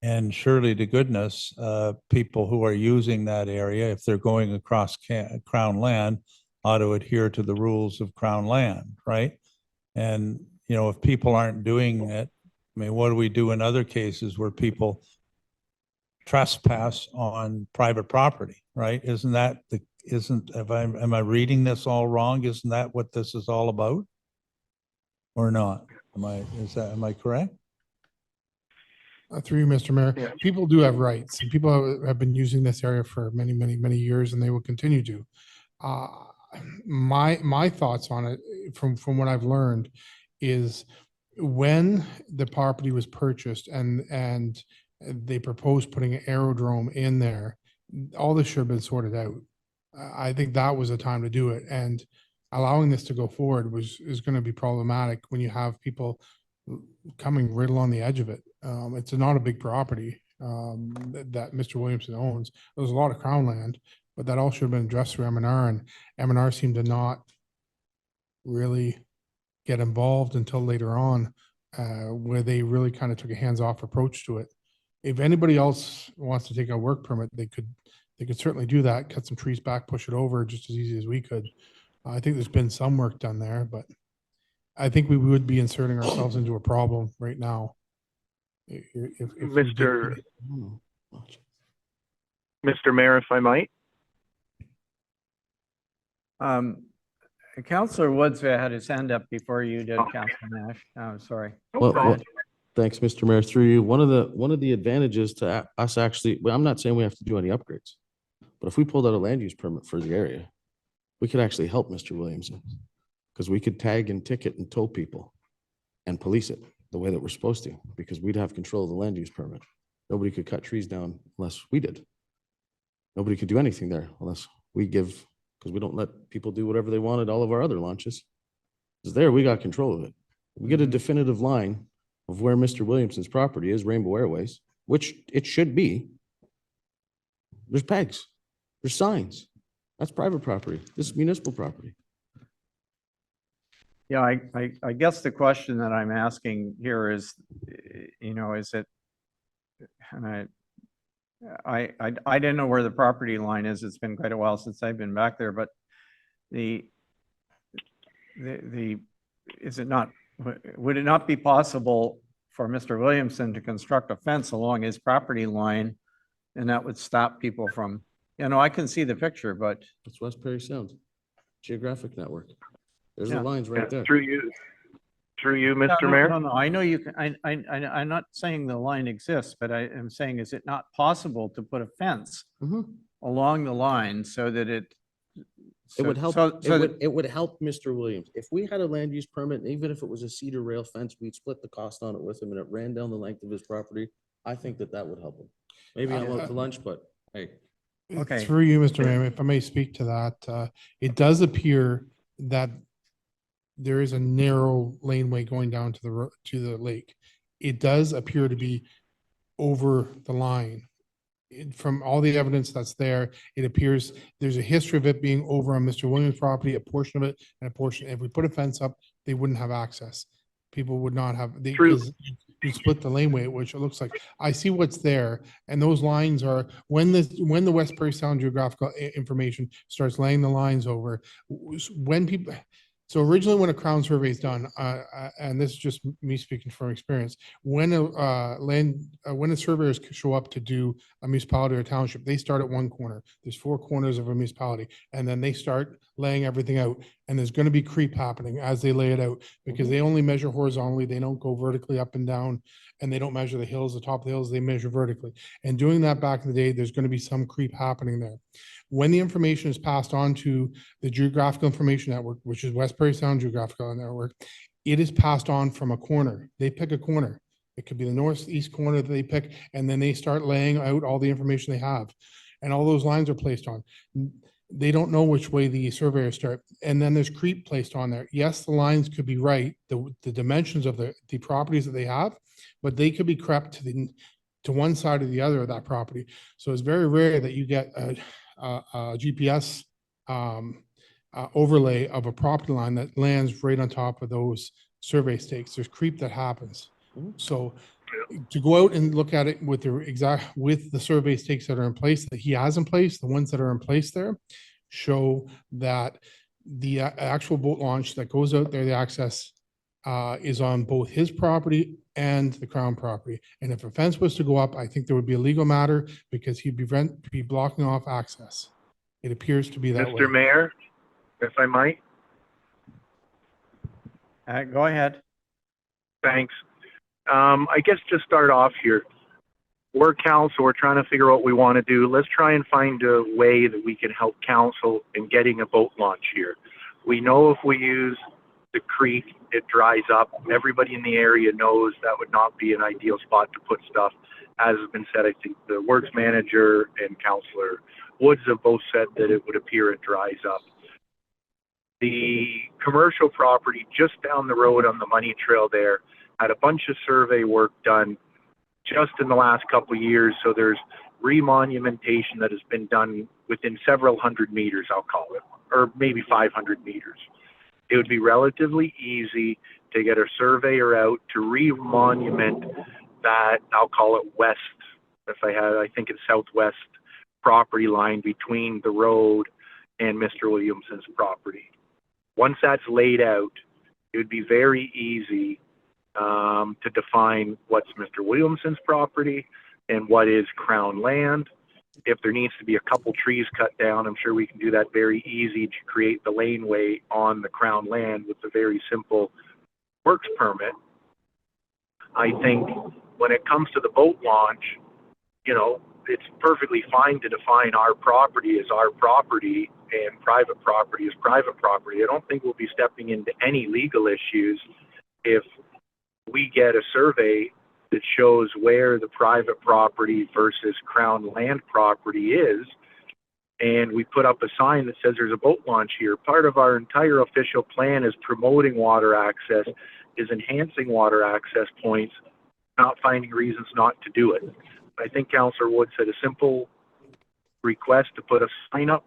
And surely to goodness, people who are using that area, if they're going across Crown land, ought to adhere to the rules of Crown land, right? And, you know, if people aren't doing it, I mean, what do we do in other cases where people trespass on private property, right? Am I reading this all wrong? Isn't that what this is all about? Or not? Am I correct? Through you, Mr. Mayor, Yeah. people do have rights and people have been using this area for many years and they will continue to. My thoughts on it from what I've learned is when the property was purchased and they proposed putting an aerodrome in there, all this should have been sorted out. I think that was the time to do it, and allowing this to go forward is going to be problematic when you have people coming right along the edge of it. It's not a big property that Mr. Williamson owns. There's a lot of Crown land, but that all should have been addressed through M&R, and M&R seemed to not really get involved until later on, where they really kind of took a hands-off approach to it. If anybody else wants to take a work permit, they could certainly do that, cut some trees back, push it over just as easy as we could. I think there's been some work done there, but I think we would be inserting ourselves into a problem right now. If we did- Mr. Mayor, if I might. Councillor Woods had his hand up before you did, Councillor Nash. I'm sorry. Well, thanks, Mr. Mayor. Through you, one of the advantages to us actually, well, I'm not saying we have to do any upgrades, but if we pulled out a land use permit for the area, we could actually help Mr. Williamson because we could tag and ticket and tow people and police it the way that we're supposed to, because we'd have control of the land use permit. Nobody could cut trees down unless we did. Nobody could do anything there unless we give, because we don't let people do whatever they want at all of our other launches. Because there, we got control of it. We get a definitive line of where Mr. Williamson's property is, Rainbow Airways, which it should be. There's pegs, there's signs. That's private property. This is municipal property. Yeah, I guess the question that I'm asking here is, is it, and I didn't know where the property line is. It's been quite a while since I've been back there, but is it not, would it not be possible for Mr. Williamson to construct a fence along his property line? And that would stop people from, I can see the picture, but It's West Perry Sound Geographic Network. There's the Yeah. lines right there. Through you, No, Mr. Mayor. No, I know you can, I'm not saying the line exists, but I am saying, is it not possible to put a fence Mhm. along the line so that It would help, it would help Mr. Williams. If we had a land use permit, even if it was a cedar rail fence, we'd split the cost on it with him and it ran down the length of his property. I think that would help him. Maybe I'm out to lunch, but hey. Okay. Through you, Mr. Mayor, if I may speak to that, it does appear that there is a narrow laneway going down to to the lake. It does appear to be over the line. From all the evidence that's there, it appears there's a history of it being over on Mr. Williams' property, a portion of it, and a portion. If we put a fence up, they wouldn't have access. People would not have, True. because you split the laneway, which it looks like. I see what's there, and those lines are, when the West Perry Sound geographical information starts laying the lines over, when people, so originally when a crown survey is done, and this is just me speaking from experience, when when the surveyors show up to do a municipality or township, they start at one corner. There's 4 corners of a municipality, and then they start laying everything out. And there's going to be creep happening as they lay it out, because they only measure horizontally. They don't go vertically up and down, and they don't measure the hills, the top of the hills, they measure vertically. And doing that back in the day, there's going to be some creep happening there. When the information is passed on to the Geographical Information Network, which is West Perry Sound Geographical Network, it is passed on from a corner. They pick a corner. It could be the northeast corner that they pick, and then they start laying out all the information they have. And all those lines are placed on. They don't know which way the surveyors start. And then there's creep placed on there. Yes, the lines could be right, the dimensions of the properties that they have, but they could be crept to one side or the other of that property. So it's very rare that you get a GPS overlay of a property line that lands right on top of those survey stakes. There's creep that happens. So to go out and look at it with the survey stakes that are in place, that he has in place, the ones that are in place there show that the actual boat launch that goes out there, the access is on both his property and the Crown property. And if a fence was to go up, I think there would be a legal matter, because he'd be blocking off access. It appears to be that way. Mr. Mayor, if I might. go ahead. Thanks. I guess to start off here, we're council, we're trying to figure out what we want to do. Let's try and find a way that we can help council in getting a boat launch here. We know if we use the creek, it dries up. Everybody in the area knows that would not be an ideal spot to put stuff. As has been said, I think the works manager and Councillor Woods have both said that it would appear it dries up. The commercial property just down the road on the Money Trail there had a bunch of survey work done just in the last couple of years. So there's remonumentation that has been done within several hundred meters, I'll call it, or maybe 500 meters. It would be relatively easy to get a surveyor out to re-monument that, I'll call it west, I think it's southwest property line between the road and Mr. Williamson's property. Once that's laid out, it would be very easy to define what's Mr. Williamson's property and what is Crown land. If there needs to be a couple trees cut down, I'm sure we can do that very easy to create the laneway on the Crown land with a very simple works permit. I think when it comes to the boat launch, it's perfectly fine to define our property as our property and private property as private property. I don't think we'll be stepping into any legal issues if we get a survey that shows where the private property versus Crown land property is, and we put up a sign that says there's a boat launch here. Part of our entire official plan is promoting water access, is enhancing water access points, not finding reasons not to do it. I think Councillor Wood said a simple request to put a sign up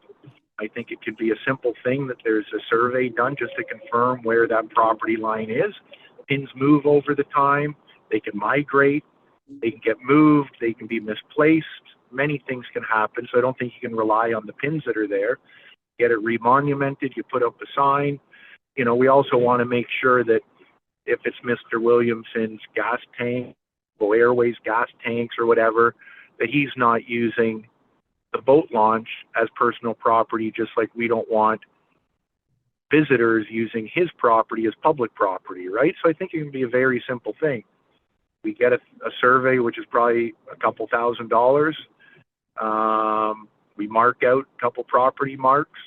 I think it could be a simple thing that there's a survey done just to confirm where that property line is. Pins move over the time, they can migrate, they can get moved, they can be misplaced. Many things can happen, so I don't think you can rely on the pins that are there. Get it remonumented, you put up a sign. You know, we also want to make sure that if it's Mr. Williamson's gas tank, or Airways gas tanks or whatever, that he's not using the boat launch as personal property, just like we don't want visitors using his property as public property, right? So I think it can be a very simple thing. We get a survey, which is probably a couple $1,000. We mark out a couple property marks.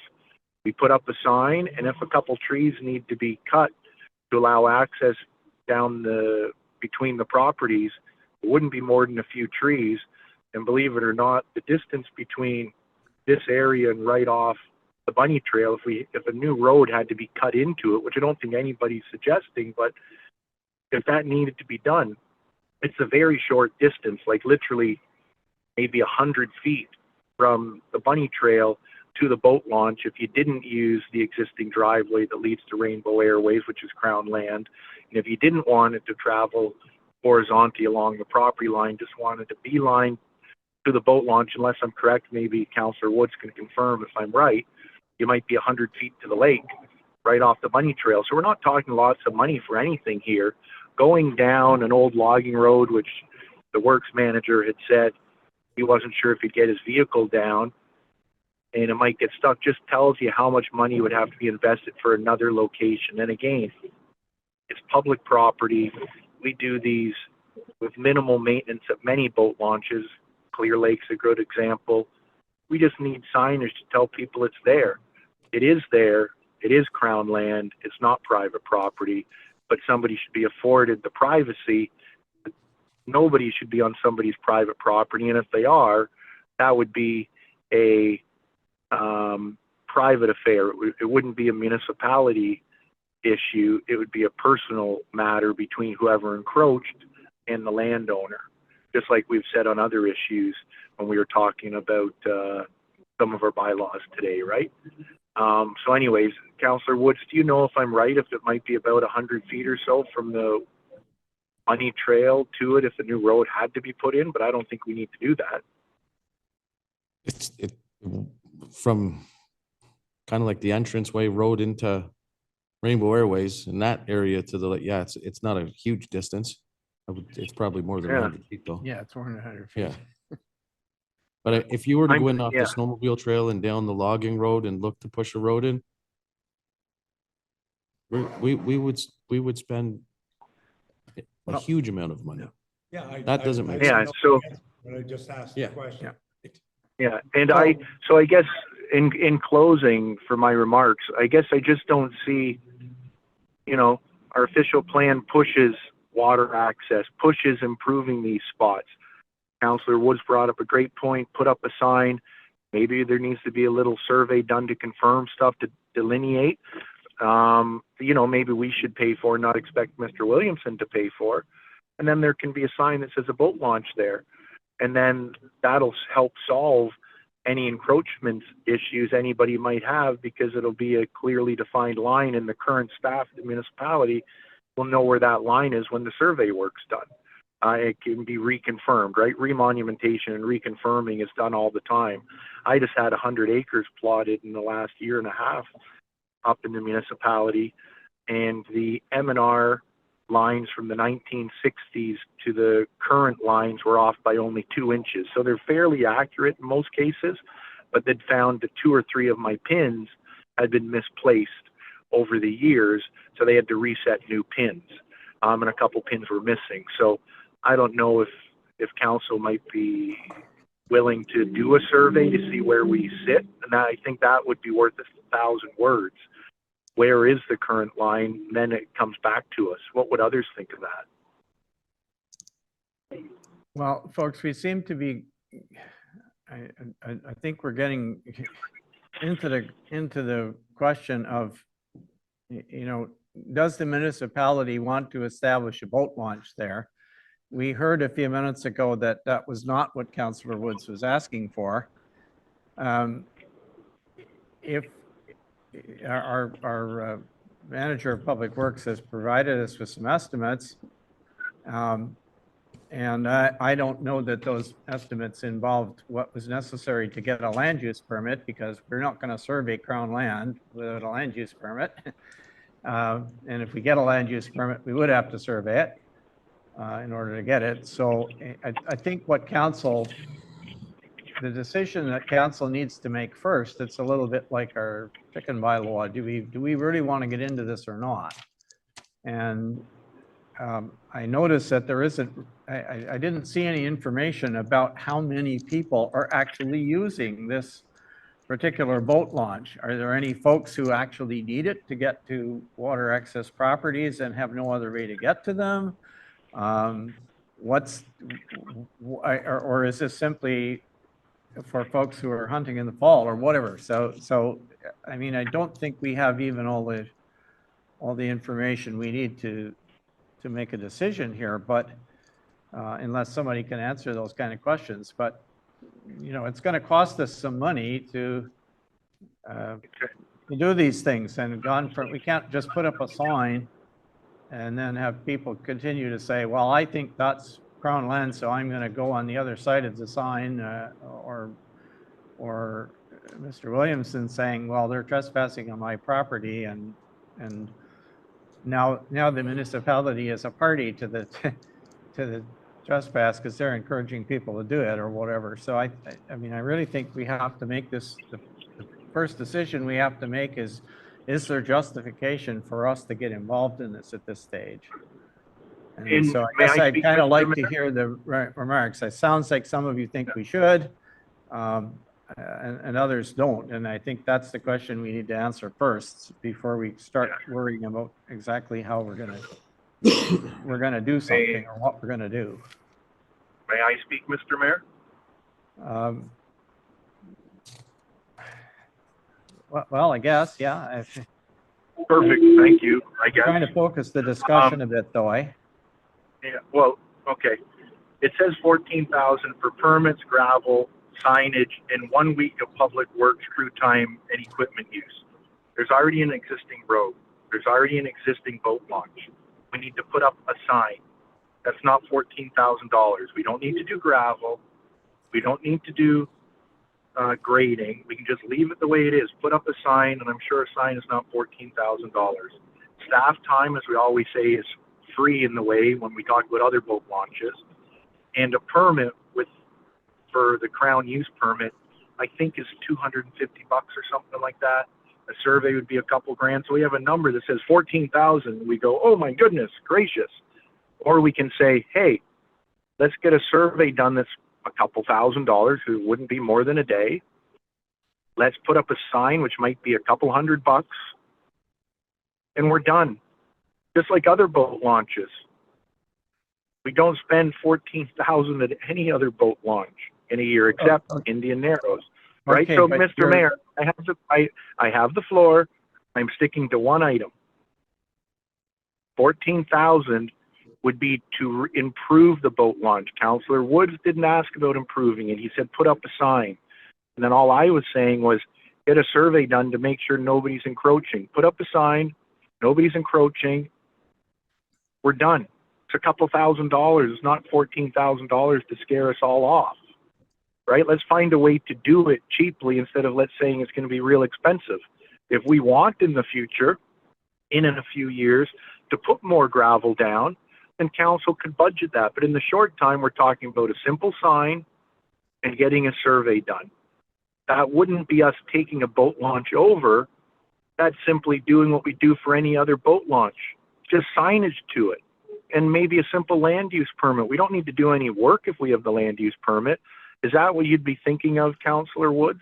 We put up a sign, and if a couple trees need to be cut to allow access down between the properties, it wouldn't be more than a few trees. And believe it or not, the distance between this area and right off the bunny trail, if a new road had to be cut into it, which I don't think anybody's suggesting, but if that needed to be done, it's a very short distance, like literally maybe 100 feet from the bunny trail to the boat launch if you didn't use the existing driveway that leads to Rainbow Airways, which is Crown land. And if you didn't want it to travel horizontally along the property line, just wanted to beeline to the boat launch, unless I'm correct, maybe Councillor Woods can confirm if I'm right, you might be 100 feet to the lake right off the bunny trail. So we're not talking lots of money for anything here. Going down an old logging road, which the works manager had said he wasn't sure if he'd get his vehicle down and it might get stuck, just tells you how much money would have to be invested for another location. And again, it's public property. We do these with minimal maintenance at many boat launches. Clear Lake's a good example. We just need signage to tell people it's there. It is there. It is Crown land. It's not private property, but somebody should be afforded the privacy. Nobody should be on somebody's private property. And if they are, that would be a private affair. It wouldn't be a municipality issue. It would be a personal matter between whoever encroached and the landowner, just like we've said on other issues when we were talking about some of our bylaws today, right? So anyways, Councillor Woods, do you know if I'm right, if it might be about 100 feet or so from the bunny trail to it if a new road had to be put in? But I don't think we need to do that. It's from kind of like the entranceway road into Rainbow Airways in that area to the, yeah, it's not a huge distance. It's probably more than 100 feet though. Yeah, it's more than 100 feet. Yeah. But if you were to go in off yeah. the snowmobile trail and down the logging road and look to push a road in, we would spend a Well- huge amount of money. Yeah. That doesn't make Yeah, sense. so But I just asked Yeah. the question. yeah, and I guess in closing for my remarks, I guess I just don't see, you know, our official plan pushes water access, pushes improving these spots. Councillor Woods brought up a great point, put up a sign. Maybe there needs to be a little survey done to confirm stuff, to delineate. You know, maybe we should pay for, not expect Mr. Williamson to pay for. And then there can be a sign that says a boat launch there. And then that'll help solve any encroachment issues anybody might have, because it'll be a clearly defined line, and the current staff of the municipality will know where that line is when the survey work's done. It can be reconfirmed, right? Remonumentation and reconfirming is done all the time. I just had 100 acres plotted in the last year and a half up in the municipality, and the M&R lines from the 1960s to the current lines were off by only 2 inches. So they're fairly accurate in most cases, but they'd found that 2 or 3 of my pins had been misplaced over the years, so they had to reset new pins, and a couple pins were missing. So I don't know if council might be willing to do a survey to see where we sit, and I think that would be worth 1,000 words. Where is the current line? And then it comes back to us. What would others think of that? Well, folks, we seem to be, I think we're getting into the question of, you know, does the municipality want to establish a boat launch there? We heard a few minutes ago that that was not what Councillor Woods was asking for. if our manager of public works has provided us with some estimates, and I don't know that those estimates involved what was necessary to get a land use permit, because we're not going to survey Crown land without a land use permit. And if we get a land use permit, we would have to survey it in order to get it. So I think what council, the decision that council needs to make first, it's a little bit like our chicken bylaw. Do we really want to get into this or not? And I noticed that there isn't, I didn't see any information about how many people are actually using this particular boat launch. Are there any folks who actually need it to get to water access properties and have no other way to get to them? Or is this simply for folks who are hunting in the fall or whatever? So I mean, I don't think we have even all the information we need to make a decision here, but unless somebody can answer those kind of questions. But you know, it's going to cost us some money to do these things, and we can't just put up a sign and then have people continue to say, well, I think that's Crown land, so I'm going to go on the other side of the sign, or Mr. Williamson saying, well, they're trespassing on my property, and now the municipality is a party to the trespass because they're encouraging people to do it or whatever. So I mean, I really think we have to make this, the first decision we have to make is there justification for us to get involved in this at this stage? And so I guess I'd kind of like to hear the remarks. It sounds like some of you think we should, and others don't. And I think that's the question we need to answer first before we start worrying about exactly how we're gonna do something or what we're gonna do. May I speak, Mr. Mayor? Well, I guess, yeah. Perfect, thank you, I guess. Trying to focus the discussion a bit, though, Yeah, well, okay. It says 14,000 for permits, gravel, signage, and 1 week of public works, crew time, and equipment use. There's already an existing road. There's already an existing boat launch. We need to put up a sign. That's not $14,000. We don't need to do gravel. We don't need to do grading. We can just leave it the way it is. Put up a sign, and I'm sure a sign is not $14,000. Staff time, as we always say, is free in the way when we talk about other boat launches. And a permit for the Crown use permit, I think is $250 or something like that. A survey would be a couple grand. So we have a number that says 14,000. We go, oh my goodness gracious. Or we can say, hey, let's get a survey done that's a couple $1,000, who wouldn't be more than a day. Let's put up a sign, which might be a couple $100, and we're done. Just like other boat launches. We don't spend 14,000 at any other boat launch in a year except Indian Narrows. Right? Okay, So, but Mr. Mayor, I have the floor. I'm sticking to one item. 14,000 would be to improve the boat launch. Councillor Woods didn't ask about improving it. He said put up a sign. And then all I was saying was get a survey done to make sure nobody's encroaching. Put up a sign, nobody's encroaching. We're done. It's a couple $1,000. It's not $14,000 to scare us all off. Right? Let's find a way to do it cheaply instead of let's saying it's going to be real expensive. If we want in the future, in a few years, to put more gravel down, then council could budget that. But in the short time, we're talking about a simple sign and getting a survey done. That wouldn't be us taking a boat launch over. That's simply doing what we do for any other boat launch. Just signage to it and maybe a simple land use permit. We don't need to do any work if we have the land use permit. Is that what you'd be thinking of, Councillor Woods?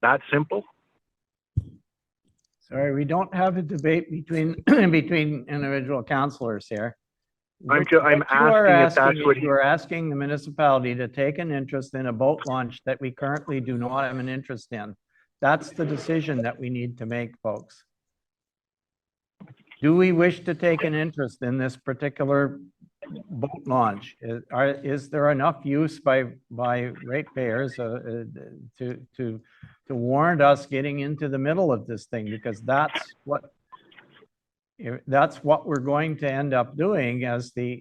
That simple? Sorry, we don't have a debate between individual councillors here. I'm asking if that's what you are asking the municipality to take an interest in a boat launch that we currently do not have an interest in. That's the decision that we need to make, folks. Do we wish to take an interest in this particular boat launch, is there enough use by ratepayers to warrant us getting into the middle of this thing? Because that's what we're going to end up doing as the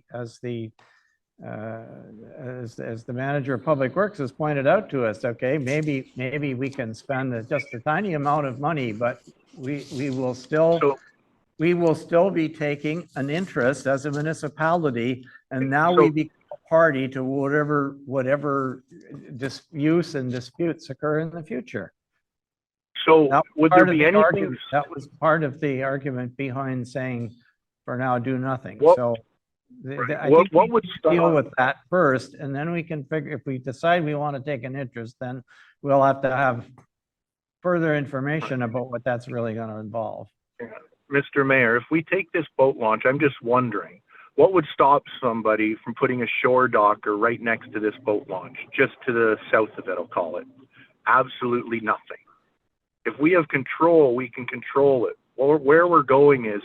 manager of Public Works has pointed out to us. Okay, maybe we can spend just a tiny amount of money, but we will still be taking an interest as a municipality, and now we become a party to whatever use and disputes occur in the future. So That was would there part of be the anything? argument- That was part of the argument behind saying, for now, do nothing. What- So I What think we would deal stop? with that first, and then we can figure, if we decide we want to take an interest, then we'll have to have further information about what that's really going to involve. Mr. Mayor, if we take this boat launch, I'm just wondering, what would stop somebody from putting a shore docker right next to this boat launch, just to the south of it, I'll call it? Absolutely nothing. If we have control, we can control it. Where we're going is,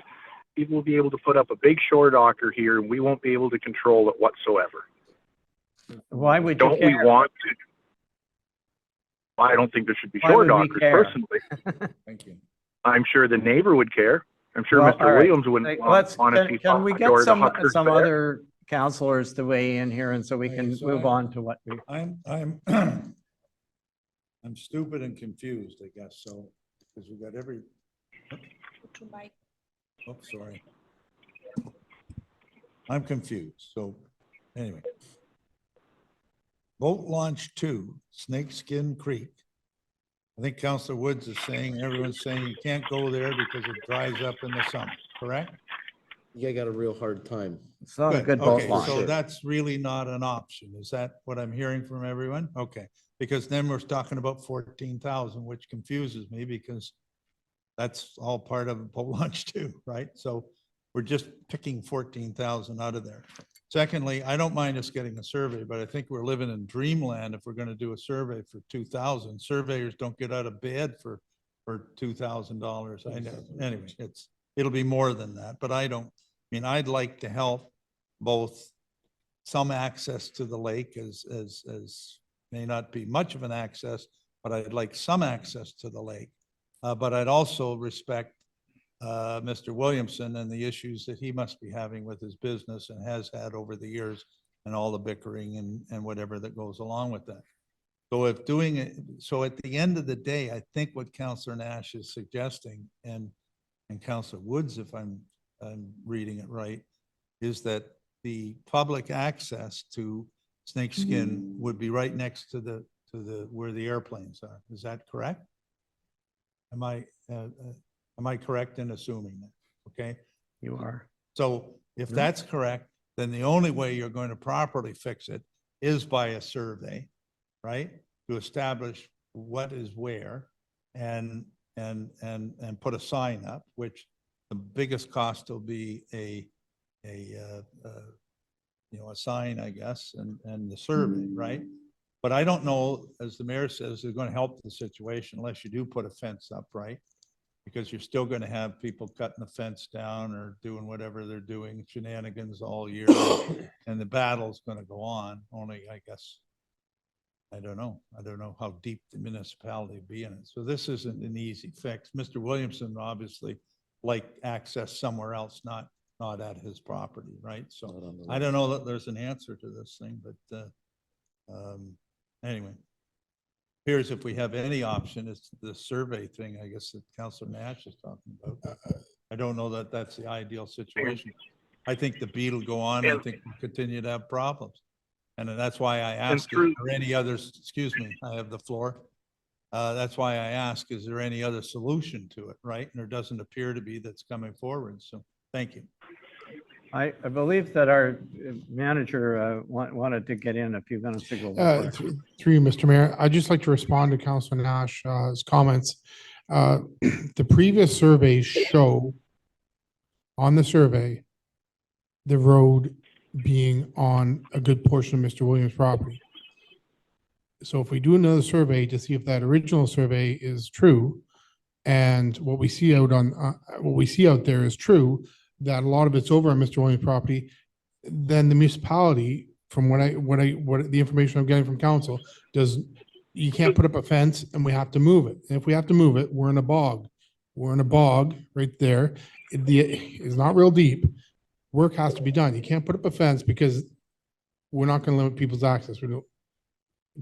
people will be able to put up a big shore docker here, and we won't be able to control it whatsoever. Why would you Don't we care? want to? I don't think there should be Why shore would we dockers care? personally. Thank you. I'm sure the neighbor would care. I'm sure Well, Mr. all right. Williams wouldn't Let's, want to see can we get George some Huckers there. other counselors to weigh in here, and so we Okay, can so move I- on to what we. I'm I'm stupid and confused, I guess, so, because we got every, oh, sorry. I'm confused, so, anyway. Boat launch 2, Snakeskin Creek. I think Councillor Woods is saying, everyone's saying you can't go there because it dries up in the summer, correct? You got a real hard time. It's not a good boat Okay, launch. so that's really not an option. Is that what I'm hearing from everyone? Okay, because then we're talking about 14,000, which confuses me because that's all part of a boat launch too, right? So we're just picking 14,000 out of there. Secondly, I don't mind us getting a survey, but I think we're living in dreamland if we're going to do a survey for 2,000. Surveyors don't get out of bed for $2,000. I know. Anyway, it'll be more than that, but I mean, I'd like to help both some access to the lake as may not be much of an access, but I'd like some access to the lake. But I'd also respect Mr. Williamson and the issues that he must be having with his business and has had over the years, and all the bickering and whatever that goes along with that. So if doing it, so at the end of the day, I think what Councillor Nash is suggesting, and Councillor Woods, if I'm reading it right, is that the public access to Snakeskin would be right next to the where the airplanes are. Is that correct? Am I correct in assuming that? Okay. You are. So if Yeah. that's correct, then the only way you're going to properly fix it is by a survey, right? To establish what is where and put a sign up, which the biggest cost will be a sign, I guess, and the survey, right? But I don't know, as the mayor says, they're going to help the situation unless you do put a fence up, right? Because you're still going to have people cutting the fence down or doing whatever they're doing, shenanigans all year. And the battle's going to go on, only I guess, I don't know how deep the municipality would be in it. So this isn't an easy fix. Mr. Williamson obviously like access somewhere else, not at his property, right? So I don't know that there's an answer to this thing, but anyway. Here's if we have any option, it's the survey thing, I guess, that Councillor Nash is talking about. I don't know that that's the ideal situation. I think the beat will go on. I think we'll continue to have problems. And that's why I ask, is there any others, excuse me, I have the floor. That's why I ask, is there any other solution to it, right? And there doesn't appear to be that's coming forward. So thank you. I believe that our manager wanted to get in a few minutes ago. Through you, Mr. Mayor, I'd just like to respond to Councilor Nash's comments. The previous surveys show on the survey the road being on a good portion of Mr. Williams' property. So if we do another survey to see if that original survey is true, and what we see out there is true, that a lot of it's over on Mr. Williams' property, then the municipality, from what the information I'm getting from council, you can't put up a fence and we have to move it. And if we have to move it, we're in a bog. We're in a bog right there. It's not real deep. Work has to be done. You can't put up a fence because we're not going to limit people's access.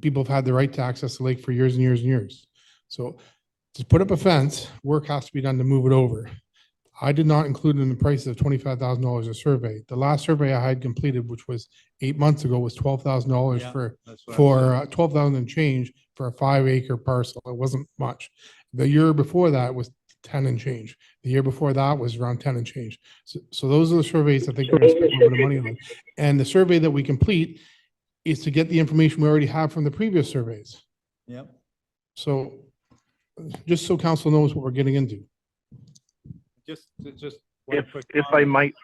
People have had the right to access the lake for years and years and years. So to put up a fence, work has to be done to move it over. I did not include in the price of $25,000 a survey. The last survey I had completed, which was 8 months ago, was $12,000 Yeah, for that's what I'm for saying. 12,000 and change for a 5-acre parcel. It wasn't much. The year before that was 10 and change. The year before that was around 10 and change. So those are the surveys I think we're going to spend a little bit of money on. And the survey that we complete is to get the information we already have from the previous surveys. Yep. So just so council knows what we're getting into. Just one quick If I comment. might,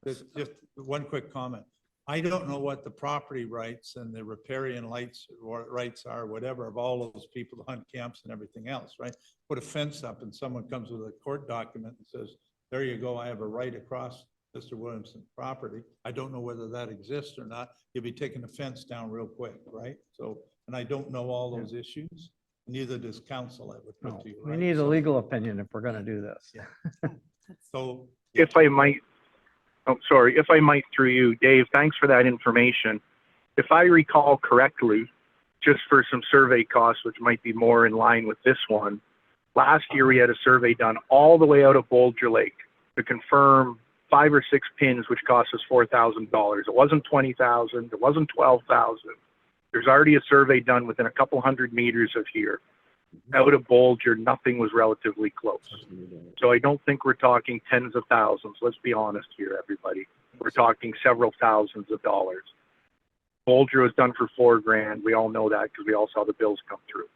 Just one quick comment. I don't know what the property rights and the riparian rights are, whatever, of all of those people on camps and everything else, right? Put a fence up and someone comes with a court document and says, there you go, I have a right across Mr. Williamson's property. I don't know whether that exists or not. You'll be taking the fence down real quick, right? So, and I don't know all those issues. Neither does council, I would No, put to you. we right? need a So- legal opinion if we're going to do this. So. if I might, if I might through you, Dave, thanks for that information. If I recall correctly, just for some survey costs, which might be more in line with this one, last year we had a survey done all the way out of Bolger Lake to confirm 5 or 6 pins, which cost us $4,000. It wasn't 20,000. It wasn't 12,000. There's already a survey done within a couple hundred meters of here. Out of Bolger, nothing was relatively close. So I don't think we're talking tens of thousands. Let's be honest here, everybody. We're talking several thousands of dollars. Bolger was done for $4,000. We all know that because we all saw the bills come through.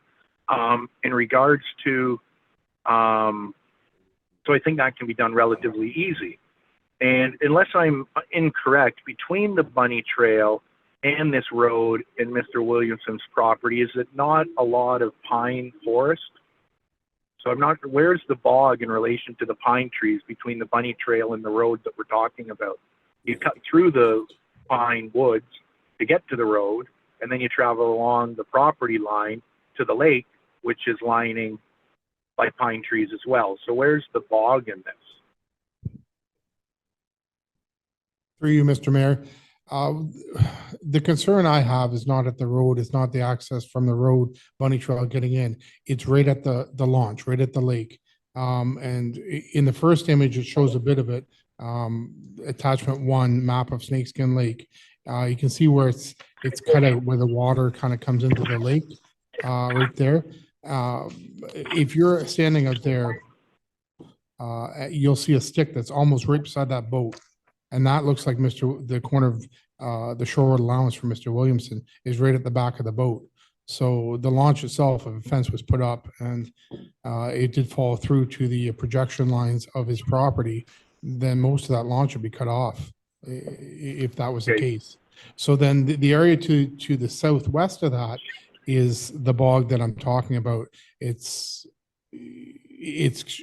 In regards to, so I think that can be done relatively easy. And unless I'm incorrect, between the bunny trail and this road in Mr. Williamson's property, is it not a lot of pine forest? So I'm not, where's the bog in relation to the pine trees between the bunny trail and the road that we're talking about? You cut through the pine woods to get to the road, and then you travel along the property line to the lake, which is lining by pine trees as well. So where's the bog in this? Through you, Mr. Mayor. The concern I have is not at the road, it's not the access from the road, bunny trail getting in. It's right at the launch, right at the lake. And in the first image, it shows a bit of it. Attachment 1, map of Snakeskin Lake. You can see where it's cut out where the water kind of comes into the lake, right there. If you're standing out there, you'll see a stick that's almost right beside that boat. And that looks like the corner of the shore allowance for Mr. Williamson is right at the back of the boat. So the launch itself, if a fence was put up and it did fall through to the projection lines of his property, then most of that launch would be cut off if that was the Okay. case. So then the area to the southwest of that is the bog that I'm talking about. It's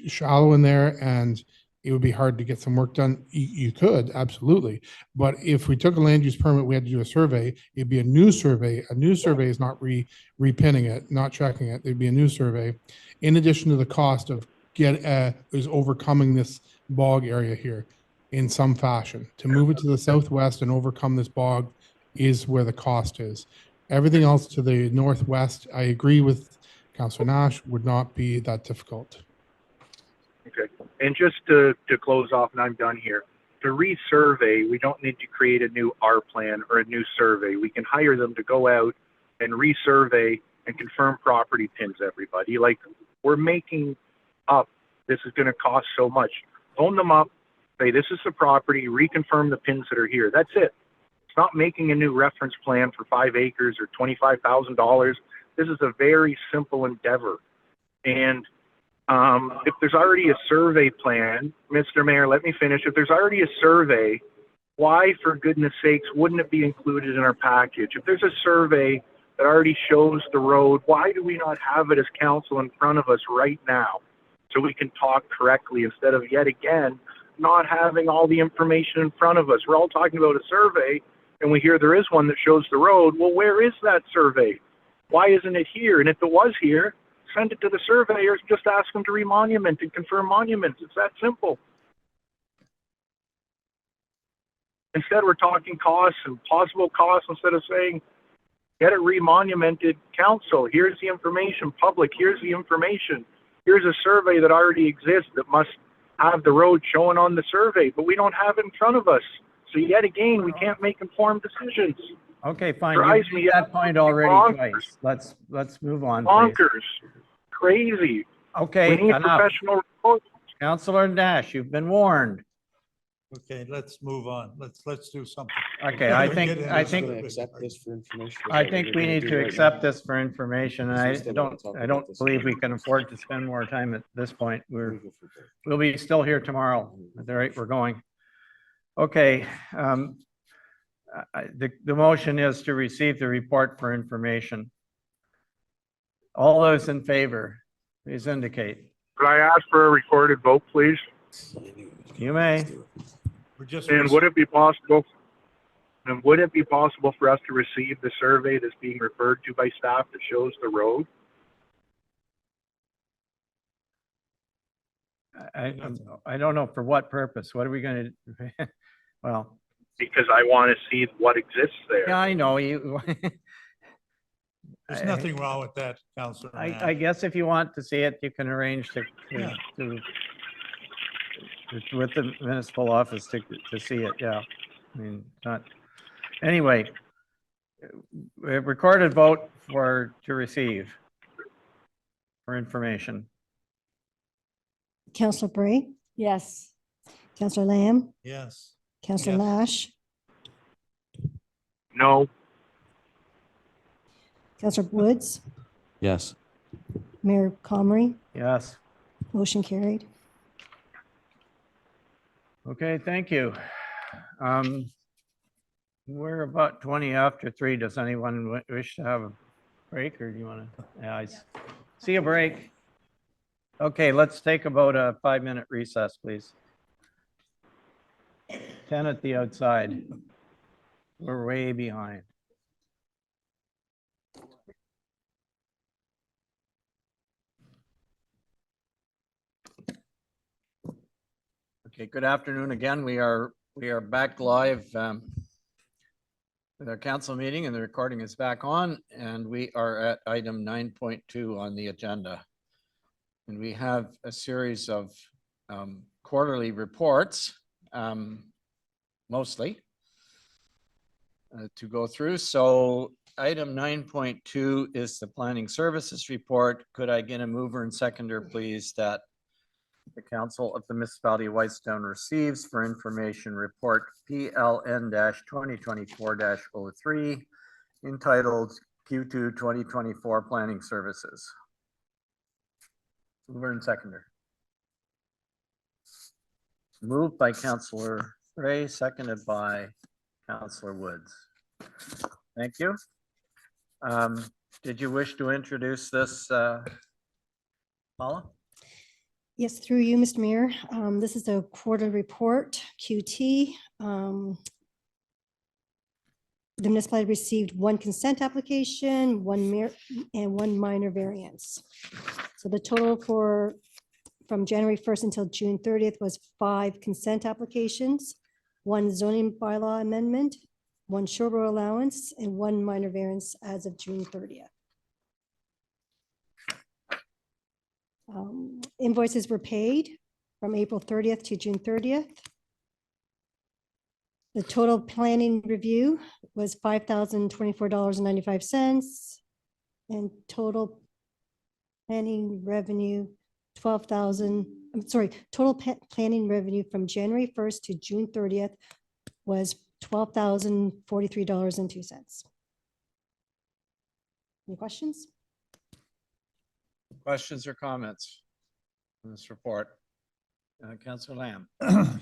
shallow in there and it would be hard to get some work done. You could, absolutely. But if we took a land use permit, we had to do a survey, it'd be a new survey. A new survey is not repinning it, not checking it. It'd be a new survey. In addition to the cost of is overcoming this bog area here in some fashion. To move it to the southwest and overcome this bog is where the cost is. Everything else to the northwest, I agree with Councillor Nash, would not be that difficult. Okay. And just to close off, and I'm done here, to resurvey, we don't need to create a new R plan or a new survey. We can hire them to go out and resurvey and confirm property pins, everybody. Like, we're making up, this is going to cost so much. Phone them up, say, this is the property, reconfirm the pins that are here. That's it. It's not making a new reference plan for 5 acres or $25,000. This is a very simple endeavor. And if there's already a survey plan, Mr. Mayor, let me finish. If there's already a survey, why, for goodness sakes, wouldn't it be included in our package? If there's a survey that already shows the road, why do we not have it as council in front of us right now so we can talk correctly instead of yet again not having all the information in front of us. We're all talking about a survey, and we hear there is one that shows the road. Well, where is that survey? Why isn't it here? And if it was here, send it to the surveyors, just ask them to remonument and confirm monuments. It's that simple. Instead, we're talking costs and possible costs instead of saying, get it remonumented, council, here's the information, public, here's the information. Here's a survey that already exists that must have the road shown on the survey, but we don't have it in front of us. So yet again, we can't make informed decisions. Okay, fine. Drives You me made that up. point already Bonkers. twice. Let's move on, please. Bonkers, crazy. Okay, We need enough. professional reports. Councillor Nash, you've been warned. Okay, let's move on. Let's do something. Okay, Before I we think, get into I this think, big Accept part. this for information. I think we need to accept this for information. And I don't believe we can afford to spend more time at this point. We'll be still here tomorrow at the rate we're going. Okay, the motion is to receive the report for information. All those in favor, please indicate. Could I ask for a recorded vote, please? You may. We're just. And would it be possible? And would it be possible for us to receive the survey that's being referred to by staff that shows the road? I don't know for what purpose. What are we going to, well, Because I want to see what exists there. yeah, I know you. There's nothing wrong with that, Councillor. I guess if you want to see it, you can arrange Yeah. with the municipal office to see it, yeah. I mean, not, anyway, recorded vote to receive for information. Councillor Bray, Yes. Councillor Lamb, Yes. Councillor Yes. Nash, No, Councillor Woods, Yes. Mayor Comrie, Yes, motion carried. okay, thank you. We're about 20 after 3. Does anyone wish to have a break, or do you want to? Yeah, I see a break. Okay, let's take about a 5-minute recess, please. 10 at the outside. We're way behind. Okay, good afternoon again. We are back live with our council meeting, and the recording is back on, and we are at item 9.2 on the agenda. And we have a series of quarterly reports, mostly, to go through. So item 9.2 is the planning services report. Could I get a mover and seconder, please, that the Council of the Municipality of Whitestone receives for information report PLN 2024-03 entitled Q2 2024 Planning Services? Mover and seconder. Moved by Councillor Ray, seconded by Councillor Woods. Thank you. Did you wish to introduce this, Paula? Yes, through you, Mr. Mayor. This is a quarter report, QT. The municipality received one consent application, one minor variance. So the total from January 1st until June 30th was 5 consent applications, 1 zoning bylaw amendment, 1 shore road allowance, and 1 minor variance as of June 30th. Invoices were paid from April 30th to June 30th. The total planning review was $5,024.95, and total planning revenue total planning revenue from January 1st to June 30th was $12,043.02. Any questions? Questions or comments on this report? Councillor Lamb.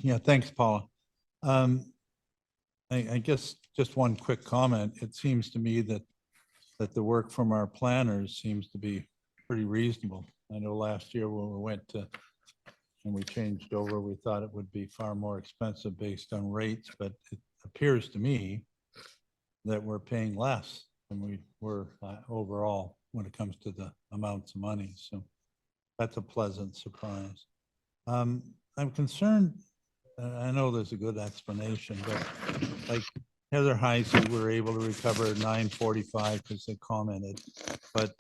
Yeah, thanks, Paula. I guess just one quick comment. It seems to me that the work from our planners seems to be pretty reasonable. I know last year when we went to and we changed over, we thought it would be far more expensive based on rates, but it appears to me that we're paying less than we were overall when it comes to the amounts of money. So that's a pleasant surprise. I'm concerned, I know there's a good explanation, but like Heather Heisey, we were able to recover 945 because they commented, but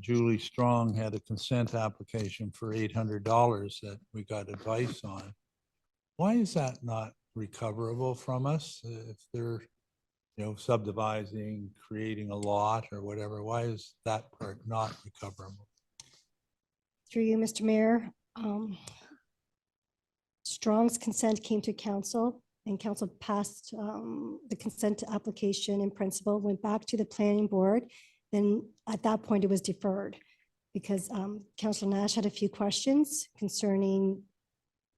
Julie Strong had a consent application for $800 that we got advice on. Why is that not recoverable from us if they're, you know, subdividing, creating a lot or whatever? Why is that part not recoverable? Through you, Mr. Mayor, Strong's consent came to council and council passed the consent application in principle, went back to the planning board. Then at that point, it was deferred because Councilor Nash had a few questions concerning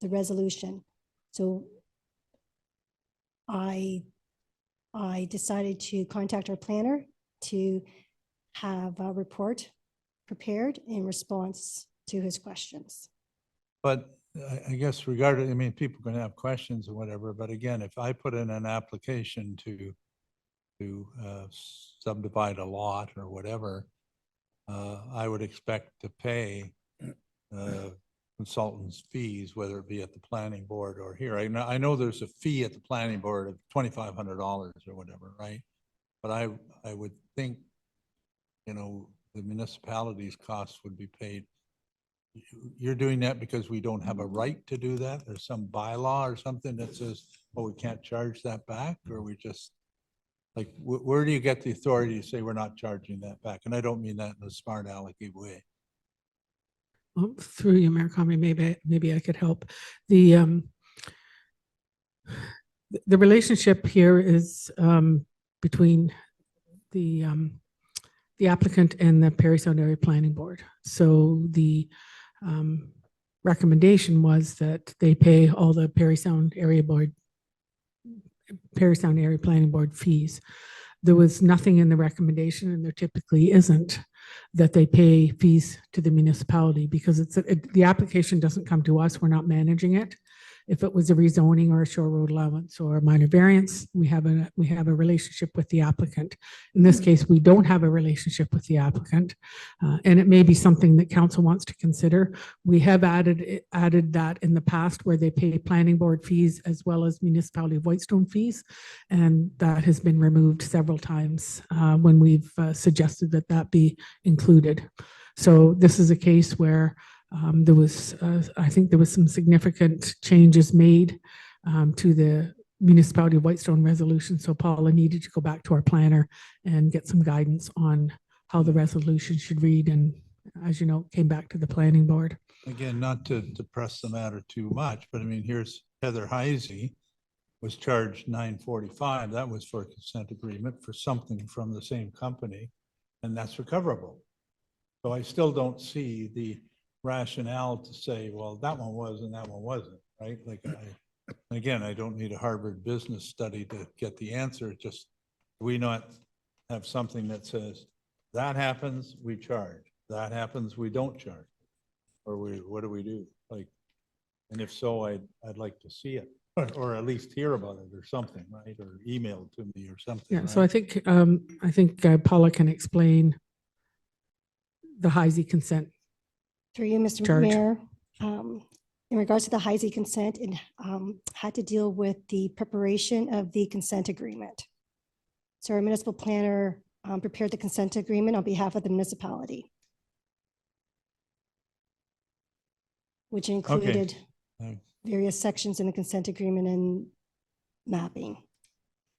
the resolution. So I decided to contact our planner to have a report prepared in response to his questions. But I guess regarding, I mean, people can have questions or whatever, but again, if I put in an application to subdivide a lot or whatever, I would expect to pay consultants' fees, whether it be at the planning board or here. I know there's a fee at the planning board of $2,500 or whatever, right? But I would think, you know, the municipality's costs would be paid. You're doing that because we don't have a right to do that? There's some bylaw or something that says, oh, we can't charge that back? Or we just, like, where do you get the authority to say we're not charging that back? And I don't mean that in a smart alecky way. Well, through you, Mayor Conway, maybe I could help. The relationship here is between the applicant and the Parry Sound Area Planning Board. So the recommendation was that they pay all the Parry Sound Area Planning Board fees. There was nothing in the recommendation, and there typically isn't, that they pay fees to the municipality because the application doesn't come to us. We're not managing it. If it was a rezoning or a shore road allowance or a minor variance, we have a relationship with the applicant. In this case, we don't have a relationship with the applicant, and it may be something that council wants to consider. We have added that in the past where they pay planning board fees as well as municipality of Whitestone fees, and that has been removed several times when we've suggested that that be included. So this is a case where there was, I think there was some significant changes made to the municipality of Whitestone resolution. So Paula needed to go back to our planner and get some guidance on how the resolution should read. And as you know, came back to the planning board. Again, not to press the matter too much, but I mean, here's Heather Heisey was charged $945. That was for a consent agreement for something from the same company, and that's recoverable. So I still don't see the rationale to say, well, that one was and that one wasn't, right? Like, again, I don't need a Harvard business study to get the answer. Just, do we not have something that says that happens, we charge, that happens, we don't charge, or what do we do? Like, and if so, I'd like to see it, or at least hear about it or something, right? Or email to me or something. Yeah. Right? So I think Paula can explain the Heisey consent. Through you, Mr. Charge. Mayor, in regards to the Heisey consent, it had to deal with the preparation of the consent agreement. So our municipal planner prepared the consent agreement on behalf of the municipality, which included various sections in the consent agreement and mapping.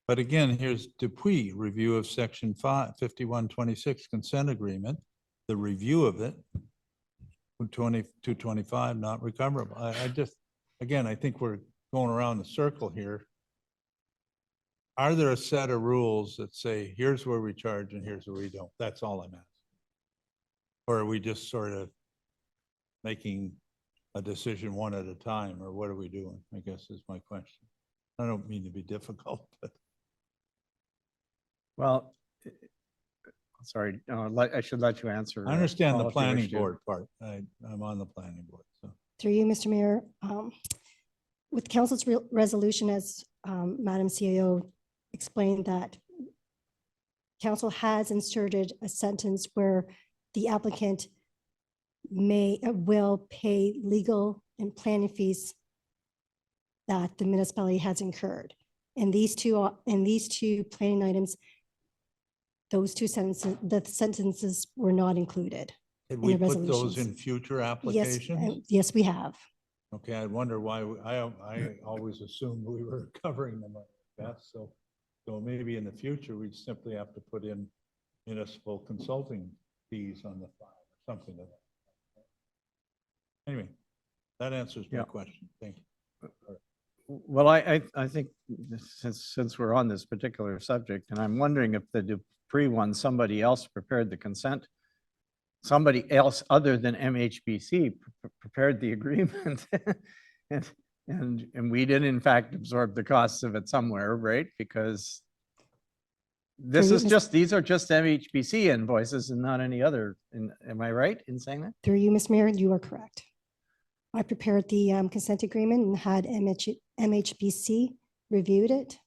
But again, here's Dupuy, review of section 5126 consent agreement, the review of it, 225 not recoverable. I just, again, I think we're going around the circle here. Are there a set of rules that say, here's where we charge and here's where we don't? That's all I'm asking. Or are we just sort of making a decision one at a time, or what are we doing? I guess is my question. I don't mean to be difficult, but. Well, sorry, I should let you answer. I understand the Paula, if you planning wish to. board part. I'm on the planning board, so. Through you, Mr. Mayor, with council's resolution, as Madam CAO explained, that council has inserted a sentence where the applicant will pay legal and planning fees that the municipality has incurred. And these two planning items, those two sentences, the sentences were not included. Did in we the put those resolutions. in future Yes, applications? yes, we have. Okay, I wonder why, I always assumed we were covering them, I guess, so maybe in the future, we'd simply have to put in municipal consulting fees on the file, or something like that. Anyway, that answers my Yeah. question, thank you. Well, I think since we're on this particular subject, and I'm wondering if the Dupree one, somebody else prepared the consent. Somebody else other than MHBC prepared the agreement. And we did in fact absorb the costs of it somewhere, right? Because this is just, these are just MHBC invoices and not any other. Am I right in saying that? Through you, Ms. Mayor, you are correct. I prepared the consent agreement and had MHBC reviewed it.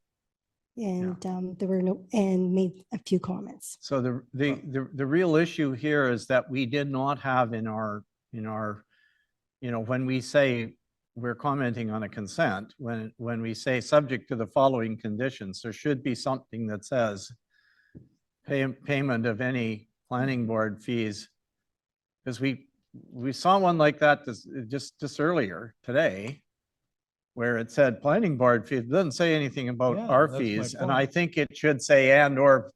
And there were and made a few comments. So the real issue here is that we did not have in our, when we say we're commenting on a consent, when we say subject to the following conditions, there should be something that says payment of any planning board fees. Because we saw one like that just earlier today, where it said planning board fees. It doesn't say anything about Yeah, our that's my fees. And point. I think it should say and or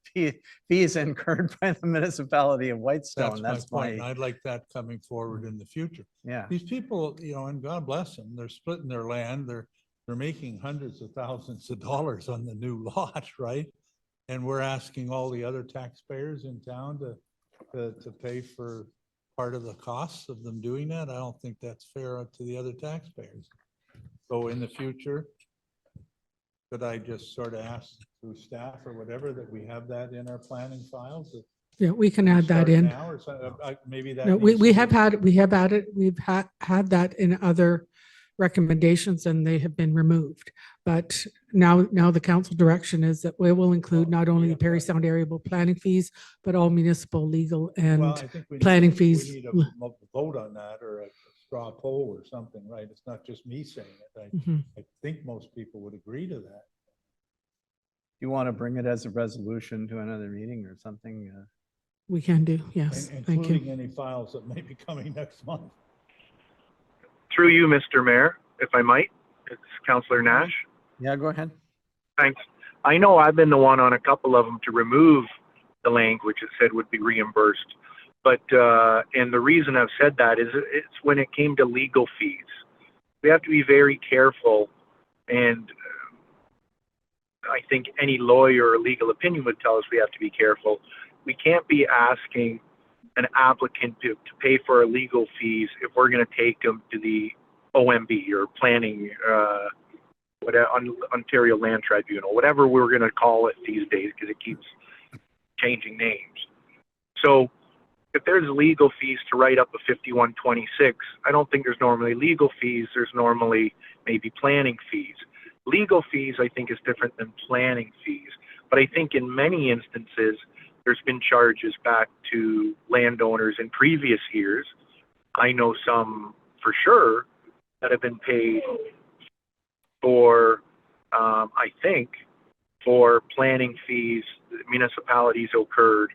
fees incurred by the municipality of Whitestone. That's my point, and my, I'd like that coming forward in the future. yeah. These people, and God bless them, they're splitting their land, they're making hundreds of thousands of dollars on the new lot, right? And we're asking all the other taxpayers in town to pay for part of the costs of them doing that. I don't think that's fair to the other taxpayers. So in the future, could I just sort of ask through staff or whatever that we have that in our planning files? Yeah, we can add that Start in. now, or maybe that. No, needs we to have be- had, we've had that in other recommendations and they have been removed. But now the council direction is that we will include not only the Perry Sound Area planning fees, but all municipal, legal Well, and I think we need- planning fees. We need a vote on that or a straw poll or something, right? It's not just me saying it. Mhm. I think most people would agree to that. You want to bring it as a resolution to another meeting or something? We can do, yes, And thank you. including any files that may be coming next month. Through you, Mr. Mayor, if I might, it's Councillor Nash. Yeah, go ahead. Thanks. I know I've been the one on a couple of them to remove the language that said would be reimbursed. But, and the reason I've said that is it's when it came to legal fees. We have to be very careful, and I think any lawyer or legal opinion would tell us we have to be careful. We can't be asking an applicant to pay for our legal fees if we're going to take them to the OMB or planning, whatever, Ontario Land Tribunal, whatever we're going to call it these days, because it keeps changing names. So if there's legal fees to write up a 5126, I don't think there's normally legal fees. There's normally maybe planning fees. Legal fees, I think, is different than planning fees. But I think in many instances, there's been charges back to landowners in previous years. I know some for sure that have been paid for, I think, for planning fees that municipalities incurred.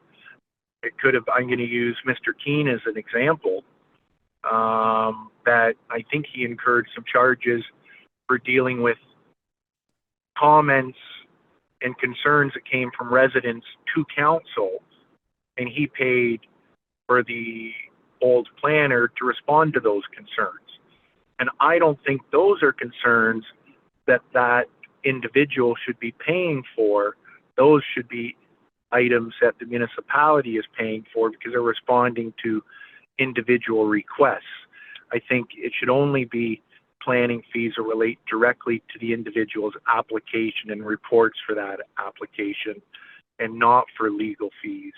It could have, I'm going to use Mr. Keene as an example, that I think he incurred some charges for dealing with comments and concerns that came from residents to council, and he paid for the old planner to respond to those concerns. And I don't think those are concerns that that individual should be paying for. Those should be items that the municipality is paying for because they're responding to individual requests. I think it should only be planning fees that relate directly to the individual's application and reports for that application, and not for legal fees,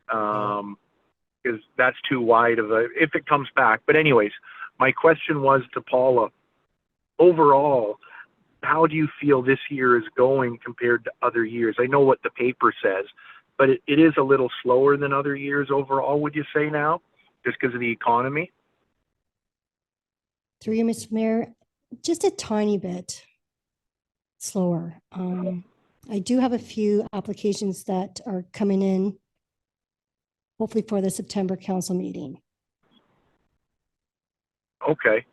because that's too wide of a, if it comes back. But anyways, My question was to Paula, overall, how do you feel this year is going compared to other years? I know what the paper says, but it is a little slower than other years overall, would you say now, just because of the economy? Through you, Mr. Mayor, just a tiny bit slower. I do have a few applications that are coming in, hopefully for the September council meeting. Okay.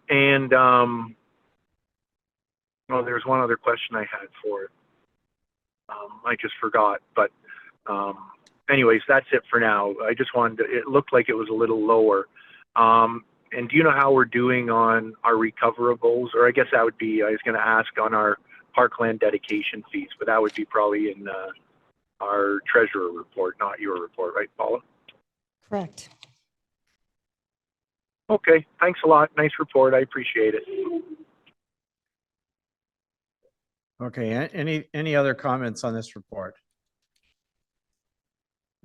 And well, there's one other question I had for it. I just forgot, but anyways, that's it for now. I just wanted to, it looked like it was a little lower. And do you know how we're doing on our recoverables? Or I guess that would be, I was going to ask on our parkland dedication fees, but that would be probably in our treasurer report, not your report, right, Paula? Correct. Okay, thanks a lot. Nice report. I appreciate it. Okay, any other comments on this report?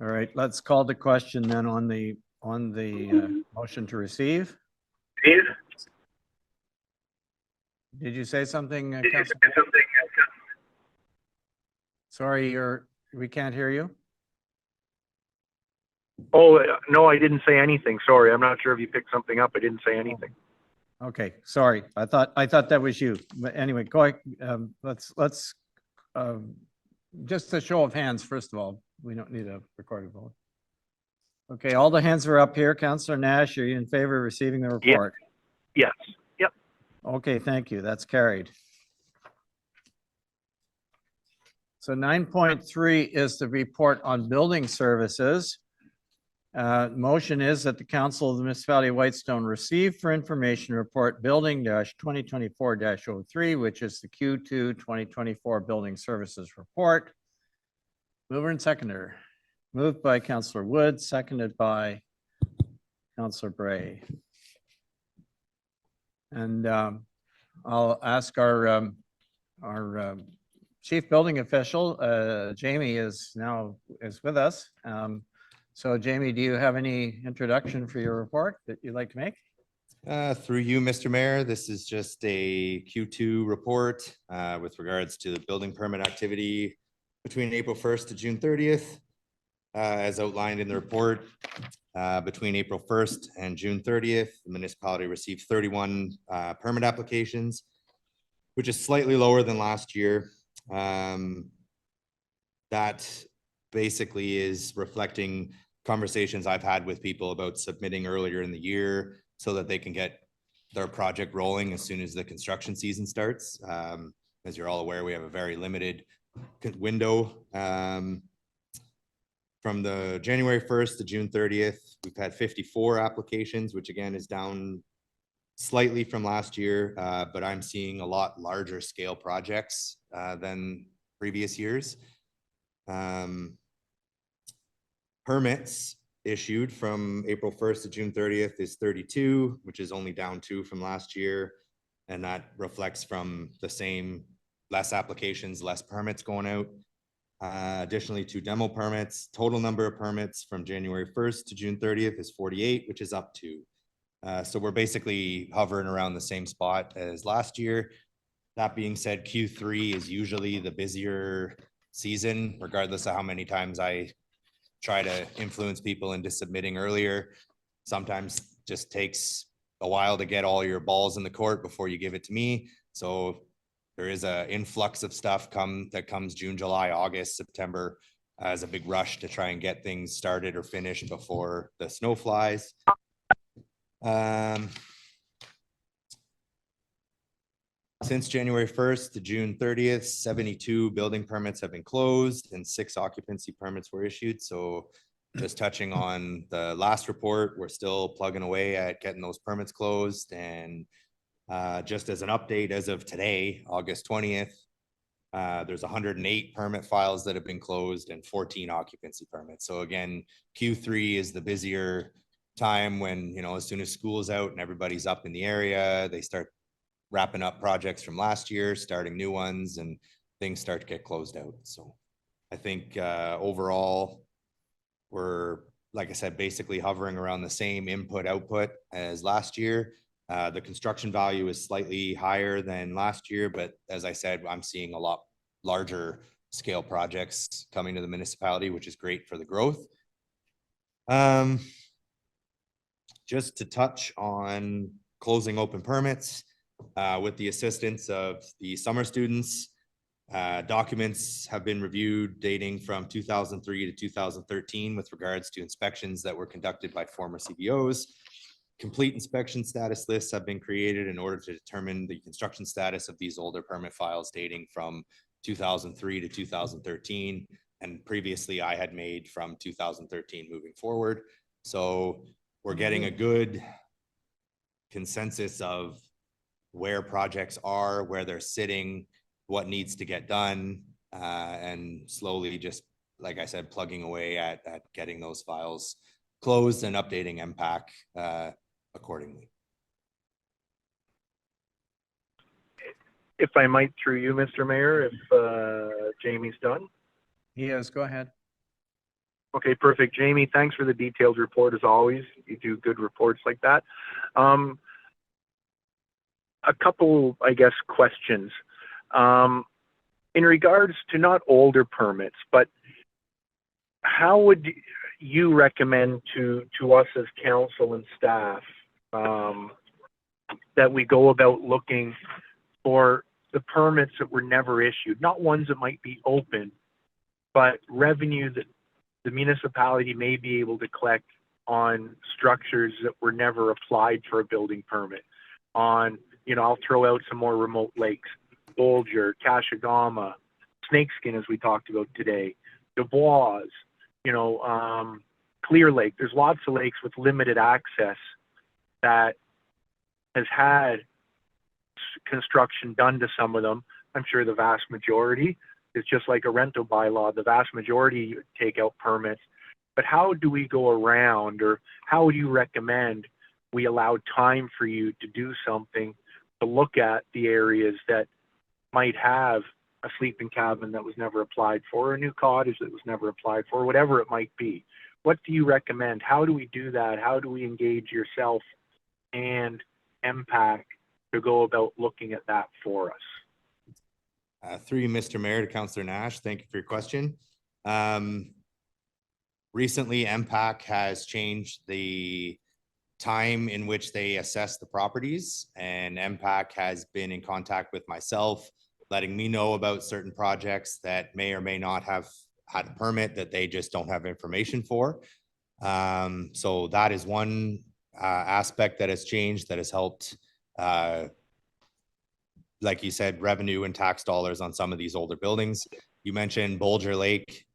All right, let's call the question then on the motion to receive. Did you say something, Councilor? Sorry, we can't hear you. Oh, no, I didn't say anything. Sorry. I'm not sure if you picked something up. I didn't say anything. Okay, sorry. I thought that was you. But anyway, go ahead. Let's just a show of hands, first of all. We don't need a recorded vote. Okay, all the hands are up here. Councillor Nash, are you in favor of receiving the report? Yes. Yep. Okay, thank you. That's carried. So 9.3 is the report on building services. Motion is that the Council of the Municipality of Whitestone receive for information report building -2024-03, which is the Q2 2024 building services report. Mover and seconder. Moved by Councillor Wood, seconded by Councillor Bray. And I'll ask our chief building official, Jamie is with us. So Jamie, do you have any introduction for your report that you'd like to make? Through you, Mr. Mayor, this is just a Q2 report with regards to the building permit activity between April 1st to June 30th. As outlined in the report, between April 1st and June 30th, the municipality received 31 permit applications, which is slightly lower than last year. That basically is reflecting conversations I've had with people about submitting earlier in the year so that they can get their project rolling as soon as the construction season starts. As you're all aware, we have a very limited window. From the January 1st to June 30th, we've had 54 applications, which again is down slightly from last year, but I'm seeing a lot larger scale projects than previous years. Permits issued from April 1st to June 30th is 32, which is only down 2 from last year. And that reflects from the same less applications, less permits going out. Additionally, 2 demo permits. Total number of permits from January 1st to June 30th is 48, which is up 2. So we're basically hovering around the same spot as last year. That being said, Q3 is usually the busier season, regardless of how many times I try to influence people into submitting earlier. Sometimes just takes a while to get all your balls in the court before you give it to me. So there is an influx of stuff that comes June, July, August, September as a big rush to try and get things started or finished before the snow flies. Since January 1st to June 30th, 72 building permits have been closed and 6 occupancy permits were issued. So just touching on the last report, we're still plugging away at getting those permits closed. And just as an update, as of today, August 20th, there's 108 permit files that have been closed and 14 occupancy permits. So again, Q3 is the busier time when, you know, as soon as school is out and everybody's up in the area, they start wrapping up projects from last year, starting new ones, and things start to get closed out. So I think overall, we're, like I said, basically hovering around the same input output as last year. The construction value is slightly higher than last year, but as I said, I'm seeing a lot larger scale projects coming to the municipality, which is great for the growth. Just to touch on closing open permits, with the assistance of the summer students, documents have been reviewed dating from 2003 to 2013 with regards to inspections that were conducted by former CBOs. Complete inspection status lists have been created in order to determine the construction status of these older permit files dating from 2003 to 2013. And previously I had made from 2013 moving forward. So we're getting a good consensus of where projects are, where they're sitting, what needs to get done, and slowly, just like I said, plugging away at getting those files closed and updating MPAC accordingly. If I might, through you, Mr. Mayor, if Jamie's done. He is, go ahead. Okay, perfect. Jamie, thanks for the detailed report as always. You do good reports like that. A couple, I guess, questions. In regards to not older permits, but how would you recommend to us as council and staff that we go about looking for the permits that were never issued, not ones that might be open, but revenue that the municipality may be able to collect on structures that were never applied for a building permit? On, you know, I'll throw out some more remote lakes, Bolger, Cashagama, Snakeskin, as we talked about today, Dubois, you know, Clear Lake. There's lots of lakes with limited access that has had construction done to some of them. I'm sure the vast majority is just like a rental bylaw. The vast majority take out permits. But how do we go around, or how would you recommend we allow time for you to do something to look at the areas that might have a sleeping cabin that was never applied for, a new cottage that was never applied for, whatever it might be? What do you recommend? How do we do that? How do we engage yourself and MPAC to go about looking at that for us? Through you, Mr. Mayor, to Councillor Nash, thank you for your question. Recently, MPAC has changed the time in which they assess the properties, and MPAC has been in contact with myself, letting me know about certain projects that may or may not have had a permit that they just don't have information for. So that is one aspect that has changed, that has helped, like you said, revenue and tax dollars on some of these older buildings. You mentioned Bolger Lake.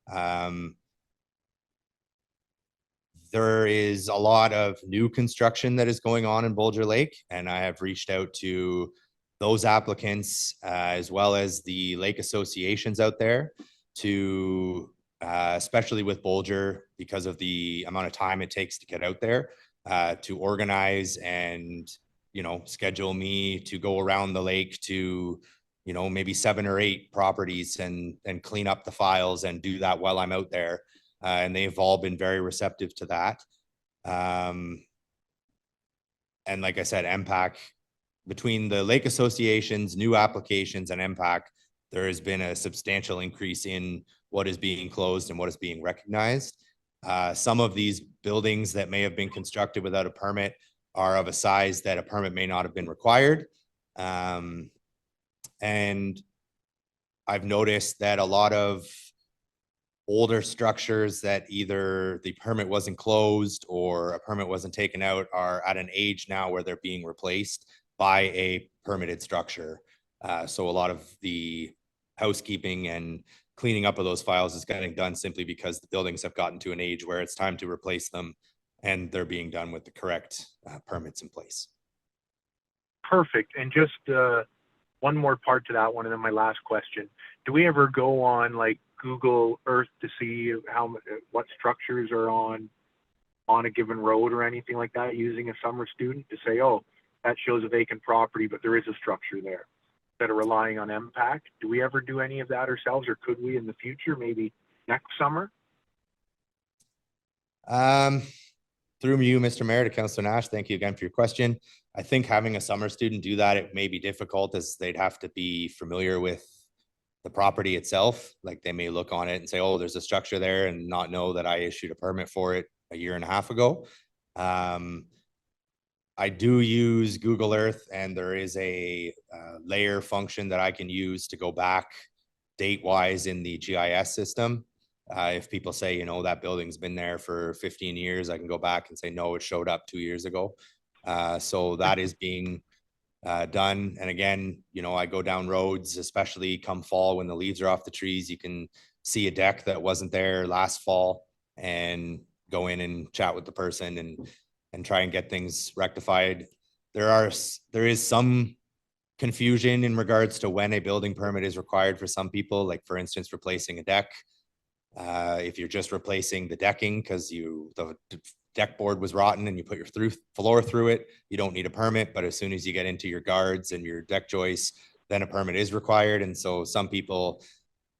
There is a lot of new construction that is going on in Bolger Lake, and I have reached out to those applicants as well as the lake associations out there to, especially with Bolger, because of the amount of time it takes to get out there, to organize and, you know, schedule me to go around the lake to, you know, maybe 7 or 8 properties and clean up the files and do that while I'm out there. And they've all been very receptive to that. And like I said, MPAC, between the lake associations, new applications, and MPAC, there has been a substantial increase in what is being closed and what is being recognized. Some of these buildings that may have been constructed without a permit are of a size that a permit may not have been required. And I've noticed that a lot of older structures that either the permit wasn't closed or a permit wasn't taken out are at an age now where they're being replaced by a permitted structure. So a lot of the housekeeping and cleaning up of those files is getting done simply because the buildings have gotten to an age where it's time to replace them, and they're being done with the correct permits in place. Perfect. And just one more part to that one, and then my last question. Do we ever go on like Google Earth to see what structures are on a given road or anything like that, using a summer student to say, oh, that shows a vacant property, but there is a structure there, instead of relying on MPAC? Do we ever do any of that ourselves, or could we in the future, maybe next summer? Through you, Mr. Mayor, to Councillor Nash, thank you again for your question. I think having a summer student do that, it may be difficult as they'd have to be familiar with the property itself. Like they may look on it and say, oh, there's a structure there, and not know that I issued a permit for it a year and a half ago. I do use Google Earth, and there is a layer function that I can use to go back date-wise in the GIS system. If people say, you know, that building's been there for 15 years, I can go back and say, no, it showed up 2 years ago. So that is being done. And again, you know, I go down roads, especially come fall when the leaves are off the trees, you can see a deck that wasn't there last fall and go in and chat with the person and try and get things rectified. There is some confusion in regards to when a building permit is required for some people, like for instance, replacing a deck. If you're just replacing the decking because the deck board was rotten and you put your floor through it, you don't need a permit. But as soon as you get into your guards and your deck joists, then a permit is required. And so some people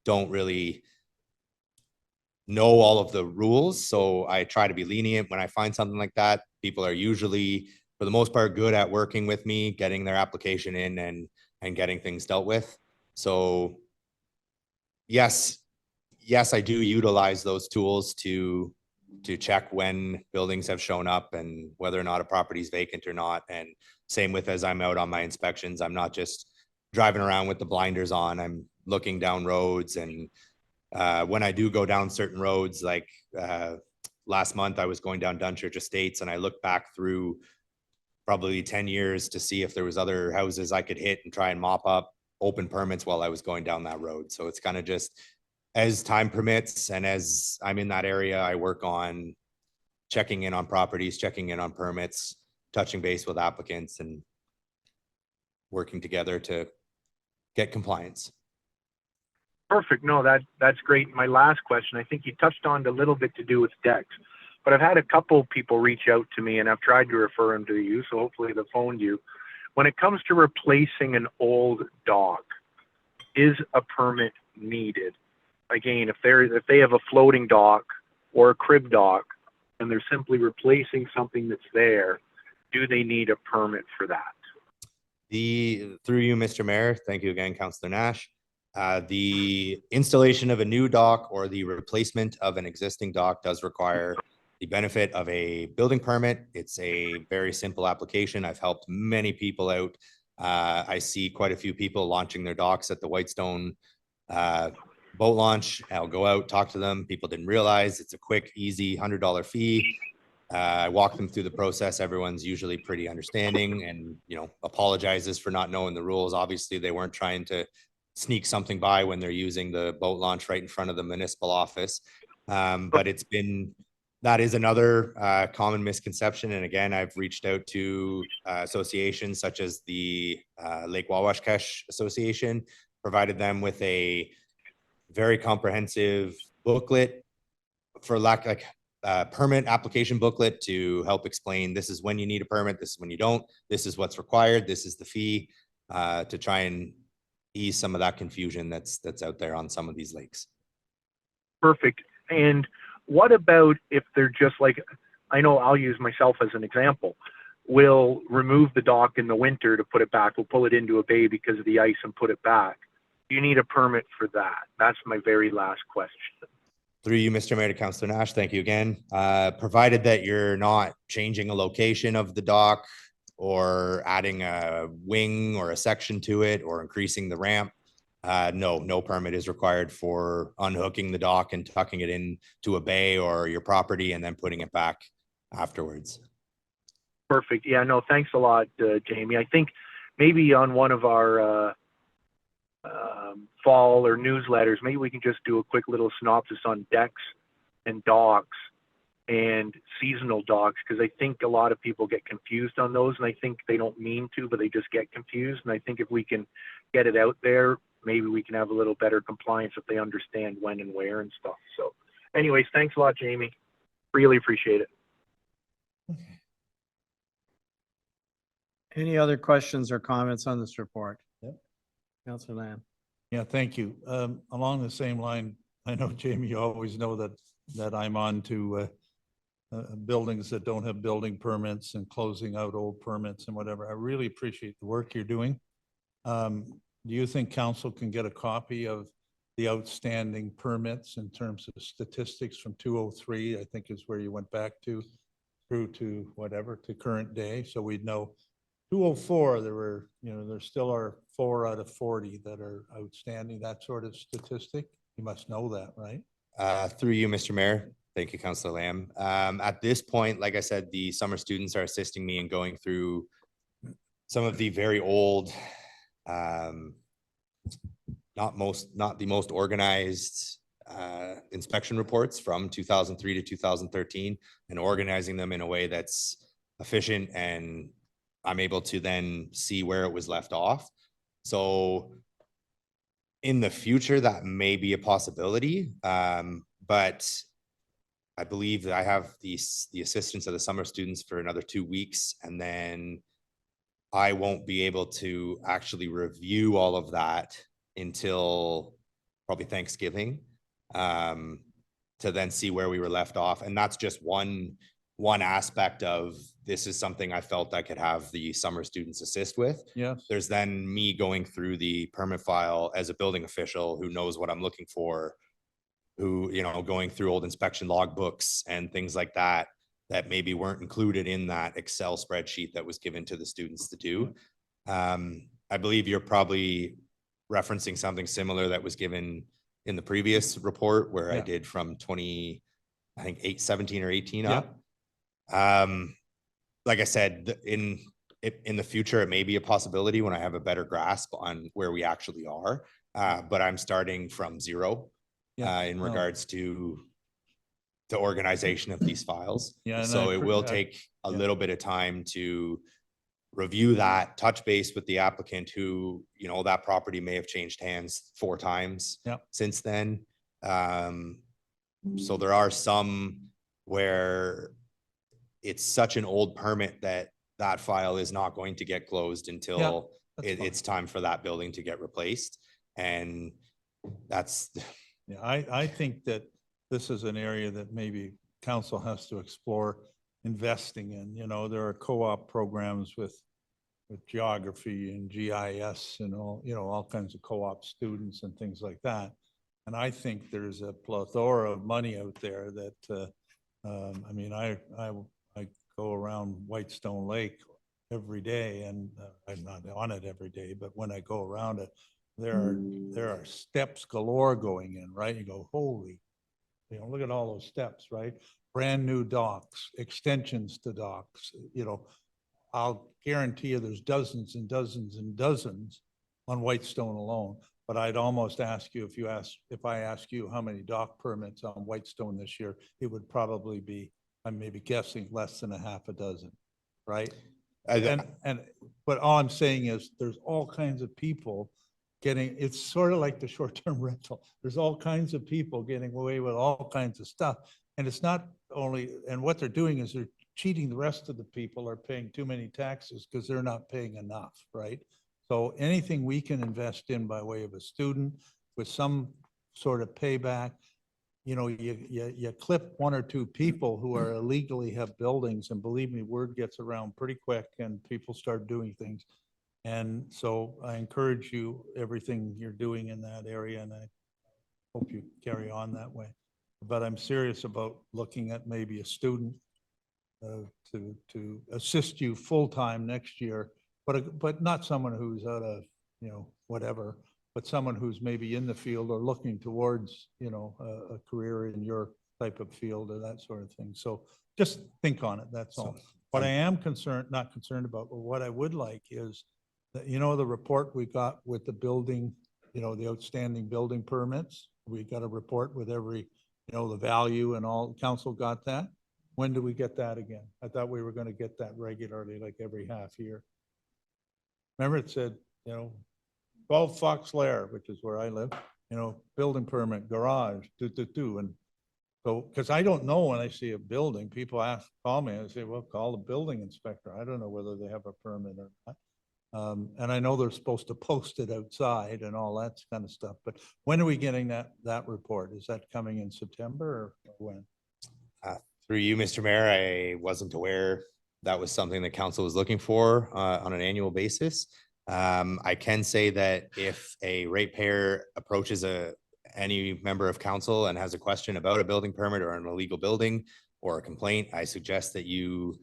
don't really know all of the rules. So I try to be lenient when I find something like that. People are usually, for the most part, good at working with me, getting their application in and getting things dealt with. So yes, I do utilize those tools to check when buildings have shown up and whether or not a property is vacant or not. And same with as I'm out on my inspections, I'm not just driving around with the blinders on, I'm looking down roads. And when I do go down certain roads, like last month I was going down Dunchurch Estates and I looked back through probably 10 years to see if there was other houses I could hit and try and mop up open permits while I was going down that road. So it's kind of just as time permits and as I'm in that area, I work on checking in on properties, checking in on permits, touching base with applicants and working together to get compliance. Perfect. No, that's great. My last question, I think you touched on a little bit to do with decks, but I've had a couple people reach out to me and I've tried to refer them to you, so hopefully they've phoned you. When it comes to replacing an old dock, is a permit needed? Again, if they have a floating dock or a crib dock and they're simply replacing something that's there, do they need a permit for that? Through you, Mr. Mayor, thank you again, Councillor Nash. The installation of a new dock or the replacement of an existing dock does require the benefit of a building permit. It's a very simple application. I've helped many people out. I see quite a few people launching their docks at the Whitestone boat launch. I'll go out, talk to them. People didn't realize it's a quick, easy $100 fee. I walk them through the process. Everyone's usually pretty understanding and, you know, apologizes for not knowing the rules. Obviously, they weren't trying to sneak something by when they're using the boat launch right in front of the municipal office. But that is another common misconception. And again, I've reached out to associations such as the Lake Wawashkesh Association, provided them with a very comprehensive booklet for permit application booklet to help explain this is when you need a permit, this is when you don't, this is what's required, this is the fee, to try and ease some of that confusion that's out there on some of these lakes. Perfect. And what about if they're just like, I know I'll use myself as an example. We'll remove the dock in the winter to put it back. We'll pull it into a bay because of the ice and put it back. Do you need a permit for that? That's my very last question. Through you, Mr. Mayor, to Councillor Nash, thank you again. Provided that you're not changing a location of the dock or adding a wing or a section to it or increasing the ramp, no permit is required for unhooking the dock and tucking it into a bay or your property and then putting it back afterwards. Perfect. Yeah, no, thanks a lot, Jamie. I think maybe on one of our fall or newsletters, maybe we can just do a quick little synopsis on decks and docks and seasonal docks, because I think a lot of people get confused on those, and I think they don't mean to, but they just get confused. And I think if we can get it out there, maybe we can have a little better compliance if they understand when and where and stuff. So anyways, thanks a lot, Jamie. Really appreciate it. Any other questions or comments on this report? Yep. Councillor Lamb. Yeah, thank you. Along the same line, I know, Jamie, you always know that I'm on to buildings that don't have building permits and closing out old permits and whatever. I really appreciate the work you're doing. Do you think council can get a copy of the outstanding permits in terms of statistics from 203, I think is where you went back to, through to whatever, to current day? So we'd know 204, there were, there still are 4 out of 40 that are outstanding, that sort of statistic. You must know that, right? Through you, Mr. Mayor. Thank you, Councillor Lamb. At this point, like I said, the summer students are assisting me in going through some of the very old, not the most organized inspection reports from 2003 to 2013 and organizing them in a way that's efficient, and I'm able to then see where it was left off. So in the future, that may be a possibility, but I believe that I have the assistance of the summer students for another 2 weeks, and then I won't be able to actually review all of that until probably Thanksgiving, to then see where we were left off. And that's just one aspect of this is something I felt I could have the summer students assist with. Yes. There's then me going through the permit file as a building official who knows what I'm looking for, who, going through old inspection logbooks and things like that, that maybe weren't included in that Excel spreadsheet that was given to the students to do. I believe you're probably referencing something similar that was given in the previous report where I did from 17 or 18 up. Like I said, in the future, it may be a possibility when I have a better grasp on where we actually are. But I'm starting from zero in regards to the organization of these files. So it will take a little bit of time to review that, touch base with the applicant who, that property may have changed hands 4 times since then. So there are some where it's such an old permit that file is not going to get closed until it's time for that building to get replaced. And that's. Yeah, I think that this is an area that maybe council has to explore investing in. There are co-op programs with geography and GIS and all kinds of co-op students and things like that. And I think there's a plethora of money out there that, I mean, I go around Whitestone Lake every day, and I'm not on it every day, but when I go around it, there are steps galore going in, right? You go, holy, look at all those steps, right? Brand new docks, extensions to docks, I'll guarantee you there's dozens and dozens and dozens on Whitestone alone. But I'd almost ask you, if I ask you how many dock permits on Whitestone this year, it would probably be, I'm maybe guessing, less than a half a dozen, right? But all I'm saying is there's all kinds of people it's sort of like the short-term rental. There's all kinds of people getting away with all kinds of stuff. And it's not only, and what they're doing is they're cheating the rest of the people are paying too many taxes because they're not paying enough, right? So anything we can invest in by way of a student with some sort of payback, you clip 1 or 2 people who are illegally have buildings, and believe me, word gets around pretty quick and people start doing things. And so I encourage you, everything you're doing in that area, and I hope you carry on that way. But I'm serious about looking at maybe a student to assist you full-time next year, but not someone who's out of, whatever, but someone who's maybe in the field or looking towards, a career in your type of field or that sort of thing. So just think on it, that's all. What I am not concerned about, but what I would like is that, the report we got with the building, the outstanding building permits, we got a report with every, the value and all. Council got that? When do we get that again? I thought we were going to get that regularly, like every half year. Remember it said, 12 Fox Lair, which is where I live, building permit, garage, and so, because I don't know when I see a building, people call me and say, well, call the building inspector. I don't know whether they have a permit or not. And I know they're supposed to post it outside and all that kind of stuff, but when are we getting that report? Is that coming in September or when? Through you, Mr. Mayor, I wasn't aware that was something that council was looking for on an annual basis. I can say that if a ratepayer approaches any member of council and has a question about a building permit or an illegal building or a complaint, I suggest that you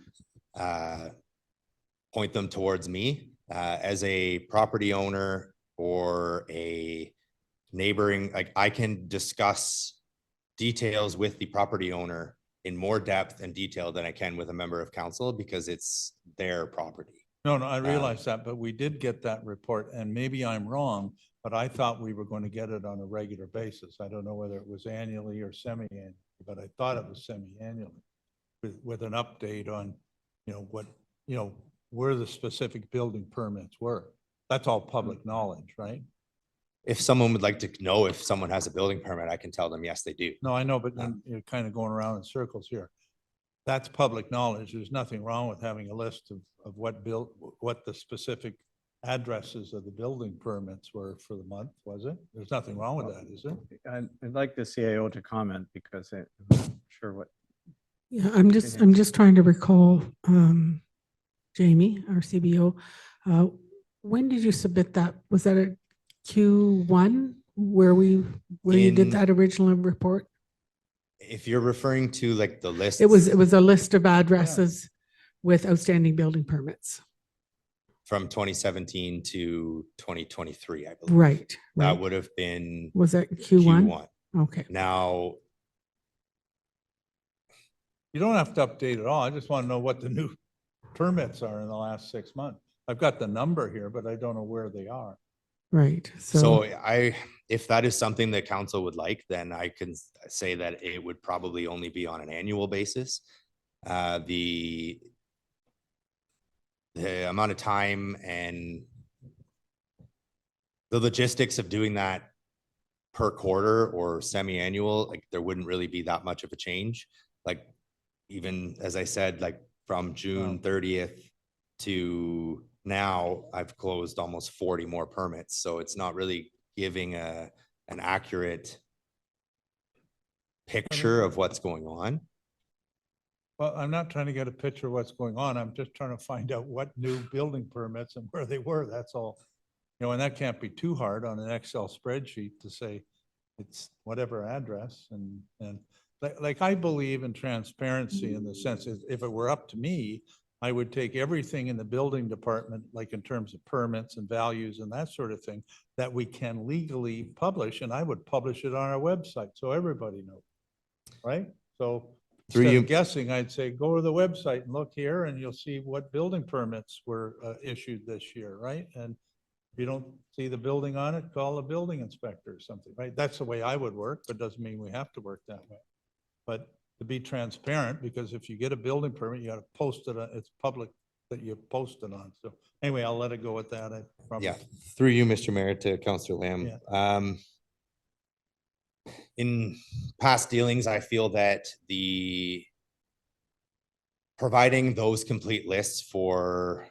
point them towards me as a property owner or a neighboring, like I can discuss details with the property owner in more depth and detail than I can with a member of council because it's their property. No, I realize that, but we did get that report and maybe I'm wrong, but I thought we were going to get it on a regular basis. I don't know whether it was annually or semi-annually, but I thought it was semi-annually with an update on, what, where the specific building permits were. That's all public knowledge, right? If someone would like to know if someone has a building permit, I can tell them, yes, they do. No, I know, but then you're kind of going around in circles here. That's public knowledge. There's nothing wrong with having a list of what the specific addresses of the building permits were for the month, was it? There's nothing wrong with that, is there? I'd like the CAO to comment because I'm not sure what. Yeah, I'm just trying to recall, Jamie, our CBO, when did you submit that? Was that a Q1 where you did that original report? If you're referring to like the list. It was a list of addresses with outstanding building permits. From 2017 to 2023, I believe. Right. That would have been. Was that Q1? Q1. Okay. Now, You don't have to update it all. I just want to know what the new permits are in the last 6 months. I've got the number here, but I don't know where they are. Right. so if that is something that council would like, then I can say that it would probably only be on an annual basis. The amount of time and the logistics of doing that per quarter or semi-annual, like there wouldn't really be that much of a change. Like even as I said, like from June 30th to now, I've closed almost 40 more permits. So it's not really giving an accurate picture of what's going on. Well, I'm not trying to get a picture of what's going on. I'm just trying to find out what new building permits and where they were. That's all. And that can't be too hard on an Excel spreadsheet to say it's whatever address. And like I believe in transparency in the sense that if it were up to me, I would take everything in the building department, like in terms of permits and values and that sort of thing, that we can legally publish, and I would publish it on our website so everybody knows, right? So instead of guessing, I'd say, go to the website and look here and you'll see what building permits were issued this year, right? And if you don't see the building on it, call the building inspector or something, right? That's the way I would work, but doesn't mean we have to work that way. But to be transparent, because if you get a building permit, you got to post it, it's public that you post it on. So anyway, I'll let it go with that. Yeah, through you, Mr. Mayor, to Councillor Lamb. In past dealings, I feel that providing those complete lists for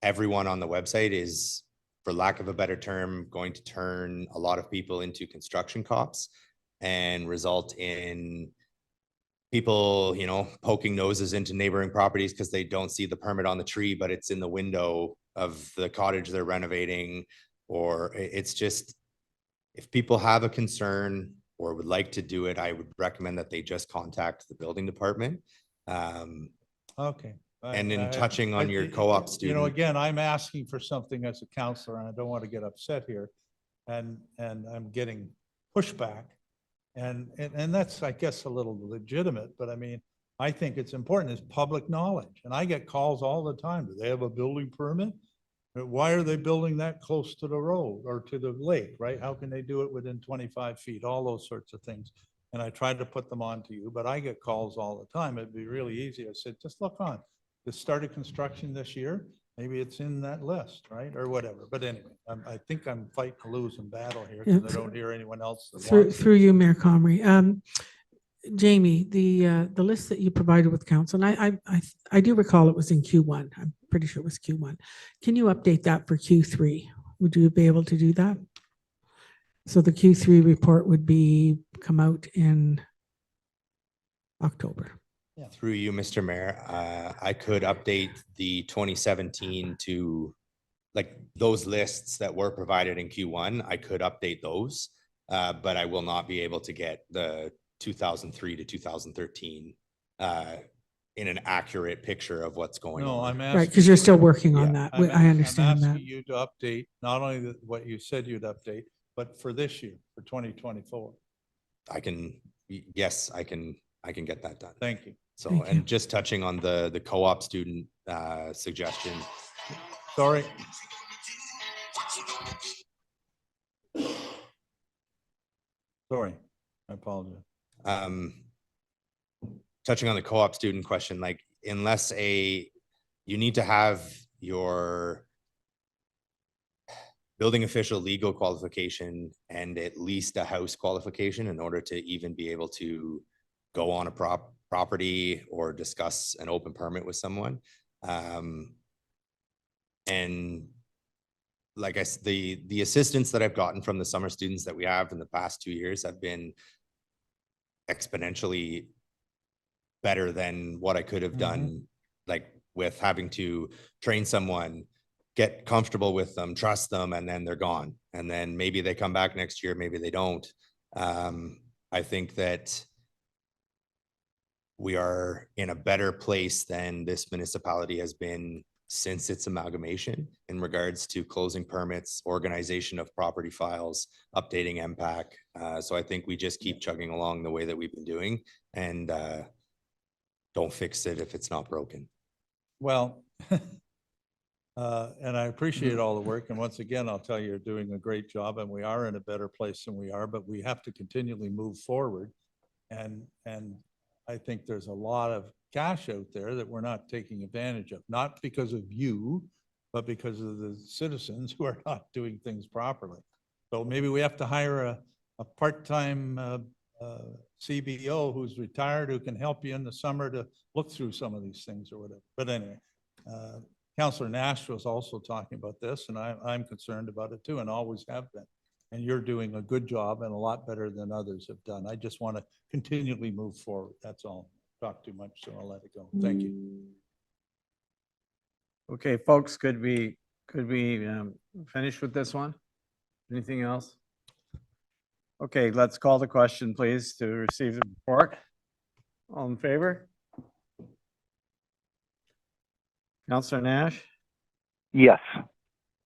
everyone on the website is, for lack of a better term, going to turn a lot of people into construction cops and result in people, poking noses into neighboring properties because they don't see the permit on the tree, but it's in the window of the cottage they're renovating. Or it's just, if people have a concern or would like to do it, I would recommend that they just contact the building department. Okay. And in touching on your co-op student. Again, I'm asking for something as a counselor and I don't want to get upset here. And I'm getting pushback. And that's, I guess, a little legitimate, but I mean, I think it's important. It's public knowledge. And I get calls all the time. Do they have a building permit? Why are they building that close to the road or to the lake, right? How can they do it within 25 feet? All those sorts of things. And I tried to put them on to you, but I get calls all the time. It'd be really easy. I said, just look on. This started construction this year. Maybe it's in that list, right? Or whatever. But anyway, I think I'm fighting a losing battle here because I don't hear anyone else. Through you, Mayor Comrie. Jamie, the list that you provided with council, and I do recall it was in Q1. I'm pretty sure it was Q1. Can you update that for Q3? Would you be able to do that? So the Q3 report would come out in October. Through you, Mr. Mayor, I could update the 2017 to, like, those lists that were provided in Q1, I could update those. But I will not be able to get the 2003 to 2013 in an accurate picture of what's going No, on. I'm asking. Right, because you're still you- working on Yeah. that. I understand I'm that. asking you to update not only what you said you'd update, but for this year, for 2024. I can, yes, I can get that done. Thank you. So, Thank you. and just touching on the co-op student suggestion, Sorry. Sorry, I apologize. touching on the co-op student question, like unless you need to have your building official legal qualification and at least a house qualification in order to even be able to go on a property or discuss an open permit with someone. And like the assistance that I've gotten from the summer students that we have in the past 2 years have been exponentially better than what I could have done, like with having to train someone, get comfortable with them, trust them, and then they're gone. And then maybe they come back next year, maybe they don't. I think that we are in a better place than this municipality has been since its amalgamation in regards to closing permits, organization of property files, updating MPAC. So I think we just keep chugging along the way that we've been doing and don't fix it if it's not broken. Well, and I appreciate all the work. And once again, I'll tell you, you're doing a great job and we are in a better place than we are, but we have to continually move forward. And I think there's a lot of cash out there that we're not taking advantage of, not because of you, but because of the citizens who are not doing things properly. So maybe we have to hire a part-time CBO who's retired, who can help you in the summer to look through some of these things or whatever. But anyway, Councillor Nash was also talking about this, and I'm concerned about it too, and always have been. And you're doing a good job and a lot better than others have done. I just want to continually move forward. That's all. Talk too much, so I'll let it go. Thank you. Okay, folks, could we finish with this one? Anything else? Okay, let's call the question, please, to receive the report. All in favor? Councillor Nash? Yes.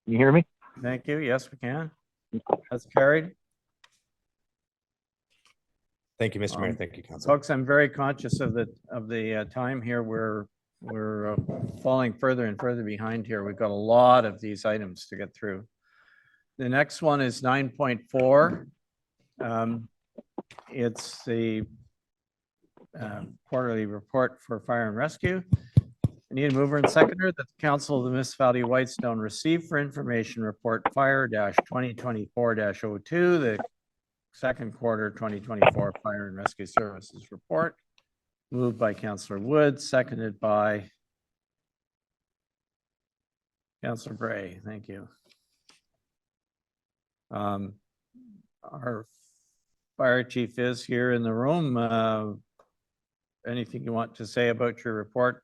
You hear me? Thank you. Yes, we can. That's carried. Thank you, Mr. Mayor. Thank you, Council. Folks, I'm very conscious of the time here. We're falling further and further behind here. We've got a lot of these items to get through. The next one is 9.4. It's the quarterly report for fire and rescue. I need a mover and seconder that the Council of the Municipality of Whitestone receive for information report fire-2024-02, the second quarter 2024 fire and rescue services report. Moved by Councillor Wood, seconded by Councillor Bray. Thank you. Our fire chief is here in the room. Anything you want to say about your report,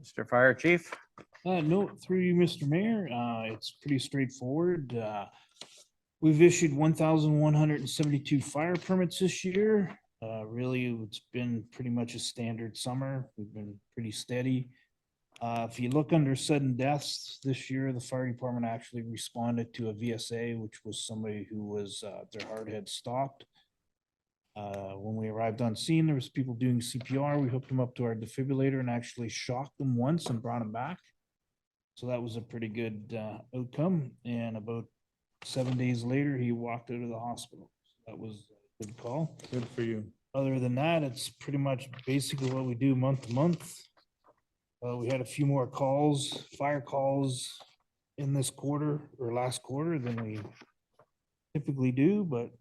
Mr. Fire Chief? No, through you, Mr. Mayor, it's pretty straightforward. We've issued 1,172 fire permits this year. Really, it's been pretty much a standard summer. We've been pretty steady. If you look under sudden deaths this year, the fire department actually responded to a VSA, which was somebody who was, their heart had stopped. When we arrived on scene, there was people doing CPR. We hooked them up to our defibrillator and actually shocked them once and brought them back. So that was a pretty good outcome. And about 7 days later, he walked out of the hospital. So that was a good call. Good for you. Other than that, it's pretty much basically what we do month to month. We had a few more calls, fire calls in this quarter or last quarter than we typically do, but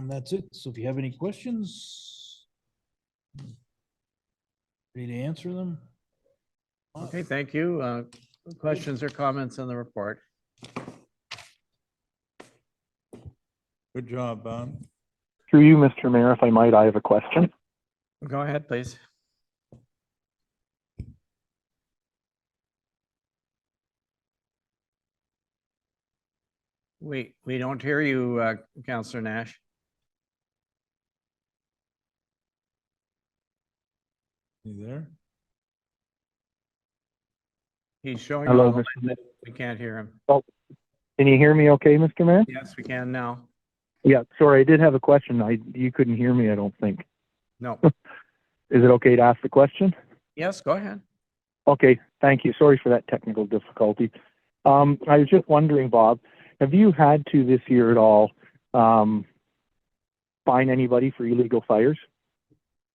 that's it. So if you have any questions, ready to answer them. Okay, thank you. Questions or comments on the report? Good job, Bob. Through you, Mr. Mayor, if I might, I have a question. Go ahead, please. We don't hear you, Counselor Nash. You there? He's showing Hello, on the Mr. line, but we can't hear him. Oh, can you hear me okay, Mr. Mayor? Yes, we can now. Yeah, sorry, I did have a question. You couldn't hear me, I don't think. No. Is it okay to ask the question? Yes, go ahead. Okay, thank you. Sorry for that technical difficulty. I was just wondering, Bob, have you had to this year at all fine anybody for illegal fires?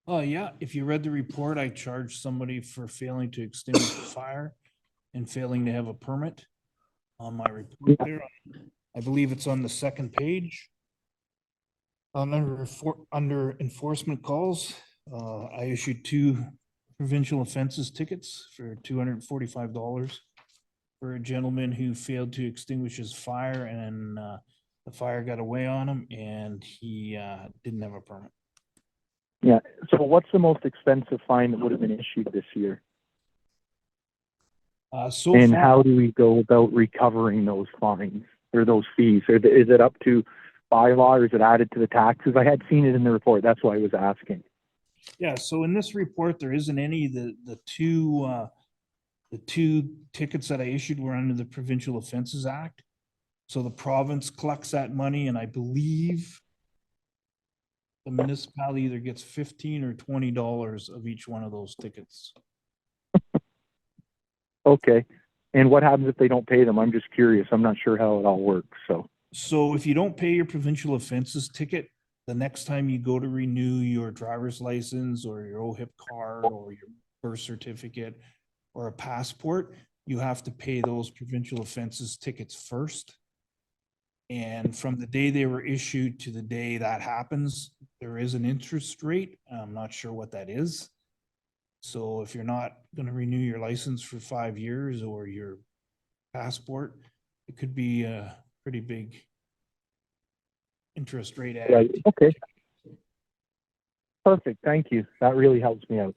Yeah, if you read the report, I charged somebody for failing to extinguish the fire and failing to have a permit on my report there. I believe it's on the second page. Under enforcement calls, I issued 2 provincial offenses tickets for $245 for a gentleman who failed to extinguish his fire, and the fire got away on him and he didn't have a permit. Yeah, so what's the most expensive fine that would have been issued this year? So And far, how do we go about recovering those fines or those fees? Is it up to bylaw or is it added to the taxes? I had seen it in the report. That's why I was asking. yeah, so in this report, there isn't any, the two tickets that I issued were under the Provincial Offenses Act. So the province collects that money, and I believe the municipality either gets $15 or $20 of each one of those tickets. Okay. And what happens if they don't pay them? I'm just curious. I'm not sure how it all works. So if you don't pay your provincial offenses ticket, the next time you go to renew your driver's license or your OHIP card or your birth certificate or a passport, you have to pay those provincial offenses tickets first. And from the day they were issued to the day that happens, there is an interest rate. I'm not sure what that is. So if you're not going to renew your license for 5 years or your passport, it could be a pretty big interest rate. Right. Okay. Perfect. Thank you. That really helps me out.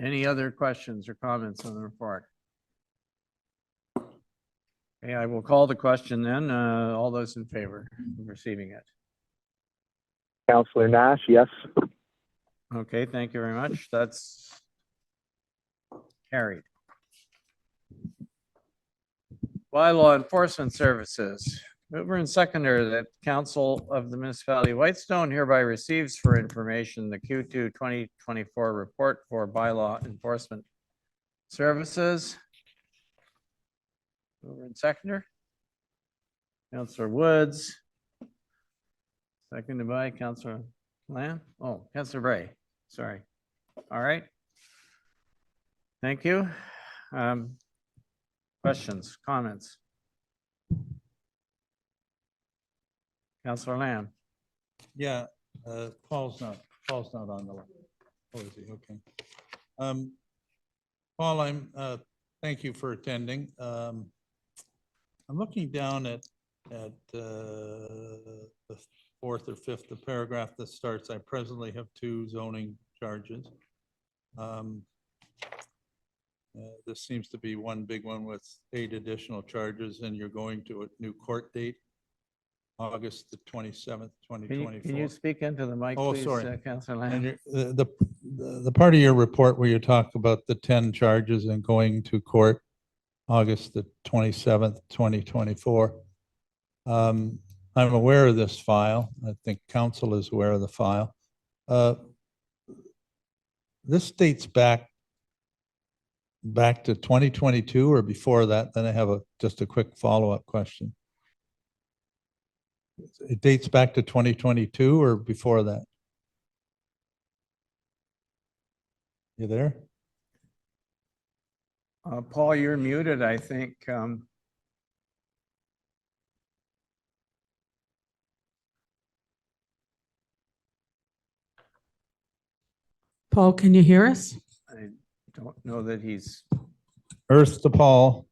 Any other questions or comments on the report? Okay, I will call the question then. All those in favor of receiving it? Councillor Nash, yes. Okay, thank you very much. That's carried. Bylaw Enforcement Services. Mover and seconder that Council of the Municipality of Whitestone hereby receives for information the Q2 2024 report for bylaw enforcement services. Mover and seconder. Councillor Woods. Seconded by Councillor Lamb. Oh, Councillor Bray. Sorry. All right. Thank you. Questions, comments? Councillor Lamb. Yeah, Paul's not on the line. Oh, is he? Okay. Paul, thank you for attending. I'm looking down at the 4th or 5th, the paragraph that starts, I presently have 2 zoning charges. This seems to be one big one with 8 additional charges, and you're going to a new court date, August the 27th, 2024. Can you speak into the mic, Oh, please, sorry. Councillor And Lamb? the part of your report where you talk about the 10 charges and going to court August the 27th, 2024. I'm aware of this file. I think council is aware of the file. This dates back to 2022 or before that. Then I have just a quick follow-up question. It dates back to 2022 or before that? You there? Paul, you're muted, I think. Paul, can you hear us? I don't know that he's. Earth to Paul.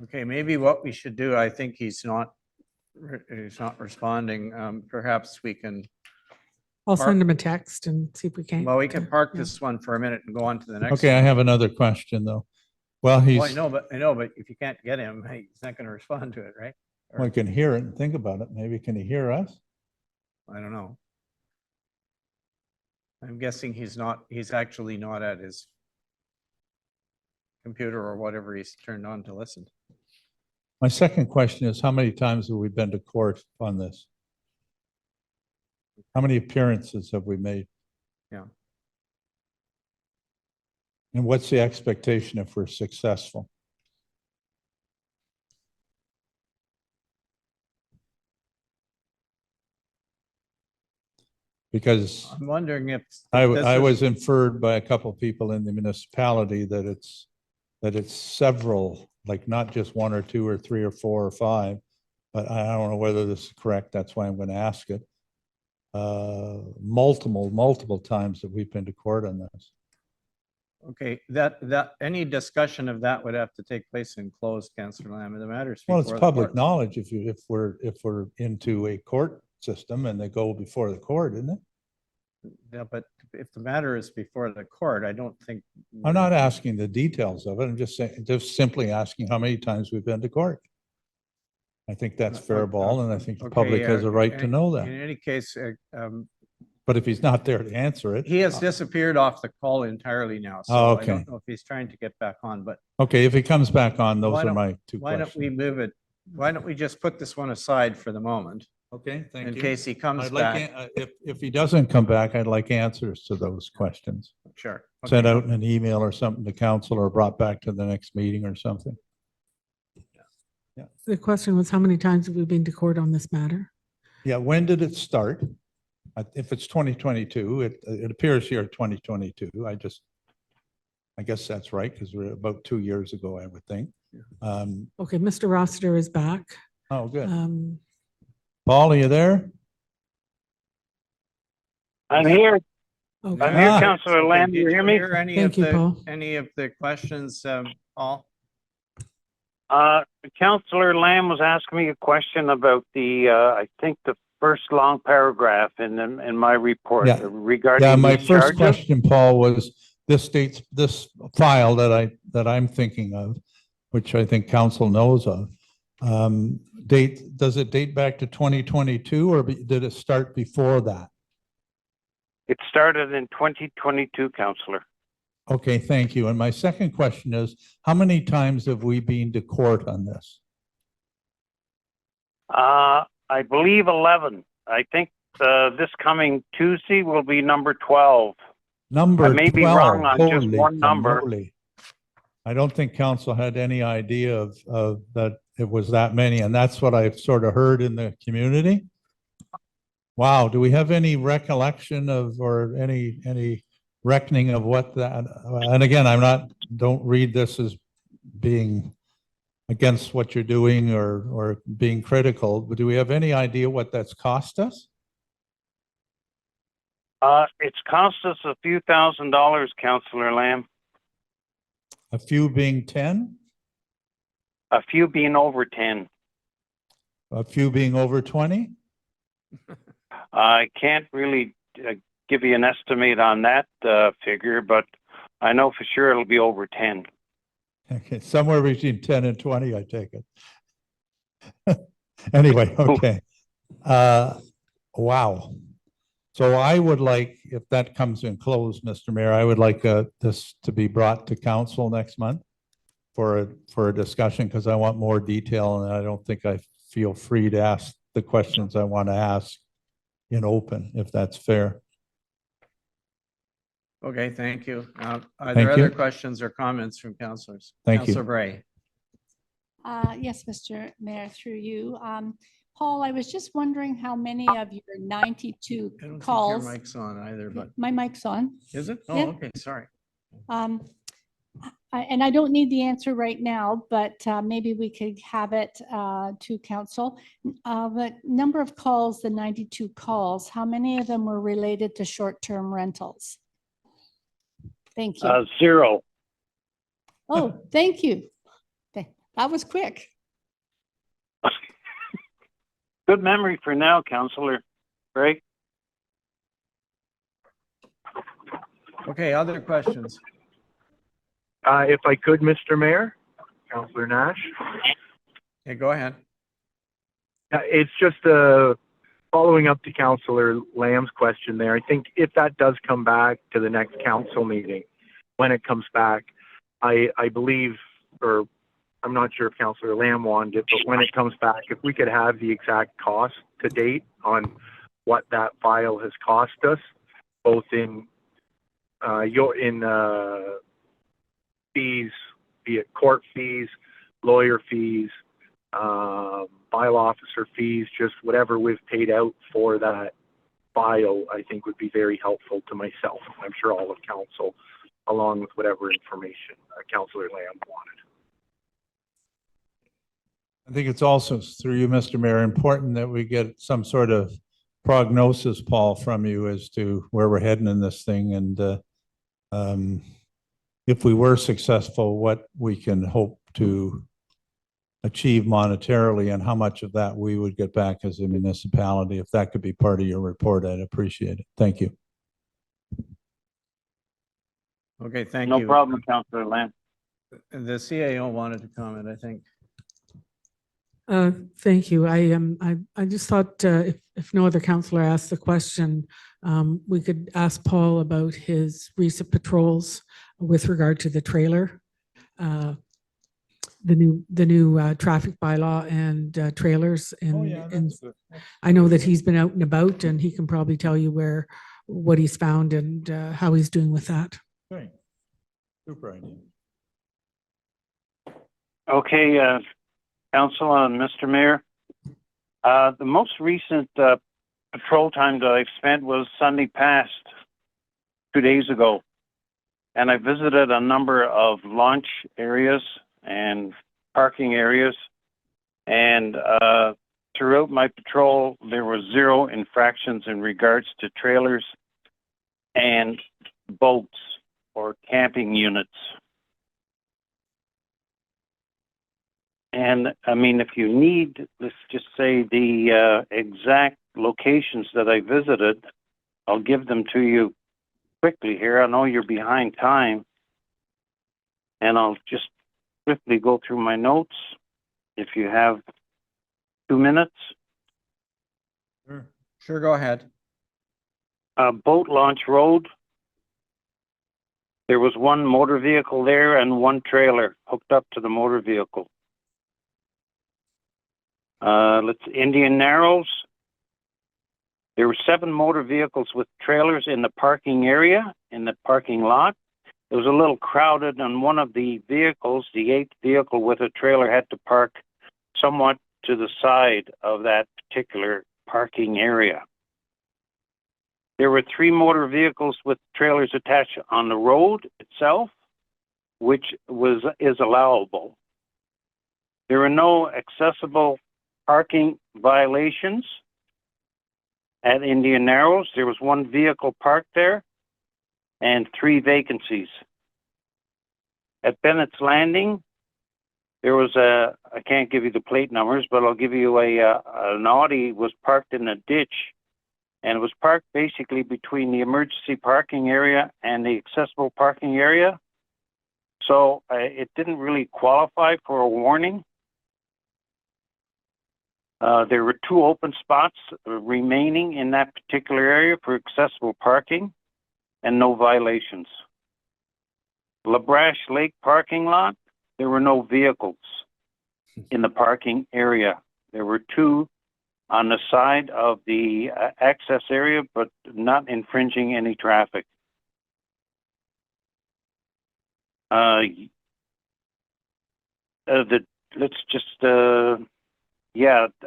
Okay, maybe what we should do, I think he's not responding. Perhaps we can, I'll Mark- send him a text and see if we can. well, we can park yeah. this one for a minute and go on to the next. Okay, I one. have another question though. Well, Well, he's, I know, but if you can't get him, hey, he's not going to respond to it, right? I can hear it and think about it. Maybe can he hear us? I don't know. I'm guessing he's actually not at his computer or whatever he's turned on to listen. My second question is, how many times have we been to court on this? How many appearances have we made? Yeah. And what's the expectation if we're successful? Because I'm wondering if. I this is- was inferred by a couple of people in the municipality that it's several, like not just one or two or three or four or five, but I don't know whether this is correct. That's why I'm going to ask it. Multiple times that we've been to court on this. Okay, any discussion of that would have to take place in closed, Councillor Lamb, and the matters. Well, it's before the public court. knowledge if we're into a court system and they go before the court, isn't it? Yeah, but if the matter is before the court, I don't think. I'm not asking the details of it. I'm just saying, just simply asking how many times we've been to court. I think that's fair ball, and I think the public has a right to know In that. any case, But if he's not there to answer it. he has disappeared off the call entirely now, so Oh, I okay. don't know if he's trying to get back on, but Okay, if he comes back on, those Why are don't- my two why don't we questions. move it? Why don't we just put this one aside for the moment Okay, thank in case he comes I'd like, back? if he doesn't come back, I'd like answers to those questions. Sure. Sent Okay. out in an email or something to council or brought back to the next meeting or something. The question was, how many times have we been to court on this matter? Yeah, when did it start? If it's 2022, it appears here 2022. I guess that's right, because we're about 2 years ago, I would think. Okay, Mr. Rossiter is back. Oh, good. Um, Paul, are you there? I'm here. okay. I'm here, Ah. Councillor Lamb. Did You hear me? any Thank of you, the- Paul. Any of the questions, Paul? Councillor Lamb was asking me a question about I think the first long paragraph in my report Yeah. regarding Yeah, my these first charges. question, Paul, was this file that I'm thinking of, which I think council knows of. Does it date back to 2022 or did it start before that? It started in 2022, Councillor. Okay, thank you. And my second question is, how many times have we been to court on this? I believe 11. I think this coming Tuesday will be number 12. Number I may be 12. wrong on just Holy one number. cannoli. I don't think council had any idea of that it was that many, and that's what I've sort of heard in the community. Wow, do we have any recollection of, or any reckoning of what that, and again, don't read this as being against what you're doing or being critical, but do we have any idea what that's cost us? It's cost us a few $1,000s, Councillor Lamb. A few being 10, A few being over 10. a few being over 20? I can't really give you an estimate on that figure, but I know for sure it'll be over 10. Okay, somewhere between 10 and 20, I take it. Anyway, okay. Wow. So I would like, if that comes in close, Mr. Mayor, I would like this to be brought to council next month for a discussion, because I want more detail, and I don't think I feel free to ask the questions I want to ask in open, if that's fair. Okay, thank you. Are Thank there other you. questions or comments from councillors? Thank you. Councillor Bray. Yes, Mr. Mayor, through you. Paul, I was just wondering how many of your 92 I don't think calls. your mic's on either, but My mic's on. is it? Oh, Yeah. okay, sorry. And I don't need the answer right now, but maybe we could have it to council. The number of calls, the 92 calls, how many of them were related to short-term rentals? Thank you. 0. Oh, thank you. Okay. That was quick. Good memory for now, Counselor. Right? Okay, other questions? If I could, Mr. Mayor, Councillor Nash. Okay, go ahead. It's just following up to Councillor Lamb's question there. I think if that does come back to the next council meeting, when it comes back, I believe, or I'm not sure if Councillor Lamb wanted it, but when it comes back, if we could have the exact cost to date on what that file has cost us, both in fees, be it court fees, lawyer fees, bylaw officer fees, just whatever we've paid out for that file, I think would be very helpful to myself. I'm sure all of council, along with whatever information Councillor Lamb wanted. I think it's also, through you, Mr. Mayor, important that we get some sort of prognosis, Paul, from you as to where we're heading in this thing, and if we were successful, what we can hope to achieve monetarily and how much of that we would get back as a municipality. If that could be part of your report, I'd appreciate it. Thank you. Okay, thank No you. problem, Counselor Lamb. The CAO wanted to comment, I think. Thank you. I just thought if no other counselor asked the question, we could ask Paul about his recent patrols with regard to the trailer, the new traffic bylaw and trailers. And I know that he's been out and about, and he can probably tell you what he's found and how he's doing with that. Great. Super idea. Okay, Council and Mr. Mayor. The most recent patrol time that I've spent was Sunday past, 2 days ago. And I visited a number of launch areas and parking areas. And throughout my patrol, there were 0 infractions in regards to trailers and boats or camping units. And I mean, if you need, let's just say the exact locations that I visited, I'll give them to you quickly here. I know you're behind time, and I'll just quickly go through my notes if you have 2 minutes. Sure, go ahead. Boat Launch Road. There was 1 motor vehicle there and 1 trailer hooked up to the motor vehicle. Indian Narrows. There were 7 motor vehicles with trailers in the parking area, in the parking lot. It was a little crowded, and one of the vehicles, the 8th vehicle with a trailer, had to park somewhat to the side of that particular parking area. There were 3 motor vehicles with trailers attached on the road itself, which is allowable. There were no accessible parking violations at Indian Narrows. There was 1 vehicle parked there and 3 vacancies. At Bennett's Landing, there was I can't give you the plate numbers, but I'll give you an Audi was parked in a ditch, and it was parked basically between the emergency parking area and the accessible parking area. So it didn't really qualify for a warning. There were 2 open spots remaining in that particular area for accessible parking and no violations. LaBrache Lake parking lot, there were no vehicles in the parking area. There were 2 on the side of the access area, but not infringing any traffic.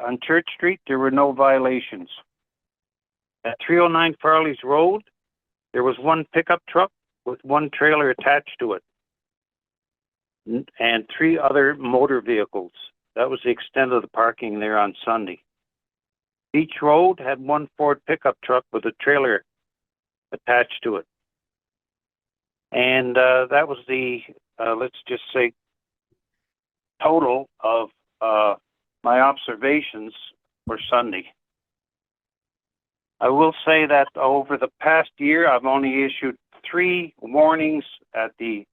On Church Street, there were no violations. At 309 Farley's Road, there was 1 pickup truck with 1 trailer attached to it and 3 other motor vehicles. That was the extent of the parking there on Sunday. Beach Road had 1 Ford pickup truck with a trailer attached to it. And that was the, let's just say, total of my observations for Sunday. I will say that over the past year, I've only issued 3 warnings at the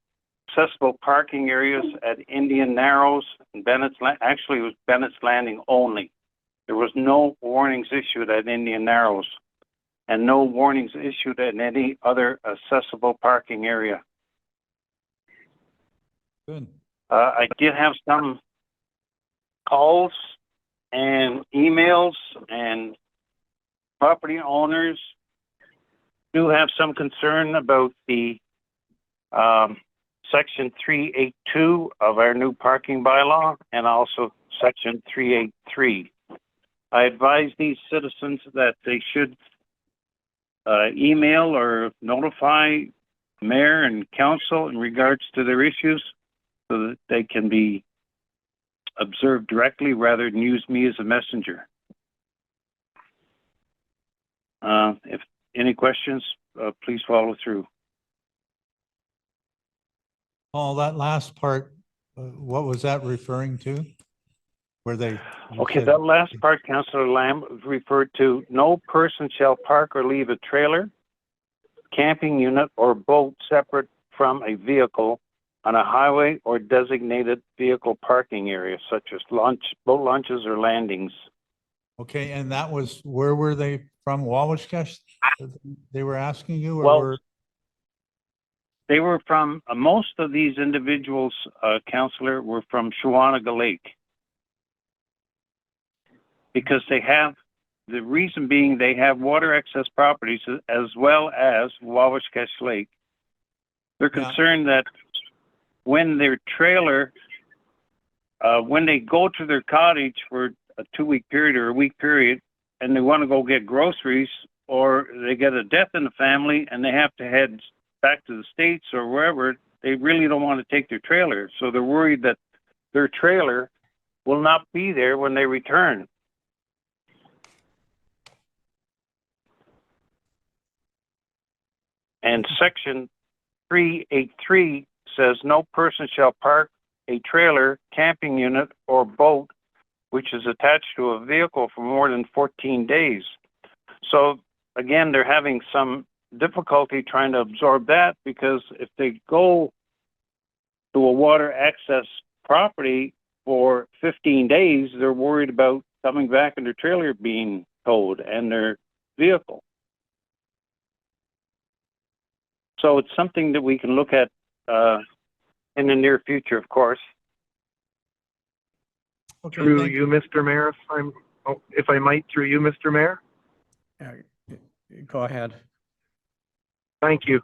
accessible parking areas at Indian Narrows and Bennett's actually it was Bennett's Landing only. There was no warnings issued at Indian Narrows and no warnings issued at any other accessible parking area. Good. I did have some calls and emails, and property owners do have some concern about the Section 382 of our new parking bylaw and also Section 383. I advise these citizens that they should email or notify mayor and council in regards to their issues so that they can be observed directly rather than use me as a messenger. If any questions, please follow through. Paul, that last part, what was that referring to? Where they? Okay, that last part, Councillor Lamb, referred to no person shall park or leave a trailer, camping unit, or boat separate from a vehicle on a highway or designated vehicle parking area, such as boat launches or landings. Okay, and that was, where were they from? Wawashkesh? They were asking you, or Well, were? they were from, most of these individuals, Councillor, were from Shawanaga Lake. Because they have, the reason being they have water access properties as well as Wawashkesh Lake. They're concerned that when their trailer, when they go to their cottage for a 2-week period or a week period, and they want to go get groceries, or they get a death in the family and they have to head back to the States or wherever, they really don't want to take their trailer. So they're worried that their trailer will not be there when they return. And Section 383 says no person shall park a trailer, camping unit, or boat which is attached to a vehicle for more than 14 days. So again, they're having some difficulty trying to absorb that, because if they go to a water access property for 15 days, they're worried about coming back and their trailer being towed and their vehicle. So it's something that we can look at in the near future, of course. Okay, Through you, Mr. Mayor, if I might, through you, Mr. Mayor? Go ahead. Thank you.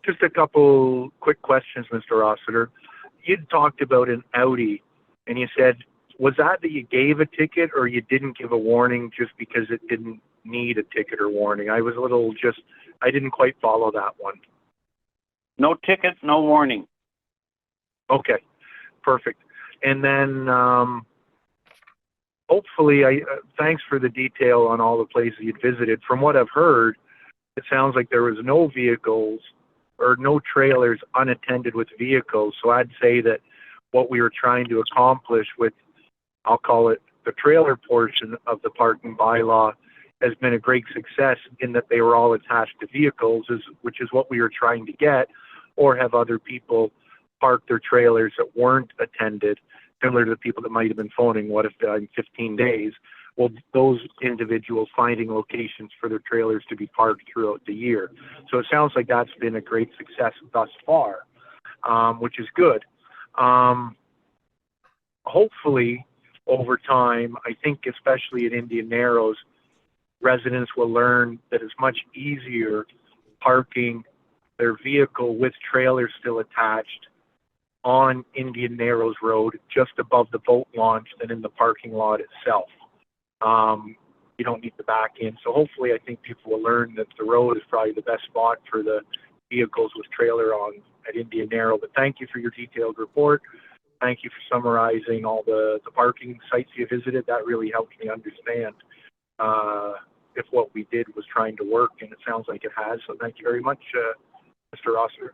Just a couple quick questions, Mr. Rossiter. You'd talked about an Audi, and you said, was that you gave a ticket or you didn't give a warning just because it didn't need a ticket or warning? I was a little I didn't quite follow that one. No ticket, no warning. Okay, perfect. And then hopefully, thanks for the detail on all the places you'd visited. From what I've heard, it sounds like there was no vehicles or no trailers unattended with vehicles. So I'd say that what we were trying to accomplish with, I'll call it the trailer portion of the parking bylaw, has been a great success in that they were all attached to vehicles, which is what we were trying to get, or have other people park their trailers that weren't attended, similar to the people that might have been phoning, what if in 15 days? Well, those individuals finding locations for their trailers to be parked throughout the year. So it sounds like that's been a great success thus far, which is good. Hopefully, over time, I think especially at Indian Narrows, residents will learn that it's much easier parking their vehicle with trailers still attached on Indian Narrows Road just above the boat launch than in the parking lot itself. You don't need to back in. So hopefully I think people will learn that the road is probably the best spot for the vehicles with trailer on at Indian Narrow. But thank you for your detailed report. Thank you for summarizing all the parking sites you visited. That really helped me understand if what we did was trying to work, and it sounds like it has. So thank you very much, Mr. Rossiter.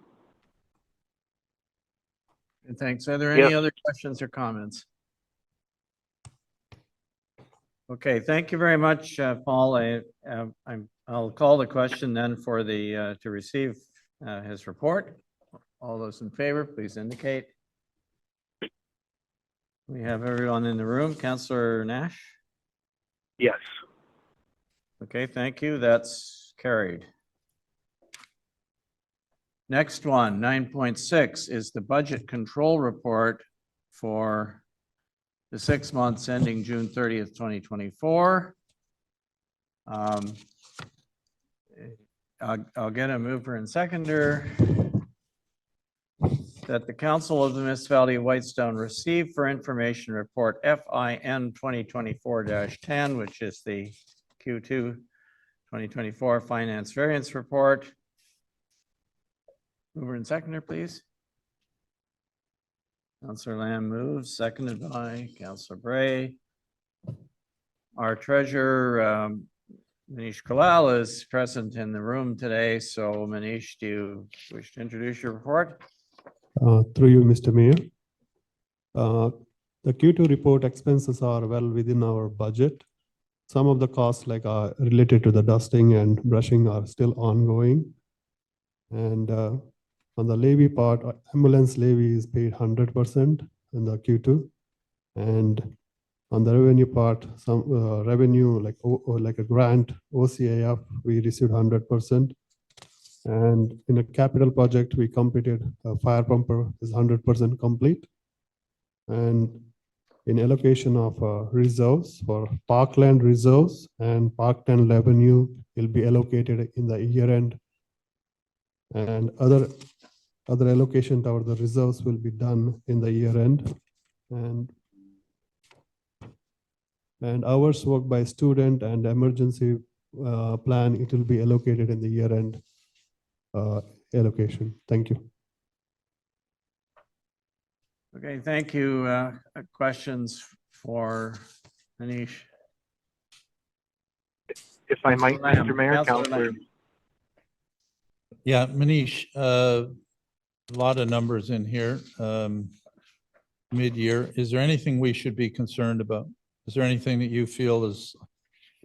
Thanks. Are there any Yes. other questions or comments? Okay, thank you very much, Paul. I'll call the question then for the, to receive his report. All those in favor, please indicate. We have everyone in the room. Councillor Nash? Yes. Okay, thank you. That's carried. Next one, 9.6 is the budget control report for the 6 months ending June 30th, 2024. I'll get a mover and seconder that the Council of the Municipality of Whitestone receive for information report FIN 2024-10, which is the Q2 2024 Finance Variance Report. Mover and seconder, please. Councillor Lamb moves, seconded by Councillor Bray. Our treasurer, Manish Kalal, is present in the room today. So Manish, do you wish to introduce your report? Through you, Mr. Mayor. The Q2 report expenses are well within our budget. Some of the costs like related to the dusting and brushing are still ongoing. And on the levy part, ambulance levy is paid 100% in the Q2. And on the revenue part, some revenue like a grant, OCAF, we received 100%. And in a capital project, we completed a fire pumper is 100% complete. And in allocation of reserves for parkland reserves and parkland revenue will be allocated in the year end. And other allocation toward the reserves will be done in the year end. And hours worked by student and emergency plan, it will be allocated in the year end allocation. Thank you. Okay, thank you. Questions for Manish? If I might, Lamb, Mr. Mayor, Councillor Councillor. Lamb. Yeah, Manish, a lot of numbers in here, mid-year. Is there anything we should be concerned about? Is there anything that you feel is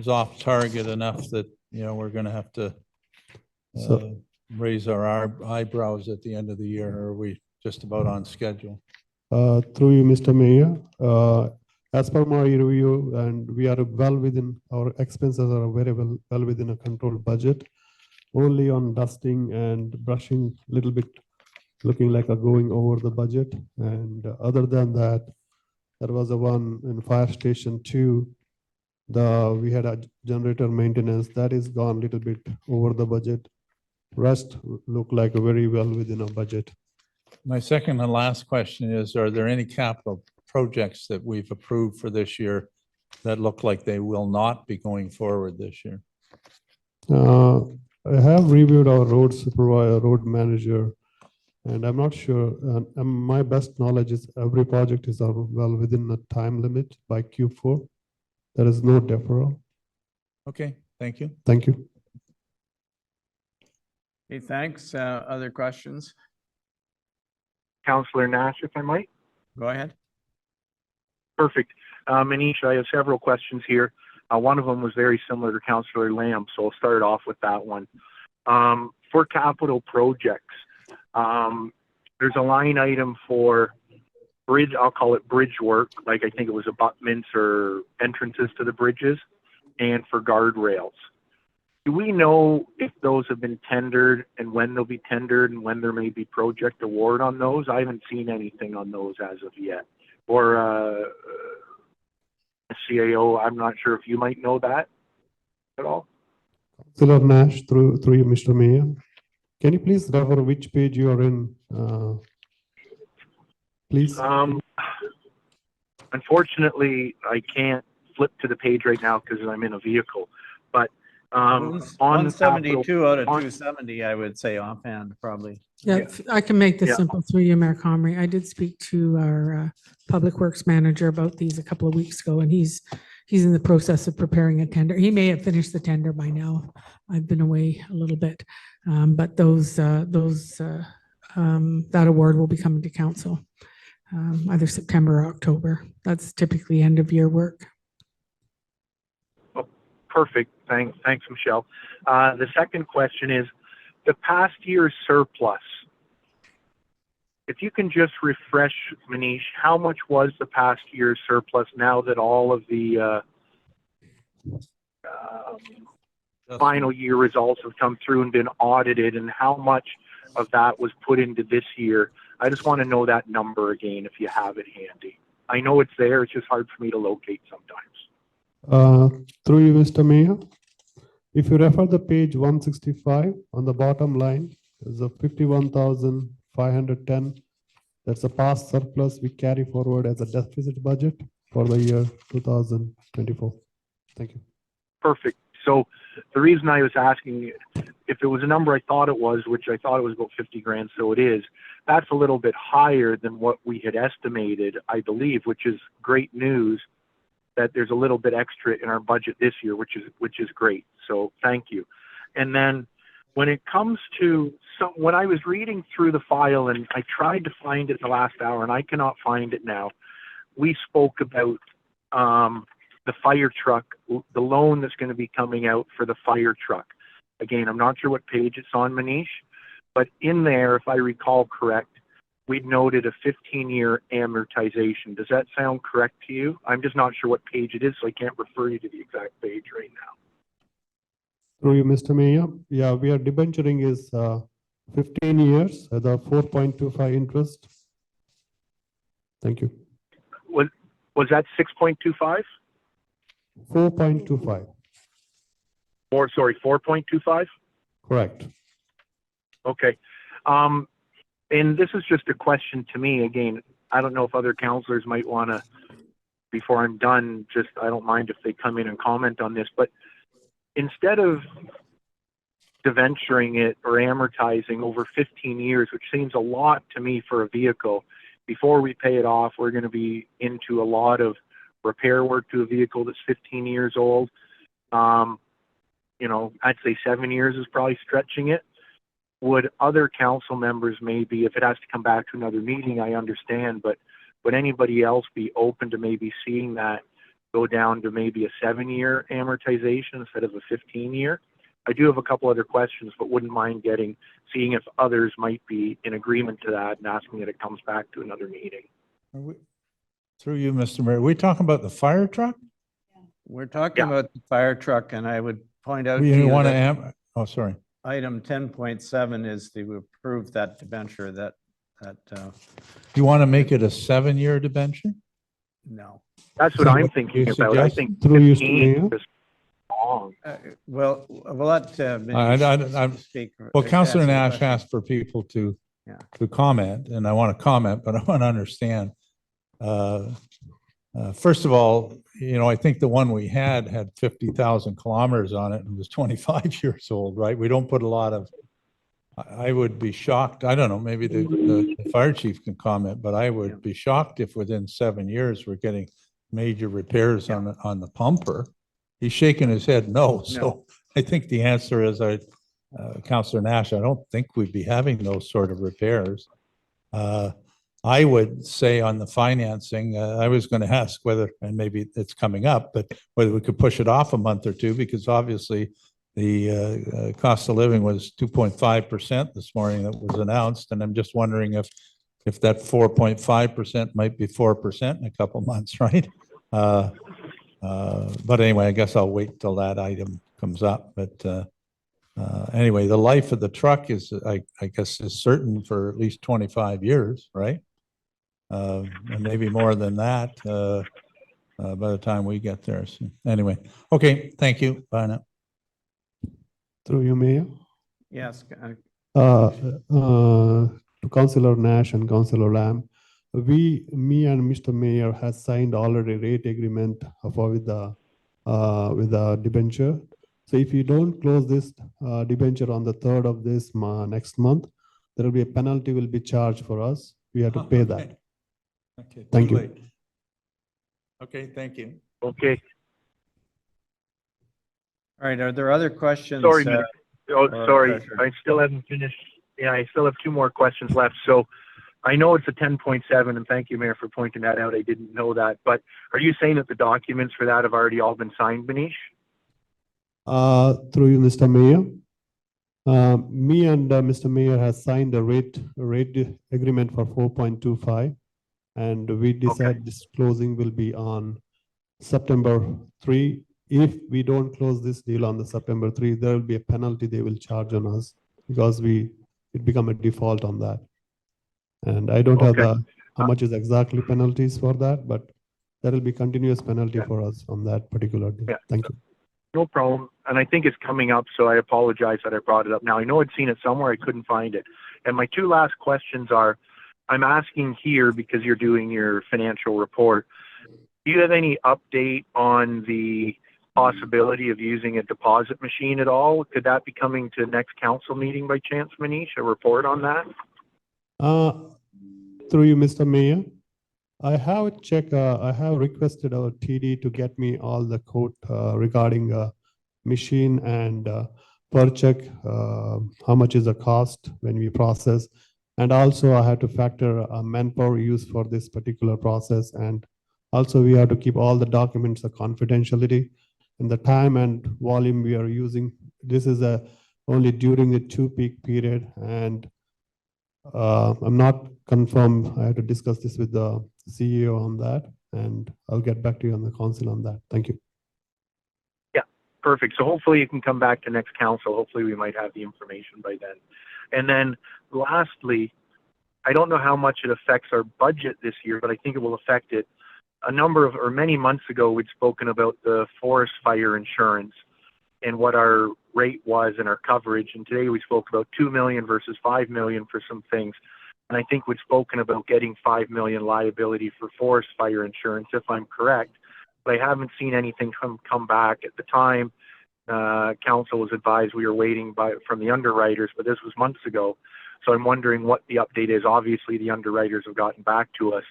off target enough that, you know, we're gonna have to raise our eyebrows at the end of the year, or are we just about on schedule? Through you, Mr. Mayor, as per my review, and we are well within our expenses are very well within a controlled budget. Only on dusting and brushing, a little bit looking like a going over the budget. And other than that, there was a one in fire station 2. We had a generator maintenance that is gone a little bit over the budget. Rest look like very well within our budget. My second and last question is, are there any capital projects that we've approved for this year that look like they will not be going forward this year? I have reviewed our road supervisor, road manager, and I'm not sure. My best knowledge is every project is well within the time limit by Q4. There is no deferral. Okay, thank you. Thank you. Okay, thanks. Other questions? Councillor Nash, if I might. Go ahead. Perfect. Manish, I have several questions here. One of them was very similar to Councillor Lamb, so I'll start off with that one. For capital projects, there's a line item for bridge, I'll call it bridge work, like I think it was abutments or entrances to the bridges, and for guardrails. Do we know if those have been tendered and when they'll be tendered and when there may be project award on those? I haven't seen anything on those as of yet. Or CAO, I'm not sure if you might know that at all. Councillor Nash, through you, Mr. Mayor. Can you please refer which page you are in, please? Unfortunately, I can't flip to the page right now because I'm in a vehicle. But on 172 out of 270, I would say offhand, probably. Yeah, I can make this Yeah. simple through you, Mayor Comrie. I did speak to our Public Works Manager about these a couple of weeks ago, and he's in the process of preparing a tender. He may have finished the tender by now. I've been away a little bit. But those that award will be coming to council, either September or October. That's typically end of year work. Perfect. Thanks, Michelle. The second question is the past year's surplus. If you can just refresh, Manish, how much was the past year's surplus now that all of the final year results have come through and been audited, and how much of that was put into this year? I just want to know that number again if you have it handy. I know it's there, it's just hard for me to locate sometimes. Through you, Mr. Mayor, if you refer the page 165 on the bottom line, there's a 51,510. That's a past surplus we carry forward as a deficit budget for the year 2024. Thank you. Perfect. So the reason I was asking if it was a number I thought it was, which I thought it was about 50 grand, so it is, that's a little bit higher than what we had estimated, I believe, which is great news that there's a little bit extra in our budget this year, which is great. So thank you. And then when it comes to when I was reading through the file and I tried to find it in the last hour and I cannot find it now, we spoke about the fire truck, the loan that's going to be coming out for the fire truck. Again, I'm not sure what page it's on, Manish, but in there, if I recall correct, we'd noted a 15-year amortization. Does that sound correct to you? I'm just not sure what page it is, so I can't refer you to the exact page right now. Through you, Mr. Mayor. Yeah, we are debenturing is 15 years at a 4.25 interest. Thank you. Was that 6.25? 4.25. Or sorry, 4.25? Correct. Okay. And this is just a question to me. Again, I don't know if other counselors might want to, before I'm done, just, I don't mind if they come in and comment on this, but instead of debenturing it or amortizing over 15 years, which seems a lot to me for a vehicle, before we pay it off, we're going to be into a lot of repair work to a vehicle that's 15 years old. I'd say 7 years is probably stretching it. Would other council members maybe, if it has to come back to another meeting, I understand, but would anybody else be open to maybe seeing that go down to maybe a 7-year amortization instead of a 15-year? I do have a couple other questions, but wouldn't mind seeing if others might be in agreement to that and asking that it comes back to another meeting. Through you, Mr. Mayor, are we talking about the fire truck? We're talking about the fire truck, and I would point out to You you want that to sorry. item 10.7 is to approve that debenture that, Do you want to make it a 7-year debenture? no. That's what I'm thinking you about. I suggest? think Through you, 15 Mayor. is long. Well, we'll let I'm- speak. Well, Councillor answer the Nash question. asked for people to Yeah. comment, and I want to comment, but I want to understand. First of all, I think the one we had 50,000 kilometers on it and was 25 years old, right? We don't put a lot of, I would be shocked. I don't know, maybe the fire chief can comment, but I would be shocked if within 7 years we're getting major repairs on the pumper. He's shaking his head no. So I think the answer is, Councillor Nash, I don't think we'd be having those sort of repairs. I would say on the financing, I was going to ask whether, and maybe it's coming up, but whether we could push it off a month or two, because obviously the cost of living was 2.5% this morning that was announced. And I'm just wondering if that 4.5% might be 4% in a couple months, right? But anyway, I guess I'll wait till that item comes up. But anyway, the life of the truck is, I guess, is certain for at least 25 years, right? And maybe more than that by the time we get there. So anyway, okay, thank you. Bye now. Through you, Mayor. Yes. To Councillor Nash and Councillor Lamb, me and Mr. Mayor has signed already rate agreement with the debenture. So if you don't close this debenture on the 3rd of this next month, there will be a penalty will be charged for us. We have to pay that. Okay. Thank too you. late. Okay, thank you. Okay. All right, are there other questions? Sorry, sorry, Treasurer. I still haven't finished. Yeah, I still have two more questions left. So I know it's a 10.7, and thank you, Mayor, for pointing that out. I didn't know that. But are you saying that the documents for that have already all been signed, Manish? Through you, Mr. Mayor. Me and Mr. Mayor has signed a rate agreement for 4.25, and we decide this closing will be on September 3. If we don't close this deal on the September 3, there will be a penalty they will charge on us because it become a default on that. And I don't have the how much is exactly penalties for that, but there will be continuous penalty for us on that particular deal. Thank you. No problem. And I think it's coming up, so I apologize that I brought it up now. I know I'd seen it somewhere. I couldn't find it. And my two last questions are, I'm asking here because you're doing your financial report. Do you have any update on the possibility of using a deposit machine at all? Could that be coming to next council meeting by chance, Manish, a report on that? Through you, Mr. Mayor, I have checked, I have requested our TD to get me all the code regarding machine and per check, how much is the cost when we process. And also I have to factor manpower use for this particular process. And also we have to keep all the documents of confidentiality and the time and volume we are using. This is only during the 2 peak period. And I'm not confirmed. I have to discuss this with the CEO on that, and I'll get back to you on the council on that. Thank you. Yeah, perfect. So hopefully you can come back to next council. Hopefully we might have the information by then. And then lastly, I don't know how much it affects our budget this year, but I think it will affect it. Many months ago, we'd spoken about the forest fire insurance and what our rate was and our coverage. And today we spoke about 2 million versus 5 million for some things. And I think we've spoken about getting 5 million liability for forest fire insurance, if I'm correct. But I haven't seen anything come back at the time. Council was advised we were waiting from the underwriters, but this was months ago. So I'm wondering what the update is. Obviously, the underwriters have gotten back to us.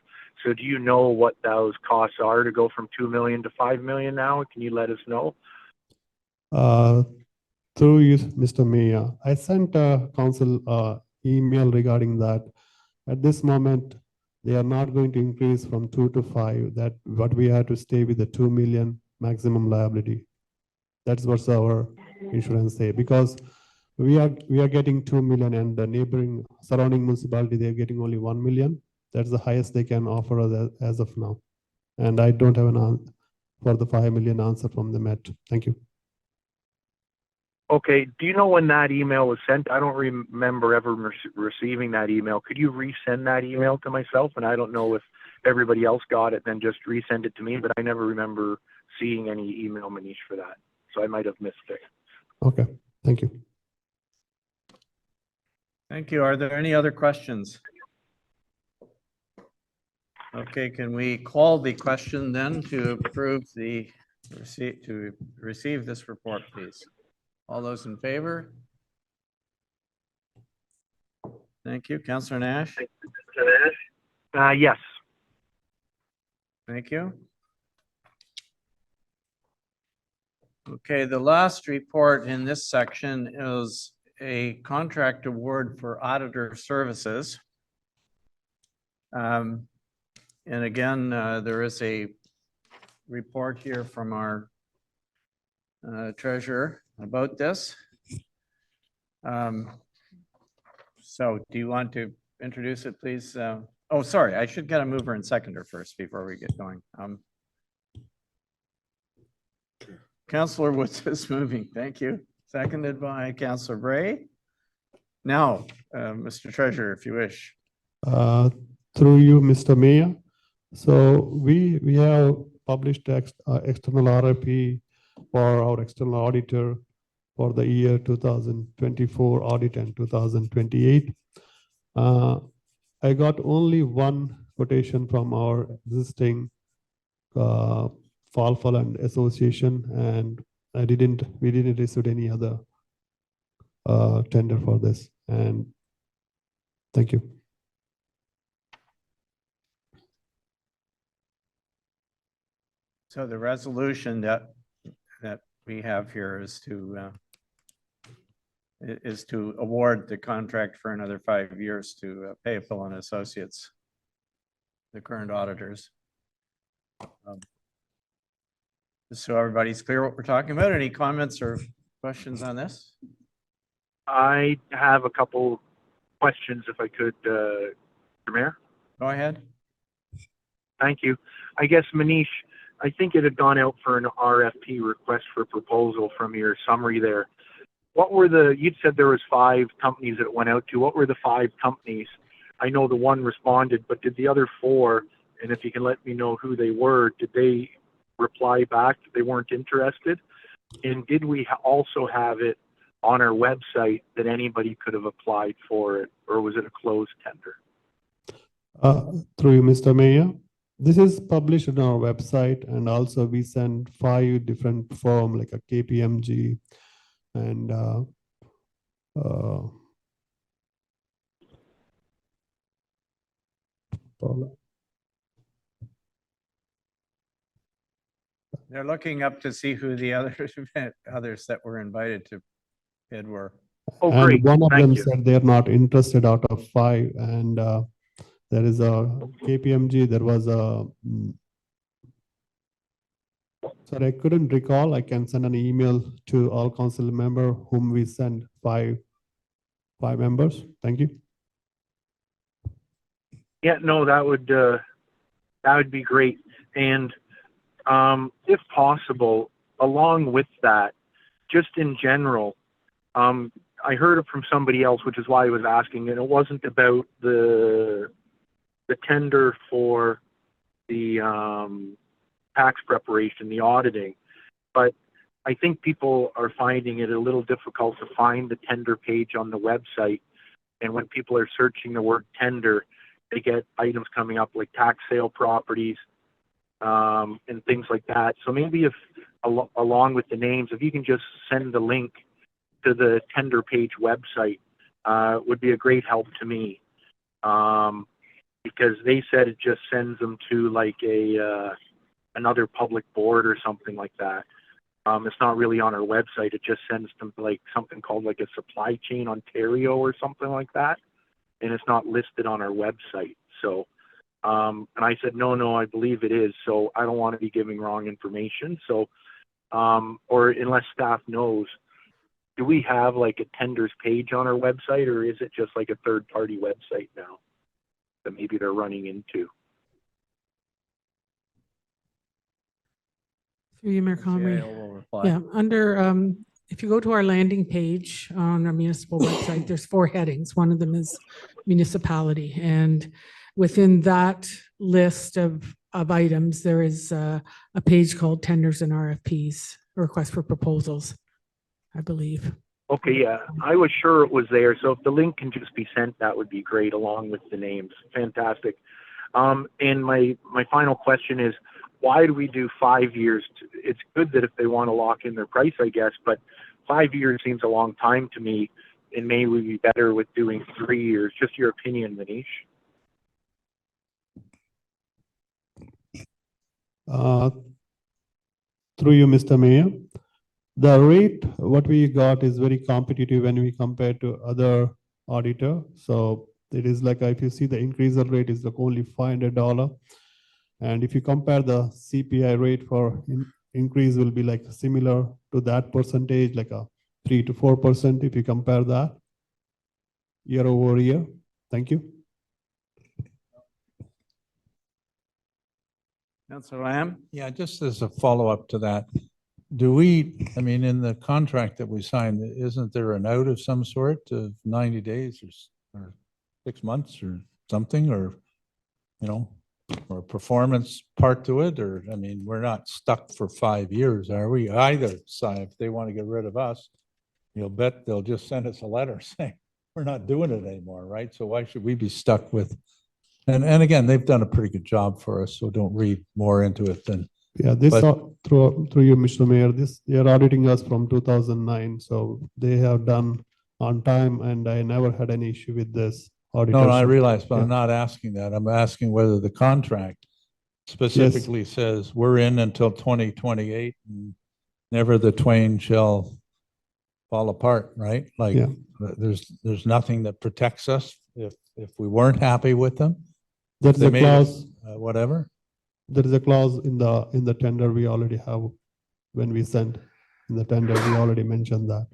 So do you know what those costs are to go from 2 million to 5 million now? Can you let us know? Through you, Mr. Mayor, I sent a council email regarding that. At this moment, they are not going to increase from 2 to 5. That what we have to stay with the 2 million maximum liability. That's what our insurance say, because we are getting 2 million, and the neighboring surrounding municipality, they're getting only 1 million. That's the highest they can offer us as of now. And I don't have an answer for the 5 million answer from the Met. Thank you. Okay, do you know when that email was sent? I don't remember ever receiving that email. Could you resend that email to myself? And I don't know if everybody else got it, then just resend it to me, but I never remember seeing any email, Manish, for that. So I might have missed it. Okay, thank you. Thank you. Are there any other questions? Okay, can we call the question then to approve the receive this report, please? All those in favor? Thank you. Councillor Nash? Yes. Thank you. Okay, the last report in this section is a contract award for auditor services. And again, there is a report here from our treasurer about this. So do you want to introduce it, please? Oh, sorry, I should get a mover and seconder first before we get going. Councillor Woods is moving. Thank you. Seconded by Councillor Bray. Now, Mr. Treasurer, if you wish. Through you, Mr. Mayor. So we have published external RFP for our external auditor for the year 2024 audit and 2028. I got only one quotation from our existing Fall and Association, and we didn't receive any other tender for this. And thank you. So the resolution that we have here is to is to award the contract for another 5 years to Payapil and Associates, the current auditors. Just so everybody's clear what we're talking about, any comments or questions on this? I have a couple questions if I could, Mr. Mayor. Go ahead. Thank you. I guess, Manish, I think it had gone out for an RFP, request for proposal, from your summary there. What were you'd said there was 5 companies that it went out to. What were the 5 companies? I know the one responded, but did the other 4, and if you can let me know who they were, did they reply back that they weren't interested? And did we also have it on our website that anybody could have applied for it, or was it a closed tender? Through you, Mr. Mayor, this is published on our website, and also we send 5 different firm like a KPMG and They're looking up to see who the others that were invited to bid were. Oh, and great. one of Thank them you. said they're not interested out of 5, and there is a KPMG. There was a sorry, I couldn't recall. I can send an email to all council member whom we send 5 members. Thank you. Yeah, no, that would be great. And if possible, along with that, just in general, I heard it from somebody else, which is why I was asking, and it wasn't about the tender for the tax preparation, the auditing, but I think people are finding it a little difficult to find the tender page on the website. And when people are searching the word tender, they get items coming up like tax sale properties and things like that. So maybe if, along with the names, if you can just send the link to the tender page website, would be a great help to me. Because they said it just sends them to like another public board or something like that. It's not really on our website. It just sends them to like something called like a Supply Chain Ontario or something like that. And it's not listed on our website. So, and I said, no, I believe it is. So I don't want to be giving wrong information. So, or unless staff knows, do we have like a tenders page on our website, or is it just like a third-party website now that maybe they're running into? Through you, Mayor Conway. CIO will reply. Yeah, under, if you go to our landing page on our municipal website, there's 4 headings. One of them is municipality. And within that list of items, there is a page called tenders and RFPs, request for proposals, I believe. Okay, yeah, I was sure it was there. So if the link can just be sent, that would be great, along with the names. Fantastic. And my final question is, why do we do 5 years? It's good that if they want to lock in their price, I guess, but 5 years seems a long time to me, and maybe we'd be better with doing 3 years. Just your opinion, Manish. Through you, Mr. Mayor, the rate what we got is very competitive when we compare to other auditor. So it is like, if you see the increase rate is like only $500. And if you compare the CPI rate for increase will be like similar to that percentage, like a 3 to 4% if you compare that year over year. Thank you. Councilor Lamb? Yeah, just as a follow-up to that, do we, I mean, in the contract that we signed, isn't there a note of some sort of 90 days or 6 months or something, or, you know, or a performance part to it? Or, I mean, we're not stuck for 5 years, are we? Either side, if they want to get rid of us, you'll bet they'll just send us a letter saying, we're not doing it anymore, right? So why should we be stuck with, and again, they've done a pretty good job for us, so don't read more into it than. Yeah, this But- through you, Mr. Mayor, they are auditing us from 2009, so they have done on time, and I never had any issue with this auditor. No, I realize, but I'm Yeah. not asking that. I'm asking whether the contract specifically says we're in until 2028 and never the twain shall fall apart, right? Like, Yeah. there's nothing that protects us if we weren't happy with them. There's They a made it, clause, whatever. there is a clause in the tender we already have when we sent in the tender, we already mentioned that.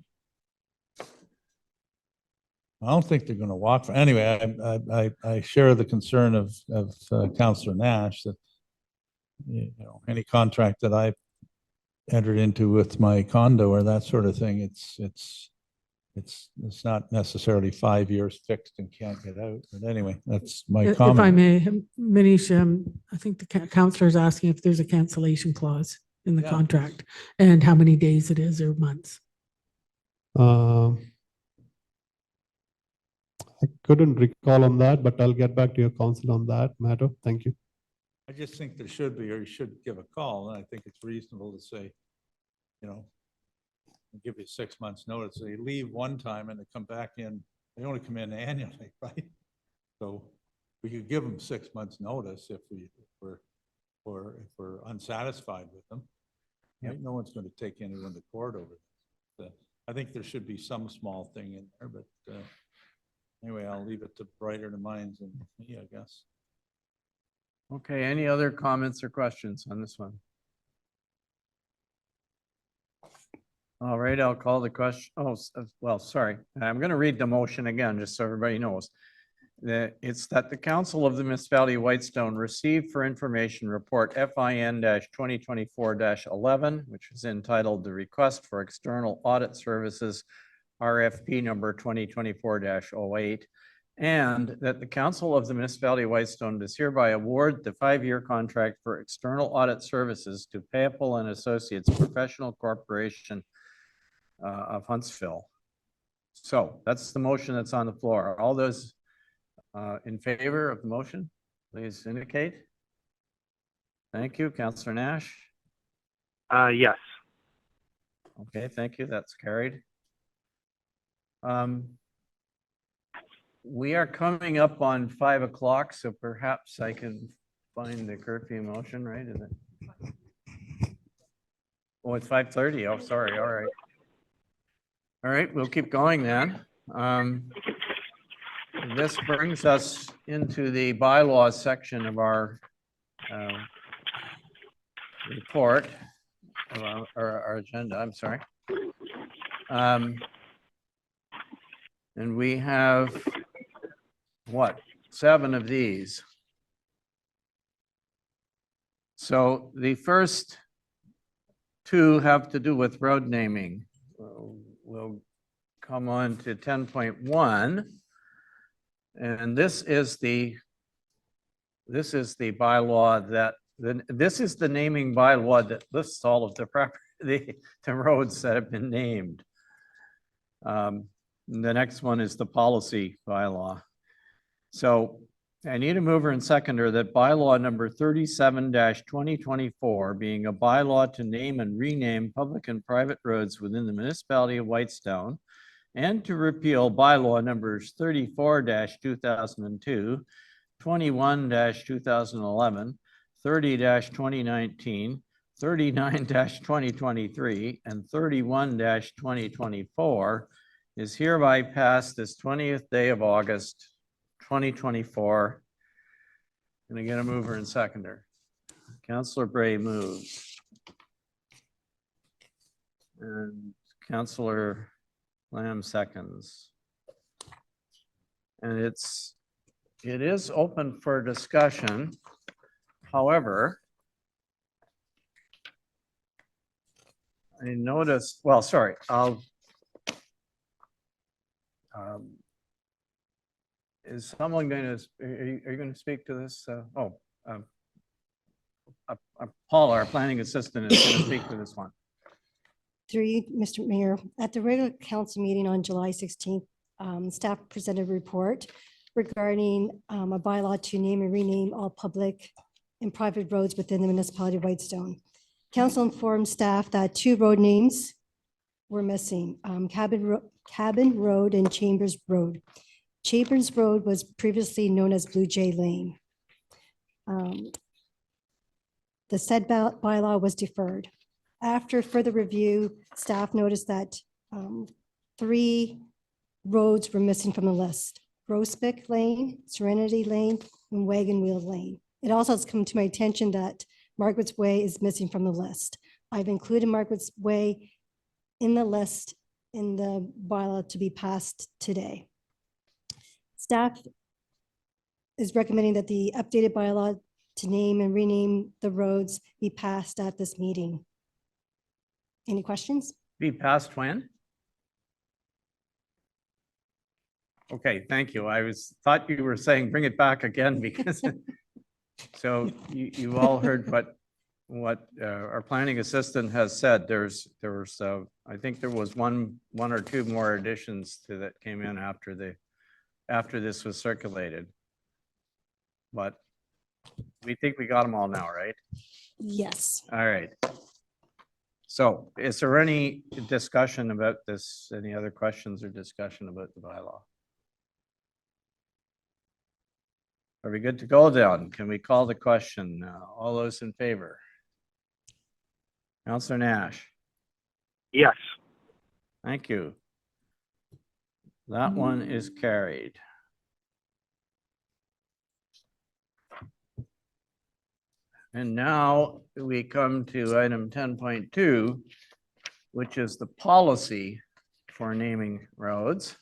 I don't think they're gonna walk for, anyway, I share the concern of Counselor Nash that, you know, any contract that I entered into with my condo or that sort of thing, it's not necessarily 5 years fixed and can't get out. But anyway, that's my If I comment. may, Manish, I think the counselor is asking if there's a cancellation clause in the Yeah. contract and how many days it is or months. I couldn't recall on that, but I'll get back to your council on that matter. Thank you. I just think there should be, or you should give a call, and I think it's reasonable to say, you know, I'll give you 6 months notice. They leave one time and they come back in, they only come in annually, right? So we could give them 6 months notice if we're unsatisfied with them. Right? No one's going to take anyone to court over this. I think there should be some small thing in there, but anyway, I'll leave it to brighter minds than me, I guess. Okay, any other comments or questions on this one? All right, I'll call the question. Oh, well, sorry. I'm going to read the motion again, just so everybody knows. It's that the Council of the Municipality of Whitestone received for information report FIN-2024-11, which is entitled the Request for External Audit Services, RFP number 2024-08, and that the Council of the Municipality of Whitestone does hereby award the 5-year contract for external audit services to Payapple and Associates Professional Corporation of Huntsville. So that's the motion that's on the floor. All those in favor of the motion, please indicate. Thank you, Councillor Nash. Yes. Okay, thank you. That's carried. We are coming up on 5 o'clock, so perhaps I can find the curfew motion, right? Is it? Oh, it's 5:30. Oh, sorry. All right. All right, we'll keep going then. This brings us into the bylaws section of our report, of our agenda, I'm sorry. And we have, what, 7 of these. So the first 2 have to do with road naming. We'll come on to 10.1. And this is the bylaw that, this is the naming bylaw that lists all of the property, the roads that have been named. The next one is the policy bylaw. So I need a mover and seconder that bylaw number 37-2024, being a bylaw to name and rename public and private roads within the municipality of Whitestone, and to repeal bylaw numbers 34-2002, 21-2011, 30-2019, 39-2023, and 31-2024 is hereby passed this 20th day of August, 2024. Can I get a mover and seconder? Councillor Bray moves. And Councillor Lamb seconds. And it is open for discussion. However, I noticed, well, sorry, is someone going to, are you going to speak to this? Paula, our planning assistant, is going to speak to this one. Through you, Mr. Mayor, at the regular council meeting on July 16th, staff presented a report regarding a bylaw to name and rename all public and private roads within the municipality of Whitestone. Council informed staff that 2 road names were missing, Cabin Road and Chambers Road. Chambers Road was previously known as Blue Jay Lane. The said bylaw was deferred. After further review, staff noticed that 3 roads were missing from the list: Grosbeck Lane, Serenity Lane, and Wagon Wheel Lane. It also has come to my attention that Margaret's Way is missing from the list. I've included Margaret's Way in the list in the bylaw to be passed today. Staff is recommending that the updated bylaw to name and rename the roads be passed at this meeting. Any questions? Be passed when? Okay, thank you. Thought you were saying bring it back again because so you all heard what our planning assistant has said. There was I think there was one or two more additions to that came in after this was circulated. But we think we got them all now, right? Yes. All right. So is there any discussion about this? Any other questions or discussion about the bylaw? Are we good to go then? Can we call the question? All those in favor? Councillor Nash? Yes. Thank you. That one is carried. And now we come to item 10.2, which is the policy for naming roads.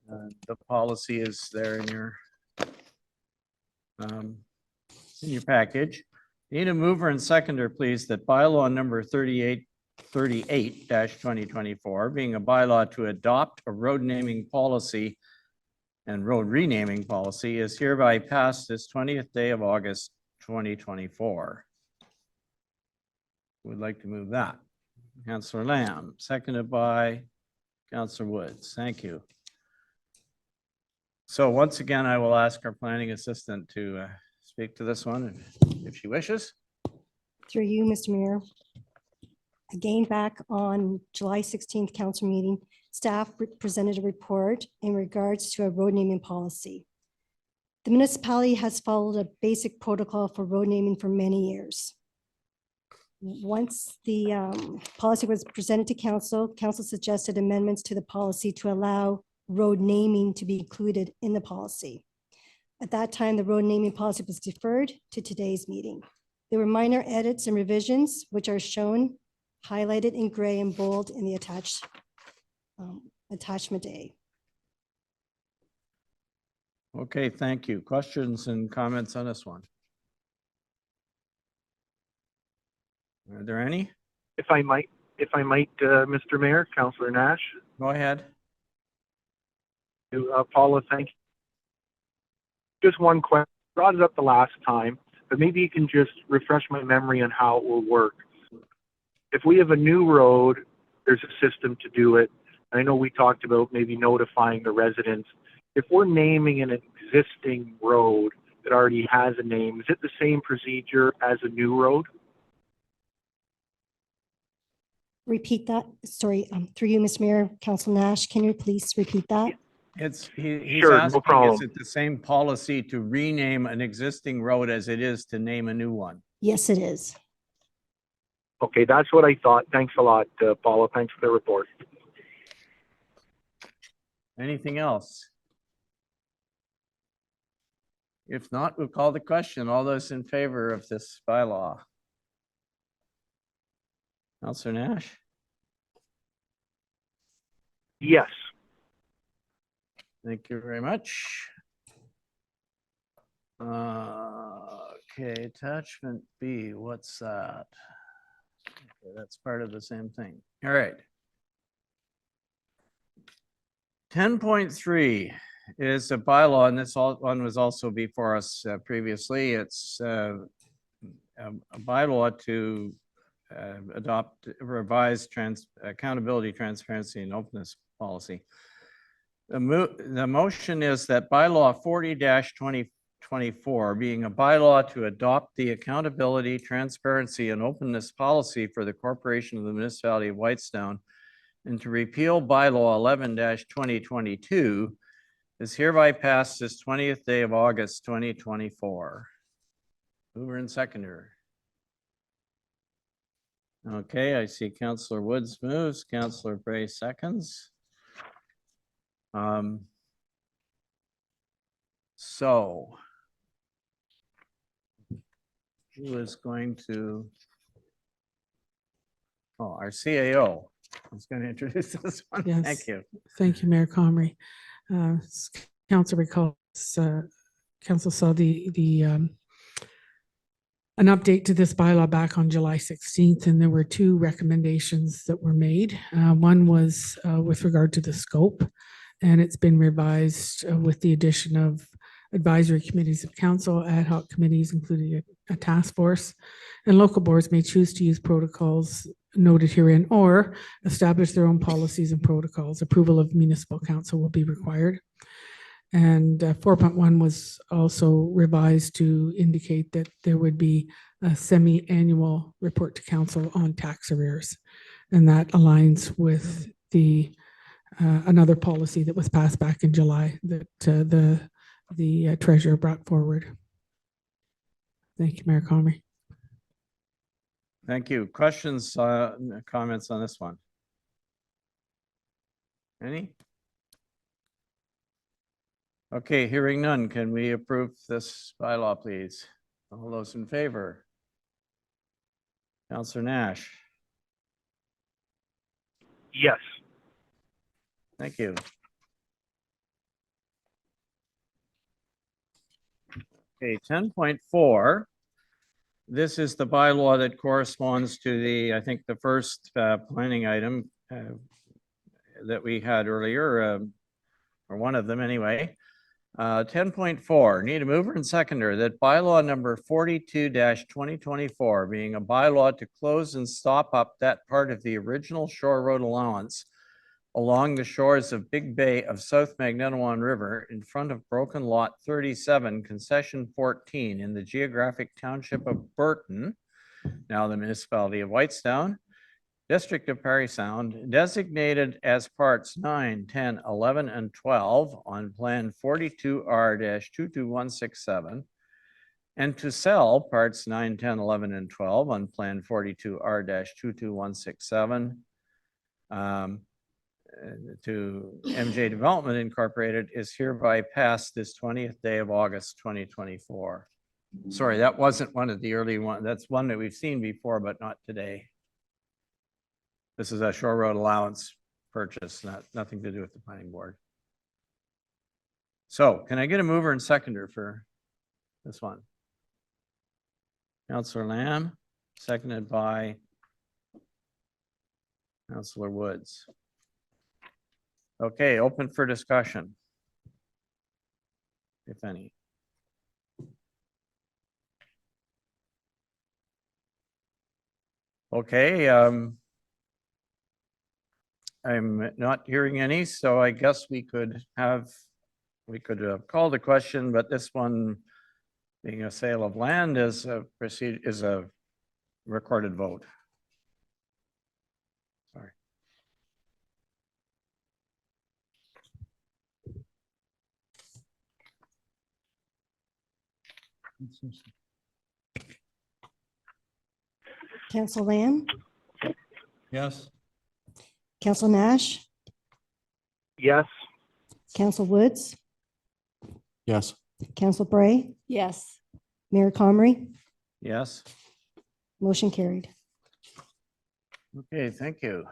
The policy is there in your package. Need a mover and seconder, please, that bylaw number 38-2024, being a bylaw to adopt a road naming policy and road renaming policy, is hereby passed this 20th day of August, 2024. Would like to move that. Councillor Lamb, seconded by Councillor Woods. Thank you. So once again, I will ask our planning assistant to speak to this one if she wishes. Through you, Mr. Mayor. Again, back on July 16th council meeting, staff presented a report in regards to a road naming policy. The municipality has followed a basic protocol for road naming for many years. Once the policy was presented to council, council suggested amendments to the policy to allow road naming to be included in the policy. At that time, the road naming policy was deferred to today's meeting. There were minor edits and revisions, which are shown highlighted in gray and bold in the attachment A. Okay, thank you. Questions and comments on this one? Are there any? If I might, Mr. Mayor, Councillor Nash. Go ahead. Paula, thank you. Just one question. Brought it up the last time, but maybe you can just refresh my memory on how it will work. If we have a new road, there's a system to do it. I know we talked about maybe notifying the residents. If we're naming an existing road that already has a name, is it the same procedure as a new road? Repeat that. Sorry, through you, Mr. Mayor, Council Nash, can you please repeat that? He's Sure, no asking, problem. is it the same policy to rename an existing road as it is to name a new one? Yes, it is. Okay, that's what I thought. Thanks a lot, Paula. Thanks for the report. Anything else? If not, we'll call the question. All those in favor of this bylaw? Councillor Nash? Yes. Thank you very much. Okay, attachment B, what's that? Okay, that's part of the same thing. All right. 10.3 is a bylaw, and this one was also before us previously. It's a bylaw to adopt a revised accountability, transparency, and openness policy. The motion is that bylaw 40-2024, being a bylaw to adopt the accountability, transparency, and openness policy for the corporation of the municipality of Whitestone, and to repeal bylaw 11-2022, is hereby passed this 20th day of August, 2024. Mover and seconder. Okay, I see Counselor Woods moves, Counselor Bray seconds. So who is going to? Oh, our CAO is going to introduce this one. Yes. Thank you. Thank you, Mayor Comrie. Council recalls, council saw an update to this bylaw back on July 16th, and there were two recommendations that were made. One was with regard to the scope, and it's been revised with the addition of advisory committees of council, ad hoc committees, including a task force, and local boards may choose to use protocols noted herein or establish their own policies and protocols. Approval of municipal council will be required. And 4.1 was also revised to indicate that there would be a semi-annual report to council on tax arrears. And that aligns with the another policy that was passed back in July that the treasurer brought forward. Thank you, Mayor Comrie. Thank you. Questions, comments on this one? Any? Okay, hearing none. Can we approve this bylaw, please? All those in favor? Counselor Nash. Yes. Thank you. Okay, 10.4. This is the bylaw that corresponds to the, I think, the first planning item that we had earlier, or one of them anyway. 10.4, need a mover and seconder that bylaw number 42-2024, being a bylaw to close and stop up that part of the original Shore Road allowance along the shores of Big Bay of South Magnetawan River in front of Broken Lot 37, concession 14 in the geographic township of Burton, now the municipality of Whitestown, District of Parry Sound, designated as parts 9, 10, 11, and 12 on Plan 42R-22167, and to sell parts 9, 10, 11, and 12 on Plan 42R-22167 to MJ Development Incorporated is hereby passed this 20th day of August, 2024. Sorry, that wasn't one of the early ones. That's one that we've seen before, but not today. This is a Shore Road allowance purchase, nothing to do with the planning board. So can I get a mover and seconder for this one? Councillor Lamb, seconded by Councillor Woods. Okay, open for discussion, if any. Okay, I'm not hearing any, so I guess we could call the question, but this one being a sale of land is a recorded vote. Sorry. Council Lamb, Yes. Council Nash, Yes. Council Woods, Yes. Council Bray, Yes. Mayor Comrie, Yes. motion carried. Okay, thank you.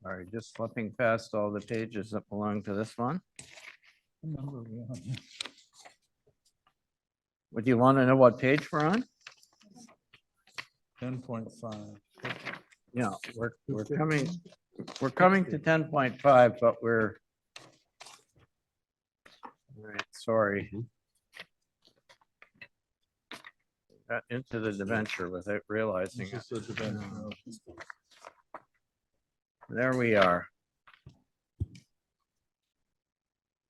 All right, just flipping past all the pages that belong to this one. Would you want to know what page we're on? 10.5. Yeah, we're coming to 10.5, but we're all right, sorry. Got into the debenture without realizing it. There we are.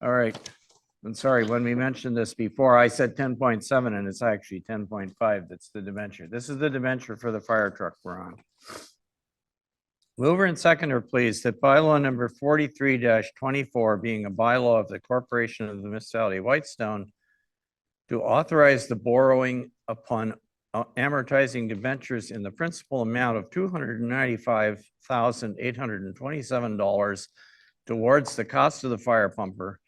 All right, And sorry, when we mentioned this before, I said 10.7 and it's actually 10.5. That's the debenture. This is the debenture for the fire truck we're on. Mover and seconder, please, that bylaw number 43-24 being a bylaw of the Corporation of the Municipality of Whitestone to authorize the borrowing upon amortizing debentures in the principal amount of $295,827 towards the cost of the fire pumper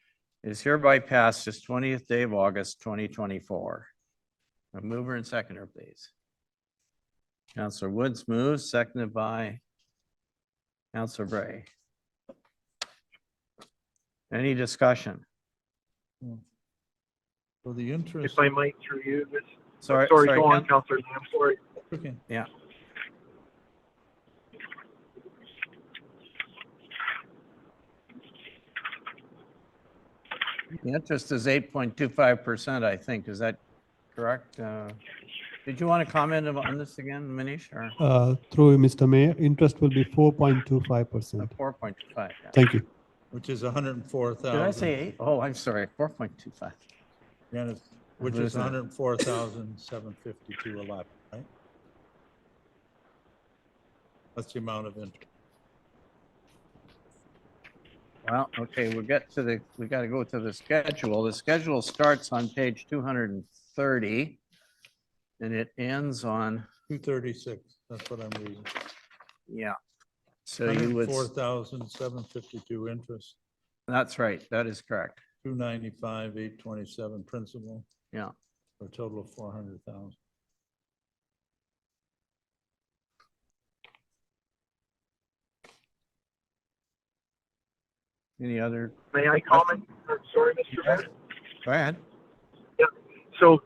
is hereby passed this 20th day of August, 2024. A mover and seconder, please. Councillor Woods moves, seconded by Councillor Bray. Any discussion? For the interest. If I might, through you, Sorry, go Ken? on, Councillor. I'm sorry. Okay. Yeah. The interest is 8.25%, I think. Is that correct? Did you want to comment on this again, Manish, or Through Mr. Mayor, interest will be 4.25%. 4.25? Yeah. Thank you. Which is 104,000. Did I say 8? Oh, I'm sorry, 4.25. Yeah, which What is is that? 104,752.11, right? That's the amount of interest. Well, okay, we got to we got to go to the schedule. The schedule starts on page 230 and it ends on, 236, that's what I'm reading. yeah. So you would, 104,752 interest, that's right, that is correct. 295,827 principal, Yeah. for a total of 400,000. Any other? May I comment? Sorry, Mr. Mayor. Go ahead. So,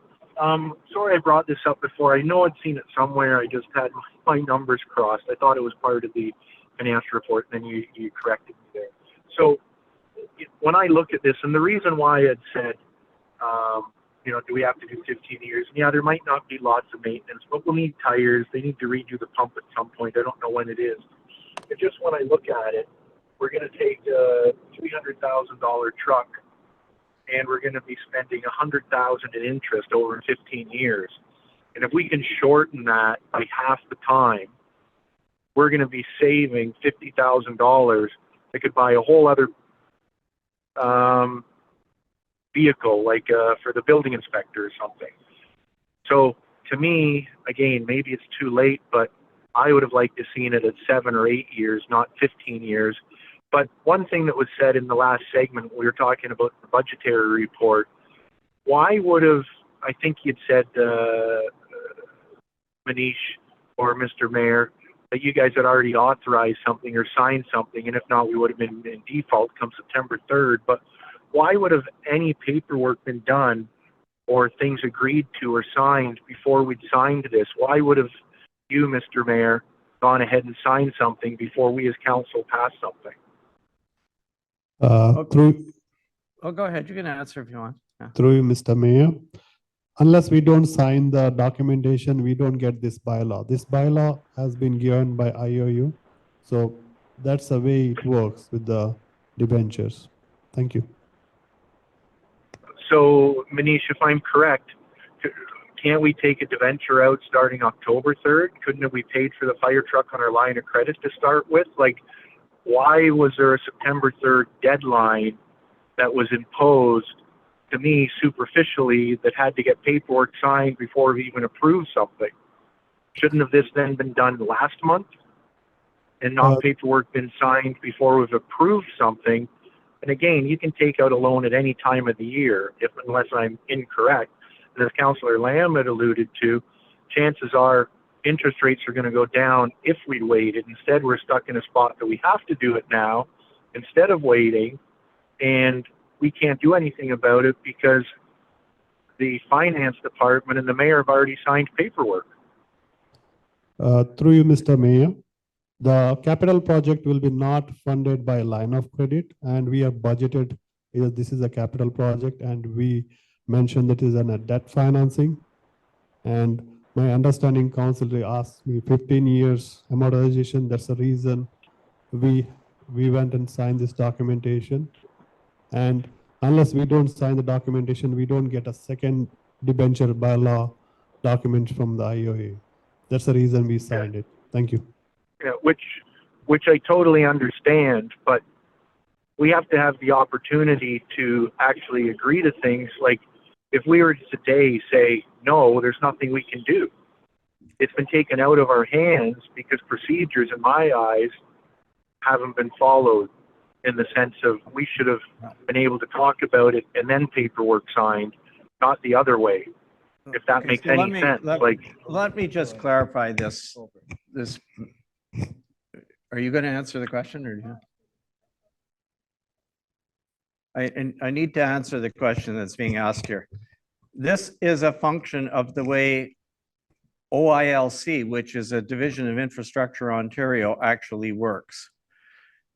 sorry I brought this up before. I know I'd seen it somewhere. I just had my numbers crossed. I thought it was part of the financial report, and then you corrected me there. So, when I look at this, and the reason why I'd said, do we have to do 15 years? And yeah, there might not be lots of maintenance, but we'll need tires. They need to redo the pump at some point. I don't know when it is. But just when I look at it, we're going to take a $300,000 truck, and we're going to be spending $100,000 in interest over 15 years. And if we can shorten that by half the time, we're going to be saving $50,000 that could buy a whole other vehicle, like for the building inspector or something. So to me, again, maybe it's too late, but I would have liked to seen it at 7 or 8 years, not 15 years. But one thing that was said in the last segment, we were talking about the budgetary report. Why would have, I think you'd said, Manish or Mr. Mayor, that you guys had already authorized something or signed something, and if not, we would have been in default come September 3rd. But why would have any paperwork been done or things agreed to or signed before we'd signed this? Why would have you, Mr. Mayor, gone ahead and signed something before we as council passed something? Through Oh, go ahead. You can answer if you want. Yeah. through you, Mr. Mayor, unless we don't sign the documentation, we don't get this bylaw. This bylaw has been given by IOU. So that's the way it works with the debentures. Thank you. So, Manish, if I'm correct, can't we take a debenture out starting October 3rd? Couldn't it be paid for the fire truck on our line of credit to start with? Like, why was there a September 3rd deadline that was imposed to me superficially that had to get paperwork signed before we even approved something? Shouldn't have this then been done last month and not paperwork been signed before we've approved something? And again, you can take out a loan at any time of the year, unless I'm incorrect. And as Councillor Lamb had alluded to, chances are interest rates are going to go down if we waited. Instead, we're stuck in a spot that we have to do it now instead of waiting, and we can't do anything about it because the finance department and the mayor have already signed paperwork. Through you, Mr. Mayor, the capital project will be not funded by line of credit, and we have budgeted, this is a capital project, and we mentioned that it is a debt financing. And my understanding, council asked me 15 years amortization. That's the reason we went and signed this documentation. And unless we don't sign the documentation, we don't get a second debenture by law document from the IOA. That's the reason we signed it. Thank you. Yeah, which I totally understand, but we have to have the opportunity to actually agree to things. Like if we were to today say, no, there's nothing we can do. It's been taken out of our hands because procedures in my eyes haven't been followed, in the sense of we should have been able to talk about it and then paperwork signed, not the other way. If that Okay, makes so let any me- sense, let- like, Let me just clarify this. Are you going to answer the question or? no? I need to answer the question that's being asked here. This is a function of the way OILC, which is a division of Infrastructure Ontario, actually works.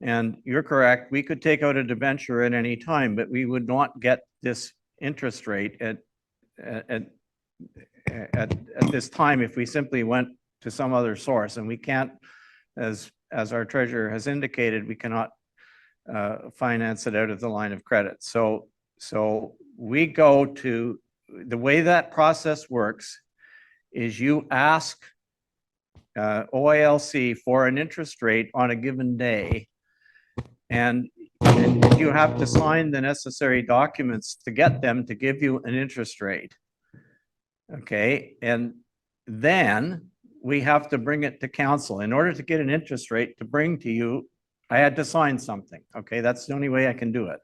And you're correct, we could take out a debenture at any time, but we would not get this interest rate at this time if we simply went to some other source. And we can't, as our treasurer has indicated, we cannot finance it out of the line of credit. So we go to, the way that process works is you ask OILC for an interest rate on a given day, and you have to sign the necessary documents to get them to give you an interest rate. Okay, and then we have to bring it to council. In order to get an interest rate to bring to you, I had to sign something. Okay, that's the only way I can do it.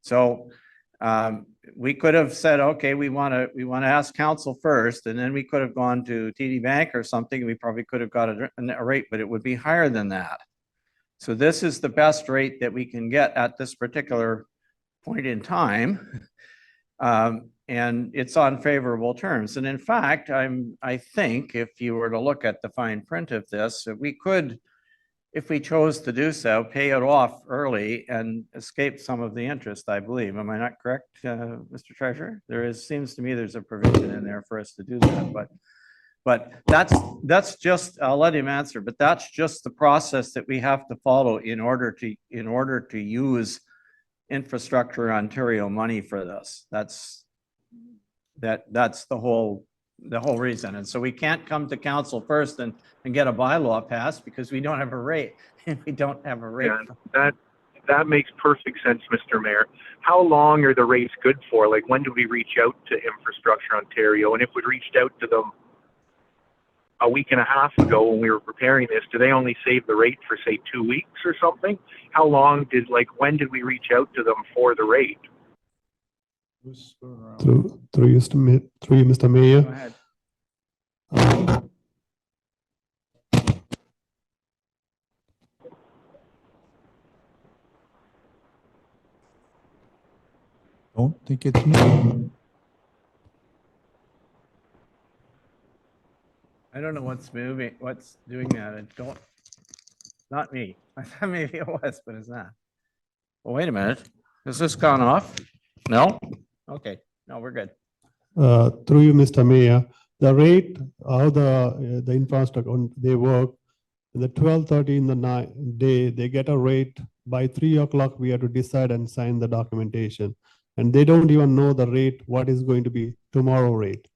So we could have said, okay, we want to ask council first, and then we could have gone to TD Bank or something. We probably could have got a rate, but it would be higher than that. So this is the best rate that we can get at this particular point in time. And it's on favorable terms. And in fact, I think if you were to look at the fine print of this, we could, if we chose to do so, pay it off early and escape some of the interest, I believe. Am I not correct, Mr. Treasurer? Seems to me there's a provision in there for us to do that, but that's just, I'll let him answer, but that's just the process that we have to follow in order to use Infrastructure Ontario money for this. That's the whole reason. And so we can't come to council first and get a bylaw passed because we don't have a rate. We don't have a rate. yeah, that makes perfect sense, Mr. Mayor. How long are the rates good for? Like, when do we reach out to Infrastructure Ontario? And if we reached out to them a week and a half ago when we were preparing this, do they only save the rate for, say, 2 weeks or something? How long when did we reach out to them for the rate? Through you, Mr. Mayor. Go ahead. Don't think it's me. I don't know what's doing that. Not me. I thought maybe it was, but it's not. Well, wait a minute. Has this gone off? No? Okay. No, we're good. Through you, Mr. Mayor, the rate, how the infrastructure, they work, the 12:30 in the day, they get a rate. By 3 o'clock, we have to decide and sign the documentation. And they don't even know the rate, what is going to be tomorrow rate.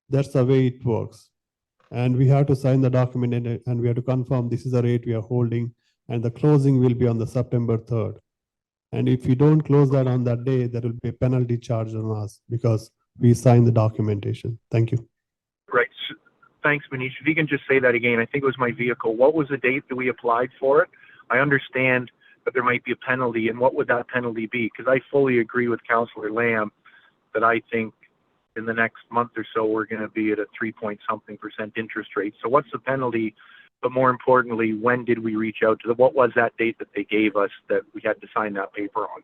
That's the way it works. And we have to sign the document and we have to confirm this is the rate we are holding, and the closing will be on the September 3rd. And if we don't close that on that day, there will be a penalty charged on us because we signed the documentation. Thank you. Right. Thanks, Manish. If you can just say that again, I think it was my vehicle. What was the date that we applied for it? I understand that there might be a penalty, and what would that penalty be? Because I fully agree with Councillor Lamb that I think in the next month or so, we're going to be at a 3-point-something% interest rate. So what's the penalty? But more importantly, when did we reach out to them? What was that date that they gave us that we had to sign that paper on?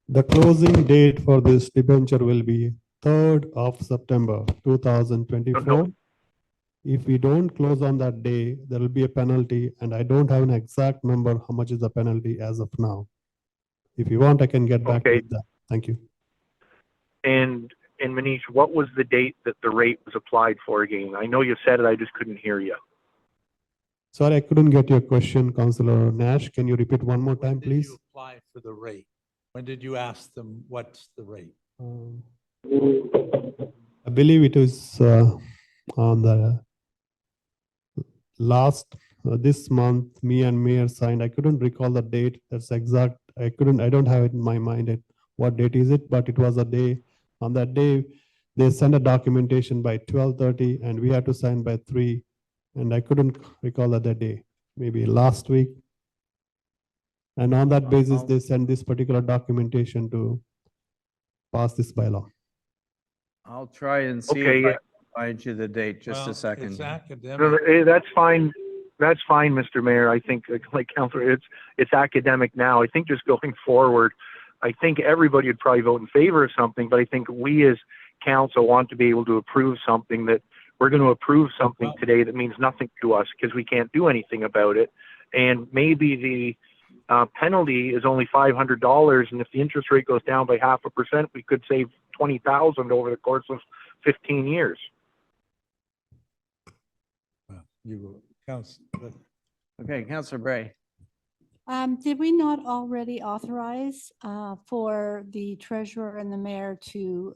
The closing date for this debenture will be 3rd of September, 2024. No. If we don't close on that day, there will be a penalty, and I don't have an exact number how much is the penalty as of now. If you want, I can get back with that. Thank you. And Manish, what was the date that the rate was applied for again? I know you said it, I just couldn't hear you. Sorry, I couldn't get your question, Councillor Nash. Can you repeat one more time, please? Apply for the rate. When did you ask them what's the rate? I believe it was on the last this month. Me and Mayor signed. I couldn't recall the date. That's exact. I don't have it in my mind. What date is it? But it was a day. On that day, they sent a documentation by 12:30, and we had to sign by 3. And I couldn't recall that day. Maybe last week. And on that basis, they sent this particular documentation to pass this bylaw. I'll try and see Okay, if I can find you the date, just Well, a second. It's No, academic. That's fine. That's fine, Mr. Mayor. I think, like Councilor, it's academic now. I think just going forward, I think everybody would probably vote in favor of something, but I think we as council want to be able to approve something that we're going to approve something today that means nothing to us because we can't do anything about it. And maybe the penalty is only $500, and if the interest rate goes down by 0.5%, we could save $20,000 over the course of 15 years. You, Council, Okay, Councillor Bray. Did we not already authorize for the treasurer and the mayor to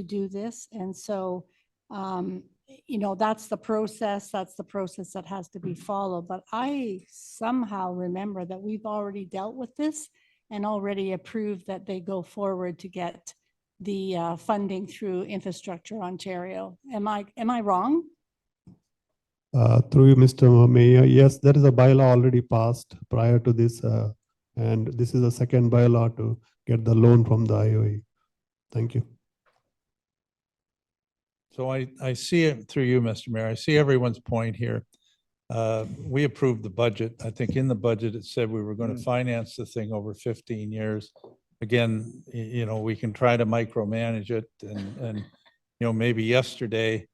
do this? And so, you know, that's the process that has to be followed. But I somehow remember that we've already dealt with this and already approved that they go forward to get the funding through Infrastructure Ontario. Am I wrong? Through you, Mr. Mayor, yes, there is a bylaw already passed prior to this, and this is the second bylaw to get the loan from the IOE. Thank you. so I see it through you, Mr. Mayor. I see everyone's point here. We approved the budget. I think in the budget, it said we were going to finance the thing over 15 years. Again, you know, we can try to micromanage it and, you know, maybe yesterday,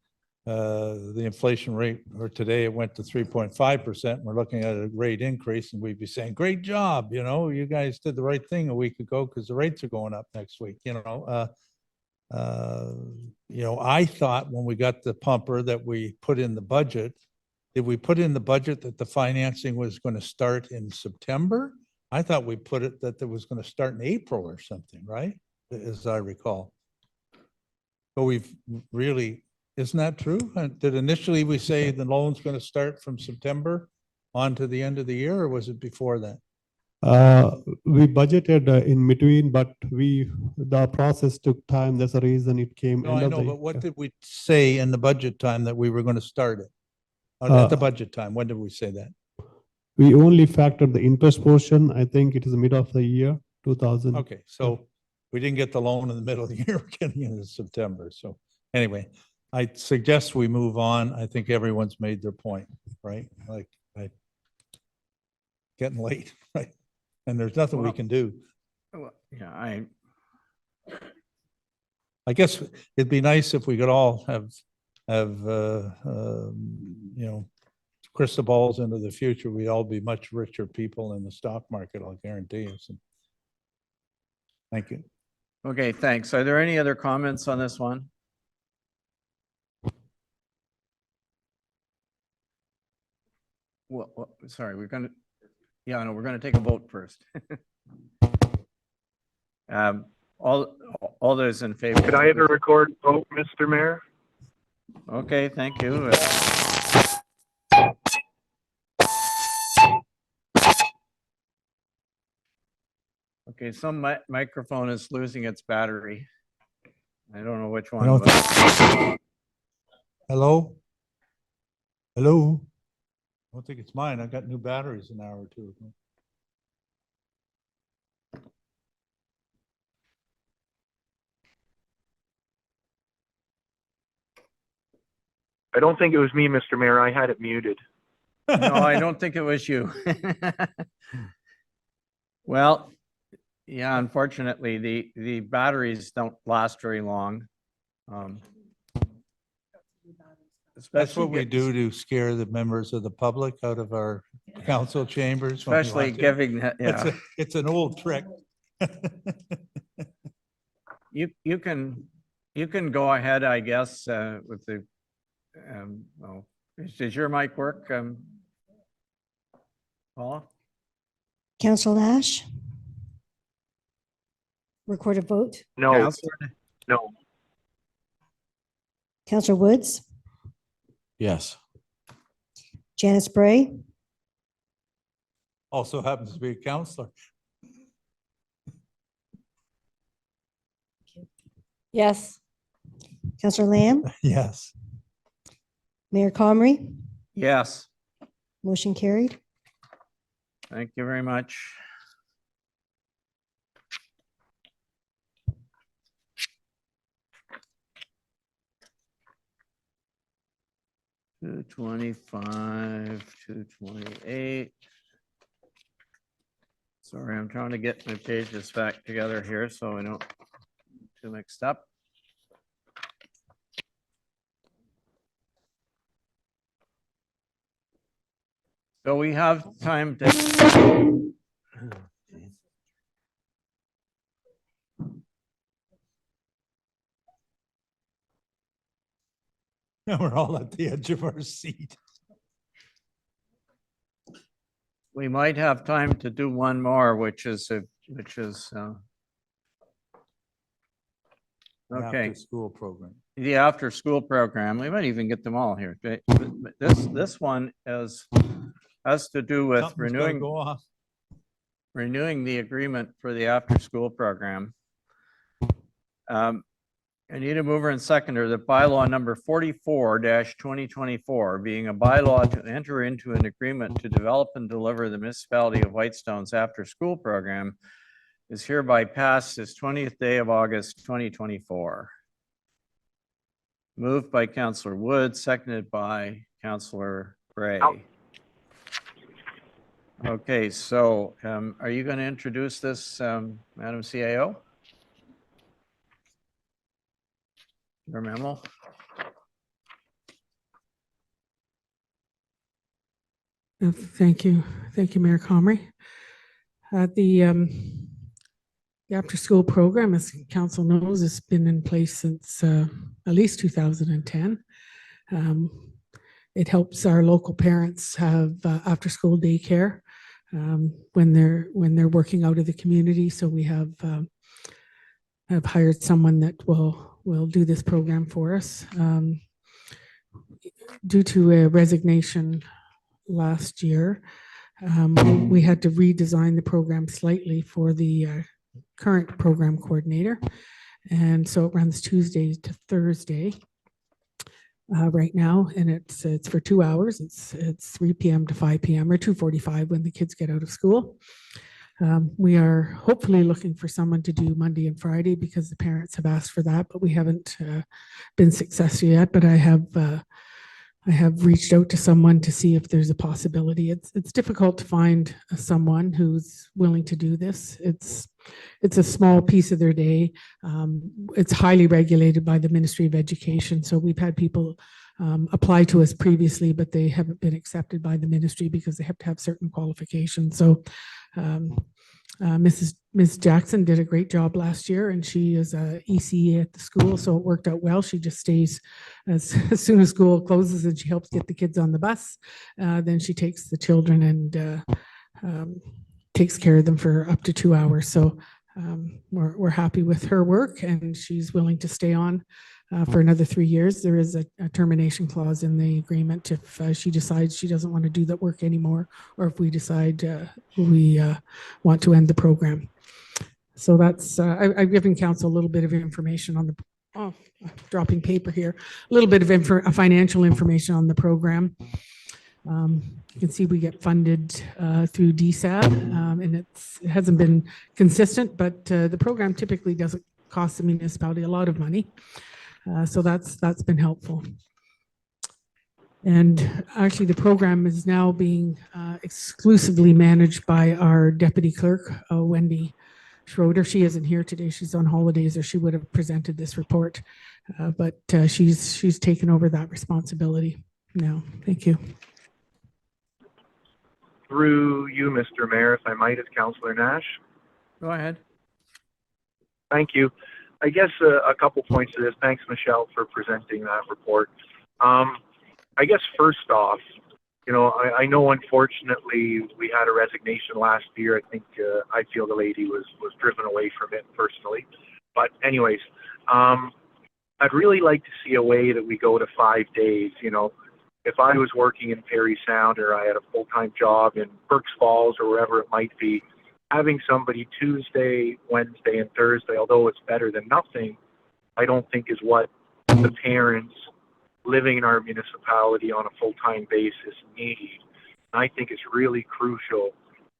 the inflation rate, or today it went to 3.5%. We're looking at a rate increase and we'd be saying, great job, you know, you guys did the right thing a week ago because the rates are going up next week, you know. You know, I thought when we got the pumper that we put in the budget, did we put in the budget that the financing was going to start in September? I thought we put it that it was going to start in April or something, right? As I recall. But we've really, isn't that true? Did initially we say the loan's going to start from September on to the end of the year, or was it before that? We budgeted in between, but the process took time. There's a reason it came. No, I know, but what did we say in the budget time that we were going to start it? At the budget time, when did we say that? We only factored the interest portion. I think it is the middle of the year, 2000. Okay, so we didn't get the loan in the middle of the year, we're getting into September. So anyway, I suggest we move on. I think everyone's made their point, right? Like, getting late, right? And there's nothing we can do. Well, yeah, I guess it'd be nice if we could all have you know, crystal balls into the future. We'd all be much richer people in the stock market, I'll guarantee you. So, thank you. Okay, thanks. Are there any other comments on this one? Well, sorry, we're gonna take a vote first. All those in favor? Could I have a recorded vote, Mr. Mayor? Okay, thank you. Okay, some microphone is losing its battery. I don't know which one. Hello? Hello? I don't think it's mine. I got new batteries an hour or two ago. I don't think it was me, Mr. Mayor. I had it muted. No, I don't think it was you. Well, yeah, unfortunately, the batteries don't last very long. That's what we do to scare the members of the public out of our council chambers. when we Especially want to. giving, yeah. It's an old trick. You can go ahead, I guess, with the, well, does your mic work, Paula? Councillor Lash? Record a vote. No, Counselor, no. Counselor Woods, Yes. Janice Bray, Also happens to be a counselor. Yes. Counselor Lamb, Yes. Mayor Comrie, yes, motion carried. thank you very much. Two 228. Sorry, I'm trying to get my pages back together here so I don't get too mixed up. So we have time to. And we're all at the edge of our seat. We might have time to do one more, which is, okay, School program. the after-school program. We might even get them all here. But this one has to do with Something's gotta renewing. go off. Renewing the agreement for the after-school program. I need a mover and seconder that bylaw number 44-2024, being a bylaw to enter into an agreement to develop and deliver the municipality of Whitestone's after-school program, is hereby passed this 20th day of August, 2024. Moved by Councillor Wood, seconded by Councillor Gray. Okay, so are you going to introduce this, Madam CAO? Your memo? Thank you. Thank you, Mayor Comrie. The after-school program, as council knows, has been in place since at least 2010. It helps our local parents have after-school daycare when they're working out of the community. So we have hired someone that will do this program for us. Due to a resignation last year, we had to redesign the program slightly for the current program coordinator. And so it runs Tuesday to Thursday right now, and it's for 2 hours. It's 3 p.m. to 5 p.m. or 2:45 when the kids get out of school. We are hopefully looking for someone to do Monday and Friday because the parents have asked for that, but we haven't been successful yet. But I have reached out to someone to see if there's a possibility. It's difficult to find someone who's willing to do this. It's a small piece of their day. It's highly regulated by the Ministry of Education. So we've had people apply to us previously, but they haven't been accepted by the ministry because they have to have certain qualifications. So Ms. Jackson did a great job last year, and she is a ECE at the school, so it worked out well. She just stays as soon as school closes, and she helps get the kids on the bus. Then she takes the children and takes care of them for up to 2 hours. So we're happy with her work, and she's willing to stay on for another 3 years. There is a termination clause in the agreement if she decides she doesn't want to do that work anymore, or if we decide we want to end the program. So that's, I've given council a little bit of information on the, dropping paper here, a little bit of financial information on the program. You can see we get funded through DSAD, and it hasn't been consistent, but the program typically doesn't cost the municipality a lot of money. So that's been helpful. And actually the program is now being exclusively managed by our deputy clerk, Wendy Schroeder. She isn't here today. She's on holidays, or she would have presented this report. But she's taken over that responsibility now. Thank you. Through you, Mr. Mayor, if I might, as Councillor Nash. Go ahead. Thank you. I guess a couple points to this. Thanks, Michelle, for presenting that report. I guess first off, you know, I know unfortunately we had a resignation last year. I think I feel the lady was driven away from it personally. But anyways, I'd really like to see a way that we go to 5 days. You know, if I was working in Perry Sound or I had a full-time job in Berks Falls or wherever it might be, having somebody Tuesday, Wednesday, and Thursday, although it's better than nothing, I don't think is what the parents living in our municipality on a full-time basis need. And I think it's really crucial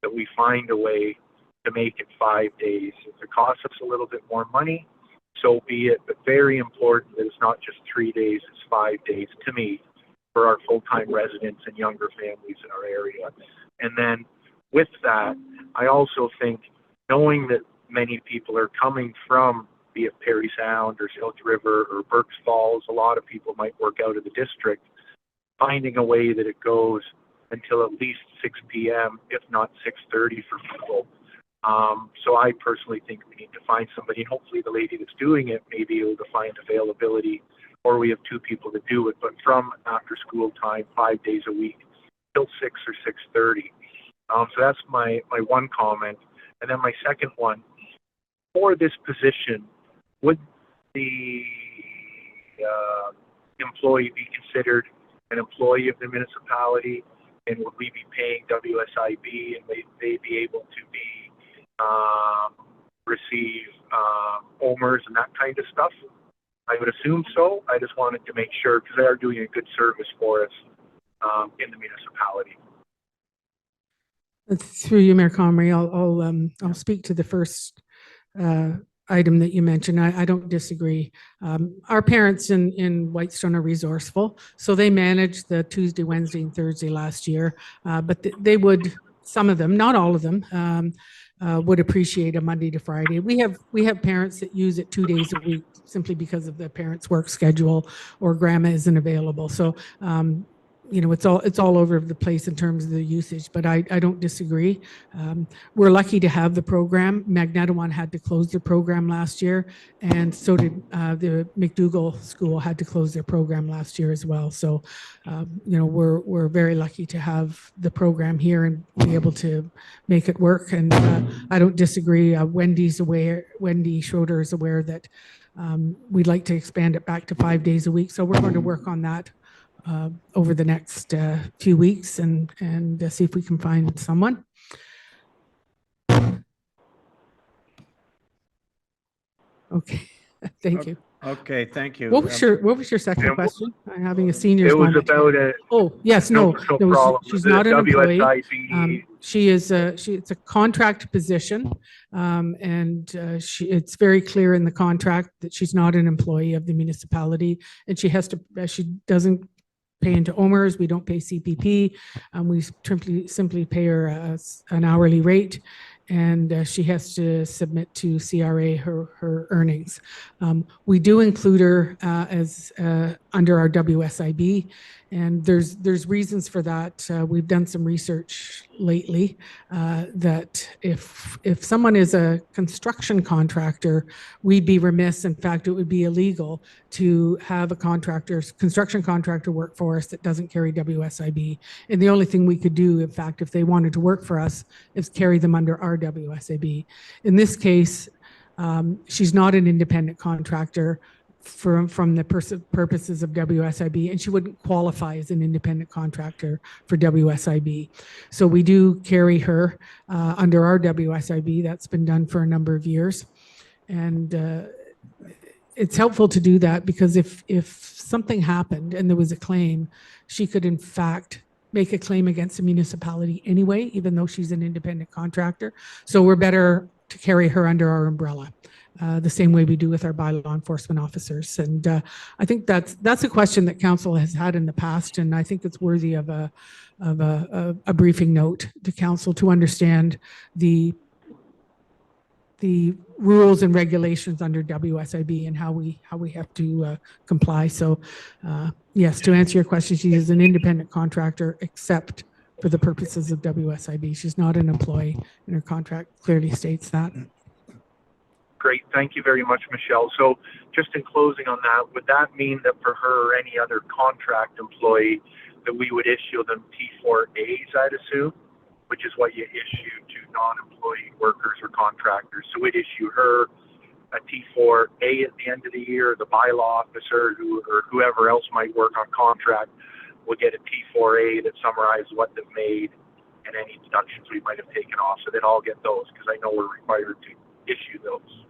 that we find a way to make it 5 days. If it costs us a little bit more money, so be it, but very important that it's not just 3 days, it's 5 days to me for our full-time residents and younger families in our area. And then with that, I also think knowing that many people are coming from, be it Perry Sound or Silk River or Berks Falls, a lot of people might work out of the district, finding a way that it goes until at least 6 p.m., if not 6:30 for people. So I personally think we need to find somebody, and hopefully the lady that's doing it may be able to find availability, or we have 2 people to do it, but from after school time, 5 days a week, till 6 or 6:30. So that's my one comment. And then my second one, for this position, would the employee be considered an employee of the municipality, and would we be paying WSIB, and would they be able to be receive OMERS and that kind of stuff? I would assume so. I just wanted to make sure, because they are doing a good service for us in the municipality. Through you, Mayor Comrie, I'll speak to the first item that you mentioned. I don't disagree. Our parents in Whitestone are resourceful, so they managed the Tuesday, Wednesday, and Thursday last year. But they would, some of them, not all of them, would appreciate a Monday to Friday. We have parents that use it 2 days a week simply because of the parents' work schedule or grandma isn't available. So you know, it's all over the place in terms of the usage, but I don't disagree. We're lucky to have the program. Magnetawan had to close their program last year, and so did the McDougall School had to close their program last year as well. So, you know, we're very lucky to have the program here and be able to make it work. And I don't disagree. Wendy Schroeder is aware that we'd like to expand it back to 5 days a week. So we're going to work on that over the next few weeks and see if we can find someone. Okay, thank you. Okay, thank you. What was your second question? I'm having a senior's It was moment. about a. Oh, yes, No no, problem. she's The not an employee. WSIB. It's a contract position. And it's very clear in the contract that she's not an employee of the municipality, and she doesn't pay into OMERS. We don't pay CPP. We simply pay her an hourly rate, and she has to submit to CRA her earnings. We do include her as under our WSIB, and there's reasons for that. We've done some research lately that if someone is a construction contractor, we'd be remiss. In fact, it would be illegal to have a construction contractor work for us that doesn't carry WSIB. And the only thing we could do, in fact, if they wanted to work for us, is carry them under our WSIB. In this case, she's not an independent contractor from the purposes of WSIB, and she wouldn't qualify as an independent contractor for WSIB. So we do carry her under our WSIB. That's been done for a number of years. And it's helpful to do that because if something happened and there was a claim, she could in fact make a claim against the municipality anyway, even though she's an independent contractor. So we're better to carry her under our umbrella. The same way we do with our bylaw enforcement officers. And I think that's a question that council has had in the past, and I think it's worthy of a briefing note to council to understand the rules and regulations under WSIB and how we have to comply. So yes, to answer your question, she is an independent contractor except for the purposes of WSIB. She's not an employee, and her contract clearly states that. Great. Thank you very much, Michelle. So just in closing on that, would that mean that for her or any other contract employee, that we would issue them T4As, I'd assume, which is what you issue to non-employee workers or contractors. So we'd issue her a T4A at the end of the year. The bylaw officer or whoever else might work on contract will get a T4A that summarizes what they've made and any deductions we might have taken off. So they'd all get those because I know we're required to issue those.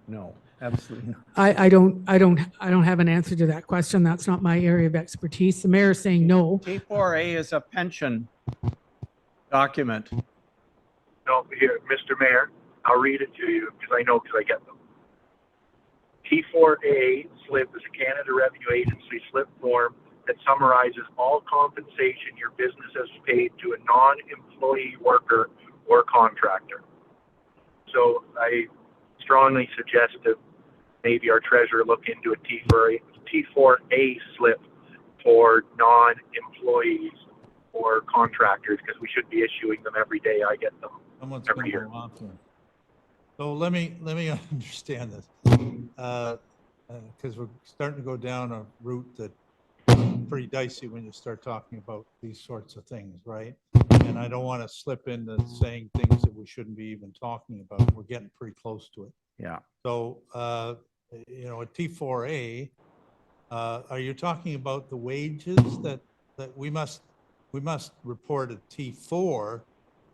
No, absolutely not. I don't have an answer to that question. That's not my area of expertise. The mayor is saying no. T4A is a pension document. No, here, Mr. Mayor, I'll read it to you because I get them. T4A slip is a Canada Revenue Agency slip form that summarizes all compensation your business has paid to a non-employee worker or contractor. So I strongly suggest that maybe our treasurer look into a T4A slip for non-employees or contractors because we should be issuing them every day. I get them Someone's every gonna year. go off there. So let me understand this. Because we're starting to go down a route that pretty dicey when you start talking about these sorts of things, right? And I don't want to slip into saying things that we shouldn't be even talking about. We're getting pretty close to it. Yeah. So, a T4A, are you talking about the wages that we must report a T4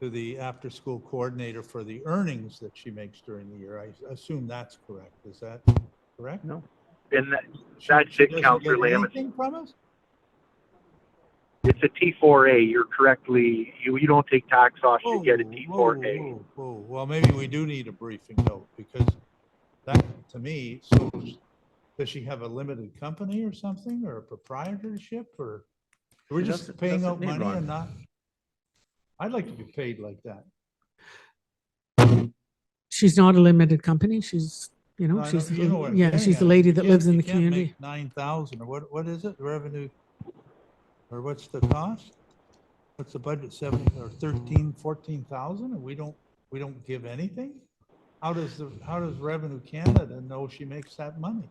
to the after-school coordinator for the earnings that she makes during the year? I assume that's correct. Is that correct? No. And that's She it, doesn't Councillor get Lamb. anything from us? It's a T4A. You're correctly, you don't take tax off, you get a T4A. Whoa. Well, maybe we do need a briefing note because that, to me, so does she have a limited company or something or a proprietorship or we're She just doesn't- paying doesn't out need money one. and not? I'd like to be paid like that. She's not a limited company. She's, No, I she's, know- you know what I'm yeah, getting she's at. the lady You that can't- lives in you the can't community. make 9,000 or what is it, revenue? Or what's the cost? What's the budget, 7 or 13, 14,000 and we don't give anything? How does Revenue Canada know she makes that money?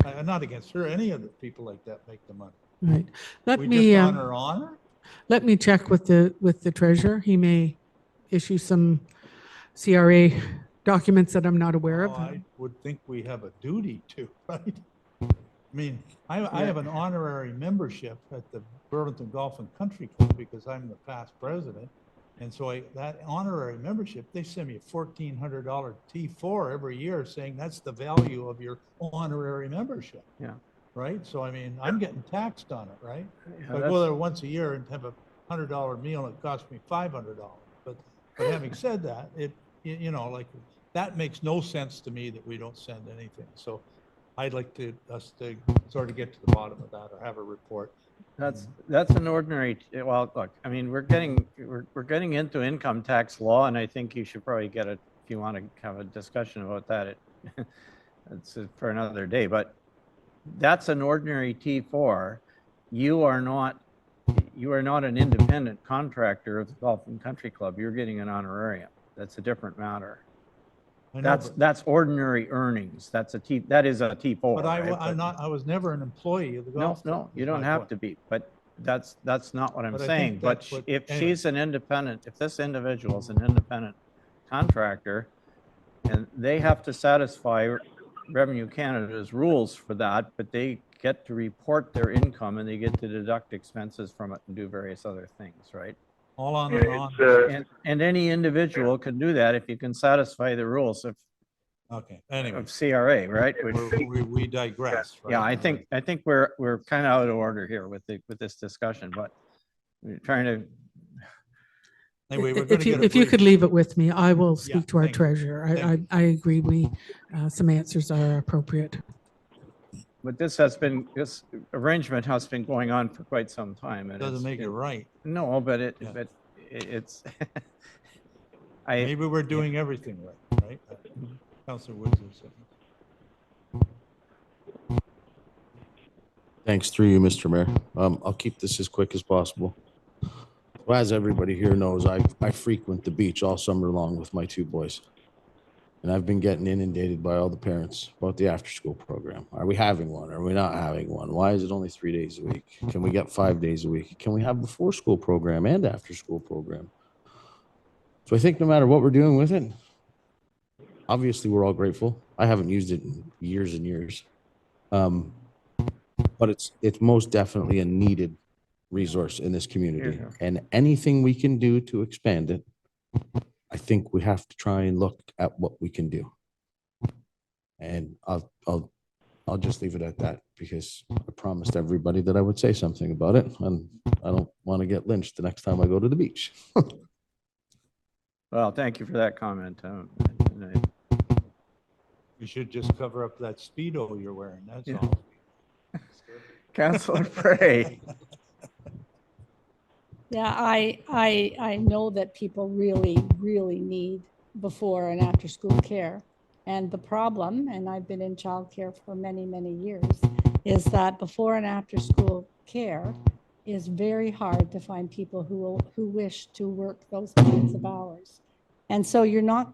I'm not against her, any other people like that make the money. Right. Let We me, just honor? let me check with the treasurer. He may issue some CRA documents that I'm not aware of. Oh, I would think we have a duty to, right? I mean, I have an honorary membership at the Burlington Golf and Country Club because I'm the past president. And so that honorary membership, they send me a $1,400 T4 every year saying that's the value of your honorary membership. Yeah. Right? So, I mean, I'm getting taxed on it, right? Yeah, If I go that's- there once a year and have a $100 meal, it costs me $500. But having said that, like that makes no sense to me that we don't send anything. So I'd like us to sort of get to the bottom of that or have a report. That's an ordinary, well, look, I mean, we're getting into income tax law, and I think you should probably if you want to have a discussion about that, it's for another day, but that's an ordinary T4. You are not an independent contractor of the Golf and Country Club. You're getting an honorarium. That's a different matter. I know, That's ordinary earnings. that is a T4. But right? I was never an employee of the golf club. No, you is don't my have point. to be, but that's not what I'm But I saying. think But that's what- if anyway. she's an independent, if this individual is an independent contractor, and they have to satisfy Revenue Canada's rules for that, but they get to report their income and they get to deduct expenses from it and do various other things, right? All on Yeah, and on. And any individual can do that if you can satisfy the rules of Okay, anyway, CRA, right? Which- we digress. Yeah, right? I think we're kind of out of order here with this discussion, but we're trying to. Anyway, we're gonna get a If you could brief- leave it with me, I will Yeah, speak to our thank you. treasurer. Thank I agree. Some answers are appropriate. But this arrangement has been going on for quite some time. And Doesn't it's- make it right. No, but Yeah. it's. Maybe we're doing everything right? Councillor Woods is saying. Thanks through you, Mr. Mayor. I'll keep this as quick as possible. Well, as everybody here knows, I frequent the beach all summer long with my two boys. And I've been getting inundated by all the parents about the after-school program. Are we having one? Are we not having one? Why is it only 3 days a week? Can we get 5 days a week? Can we have the before-school program and after-school program? So I think no matter what we're doing with it, obviously we're all grateful. I haven't used it in years and years. But it's most definitely a needed resource in this community. Here. And anything we can do to expand it, I think we have to try and look at what we can do. And I'll just leave it at that because I promised everybody that I would say something about it, and I don't want to get lynched the next time I go to the beach. Well, thank you for that comment. You should just cover up that Speedo you're wearing, that's all. Councillor Prey. Yeah, I know that people really, really need before and after school care. And the problem, and I've been in childcare for many, many years, is that before and after school care is very hard to find people who wish to work those kinds of hours. And so you're not,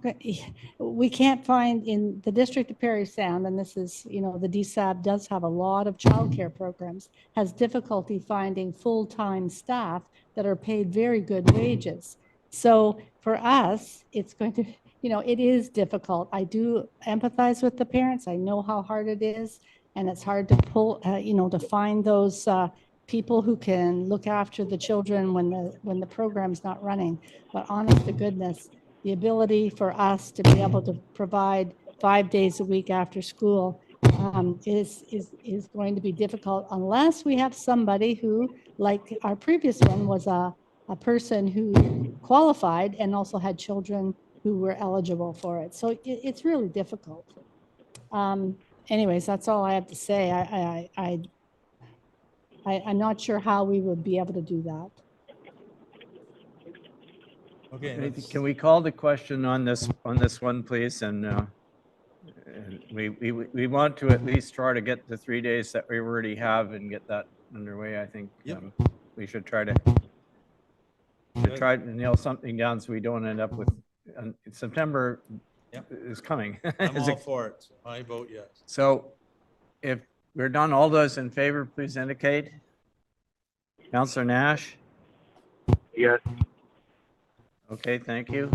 we can't find in the District of Parry Sound, and this is, you know, the DSAB does have a lot of childcare programs, has difficulty finding full-time staff that are paid very good wages. So for us, it's going to, you know, it is difficult. I do empathize with the parents. I know how hard it is, and it's hard to pull, you know, to find those people who can look after the children when the program's not running. But honest to goodness, the ability for us to be able to provide 5 days a week after school is going to be difficult unless we have somebody who, like our previous one, was a person who qualified and also had children who were eligible for it. So it's really difficult. Anyways, that's all I have to say. I'm not sure how we would be able to do that. Okay, Can we call the question on this one, please? And we want to at least try to get the 3 days that we already have and get that underway. I think we should try to nail something down so we don't end up with September is coming. I'm all for it. So I vote yes. So if we're done, all those in favor, please indicate. Councillor Nash? Yes. Okay, thank you.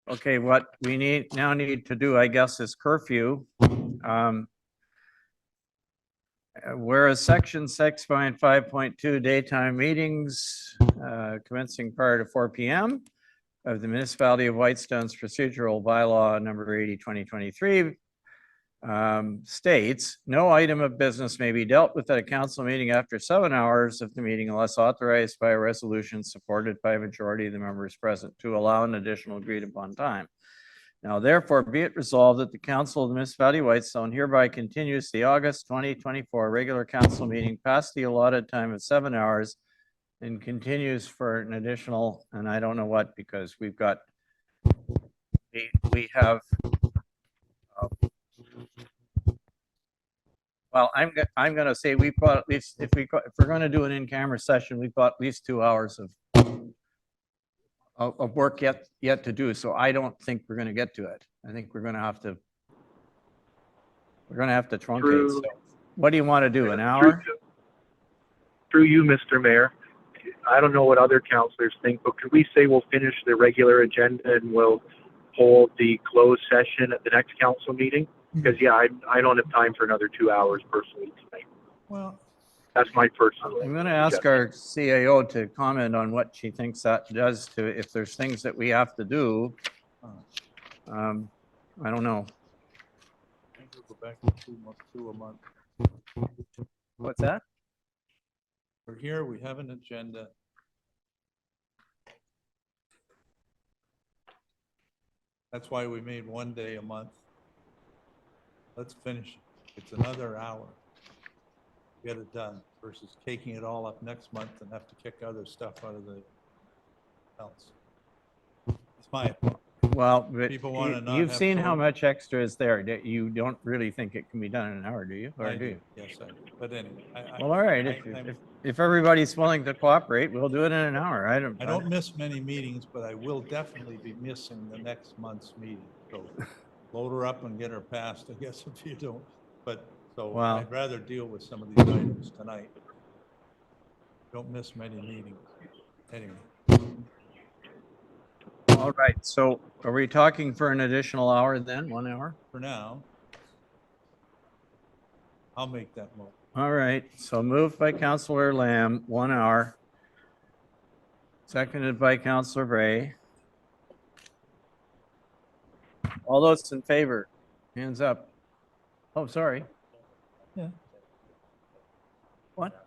Okay, what we need to do, I guess, is curfew. Whereas section 6.5.2 daytime meetings commencing prior to 4 p.m. of the Municipality of Whitestone's procedural bylaw number 80/2023 states, no item of business may be dealt with at a council meeting after 7 hours of the meeting unless authorized by a resolution supported by a majority of the members present to allow an additional agreed upon time. Now, therefore, be it resolved that the Council of the Municipality of Whitestone hereby continues the August 2024 regular council meeting past the allotted time of 7 hours and continues for an additional, and I don't know what, because we have well, I'm going to say we've got at least, if we're going to do an in-camera session, we've got at least 2 hours of work yet to do. So I don't think we're going to get to it. I think we're going to have to truncate. So what do you want to do? An hour? Through you, Mr. Mayor. I don't know what other councilors think, but could we say we'll finish the regular agenda and we'll hold the closed session at the next council meeting? Because I don't have time for another 2 hours personally tonight. Well, that's my personal. I'm going to ask our CAO to comment on what she thinks that does to, if there's things that we have to do. I don't know. Go back to 2 a month. What's that? We're here, we have an agenda. That's why we made 1 day a month. Let's finish it. It's another hour. Get it done versus taking it all up next month and have to kick other stuff out of the else. It's my opinion. Well, but People wanna not you've have seen how total- much extra is there. You don't really think it can be done in an hour, do you? Or I do do, you? yes, I do. But anyway, Well, all right. If everybody's willing to cooperate, we'll do it in an hour. I don't miss many meetings, but I will definitely be missing the next month's meeting. So load her up and get her passed, I guess, if you don't. But, so Wow. I'd rather deal with some of these items tonight. Don't miss many meetings. Anyway, All right. So are we talking for an additional hour then? 1 hour? for now, I'll make that motion. All right. So moved by Counselor Lamb, 1 hour. Seconded by Counselor Ray. All those in favor, hands up. Oh, sorry. Yeah. What?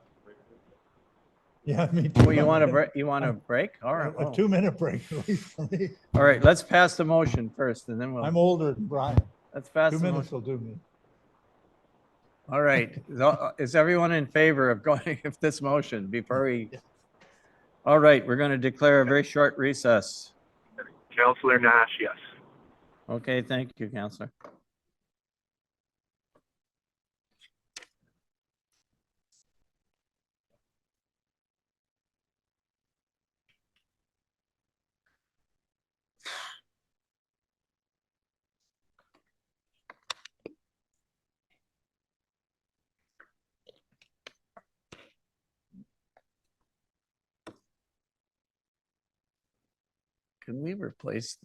Yeah, me Oh, you want to break? You want a break? All right. A Oh. 2-minute break at least for me. All right, let's pass the motion first and then we'll. I'm older than Brian. Let's pass 2 the minutes motion. will do me. All right, is everyone in favor of going with this motion before we? All right, we're going to declare a very short recess. Counselor Nash, yes. Okay, thank you, Counselor. Can we replace?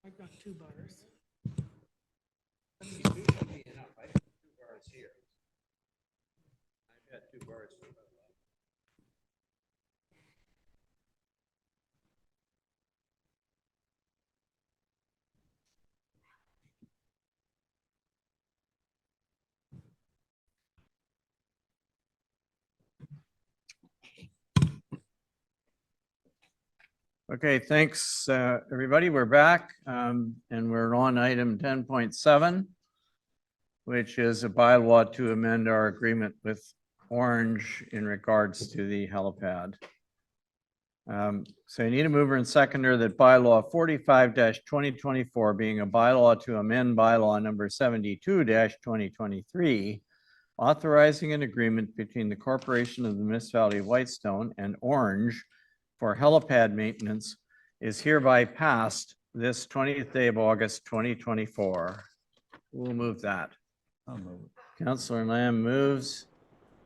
I've got 2 bars. Okay, thanks, everybody. We're back, and we're on item 10.7, which is a bylaw to amend our agreement with Orange in regards to the helipad. So you need a mover and seconder that bylaw 45-2024 being a bylaw to amend bylaw number 72-2023, authorizing an agreement between the Corporation of the Municipality of Whitestone and Orange for helipad maintenance is hereby passed this 20th day of August, 2024. We'll move that. I'll move it. Counselor Lamb moves.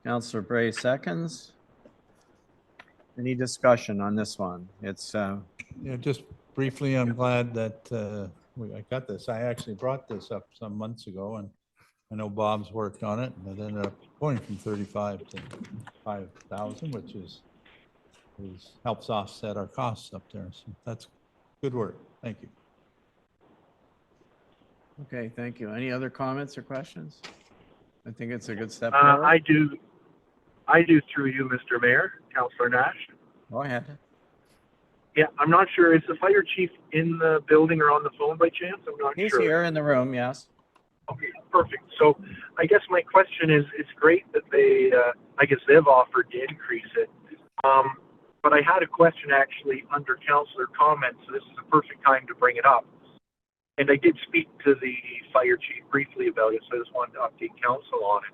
Counselor Bray seconds. Any discussion on this one? It's, Yeah, just briefly, I'm glad that I got this. I actually brought this up some months ago, and I know Bob's worked on it, and it ended up going from 35 to 5,000, which helps offset our costs up there. So that's good work. Thank you. okay, thank you. Any other comments or questions? I think it's a good step I forward. do through you, Mr. Mayor, Counselor Nash. Go ahead. Yeah, I'm not sure. Is the fire chief in the building or on the phone by chance? I'm not He's sure. here in the room, yes. Okay, perfect. So I guess my question is, it's great that I guess they've offered to increase it. But I had a question actually under counselor comments, so this is a perfect time to bring it up. And I did speak to the fire chief briefly about it, so I just wanted to update council on it.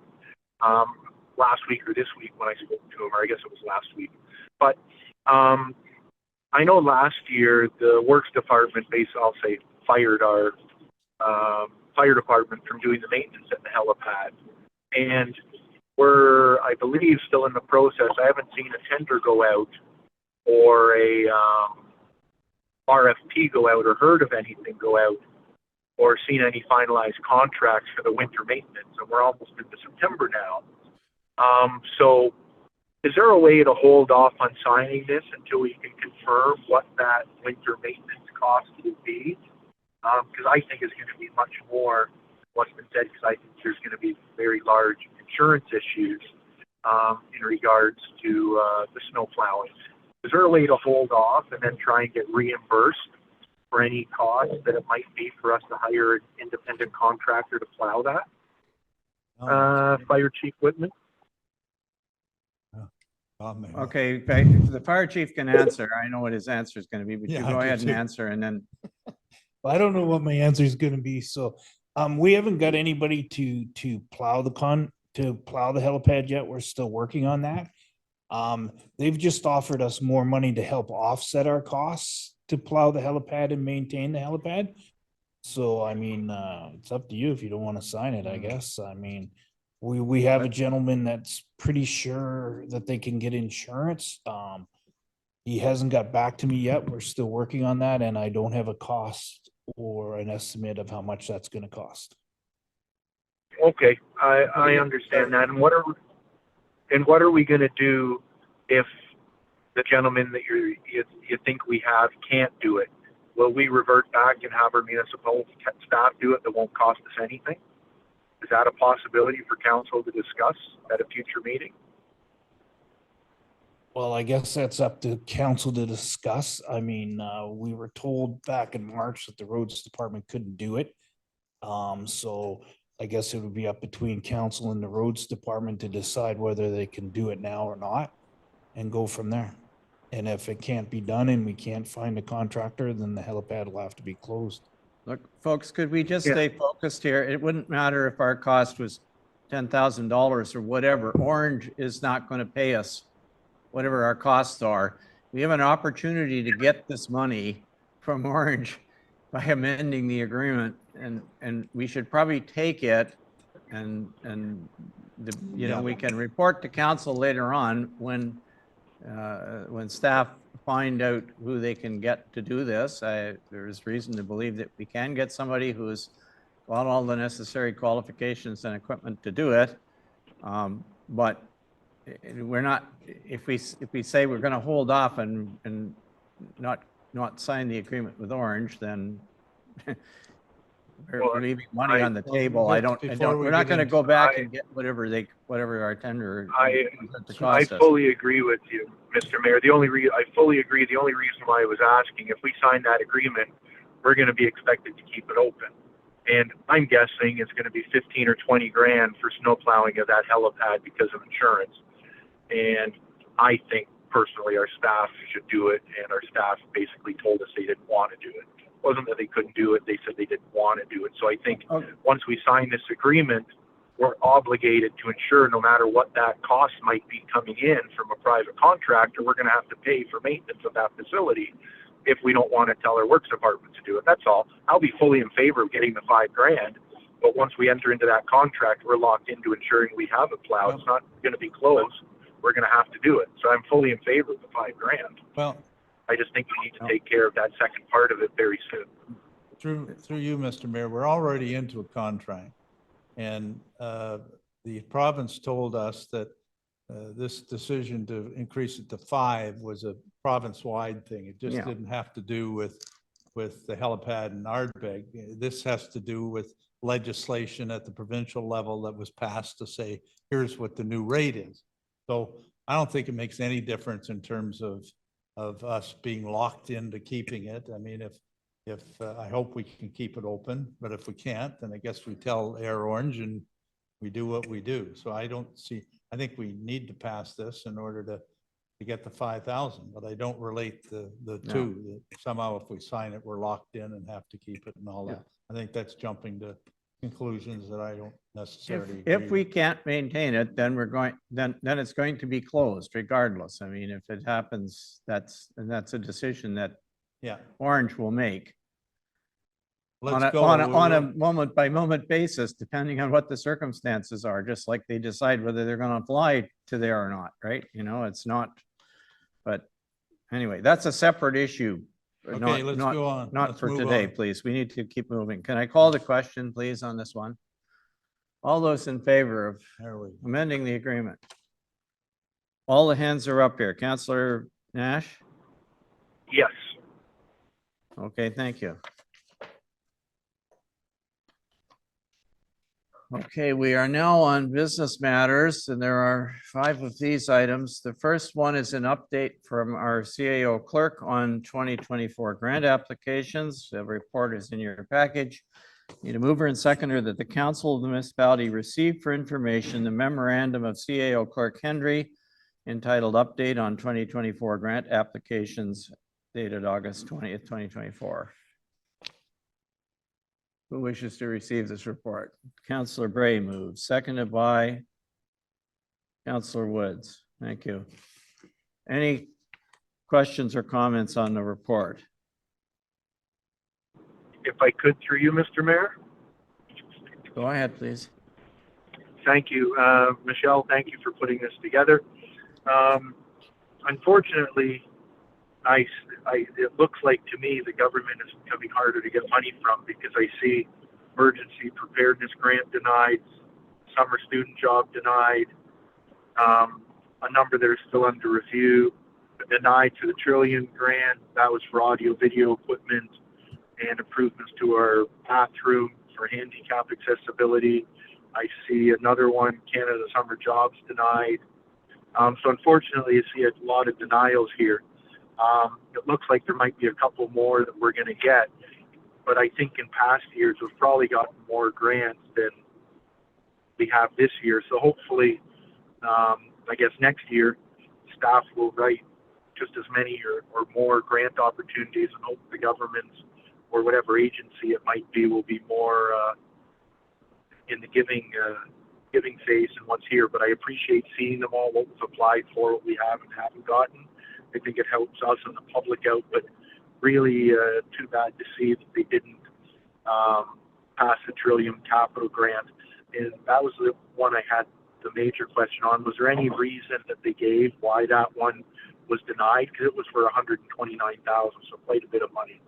Last week or this week when I spoke to him, or I guess it was last week. But I know last year the works department I'll say fired our fire department from doing the maintenance at the helipad. And we're, I believe, still in the process. I haven't seen a tender go out or a RFP go out or heard of anything go out or seen any finalized contracts for the winter maintenance. And we're almost into September now. So is there a way to hold off on signing this until we can confirm what that winter maintenance cost will be? because I think it's going to be much more what's been said, because I think there's going to be very large insurance issues in regards to the snow plowing. Is there a way to hold off and then try and get reimbursed for any costs that it might be for us to hire an independent contractor to plow that? Fire Chief Whitman? Okay, the fire chief can answer. I know what his answer is going to be, but you Yeah, I go do ahead and too. answer and then, I don't know what my answer is gonna be, so, we haven't got anybody to plow the helipad yet. We're still working on that. They've just offered us more money to help offset our costs to plow the helipad and maintain the helipad. So, I mean, it's up to you if you don't want to sign it, I guess. I mean, we have a gentleman that's pretty sure that they can get insurance. He hasn't got back to me yet. We're still working on that, and I don't have a cost or an estimate of how much that's gonna cost. Okay, I understand that. And what are we going to do if the gentleman that you think we have can't do it? Will we revert back and have our municipal staff do it that won't cost us anything? Is that a possibility for council to discuss at a future meeting? Well, I guess that's up to council to discuss. I mean, we were told back in March that the roads department couldn't do it. So I guess it would be up between council and the roads department to decide whether they can do it now or not and go from there. And if it can't be done and we can't find a contractor, then the helipad will have to be closed. look, folks, could we just Yeah. stay focused here? It wouldn't matter if our cost was $10,000 or whatever. Orange is not going to pay us whatever our costs are. We have an opportunity to get this money from Orange by amending the agreement, and we should probably take it and we can report to council later on when staff find out who they can get to do this. There's reason to believe that we can get somebody who's got all the necessary qualifications and equipment to do it. But we're not, if we say we're going to hold off and not sign the agreement with Orange, then we're leaving money on the table. We're not going to go back I- and get whatever our tender. I cost us. fully agree with you, Mr. Mayor. I fully agree. The only reason why I was asking, if we sign that agreement, we're going to be expected to keep it open. And I'm guessing it's going to be 15 or 20 grand for snow plowing of that helipad because of insurance. And I think personally our staff should do it, and our staff basically told us they didn't want to do it. It wasn't that they couldn't do it, they said they didn't want to do it. So I think once we sign this agreement, we're obligated to ensure no matter what that cost might be coming in from a private contractor, we're going to have to pay for maintenance of that facility if we don't want to tell our works department to do it. That's all. I'll be fully in favor of getting the $5 grand, but once we enter into that contract, we're locked into ensuring we have it plowed. It's not going to be closed. We're going to have to do it. So I'm fully in favor of the $5 grand. Well, I just think we need to take care of that second part of it very soon. through you, Mr. Mayor, we're already into a contract. And the province told us that this decision to increase it to 5 was a province-wide thing. It just Yeah. didn't have to do with the helipad in Ardbeg. This has to do with legislation at the provincial level that was passed to say, here's what the new rate is. So I don't think it makes any difference in terms of us being locked into keeping it. I mean, if I hope we can keep it open, but if we can't, then I guess we tell Air Orange and we do what we do. So I think we need to pass this in order to get the 5,000, but I don't relate the two. That somehow if we sign it, we're locked in and have to keep it and all that. I think that's jumping to conclusions that I don't necessarily agree If we with. can't maintain it, then then it's going to be closed regardless. I mean, if it happens, that's a decision that Yeah, Orange will make let's go. on a moment by moment basis, depending on what the circumstances are, just like they decide whether they're going to fly to there or not, right? It's not, but anyway, that's a separate issue. Okay, let's go on. Not Let's for move today, on. please. We need to keep moving. Can I call the question, please, on this one? All those in favor of There we go. amending the agreement? All the hands are up here. Counselor Nash? Yes. Okay, thank you. Okay, we are now on business matters, and there are 5 of these items. The first one is an update from our CAO clerk on 2024 grant applications. The report is in your package. Need a mover and seconder that the council of the municipality receive for information the memorandum of CAO Clerk Hendry entitled Update on 2024 Grant Applications dated August 20th, 2024. Who wishes to receive this report? Councillor Bray moves, seconded by Councillor Woods. Thank you. Any questions or comments on the report? If I could, through you, Mr. Mayor. Go ahead, please. Thank you. Michelle, thank you for putting this together. Unfortunately, it looks like to me the government is becoming harder to get money from, because I see emergency preparedness grant denied, summer student job denied, a number that are still under review, denied to the Trillium grant. That was for audio video equipment and improvements to our bathroom for handicap accessibility. I see another one, Canada Summer Jobs, denied. So unfortunately, you see a lot of denials here. It looks like there might be a couple more that we're going to get, but I think in past years we've probably gotten more grants than we have this year. So hopefully, I guess next year, staff will write just as many or more grant opportunities, and hope the governments or whatever agency it might be will be more in the giving phase and what's here. But I appreciate seeing them all, what we've applied for, what we have and haven't gotten. I think it helps us and the public out, but really too bad to see that they didn't pass the Trillium Capital Grant. And that was the one I had the major question on. Was there any reason that they gave why that one was denied? Because it was for $129,000, so quite a bit of money.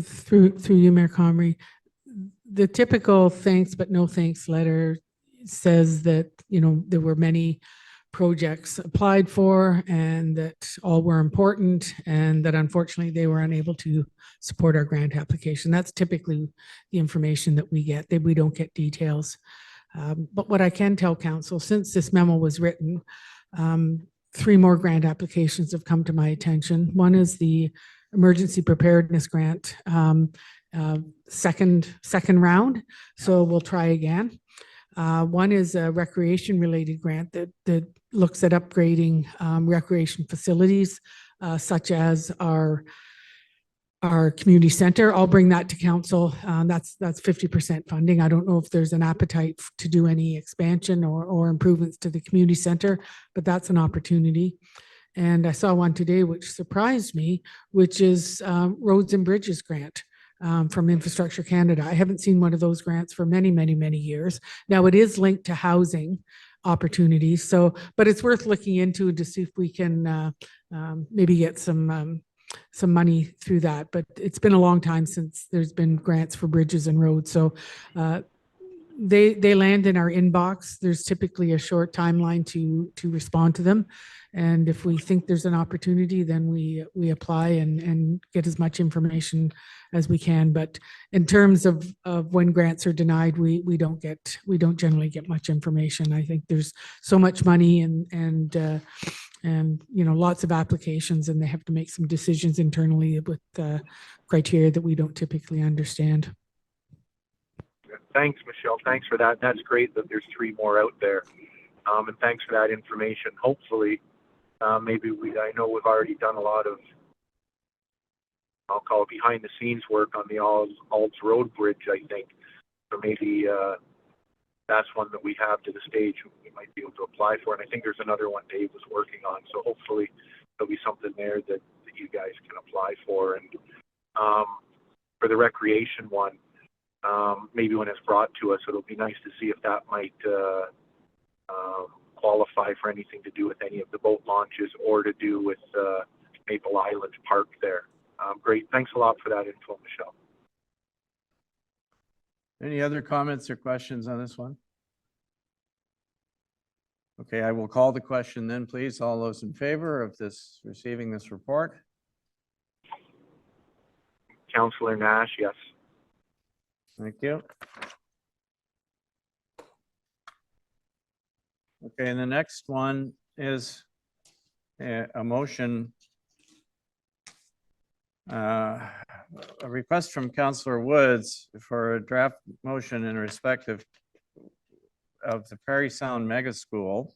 Through you, Mayor Comrie, the typical thanks but no thanks letter says that, there were many projects applied for and that all were important, and that unfortunately they were unable to support our grant application. That's typically the information that we get. We don't get details. But what I can tell council, since this memo was written, 3 more grant applications have come to my attention. One is the Emergency Preparedness Grant, second round. So we'll try again. One is a recreation-related grant that looks at upgrading recreation facilities, such as our community center. I'll bring that to council. That's 50% funding. I don't know if there's an appetite to do any expansion or improvements to the community center, but that's an opportunity. And I saw one today which surprised me, which is Roads and Bridges Grant from Infrastructure Canada. I haven't seen one of those grants for many, many, many years. Now it is linked to housing opportunities, but it's worth looking into to see if we can maybe get some money through that. But it's been a long time since there's been grants for bridges and roads. So they land in our inbox. There's typically a short timeline to respond to them. And if we think there's an opportunity, then we apply and get as much information as we can. But in terms of when grants are denied, we don't generally get much information. I think there's so much money and lots of applications, and they have to make some decisions internally with criteria that we don't typically understand. Thanks, Michelle. Thanks for that. That's great that there's 3 more out there. And thanks for that information. Hopefully, maybe I know we've already done a lot of, I'll call it behind the scenes work on the Alds Road Bridge, I think. So maybe that's one that we have to the stage we might be able to apply for. And I think there's another one Dave was working on. So hopefully there'll be something there that you guys can apply for. And for the recreation one, maybe when it's brought to us, it'll be nice to see if that might qualify for anything to do with any of the boat launches or to do with Maple Island Park there. Great. Thanks a lot for that info, Michelle. Any other comments or questions on this one? Okay, I will call the question then, please. All those in favor of receiving this report? Councillor Nash, yes. Thank you. Okay, and the next one is a motion, a request from Councillor Woods for a draft motion in respect of the Perry Sound Mega School.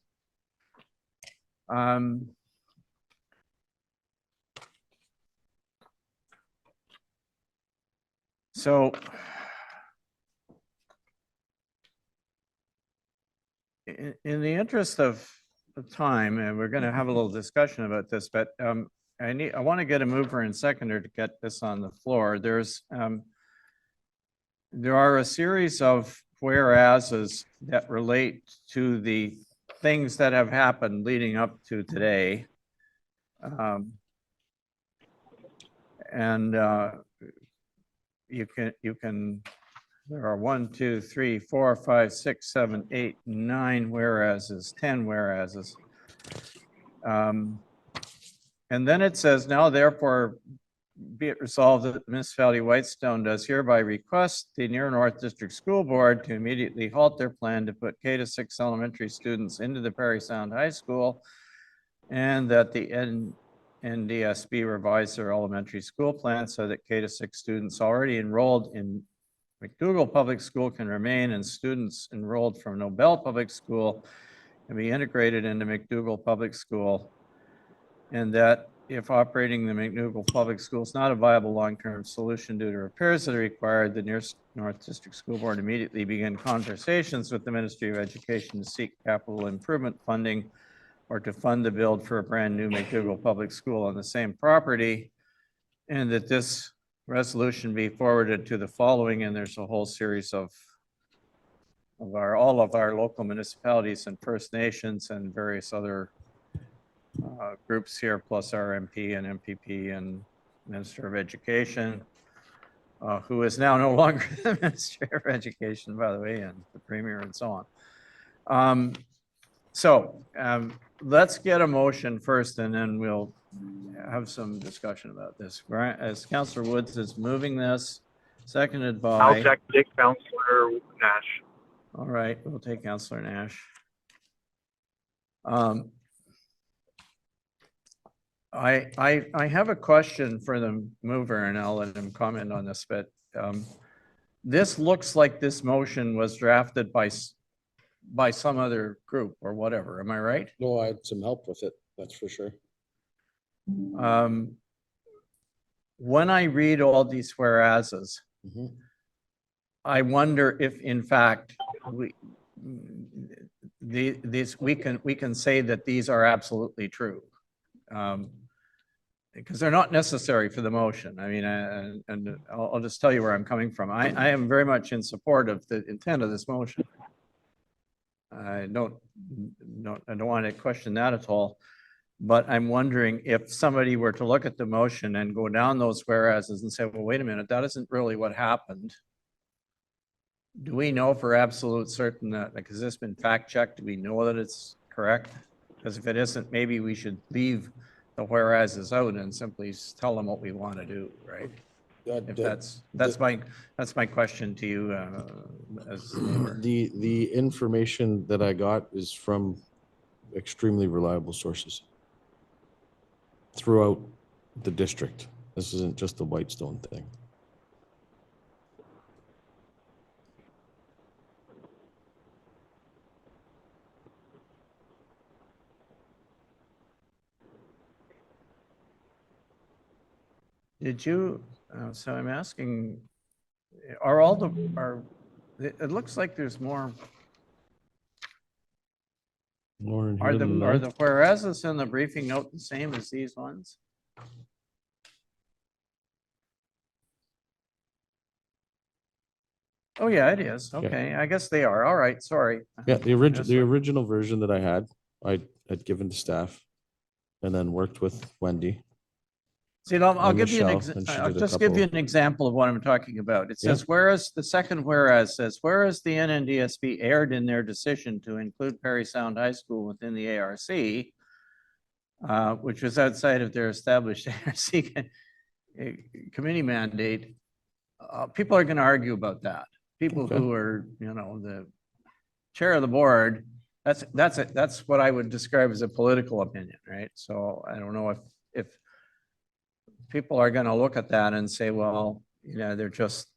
So in the interest of time, and we're going to have a little discussion about this, but I want to get a mover and seconder to get this on the floor. There are a series of whereases that relate to the things that have happened leading up to today. You can, there are 1, 2, 3, 4, 5, 6, 7, 8, 9 whereases, 10 whereases. And then it says, now therefore be it resolved that the municipality of Whitestone does hereby request the Near North District School Board to immediately halt their plan to put K to 6 elementary students into the Perry Sound High School, and that the NDSB revise their elementary school plan so that K to 6 students already enrolled in McDougall Public School can remain, and students enrolled from Nobel Public School can be integrated into McDougall Public School. And that if operating the McDougall Public School is not a viable long-term solution due to repairs that are required, the Near North District School Board immediately begin conversations with the Ministry of Education to seek capital improvement funding or to fund the build for a brand new McDougall Public School on the same property. And that this resolution be forwarded to the following, and there's a whole series of all of our local municipalities and First Nations and various other groups here, plus our MP and MPP and Minister of Education, who is now no longer the Minister of Education, by the way, and the Premier and so on. Let's get a motion first, and then we'll have some discussion about this. As Councillor Woods is moving this, seconded by. I'll second it, Councillor Nash. All right, we'll take Councillor Nash. I have a question for the mover, and I'll let him comment on this, but this looks like this motion was drafted by some other group or whatever. Am I right? No, I had some help with it, that's for sure. When I read all these whereases, I wonder if in fact we can say that these are absolutely true. Because they're not necessary for the motion. I mean, and I'll just tell you where I'm coming from. I am very much in support of the intent of this motion. I don't want to question that at all. But I'm wondering if somebody were to look at the motion and go down those whereases and say, well, wait a minute, that isn't really what happened. Do we know for absolute certain that, like, has this been fact checked? Do we know that it's correct? Because if it isn't, maybe we should leave the whereases out and simply tell them what we want to do, right? If that's my question to you as the information that I got is from extremely reliable sources throughout the district. This isn't just a Whitestone thing. Did you, so I'm asking, it looks like there's more. Are the whereases in the briefing note the same as these ones? Oh, yeah, it is. Okay, I guess they are. All right, sorry. Yeah, the original version that I had given to staff and then worked with Wendy. See, I'll give you I'll just give you an example of what I'm talking about. It says, whereas the second whereas says, whereas the NNDSB erred in their decision to include Perry Sound High School within the ARC, which was outside of their established ARC committee mandate, people are going to argue about that. People Okay. who are, you know, the chair of the board, that's what I would describe as a political opinion, right? So I don't know if people are going to look at that and say, well, you know, they're just,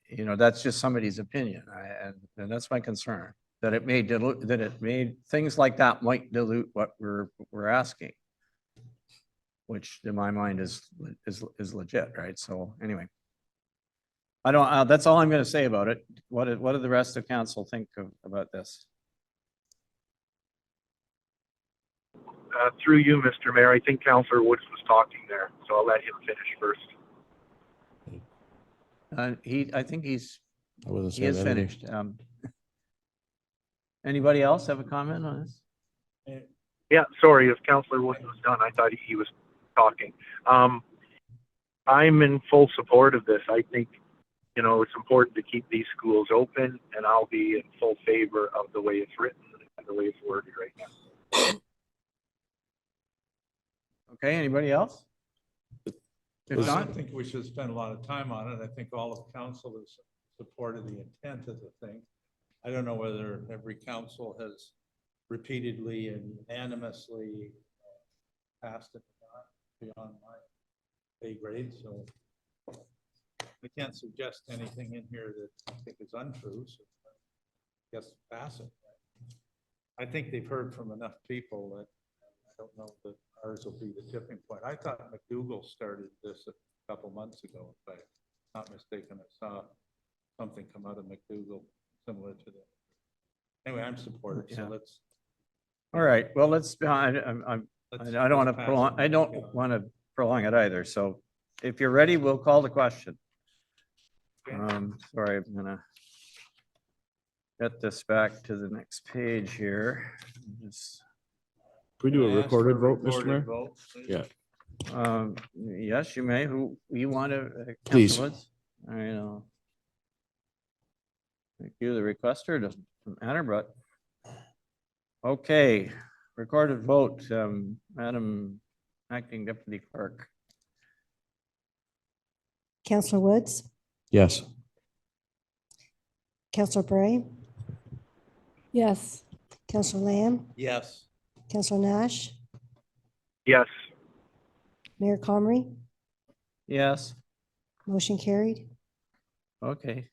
you know, that's just somebody's opinion. And that's my concern, that it may dilute, that it may, things like that might dilute what we're asking, which in my mind is legit, right? So anyway. I don't, that's all I'm going to say about it. What do the rest of council think about this? Through you, Mr. Mayor, I think Councillor Woods was talking there, so I'll let him finish first. I think I wasn't he saying is anything. finished. Anybody else have a comment on this? Yeah, sorry, if Councillor Woods was done, I thought he was talking. I'm in full support of this. I think, you know, it's important to keep these schools open, and I'll be in full favor of the way it's written and the way it's worded right now. Okay, anybody else? If I not, don't think we should spend a lot of time on it. I think all of council has supported the intent of the thing. I don't know whether every council has repeatedly and unanimously passed it or not, beyond my pay grade, so I can't suggest anything in here that I think is untrue, so I guess pass it. I think they've heard from enough people that I don't know that ours will be the tipping point. I thought McDougall started this a couple months ago, if I'm not mistaken. I saw something come out of McDougall similar to that. Anyway, I'm supportive, so Yeah. let's. all right, well, let's, I don't want to pass prolong, it. I don't want to prolong it either. So if you're ready, we'll call the question. Sorry, I'm gonna get this back to the next page here. Just, Can we do Can I a ask for recorded vote, Mr. recorded Mayor? vote, please? Yeah. yes, you may. Who you want to? Please. All right. Thank you, the requester doesn't matter, but okay, recorded vote, Madam Acting Deputy Clerk. Councillor Woods, Yes. Councillor Bray, Yes. Councillor Lamb, Yes. Councillor Nash, Yes. Mayor Comrie, Yes, motion carried. okay.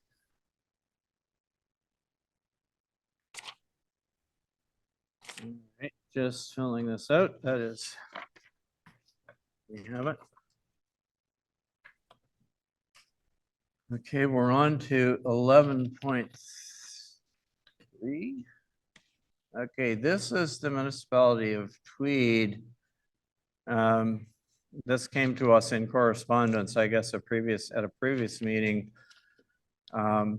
All right, just filling this out, that is. We have it. Okay, we're on to 11.3. Okay, this is the municipality of Tweed. This came to us in correspondence, I guess, at a previous meeting. So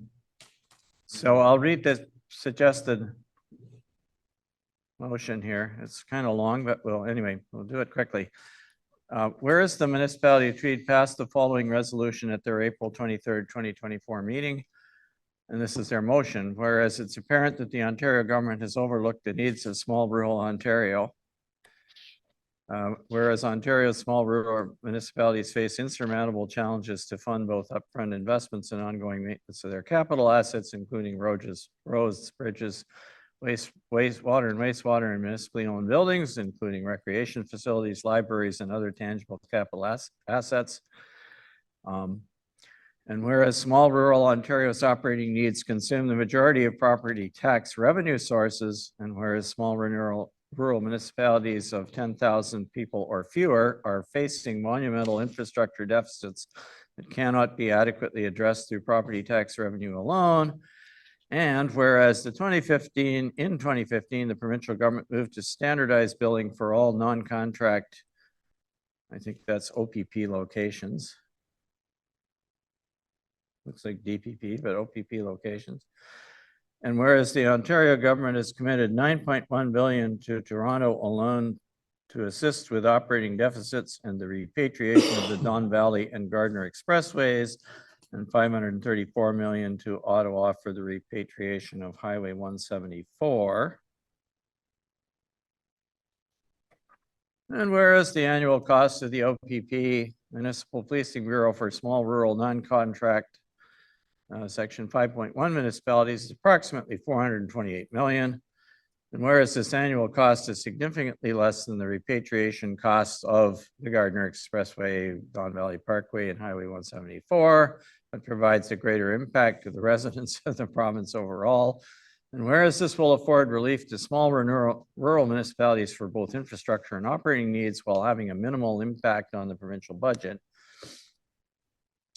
I'll read the suggested motion here. It's kind of long, but anyway, we'll do it quickly. Whereas the municipality of Tweed passed the following resolution at their April 23rd, 2024 meeting, and this is their motion, whereas it's apparent that the Ontario government has overlooked the needs of small rural Ontario. Whereas Ontario's small rural municipalities face insurmountable challenges to fund both upfront investments and ongoing maintenance of their capital assets, including roads, bridges, wastewater and municipally owned buildings, including recreation facilities, libraries, and other tangible capital assets. And whereas small rural Ontario's operating needs consume the majority of property tax revenue sources, and whereas small rural municipalities of 10,000 people or fewer are facing monumental infrastructure deficits that cannot be adequately addressed through property tax revenue alone. And whereas in 2015, the provincial government moved to standardized billing for all non-contract, I think that's OPP locations. Looks like DPP, but OPP locations. And whereas the Ontario government has committed 9.1 billion to Toronto alone to assist with operating deficits and the repatriation of the Don Valley and Gardner Expressways, and 534 million to Ottawa for the repatriation of Highway 174. And whereas the annual cost of the OPP Municipal Policing Bureau for small rural non-contract, section 5.1 municipalities is approximately 428 million. And whereas this annual cost is significantly less than the repatriation costs of the Gardner Expressway, Don Valley Parkway, and Highway 174, but provides a greater impact to the residents of the province overall. And whereas this will afford relief to small rural municipalities for both infrastructure and operating needs while having a minimal impact on the provincial budget.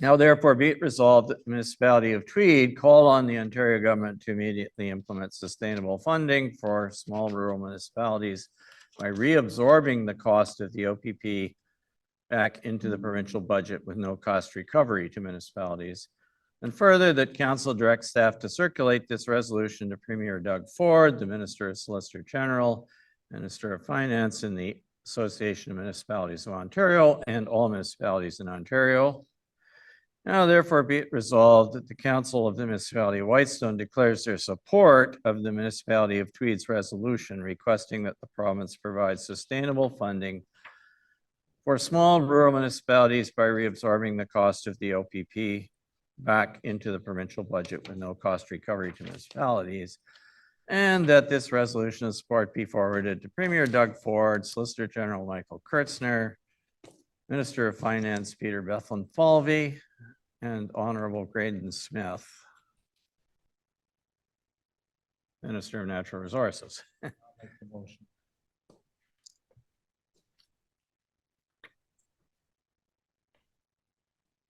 Now therefore be it resolved that the municipality of Tweed call on the Ontario government to immediately implement sustainable funding for small rural municipalities by reabsorbing the cost of the OPP back into the provincial budget with no cost recovery to municipalities. And further, that council directs staff to circulate this resolution to Premier Doug Ford, the Minister of Solicitor General, Minister of Finance, and the Association of Municipalities of Ontario, and all municipalities in Ontario. Now therefore be it resolved that the Council of the Municipality of Whitestone declares their support of the Municipality of Tweed's resolution requesting that the province provide sustainable funding for small rural municipalities by reabsorbing the cost of the OPP back into the provincial budget with no cost recovery to municipalities. And that this resolution of support be forwarded to Premier Doug Ford, Solicitor General Michael Kurtzner, Minister of Finance Peter Bethlen-Falvey, and Honorable Graydon Smith, Minister of Natural Resources. Make the motion.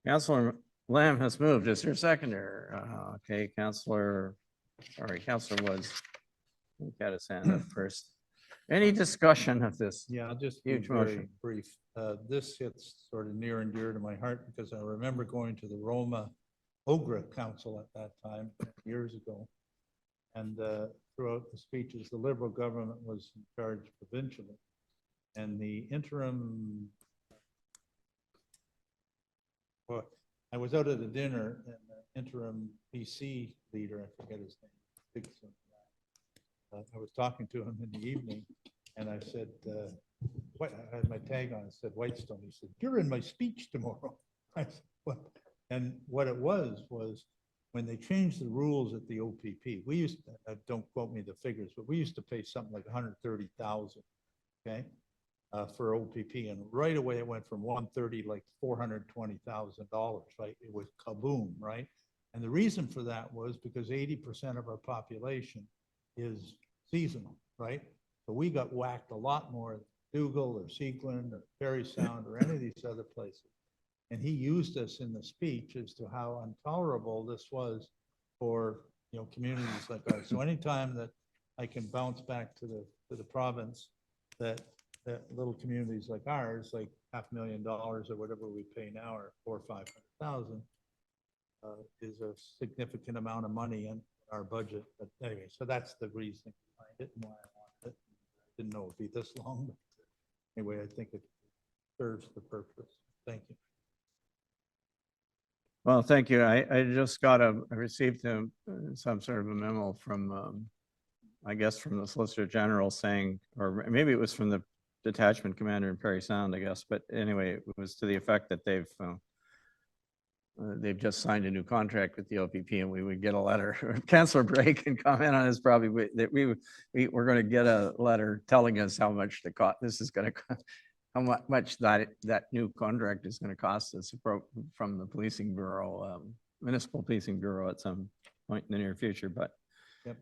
Councillor Lamb has moved. Is there a seconder? Okay, Councillor Woods. He got his hand up first. Any discussion of this? Yeah, I'll just be Huge very motion. brief. This hits sort of near and dear to my heart because I remember going to the Roma Ogra Council at that time, years ago. And throughout the speeches, the Liberal government was in charge provincially. And the interim, well, I was out at a dinner and the interim PC leader, I forget his name, Dixon, I was talking to him in the evening and I said, what, I had my tag on, it said Whitestone. He said, "You're in my speech tomorrow." I said, "What?" And what it was when they changed the rules at the OPP, we used to, don't quote me the figures, but we used to pay something like 130,000, okay, for OPP. And right away it went from 130 like $420,000, right? It was kaboom, right? And the reason for that was because 80% of our population is seasonal, right? So we got whacked a lot more Dougal or Sequin or Parry Sound or any of these other places. And he used us in the speech as to how intolerable this was for, you know, communities like ours. So anytime that I can bounce back to the province, that little communities like ours, like $500,000 or whatever we pay now, or 400,000 or 500,000, is a significant amount of money in our budget. But anyway, so that's the reason behind it and why I wanted it. Didn't know it'd be this long, but anyway, I think it serves the purpose. Thank you. Well, thank you. I just I received some sort of a memo from, I guess from the Solicitor General saying, or maybe it was from the detachment commander in Parry Sound, I guess. But anyway, it was to the effect that they've just signed a new contract with the OPP and we would get a letter. Councillor Bray can comment on this probably, that we're going to get a letter telling us how much the cost, this is going to cost, how much that new contract is going to cost us from the policing bureau, municipal policing bureau at some point in the near future. But yep.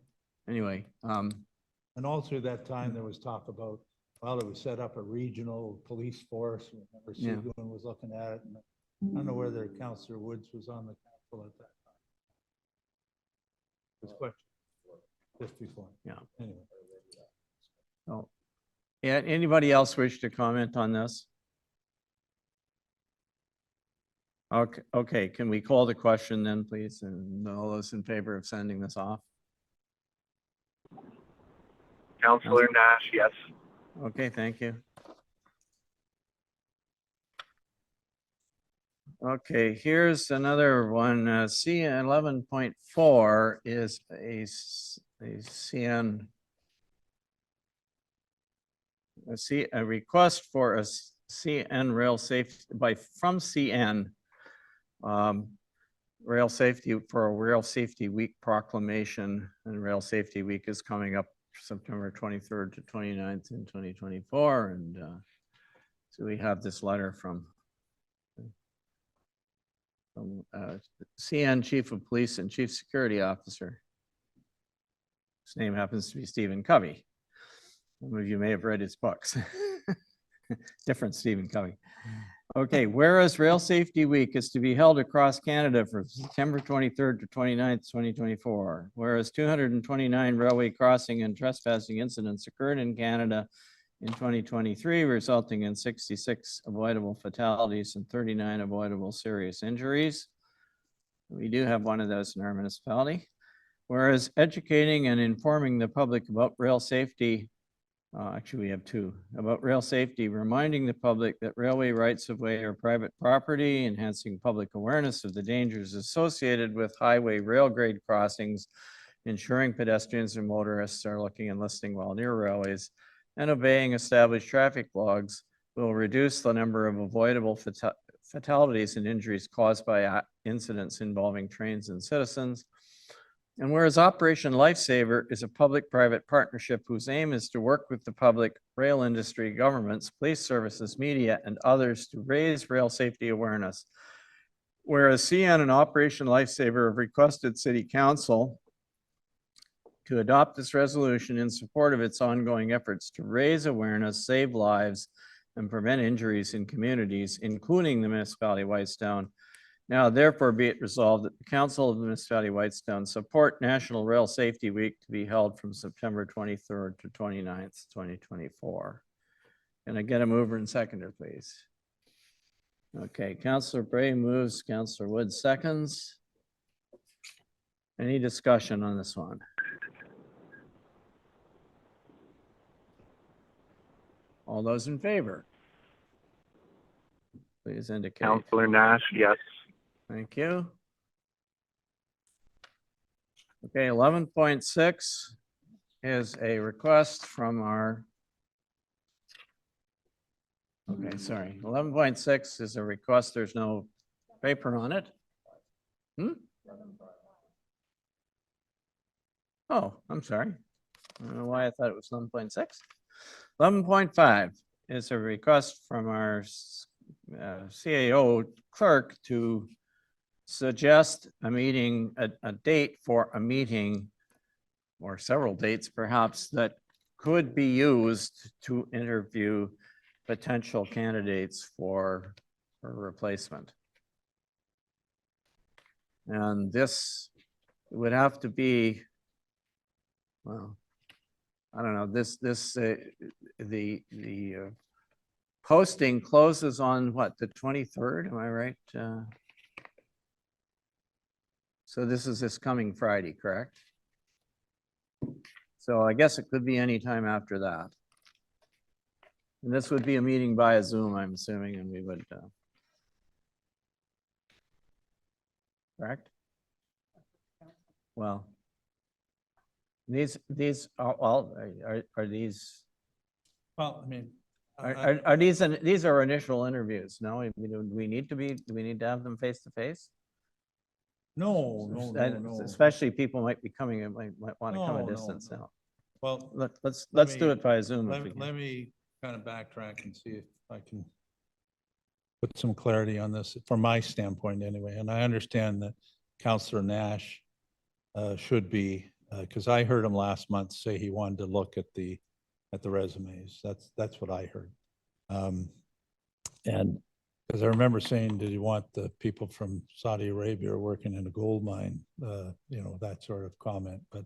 Anyway. And all through that time, there was talk about, well, it was set up a regional police force. Remember, Seagoon was looking at it. And I don't know whether Councillor Woods was on the council at that time. This question, just before. Yeah. Anyway. Oh. Yeah, anybody else wish to comment on this? Okay, can we call the question then, please? And all those in favor of sending this off? Councillor Nash, yes. Okay, thank you. Okay, here's another one. C11.4 is a request for a CN Rail Safety from CN. Rail Safety for a Rail Safety Week proclamation, and Rail Safety Week is coming up September 23rd to 29th in 2024. And so we have this letter from CN Chief of Police and Chief Security Officer. His name happens to be Stephen Covey. Some of you may have read his books. Different Stephen Covey. Okay, whereas Rail Safety Week is to be held across Canada from September 23rd to 29th, 2024. Whereas 229 railway crossing and trespassing incidents occurred in Canada in 2023, resulting in 66 avoidable fatalities and 39 avoidable serious injuries. We do have one of those in our municipality. Whereas educating and informing the public about rail safety, actually we have two, about rail safety, reminding the public that railway rights of way are private property, enhancing public awareness of the dangers associated with highway rail grade crossings, ensuring pedestrians and motorists are looking and listening while near railways, and obeying established traffic laws will reduce the number of avoidable fatalities and injuries caused by incidents involving trains and citizens. And whereas Operation Lifesaver is a public-private partnership whose aim is to work with the public, rail industry, governments, police services, media, and others to raise rail safety awareness. Whereas CN and Operation Lifesaver have requested City Council to adopt this resolution in support of its ongoing efforts to raise awareness, save lives, and prevent injuries in communities, including the municipality of Whitestone. Now, therefore, be it resolved that the Council of the Municipality of Whitestone support National Rail Safety Week to be held from September 23rd to 29th, 2024. Can I get a mover and seconder, please? Okay, Councillor Bray moves, Councillor Wood seconds. Any discussion on this one? All those in favor? Please indicate. Councillor Nash, yes. Thank you. Okay, 11.6 is a request from our, okay, sorry, 11.6 is a request, there's no paper on it. Oh, I'm sorry. I don't know why I thought it was 11.6. 11.5 is a request from our CAO clerk to suggest a meeting, a date for a meeting, or several dates perhaps, that could be used to interview potential candidates for replacement. And this would have to be, well, I don't know, the posting closes on what, the 23rd, am I right? So this is this coming Friday, correct? So I guess it could be any time after that. And this would be a meeting via Zoom, I'm assuming, and we would, correct? Well, these, well, are these? Well, I mean. Are these are initial interviews? No, do we need to have them face to face? No. Especially people might be coming and might want to come a No, distance no. now. Well, Let's do it via Zoom. if we can. Let me kind of backtrack and see if I can put some clarity on this from my standpoint anyway. And I understand that Councillor Nash should be, because I heard him last month say he wanted to look at the resumes. That's what I heard. And because I remember saying, did you want the people from Saudi Arabia working in a gold mine? That sort of comment. But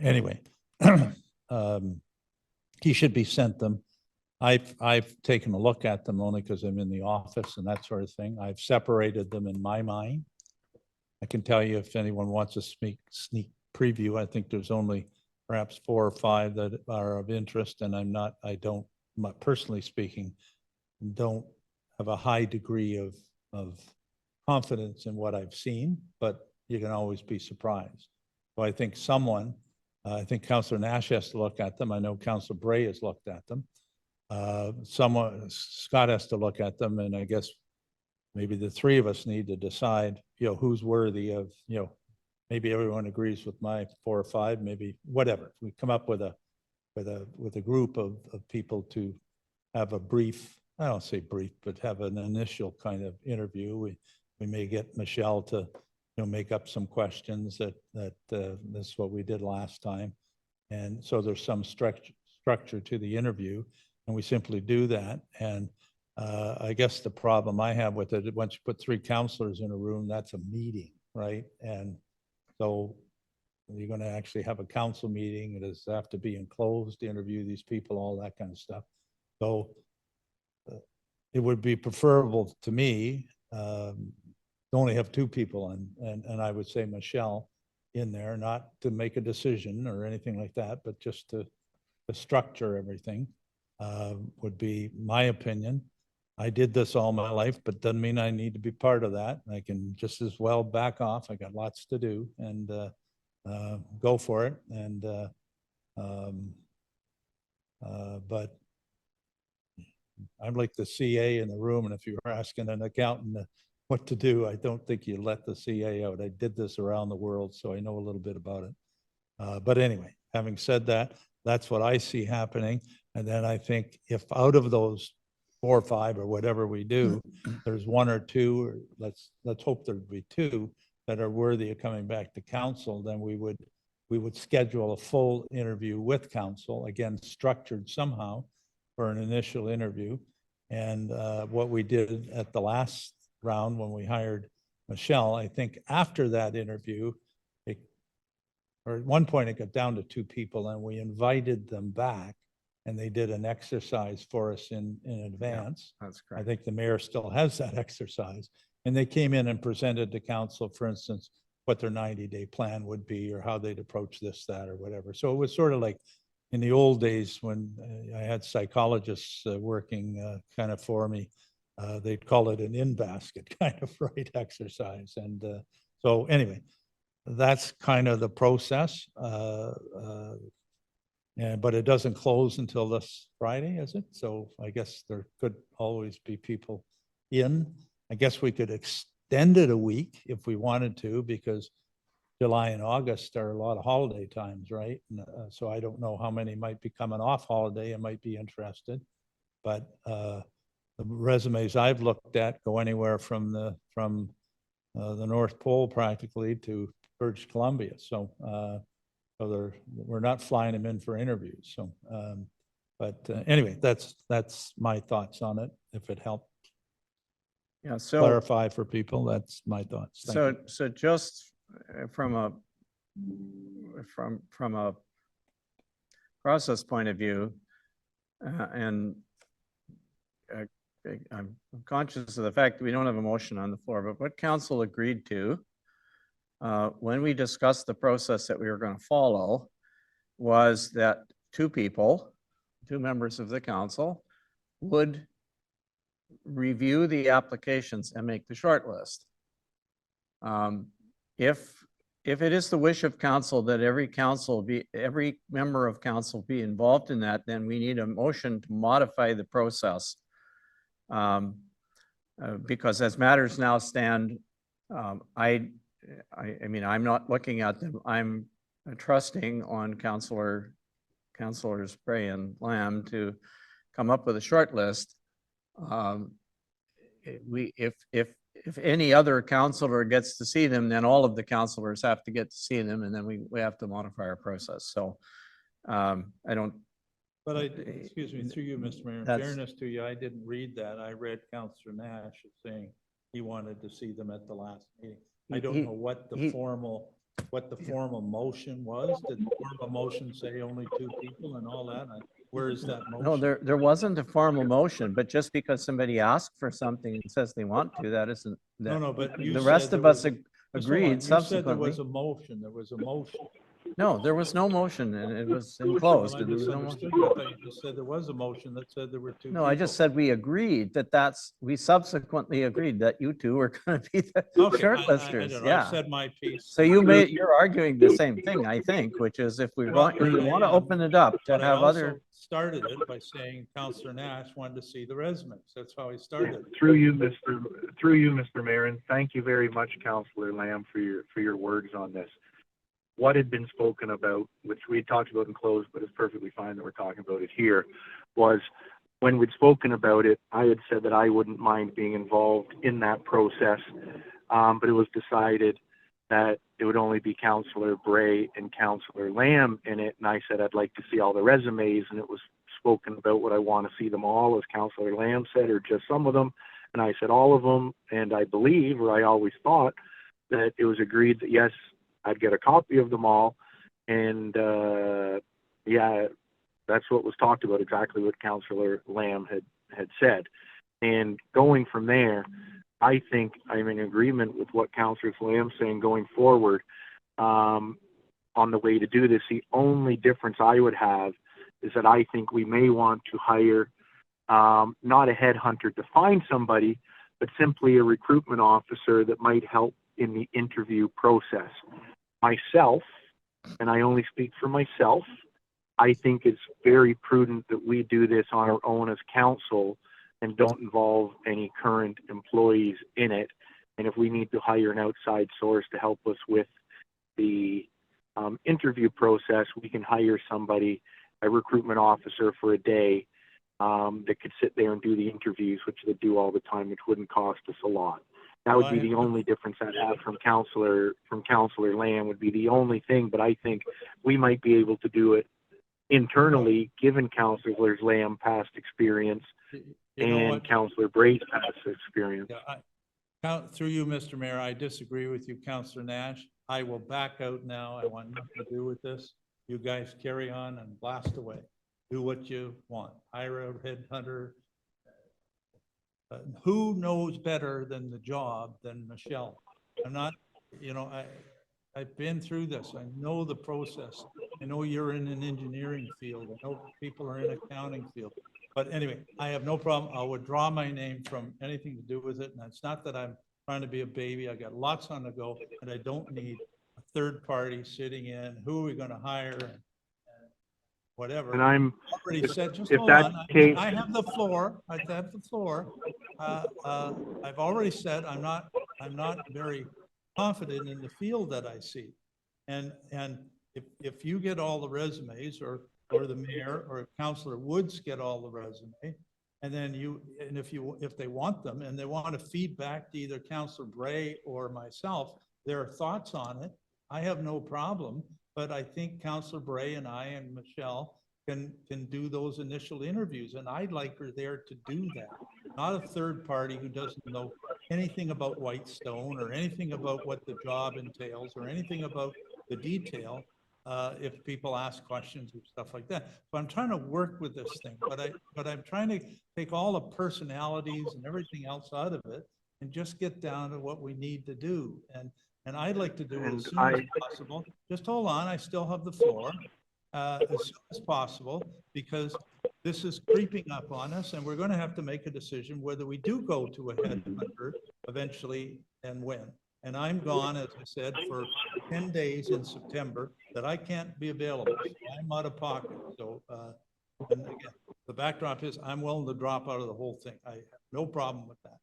anyway, he should be sent them. I've taken a look at them only because I'm in the office and that sort of thing. I've separated them in my mind. I can tell you if anyone wants a sneak preview, I think there's only perhaps 4 or 5 that are of interest, and personally speaking, don't have a high degree of confidence in what I've seen, but you can always be surprised. So I think I think Councillor Nash has to look at them. I know Councillor Bray has looked at them. Someone, Scott has to look at them, and I guess maybe the three of us need to decide, who's worthy of, maybe everyone agrees with my 4 or 5, maybe whatever. We come up with a group of people to have a brief, I don't say brief, but have an initial kind of interview. We may get Michelle to, make up some questions that this is what we did last time. And so there's some structure to the interview, and we simply do that. And I guess the problem I have with it, once you put 3 counselors in a room, that's a meeting, right? And so you're going to actually have a council meeting. It does have to be enclosed to interview these people, all that kind of stuff. So it would be preferable to me to only have 2 people, and I would say Michelle in there, not to make a decision or anything like that, but just to structure everything would be my opinion. I did this all my life, but doesn't mean I need to be part of that. I can just as well back off. I got lots to do, and go for it. And but I'm like the CA in the room, and if you were asking an accountant what to do, I don't think you let the CA out. I did this around the world, so I know a little bit about it. But anyway, having said that, that's what I see happening. And then I think if out of those 4 or 5 or whatever we do, there's 1 or 2, or let's hope there'd be 2 that are worthy of coming back to council, then we would schedule a full interview with council, again, structured somehow for an initial interview. And what we did at the last round when we hired Michelle, I think after that interview, or at one point it got down to 2 people, and we invited them back, and they did an exercise for us in advance. That's I correct. think the mayor still has that exercise. And they came in and presented to council, for instance, what their 90-day plan would be, or how they'd approach this, that, or whatever. So it was sort of like in the old days when I had psychologists working kind of for me. They'd call it an in-basket kind of right exercise. And so anyway, that's kind of the process. But it doesn't close until this Friday, is it? So I guess there could always be people in. I guess we could extend it a week if we wanted to, because July and August are a lot of holiday times, right? And, so I don't know how many might be coming off holiday and might be interested. But the resumes I've looked at go anywhere from the North Pole practically to British Columbia. So we're not flying them in for interviews. So, but anyway, that's my thoughts on it. If it helped Yeah, so clarify for people, that's my thoughts. Thank you. so just from a process point of view, and I'm conscious of the fact that we don't have a motion on the floor, but what council agreed to when we discussed the process that we were going to follow was that 2 members of the council, would review the applications and make the short list. If it is the wish of council that every member of council be involved in that, then we need a motion to modify the process. Because as matters now stand, I mean, I'm not looking at them. I'm trusting on Councilors Spray and Lamb to come up with a short list. If any other councilor gets to see them, then all of the councilors have to get to see them, and then we have to modify our process. So I don't. But excuse me, through you, Mr. Mayor, in fairness to you, I didn't read that. I read Councilor Nash saying he wanted to see them at the last meeting. I don't know what the formal motion was. Did the formal motion say only 2 people and all that? Where is that motion? No, there wasn't a formal motion, but just because somebody asked for something and says they want to, that isn't. No, but you the said rest there of us was- agreed You said there subsequently. was a motion. There was a motion. No, there was no motion and it was enclosed. Well, I and there was no misunderstood motion. you. I thought you just said there was a motion that said there were two No, I just people. said we agreed we subsequently agreed that you two were going to be the Okay, I shortlisters. don't know. I've Yeah. said my piece. So you're arguing the same thing, I think, which is if we Well, want, if we I want to am, open it up to But I have also other, started it by saying Counselor Nash wanted to see the resumes. That's how I started. Through you, Mr. Mayor, and thank you very much, Councillor Lamb, for your words on this. What had been spoken about, which we had talked about in closed, but it's perfectly fine that we're talking about it here, was when we'd spoken about it, I had said that I wouldn't mind being involved in that process, but it was decided that it would only be Councillor Bray and Councillor Lamb in it, and I said I'd like to see all the resumes, and it was spoken about would I want to see them all, as Councillor Lamb said, or just some of them, and I said all of them, and I believe, or I always thought, that it was agreed that yes, I'd get a copy of them all, and yeah, that's what was talked about, exactly what Councillor Lamb had said. And going from there, I think I'm in agreement with what Councillor Lamb saying going forward on the way to do this. The only difference I would have is that I think we may want to hire not a headhunter to find somebody, but simply a recruitment officer that might help in the interview process. Myself, and I only speak for myself, I think it's very prudent that we do this on our own as council and don't involve any current employees in it. And if we need to hire an outside source to help us with the interview process, we can hire somebody, a recruitment officer for a day that could sit there and do the interviews, which they do all the time, which wouldn't cost us a lot. That would be the only difference I'd have from Councillor Lamb would be the only thing, but I think we might be able to do it internally, given Councillor Lamb past experience and Councillor Bray's past experience. Yeah, through you, Mr. Mayor, I disagree with you, Councillor Nash. I will back out now. I want nothing to do with this. You guys carry on and blast away. Do what you want. Hire a headhunter. Who knows better than the job than Michelle? I'm not, I've been through this. I know the process. I know you're in an engineering field. I know people are in accounting field. But anyway, I have no problem. I'll withdraw my name from anything to do with it. And it's not that I'm trying to be a baby. I got lots on the go, and I don't need a third party sitting in. Who are we going to hire? And whatever. And I'm already said, just if hold that's on. the case, I have the floor. I have the floor. I've already said I'm not very confident in the field that I see. And if you get all the resumes, or the mayor or Councillor Woods get all the resume, and then if they want them and they want to feed back to either Councillor Bray or myself their thoughts on it, I have no problem. But I think Councillor Bray and I and Michelle can do those initial interviews, and I'd like her there to do that. Not a third party who doesn't know anything about Whitestone or anything about what the job entails or anything about the detail. If people ask questions or stuff like that. So I'm trying to work with this thing, but I'm trying to take all the personalities and everything else out of it and just get down to what we need to do. And I'd like to do it as soon as possible. Just hold on, I still have the floor. As soon as possible, because this is creeping up on us, and we're going to have to make a decision whether we do go to a headhunter eventually and when. And I'm gone, as I said, for 10 days in September that I can't be available. So I'm out of pocket. So, and again, the backdrop is I'm willing to drop out of the whole thing. I have no problem with that.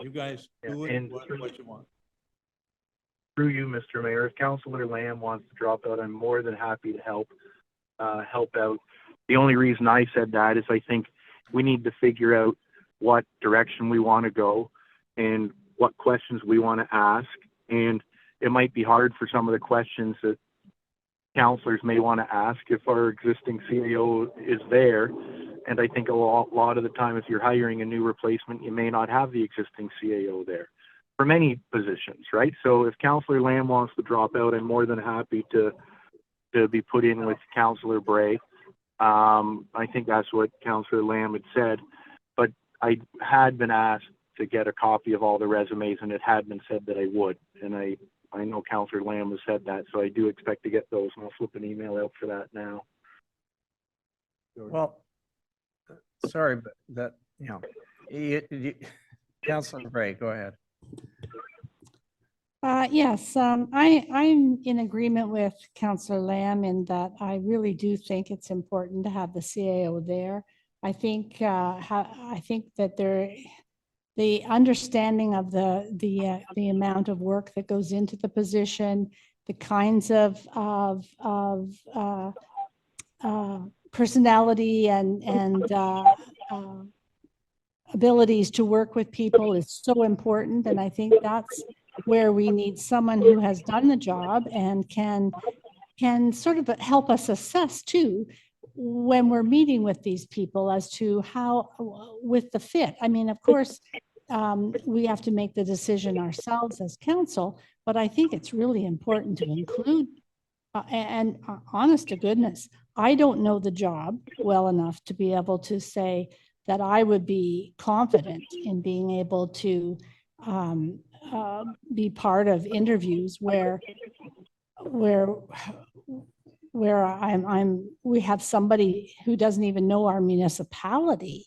You guys do it what you want. Through you, Mr. Mayor, if Councillor Lamb wants to drop out, I'm more than happy to help out. The only reason I said that is I think we need to figure out what direction we want to go and what questions we want to ask. And it might be hard for some of the questions that councillors may want to ask if our existing CAO is there. And I think a lot of the time, if you're hiring a new replacement, you may not have the existing CAO there for many positions, right? So if Councillor Lamb wants to drop out, I'm more than happy to be put in with Councillor Bray. I think that's what Councillor Lamb had said, but I had been asked to get a copy of all the resumes, and it had been said that I would, and I I know Councillor Lamb has said that, so I do expect to get those, and I'll flip an email out for that now. Well, sorry, but that, Councilor Bray, go ahead. Yes, I'm in agreement with Councillor Lamb in that I really do think it's important to have the CAO there. I think that the understanding of the amount of work that goes into the position, the kinds of personality and abilities to work with people is so important. And I think that's where we need someone who has done the job and can sort of help us assess too, when we're meeting with these people as to how, with the fit. I mean, of course, we have to make the decision ourselves as council, but I think it's really important to include, honest to goodness, I don't know the job well enough to be able to say that I would be confident in being able to be part of interviews where we have somebody who doesn't even know our municipality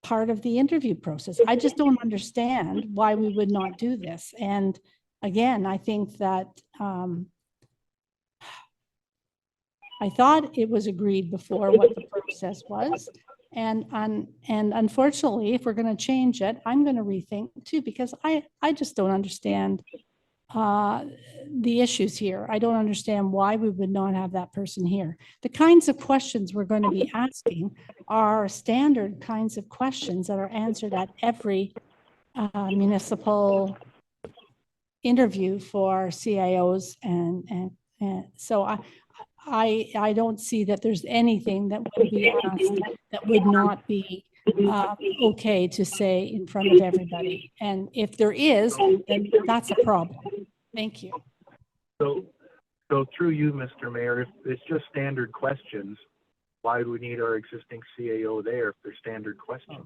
part of the interview process. I just don't understand why we would not do this. And again, I think that I thought it was agreed before what the process was. And unfortunately, if we're going to change it, I'm going to rethink too, because I just don't understand the issues here. I don't understand why we would not have that person here. The kinds of questions we're going to be asking are standard kinds of questions that are answered at every municipal interview for CIOs. And so I don't see that there's anything that would be asked that would not be okay to say in front of everybody. And if there is, then that's a problem. Thank you. So through you, Mr. Mayor, if it's just standard questions, why do we need our existing CAO there if they're standard questions?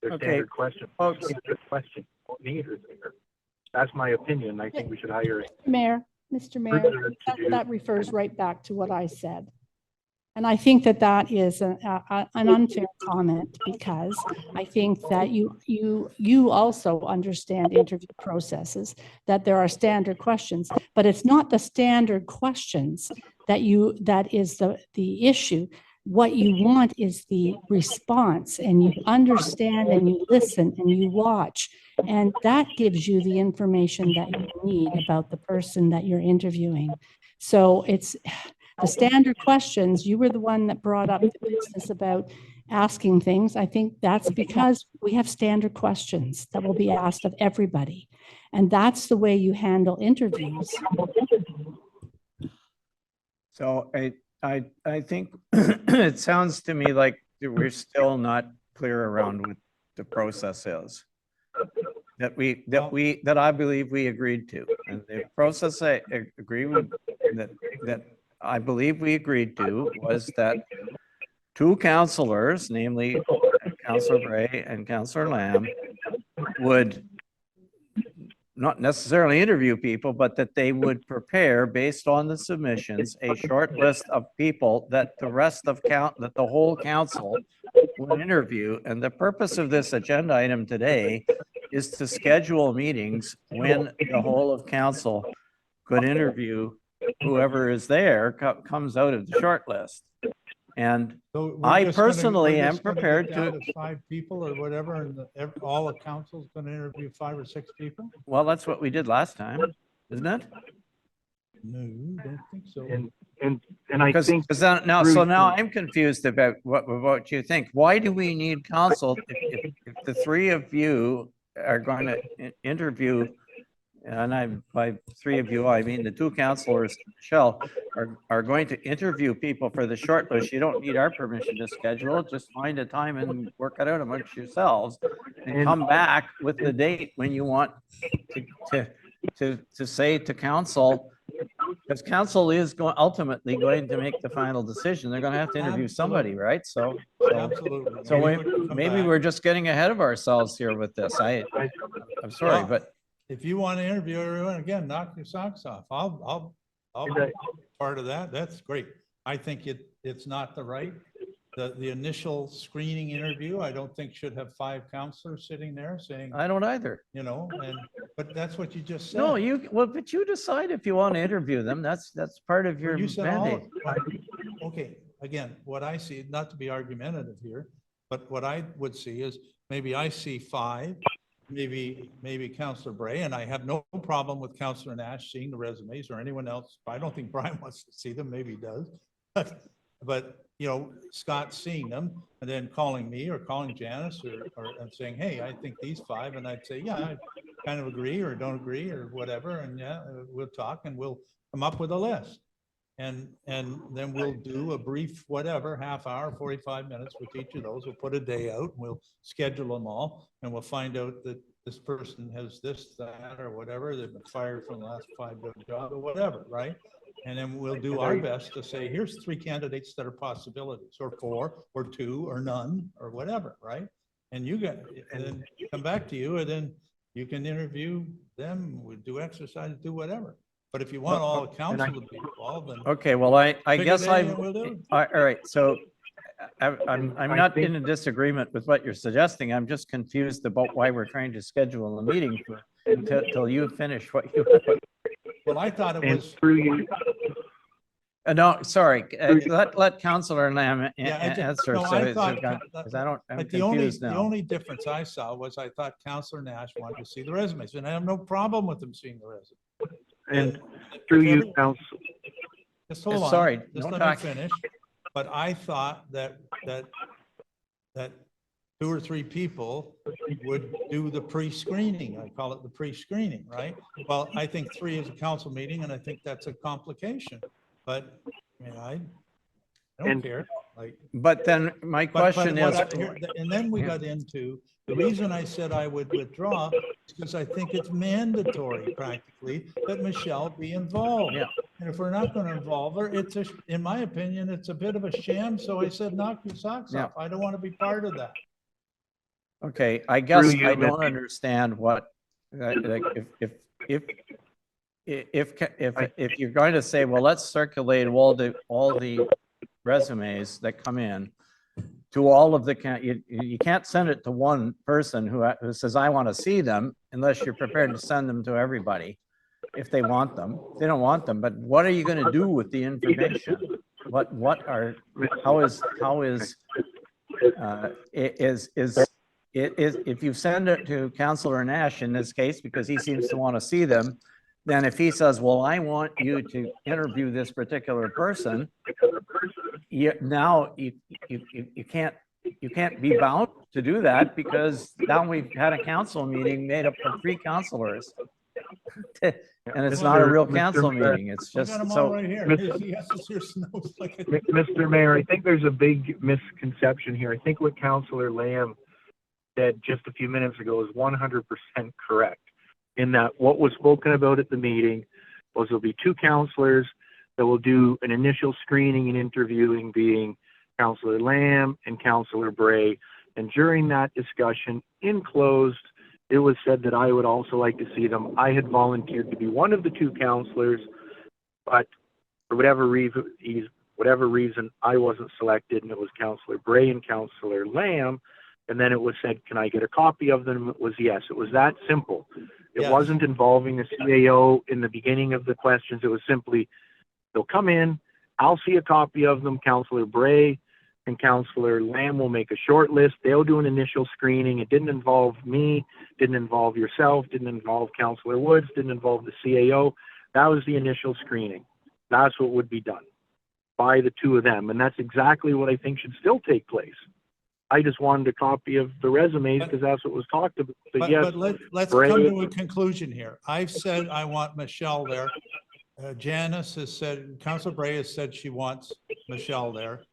They're Okay, standard questions. folks. Standard questions. Don't need her there. That's my opinion. I think we should hire Mr. Mayor, that refers right back to what I said. And I think that that is an unfair comment, because I think that you also understand interview processes, that there are standard questions, but it's not the standard questions that is the issue. What you want is the response, and you understand and you listen and you watch, and that gives you the information that you need about the person that you're interviewing. So it's the standard questions. You were the one that brought up the business about asking things. I think that's because we have standard questions that will be asked of everybody. And that's the way you handle interviews. So I think it sounds to me like we're still not clear around what the process is that I believe we agreed to. And the process I agree with that I believe we agreed to was that two councillors, namely Councillor Bray and Councillor Lamb, would not necessarily interview people, but that they would prepare, based on the submissions, a short list of people that the whole council would interview. And the purpose of this agenda item today is to schedule meetings when the whole of council could interview whoever is there comes out of the short list. And So we're I just gonna- personally we're am just gonna get prepared down to, 5 people or whatever, and all the council's gonna interview 5 or 6 people? well, that's what we did last time, isn't it? No, don't think so. And I think So now through- I'm confused about what you think. Why do we need council if the three of you are going to interview, and by three of you, I mean the two councilors, Michelle, are going to interview people for the short list? You don't need our permission to schedule it. Just find a time and work it out amongst yourselves and come back with the date when you want to say to council, because council is ultimately going to make the final decision. They're going to have to interview somebody, right? So Absolutely. so We would come maybe back. we're just getting ahead of ourselves here with this. I'm sorry, but if you want to interview everyone, again, knock your socks off. I'll be part of that. That's great. I think it's not the right. The initial screening interview, I don't think should have 5 counselors sitting there saying, I don't either. but that's what you just said. No, but you decide if you want to interview them. That's part of your You said all, mandate. okay, again, what I see, not to be argumentative here, but what I would see is maybe I see 5, maybe Counselor Bray, and I have no problem with Counselor Nash seeing the resumes or anyone else. I don't think Brian wants to see them, maybe he does. But Scott seeing them and then calling me or calling Janice or and saying, hey, I think these 5, and I'd say, yeah, I kind of agree or don't agree or whatever, and yeah, we'll talk and we'll come up with a list. And then we'll do a brief, whatever, half hour, 45 minutes with each of those. We'll put a day out, and we'll schedule them all, and we'll find out that this person has this, that, or whatever. They've been fired from the last 5 jobs or whatever, right? And then we'll do our best to say, here's 3 candidates that are possibilities, or 4, or 2, or none, or whatever, right? And then come back to you, and then you can interview them, we do exercise, do whatever. But if you want all the council to be involved, then. Okay, well, I pick a guess day I, and we'll do it. all right, so I'm I not think- in a disagreement with what you're suggesting. I'm just confused about why we're trying to schedule a meeting until you finish what you. Well, I thought it And was, through you, No, sorry, let Counselor Lamb Yeah, I just- answer. no, So I it's, thought- because I'm but confused the now. only difference I saw was I thought Counselor Nash wanted to see the resumes, and I have no problem with them seeing the resumes. and through If you, every- council, Just hold on. Sorry, Just don't let talk. me finish. But I thought that 2 or 3 people would do the pre-screening. I call it the pre-screening, right? Well, I think 3 is a council meeting, and I think that's a complication. But, I don't And- care. Like, But then my but question what is, and then we got into, the reason I said I would withdraw is because I think it's mandatory practically that Michelle be involved. Yeah. And if we're not going to involve her, in my opinion, it's a bit of a sham. So I said, knock your socks Yeah. off. I don't want to be part of that. okay, I guess you, I don't Mr. understand what, like, if you're going to say, well, let's circulate all the resumes that come in to all of the, you can't send it to one person who says, I want to see them, unless you're prepared to send them to everybody if they want them. They don't want them, but what are you going to do with the information? If you send it to Councillor Nash in this case, because he seems to want to see them, then if he says, well, I want you to interview this particular person, you can't be bound to do that, because now we've had a council meeting made up of 3 councilors. And it's not a real Mr. council Mayor. meeting. It's I just, got them all so, right here. Mr. He has his ears nose like a- Mr. Mayor, I think there's a big misconception here. I think what Councillor Lamb said just a few minutes ago is 100% correct, in that what was spoken about at the meeting was there'll be 2 councillors that will do an initial screening and interviewing, being Councillor Lamb and Councillor Bray. And during that discussion, in closed, it was said that I would also like to see them. I had volunteered to be one of the 2 councillors, but for whatever reason, I wasn't selected, and it was Councillor Bray and Councillor Lamb. And then it was said, can I get a copy of them? It was yes. It was that simple. It Yes. wasn't involving the CAO in the beginning of the questions. It was simply, they'll come in, I'll see a copy of them. Councillor Bray and Councillor Lamb will make a short list. They'll do an initial screening. It didn't involve me, didn't involve yourself, didn't involve Councillor Woods, didn't involve the CAO. That was the initial screening. That's what would be done by the 2 of them. And that's exactly what I think should still take place. I just wanted a copy of the resumes because that's what was talked about. But yes, But let's Bray- come to a conclusion here. I've said I want Michelle there. Janice has said, Councilor Bray has said she wants Michelle there.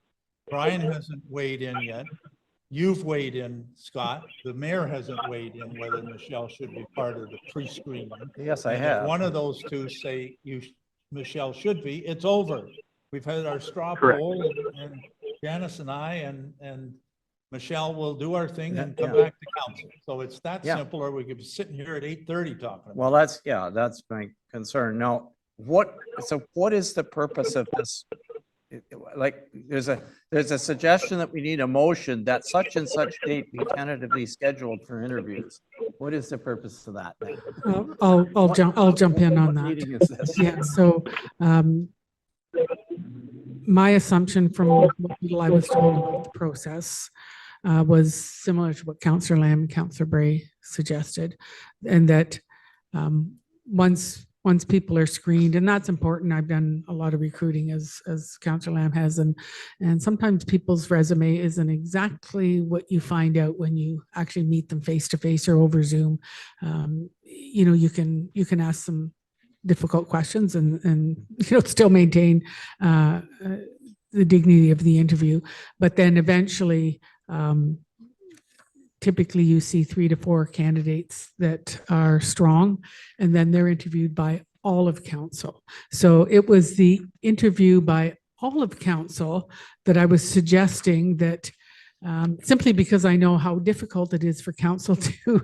Brian hasn't weighed in yet. You've weighed in, Scott. The mayor hasn't weighed in whether Michelle should be part of the pre-screening. yes, I And if have. one of those 2 say Michelle should be, it's over. We've had our straw Correct. poll, and Janice and I and Michelle will do our thing and come Yeah. back to council. So it's that Yeah. simple, or we could be sitting here at 8:30 talking about Well, that's my concern. Now, what is the purpose of this? Like, there's a suggestion that we need a motion that such and such date be tentatively scheduled for interviews. What is the purpose of that then? I'll jump in on What that. meeting is this? Yeah, so my assumption from what little I was told about the process was similar to what Councillor Lamb and Councillor Bray suggested. And that once people are screened, and that's important. I've done a lot of recruiting as Councillor Lamb has, and sometimes people's resume isn't exactly what you find out when you actually meet them face to face or over Zoom. You know, you can ask some difficult questions and still maintain the dignity of the interview, but then eventually typically you see 3 to 4 candidates that are strong, and then they're interviewed by all of council. So it was the interview by all of council that I was suggesting that simply because I know how difficult it is for council to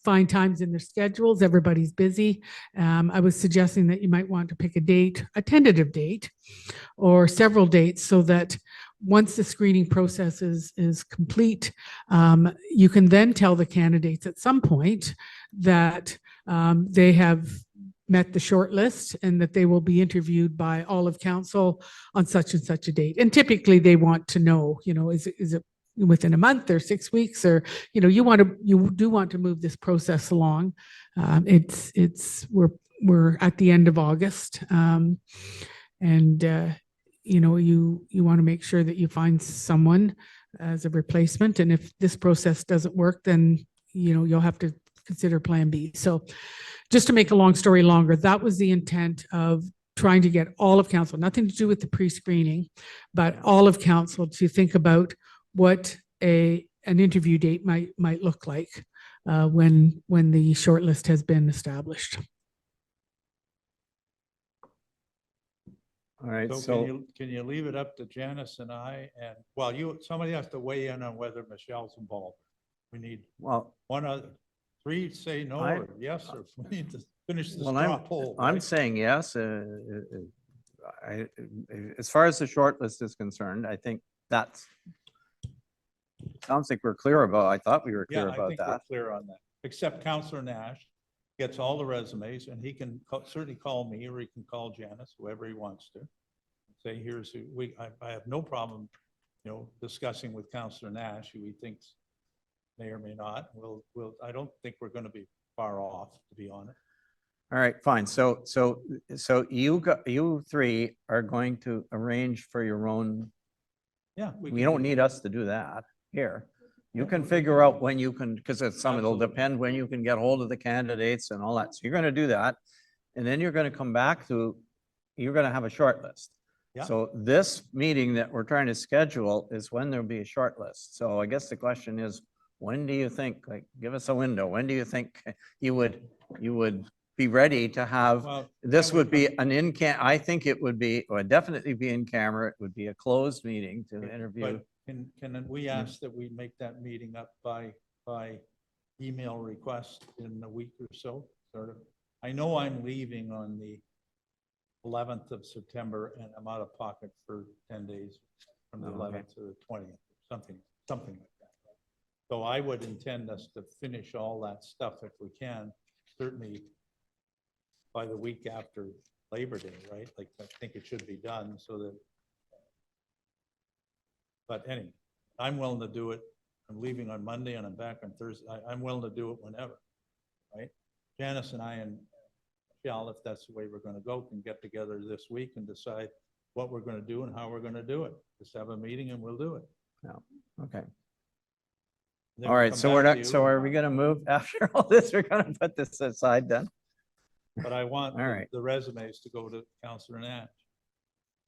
find times in their schedules. Everybody's busy. I was suggesting that you might want to pick a date, a tentative date, or several dates, so that once the screening process is complete, you can then tell the candidates at some point that they have met the short list and that they will be interviewed by all of council on such and such a date. And typically they want to know, is it within a month or 6 weeks, or, you do want to move this process along. We're at the end of August. You want to make sure that you find someone as a replacement. And if this process doesn't work, then, you'll have to consider Plan B. So just to make a long story longer, that was the intent of trying to get all of council, nothing to do with the pre-screening, but all of council to think about what an interview date might look like when the shortlist has been established. All right, So can you leave it up to Janice and I, and, well, somebody has to weigh in on whether Michelle's involved. We need one other, 3 say no or yes, or we need to finish the straw poll. I'm right? saying yes. As far as the short list is concerned, I think sounds like we're clear about, I thought we were Yeah, clear I about think we're that. clear on that, except Counselor Nash gets all the resumes, and he can certainly call me, or he can call Janice, whoever he wants to. Say, here's who, I have no problem, discussing with Counselor Nash, who he thinks may or may not. I don't think we're going to be far off, to be honest. All right, fine. So you 3 are going to arrange for your own. Yeah. You don't need us to do that here. You can figure out when you can, because it'll depend when you can get hold of the candidates and all that. So you're going to do that. And then you're going to come back you're going to have a short list. Yeah. So this meeting that we're trying to schedule is when there'll be a short list. So I guess the question is, when do you think, give us a window, when do you think you would be ready to have, this would be I think it would definitely be in camera. It would be a closed meeting to interview. But can we ask that we make that meeting up by email request in a week or so, sort of? I know I'm leaving on the 11th of September, and I'm out of pocket for 10 days from the 11th to the 20th, something like that. So I would intend us to finish all that stuff if we can, certainly by the week after Labor Day, right? Like, I think it should be done so that. But anyway, I'm willing to do it. I'm leaving on Monday and I'm back on Thursday. I'm willing to do it whenever, right? Janice and I and Michelle, if that's the way we're going to go, can get together this week and decide what we're going to do and how we're going to do it. Just have a meeting and we'll do it. Yeah, okay. Then All we'll right, come so back we're to not, you. so are we going to move after all this? We're going to put this aside then? But I want All right. the resumes to go to Counselor Nash.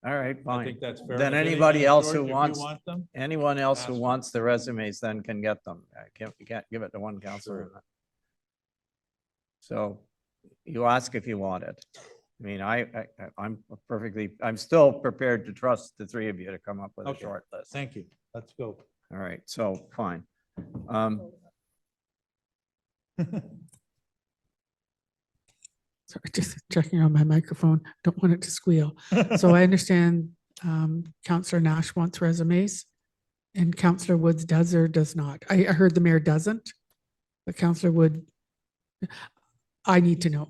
All right, I fine. think that's fair. Then enough. anybody Anything, else George, who if you wants, want them? anyone else who Ask wants the resumes then can get them. You can't give it to one counselor. Sure. So you ask if you want it. I mean, I'm still prepared to trust the 3 of you to come up with a Okay. short list. Thank you. Let's go. All right, so fine. Sorry, just checking on my microphone. Don't want it to squeal. So I understand Councillor Nash wants resumes and Councillor Woods does or does not. I heard the mayor doesn't, but Councillor Wood, I need to know.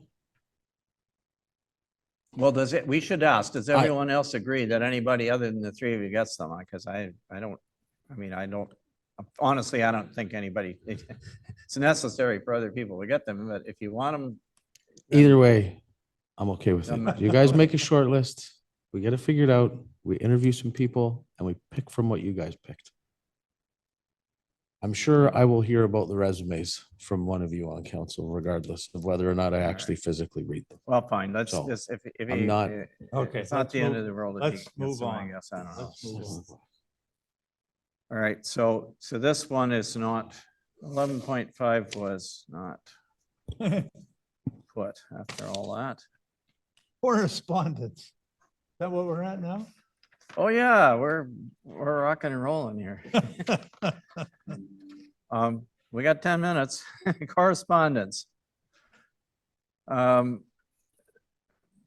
Well, we should ask, does everyone else agree that anybody other than the three of you gets them? Because I don't, honestly, I don't think anybody, it's necessary for other people to get them, but if you want them. Either way, I'm okay with Doesn't it. matter. You guys make a short list. We get it figured out. We interview some people and we pick from what you guys picked. I'm sure I will hear about the resumes from one of you on council, regardless of whether or not I actually physically read them. Well, fine, let's So, just, if I'm he, not- Okay, it's not let's the end move- of the world. if let's he gets move them, I on. guess, I don't know. Let's move on. All right, so this one is not, 11.5 was not put after all that. Correspondence. Is that what we're at now? Oh, yeah, we're rocking and rolling here. We got 10 minutes. Correspondence.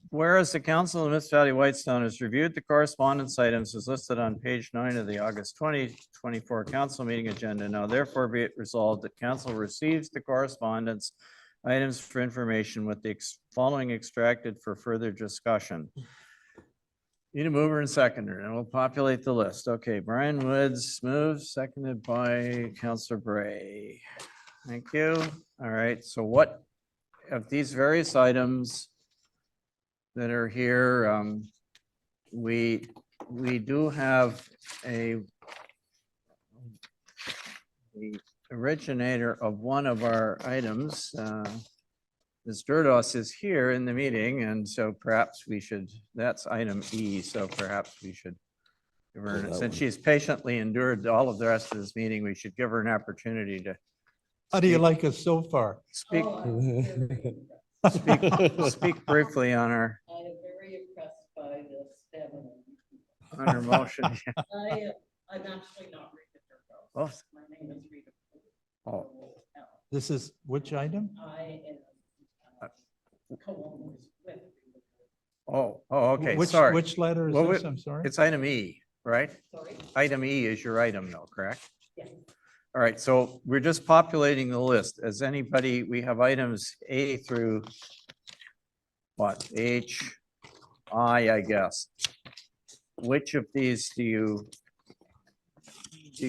Whereas the Council of Mist Valley Whitestone has reviewed the correspondence items as listed on page 9 of the August 2024 council meeting agenda. Now therefore be it resolved that council receives the correspondence items for information with the following extracted for further discussion. Need a mover and seconder, and we'll populate the list. Okay, Brian Woods moves, seconded by Councillor Bray. Thank you. All right, so what of these various items that are here, we do have the originator of one of our items, Ms. Durdos is here in the meeting, and so perhaps we should, that's item E, so perhaps we should give her, that since one. she's patiently endured all of the rest of this meeting, we should give her an opportunity to How do you like us so far? speak, speak briefly on her, I am very impressed by the stamina. on her motion. I'm actually not Rita Durkos. Oh. My name is Rita. Oh. This is which item? I am co-owners with. Oh, okay, Which, sorry. which letter is Well, this? I'm sorry. It's item E, right? Sorry? Item E is your item though, correct? Yes. All right, so we're just populating the list. As anybody, we have items A through what, H, I guess. Which of these do you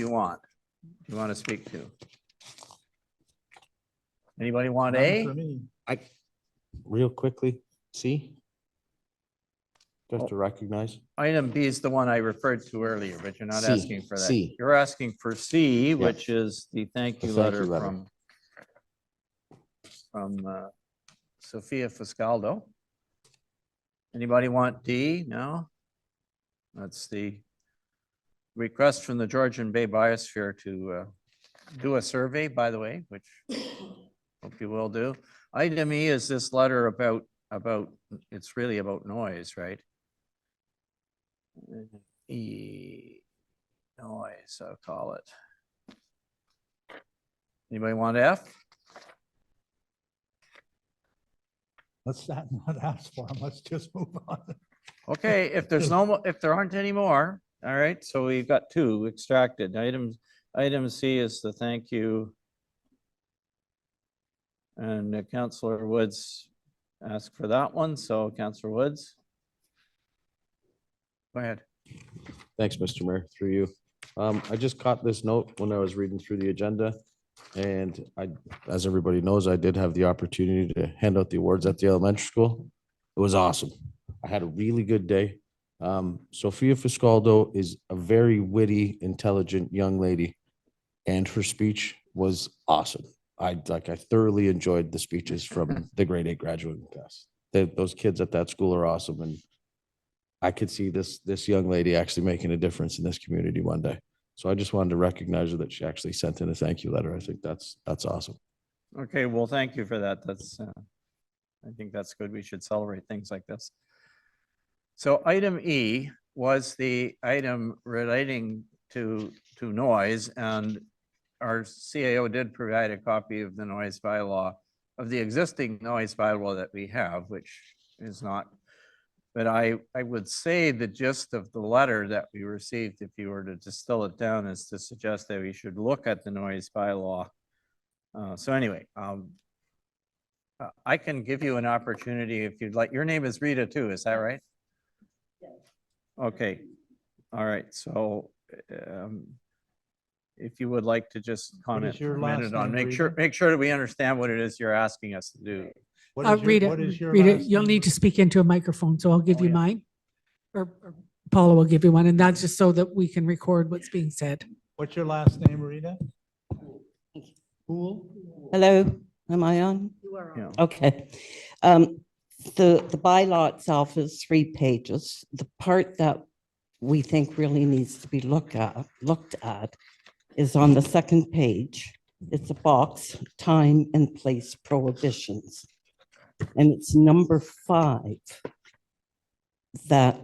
want? You want to speak to? Anybody want None A? for me. Real quickly, C? Do I have to recognize? Item B is the one I referred to earlier, but you're not C, asking for that. C. You're asking for C, which is the thank The you thank you letter letter. from Sophia Fiscaldo. Anybody want D? No? That's the request from the Georgian Bay Biosphere to do a survey, by the way, which hope you will do. Item E is this letter about, it's really about noise, right? E, noise, I'll call it. Anybody want F? Let's not ask for them. Let's just move on. Okay, if there's if there aren't any more, all right, so we've got two extracted. Item C is the thank you. And Councillor Woods asked for that one, so Councillor Woods. Go ahead. Thanks, Mr. Mayor, through you. I just caught this note when I was reading through the agenda. And as everybody knows, I did have the opportunity to hand out the awards at the elementary school. It was awesome. I had a really good day. Sophia Fiscaldo is a very witty, intelligent young lady, and her speech was awesome. I thoroughly enjoyed the speeches from the grade 8 graduating class. Those kids at that school are awesome, and I could see this young lady actually making a difference in this community one day. So I just wanted to recognize her that she actually sent in a thank you letter. I think that's awesome. Okay, well, thank you for that. That's, I think that's good. We should celebrate things like this. So item E was the item relating to noise, and our CAO did provide a copy of the noise bylaw, of the existing noise bylaw that we have, which is not. But I would say the gist of the letter that we received, if you were to distill it down, is to suggest that we should look at the noise bylaw. So anyway, I can give you an opportunity if you'd like. Your name is Rita too, is that right? Okay, all right, so if you would like to just comment your for a minute last on, name, make sure that we understand what it is you're asking us to do. What is your- Rita, what is your Rita, last you'll name? need to speak into a microphone, so I'll give Oh, you yeah. mine. Or Paula will give you one, and that's just so that we can record what's being said. What's your last name, Rita? Poole? Hello, am I on? You are Yeah. Okay. The bylaw itself is 3 pages. The part that we think really needs to be looked at is on the second page. It's a box, time and place prohibitions. And it's number 5 that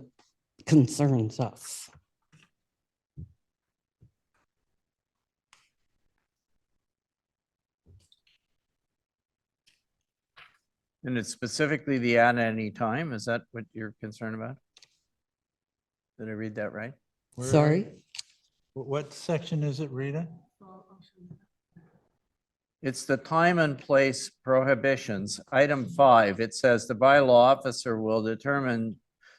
concerns us. And it's specifically the at any time, is that what you're concerned about? Did I read that right? Sorry? What section is it, Rita? It's the time and place prohibitions. Item 5, it says the bylaw officer will determine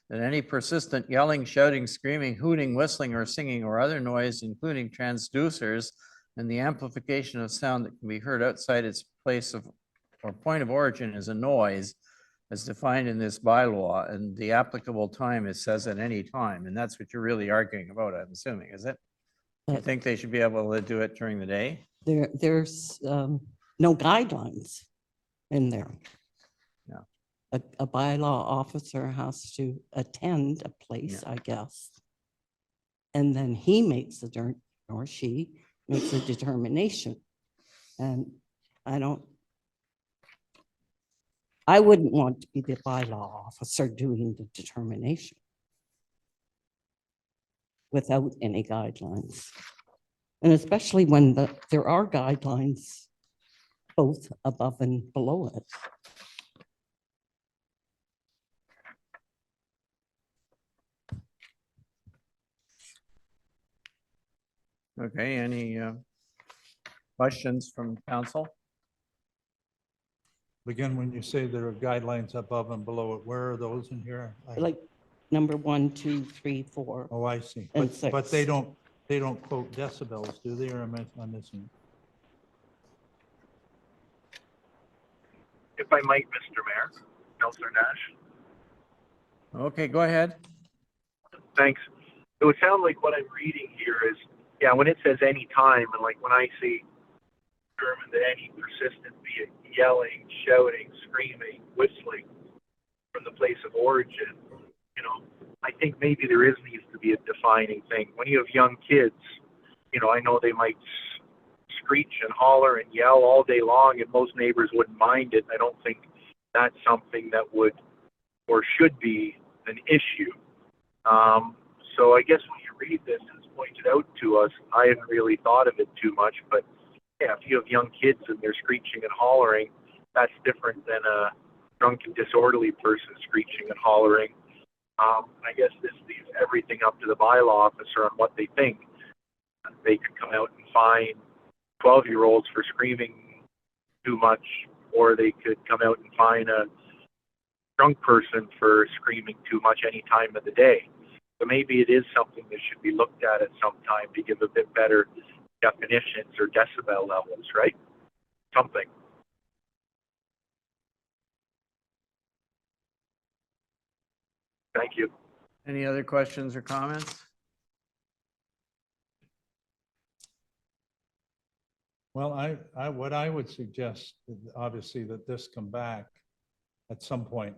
that any persistent yelling, shouting, screaming, hooting, whistling, or singing or other noise, including transducers and the amplification of sound that can be heard outside its place of or point of origin is a noise as defined in this bylaw, and the applicable time it says at any time. And that's what you're really arguing about, I'm assuming, is it? You think they should be able to do it during the day? There's no guidelines in there. Yeah. A bylaw officer has to attend a place, I guess. And then he makes or she makes a determination. And I wouldn't want to be the bylaw officer doing the determination without any guidelines. And especially when there are guidelines both above and below it. Okay, any questions from council? Again, when you say there are guidelines above and below it, where are those in here? Like number 1, 2, 3, 4. Oh, I see. And But 6. they don't quote decibels, do they, or am I missing? If I might, Mr. Mayor, Councillor Nash. Okay, go ahead. Thanks. It would sound like what I'm reading here is, yeah, when it says any time, and like when I see determine that any persistent, be it yelling, shouting, screaming, whistling from the place of origin, I think maybe there needs to be a defining thing. When you have young kids, I know they might screech and holler and yell all day long, and most neighbors wouldn't mind it. I don't think that's something that would or should be an issue. So I guess when you read this and it's pointed out to us, I hadn't really thought of it too much, but yeah, if you have young kids and they're screeching and hollering, that's different than a drunken, disorderly person screeching and hollering. I guess this leaves everything up to the bylaw officer on what they think. They could come out and fine 12-year-olds for screaming too much, or they could come out and fine a drunk person for screaming too much any time of the day. So maybe it is something that should be looked at some time to give a bit better definitions or decibel levels, right? Something. Thank you. Any other questions or comments? Well, what I would suggest, obviously, that this come back at some point,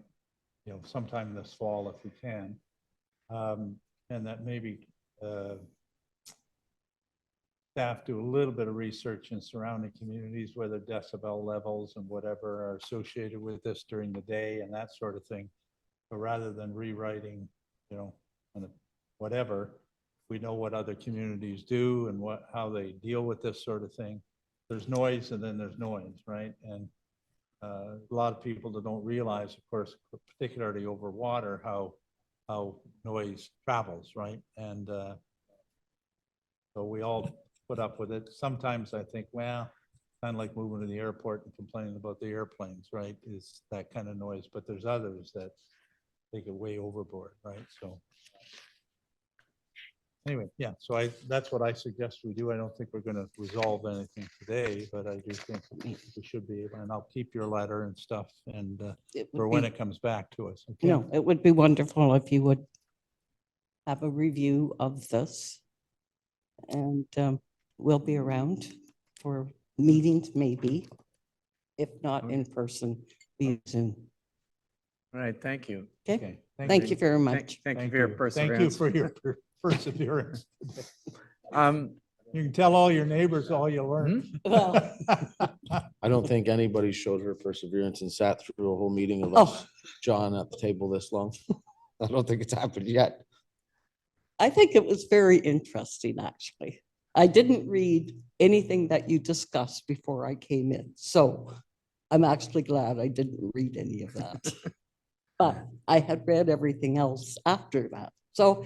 sometime this fall if we can. And that maybe staff do a little bit of research in surrounding communities, whether decibel levels and whatever are associated with this during the day and that sort of thing. But rather than rewriting, kind of whatever, we know what other communities do and how they deal with this sort of thing. There's noise and then there's noise, right? And a lot of people that don't realize, of course, particularly over water, how noise travels, right? And so we all put up with it. Sometimes I think, well, kind of like moving to the airport and complaining about the airplanes, right? Is that kind of noise, but there's others that take it way overboard, right? So anyway, yeah, so that's what I suggest we do. I don't think we're going to resolve anything today, but I do think we should be able, and I'll keep your letter and stuff and It would for when be- it comes back to us. Okay? No, it would be wonderful if you would have a review of this. And we'll be around for meetings maybe, if not in person, be Zoom. All right, thank you. Okay, thank you very much. Thank you for your perseverance. Thank you for your perseverance. Um, You can tell all your neighbors all you learned. Well, I don't think anybody showed her perseverance and sat through a whole meeting of us, John, at the table this long. I don't think it's happened yet. I think it was very interesting, actually. I didn't read anything that you discussed before I came in, so I'm actually glad I didn't read any of that. But I had read everything else after that, so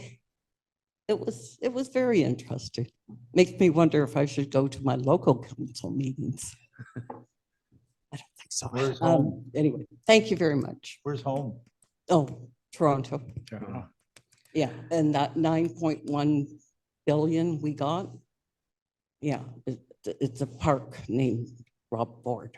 it was very interesting. Makes me wonder if I should go to my local council meetings. I don't think so. Where's home? Anyway, thank you very much. Where's home? Oh, Toronto. Yeah, and that 9.1 billion we got. Yeah, it's a park named Rob Ford.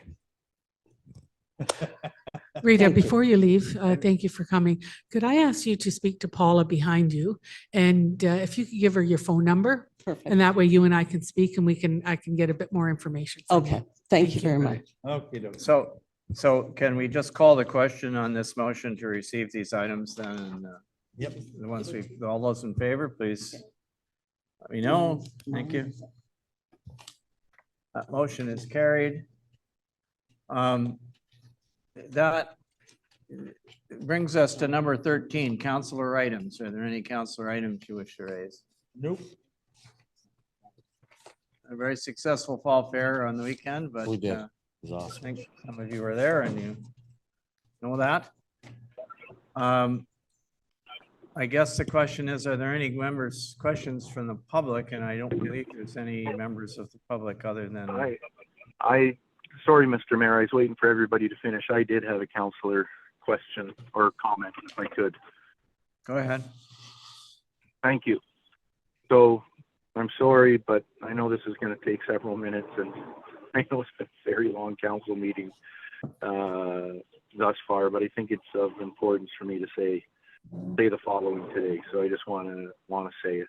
Rita, Thank you. before you leave, thank you for coming. Could I ask you to speak to Paula behind you? And if you could give her your phone number, Perfect. and that way you and I can speak and I can get a bit more information. from you. Okay, thank you very much. Okay. So can we just call the question on this motion to receive these items then? And, Yep. the ones all those in favor, please let me know. Thank you. That motion is carried. That brings us to number 13, councillor items. Are there any councillor items you wish to raise? Nope. A very successful fall fair on the weekend, but We did. uh, It was I awesome. think some of you were there and you know that. I guess the question is, are there any questions from the public? And I don't believe there's any members of the public other than. Sorry, Mr. Mayor, I was waiting for everybody to finish. I did have a counselor question or comment, if I could. Go ahead. Thank you. So I'm sorry, but I know this is going to take several minutes, and I know it's been a very long council meeting thus far, but I think it's of importance for me to say the following today. So I just want to say it.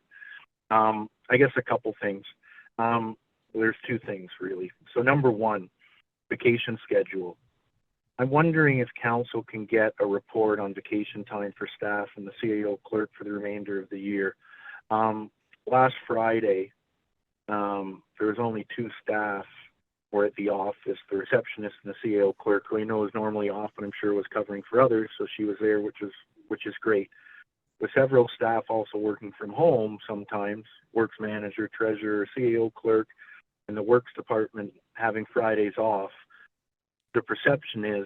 I guess a couple things. There's two things really. So number one, vacation schedule. I'm wondering if council can get a report on vacation time for staff and the CAO clerk for the remainder of the year. Last Friday, there was only two staff were at the office, the receptionist and the CAO clerk, who I know is normally off, and I'm sure was covering for others, so she was there, which is great. With several staff also working from home sometimes, works manager, treasurer, CAO clerk, and the works department having Fridays off, the perception is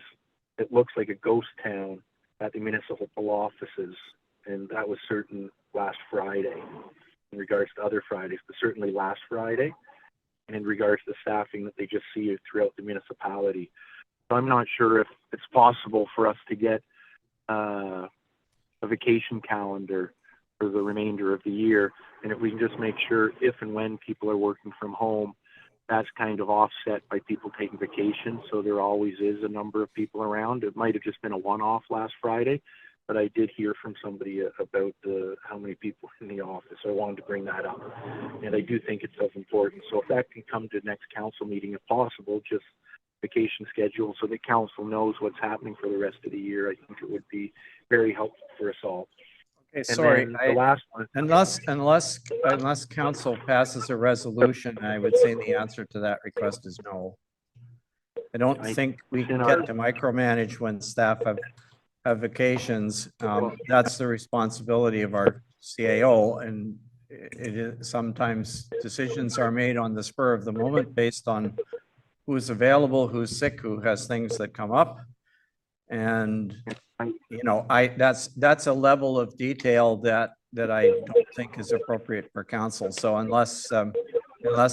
it looks like a ghost town at the municipal offices, and that was certain last Friday in regards to other Fridays, but certainly last Friday, and in regards to the staffing that they just see throughout the municipality. So I'm not sure if it's possible for us to get a vacation calendar for the remainder of the year, and if we can just make sure if and when people are working from home, that's kind of offset by people taking vacation, so there always is a number of people around. It might have just been a one-off last Friday, but I did hear from somebody about how many people in the office. So I wanted to bring that up, and I do think it's of importance. So if that can come to the next council meeting, if possible, just vacation schedule so the council knows what's happening for the rest of the year, I think it would be very helpful for us all. Okay, And sorry. then the last one. Unless council passes a resolution, I would say the answer to that request is no. I don't think we can get to micromanage when staff have vacations. That's the responsibility of our CAO, and it is, sometimes decisions are made on the spur of the moment based on who's available, who's sick, who has things that come up. And, you know, that's a level of detail that I don't think is appropriate for council. So unless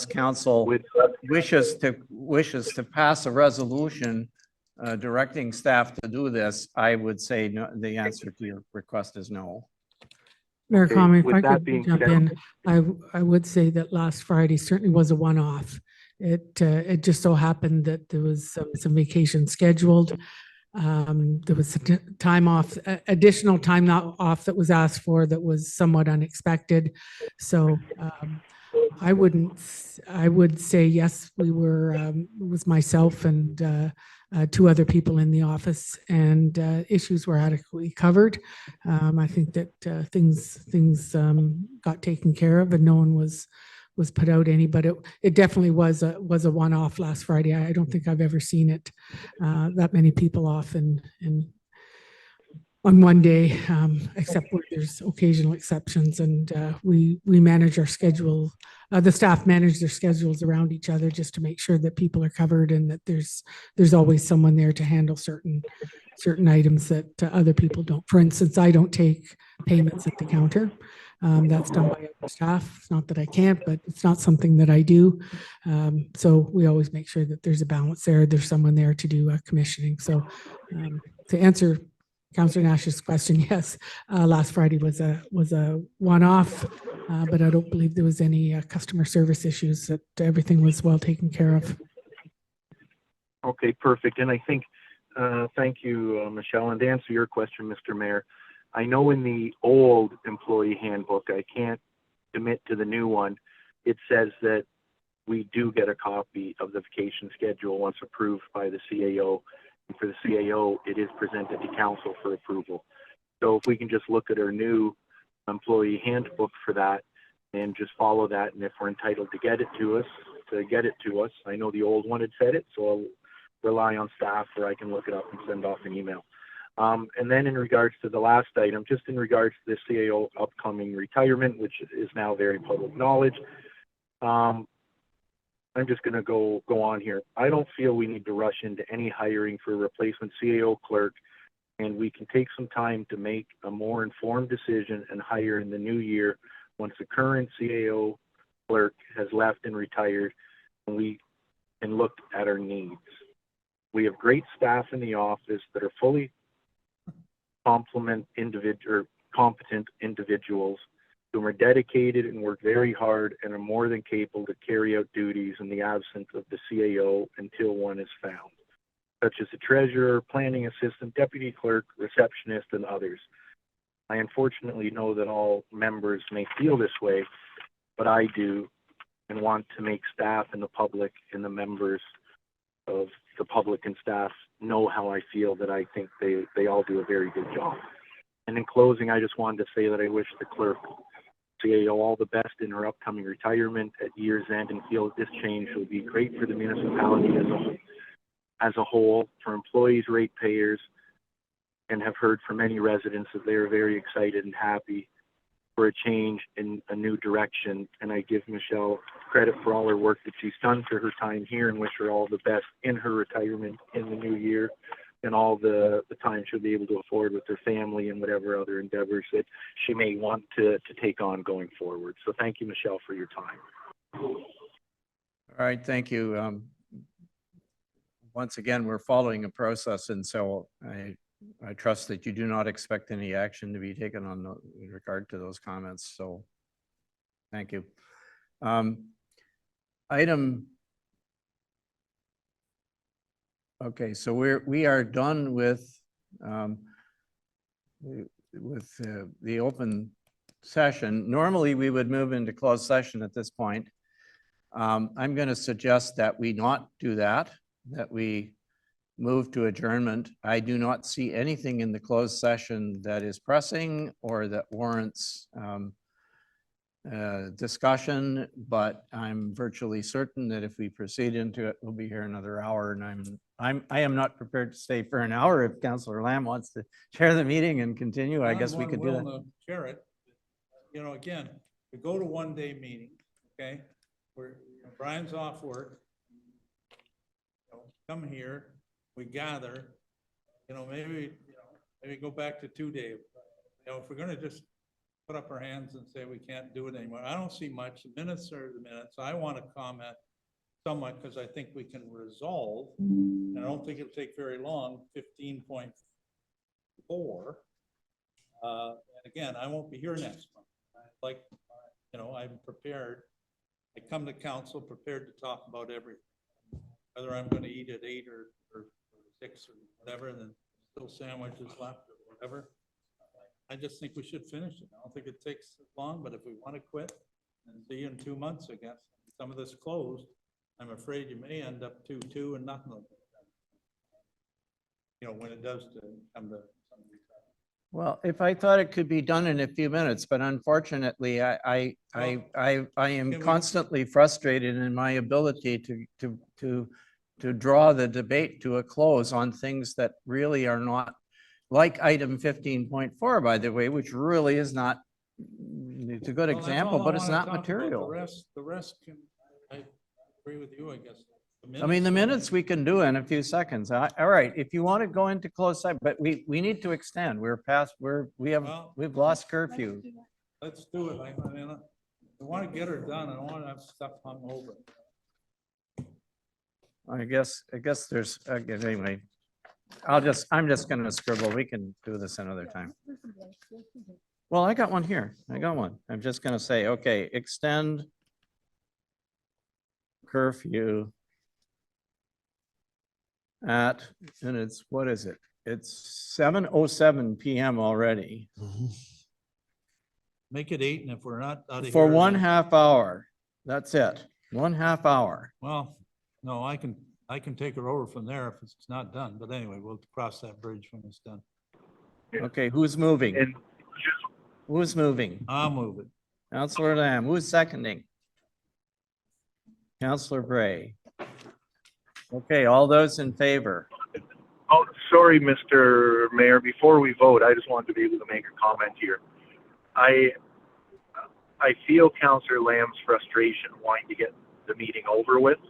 council wishes to pass a resolution directing staff to do this, I would say no, the answer to your request is no. Mayor Okay, Conley, if with I that could being jump said- in, I would say that last Friday certainly was a one-off. It just so happened that there was some vacation scheduled. There was time off, additional time not off that was asked for that was somewhat unexpected. So I would say yes, we were, it was myself and two other people in the office, and issues were adequately covered. I think that things got taken care of and no one was put out any, but it definitely was a one-off last Friday. I don't think I've ever seen it that many people off in on one day, except where there's occasional exceptions, and we manage our schedule. The staff manage their schedules around each other just to make sure that people are covered and that there's always someone there to handle certain items that other people don't. For instance, I don't take payments at the counter. That's done by other staff. It's not that I can't, but it's not something that I do. So we always make sure that there's a balance there. There's someone there to do commissioning. So to answer Councillor Nash's question, yes, last Friday was a one-off, but I don't believe there was any customer service issues. That everything was well taken care of. Okay, perfect. And I think, thank you, Michelle. And to answer your question, Mr. Mayor, I know in the old employee handbook, I can't commit to the new one. It says that we do get a copy of the vacation schedule once approved by the CAO. And for the CAO, it is presented to council for approval. So if we can just look at our new employee handbook for that and just follow that, and if we're entitled to get it to us, I know the old one had said it, so I'll rely on staff, or I can look it up and send off an email. And then in regards to the last item, just in regards to the CAO upcoming retirement, which is now very public knowledge, I'm just going to go on here. I don't feel we need to rush into any hiring for a replacement CAO clerk, and we can take some time to make a more informed decision and hire in the new year once the current CAO clerk has left and retired, and we can look at our needs. We have great staff in the office that are fully competent individuals who are dedicated and work very hard and are more than capable to carry out duties in the absence of the CAO until one is found, such as the treasurer, planning assistant, deputy clerk, receptionist, and others. I unfortunately know that all members may feel this way, but I do, and want to make staff and the public and the members of the public and staff know how I feel, that I think they all do a very good job. And in closing, I just wanted to say that I wish the clerk CAO all the best in her upcoming retirement at year's end, and feel that this change will be great for the municipality as a whole, for employees, ratepayers, and have heard from many residents that they are very excited and happy for a change in a new direction. And I give Michelle credit for all her work that she's done for her time here, and wish her all the best in her retirement in the new year, and all the time she'll be able to afford with her family and whatever other endeavors that she may want to take on going forward. So thank you, Michelle, for your time. All right, thank you. Once again, we're following a process, and so I trust that you do not expect any action to be taken on in regard to those comments. So thank you. Okay, so we are done with the open session. Normally, we would move into closed session at this point. I'm going to suggest that we not do that we move to adjournment. I do not see anything in the closed session that is pressing or that warrants discussion, but I'm virtually certain that if we proceed into it, we'll be here another hour, and I am not prepared to stay for an hour. If Councillor Lamb wants to chair the meeting and continue, I guess we could do that. Chair it. You know, again, we go to one-day meetings, okay? Brian's off work. Come here, we gather, maybe go back to 2 day. If we're gonna just put up our hands and say we can't do it anymore, I don't see much. The minutes are the minutes. I want to comment somewhat because I think we can resolve, and I don't think it'll take very long, 15.4. And again, I won't be here next month. I'm prepared. I come to council prepared to talk about everything. Whether I'm going to eat at 8 or 6 or whatever, and then still sandwiches left or whatever. I just think we should finish it. I don't think it takes long, but if we want to quit and see you in 2 months, I guess, some of this closed, I'm afraid you may end up 2-2 and nothing like that. When it does come to something. Well, if I thought it could be done in a few minutes, but unfortunately, I am constantly frustrated in my ability to draw the debate to a close on things that really are not, like item 15.4, by the way, which really is not, it's a good example, but it's not material. The rest can, I agree with you, I guess. I mean, the minutes we can do in a few seconds. All right, if you want to go into closed session, but we need to extend. We've lost curfew. Let's do it. I want to get her done. I don't want to have stuff hung over. I guess there's, anyway, I'm just gonna scribble. We can do this another time. Well, I got one here. I'm just gonna say, okay, extend curfew at, and it's, what is it? It's 7:07 PM already. Make it 8, and if we're not out of here. For 1/2 hour. That's it. 1/2 hour. Well, no, I can take her over from there if it's not done. But anyway, we'll cross that bridge when it's done. Okay, who's moving? And Who's moving? I'll move it. Counselor Lamb, who's seconding? Counselor Bray. Okay, all those in favor? oh, sorry, Mr. Mayor, before we vote, I just wanted to be able to make a comment here. I feel Councillor Lamb's frustration wanting to get the meeting over with,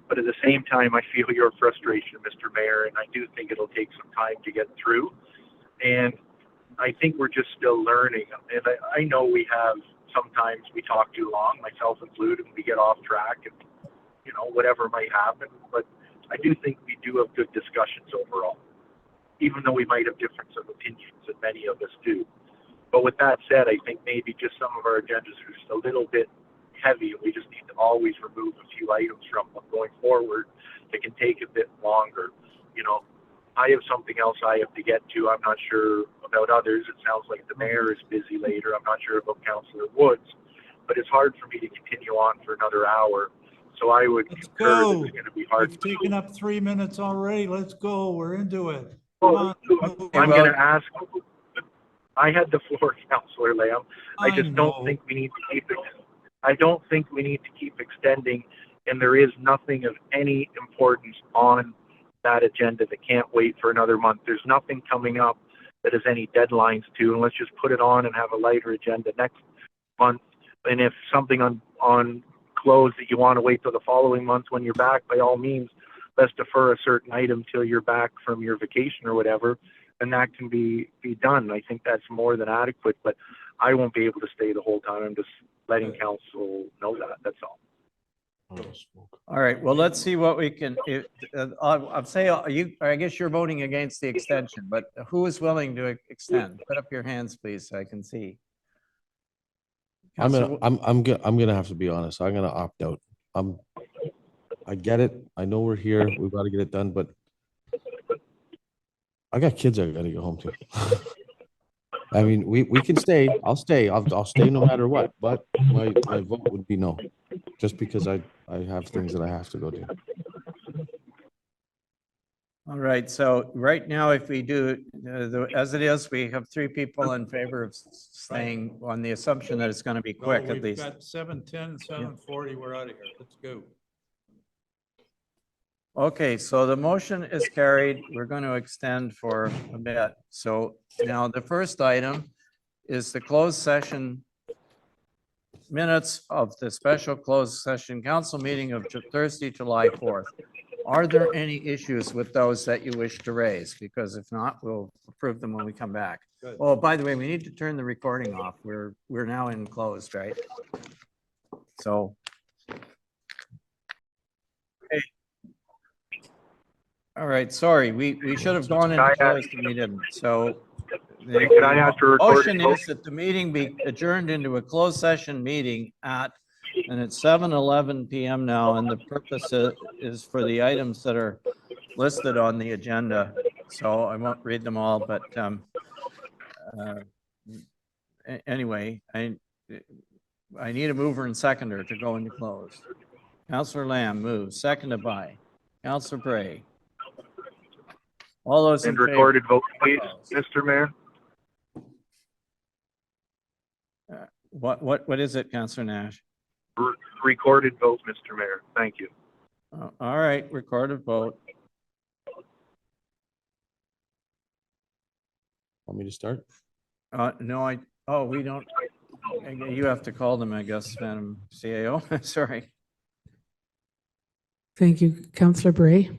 but at the same time, I feel your frustration, Mr. Mayor, and I do think it'll take some time to get through. And I think we're just still learning. And I know sometimes we talk too long, myself included, and we get off track and, whatever might happen. But I do think we do have good discussions overall, even though we might have difference of opinions, and many of us do. But with that said, I think maybe just some of our agendas are just a little bit heavy, and we just need to always remove a few items from them going forward that can take a bit longer. I have something else I have to get to. I'm not sure about others. It sounds like the mayor is busy later. I'm not sure about Councillor Woods, but it's hard for me to continue on for another hour. So I would concur that it's going to be hard. We've taken up 3 minutes already. Let's go. We're into it. I'm going to ask. I had the floor, Councillor Lamb. I just don't think we need to keep it. I don't think we need to keep extending, and there is nothing of any importance on that agenda that can't wait for another month. There's nothing coming up that has any deadlines to, and let's just put it on and have a lighter agenda next month. And if something on close that you want to wait till the following month when you're back, by all means, let's defer a certain item till you're back from your vacation or whatever, and that can be done. I think that's more than adequate, but I won't be able to stay the whole time. I'm just letting council know that. That's all. All right, well, let's see what we can, I'll say, I guess you're voting against the extension, but who is willing to extend? Put up your hands, please, so I can see. I'm gonna have to be honest. I'm gonna opt out. I get it. I know we're here. We've got to get it done, but I got kids I gotta go home to. I mean, we can stay. I'll stay. I'll stay no matter what, but my vote would be no, just because I have things that I have to go do. All right, so right now, if we do, as it is, we have 3 people in favor of staying on the assumption that it's going to be quick at least. We've got 7:10, 7:40. We're out of here. Let's go. Okay, so the motion is carried. We're going to extend for a bit. So now the first item is the closed session minutes of the special closed session council meeting of Thursday, July 4th. Are there any issues with those that you wish to raise? Because if not, we'll approve them when we come back. Good. Oh, by the way, we need to turn the recording off. We're now in closed, right? So. Okay. All right, sorry, we should have gone into closed and we didn't, so. Can I ask for a recorded Motion vote? is that the meeting be adjourned into a closed session meeting at, and it's 7:11 PM now, and the purpose is for the items that are listed on the agenda. So I won't read them all, but anyway, I need a mover and seconder to go into closed. Councillor Lamb moves, seconded by Councillor Bray. All those in And favor? recorded vote, please, Mr. Mayor. What is it, Councillor Nash? Recorded vote, Mr. Mayor. Thank you. All right, recorded vote. Want me to start? No, we don't. You have to call them, I guess, Madam CAO. Sorry. Thank you, Councillor Bray.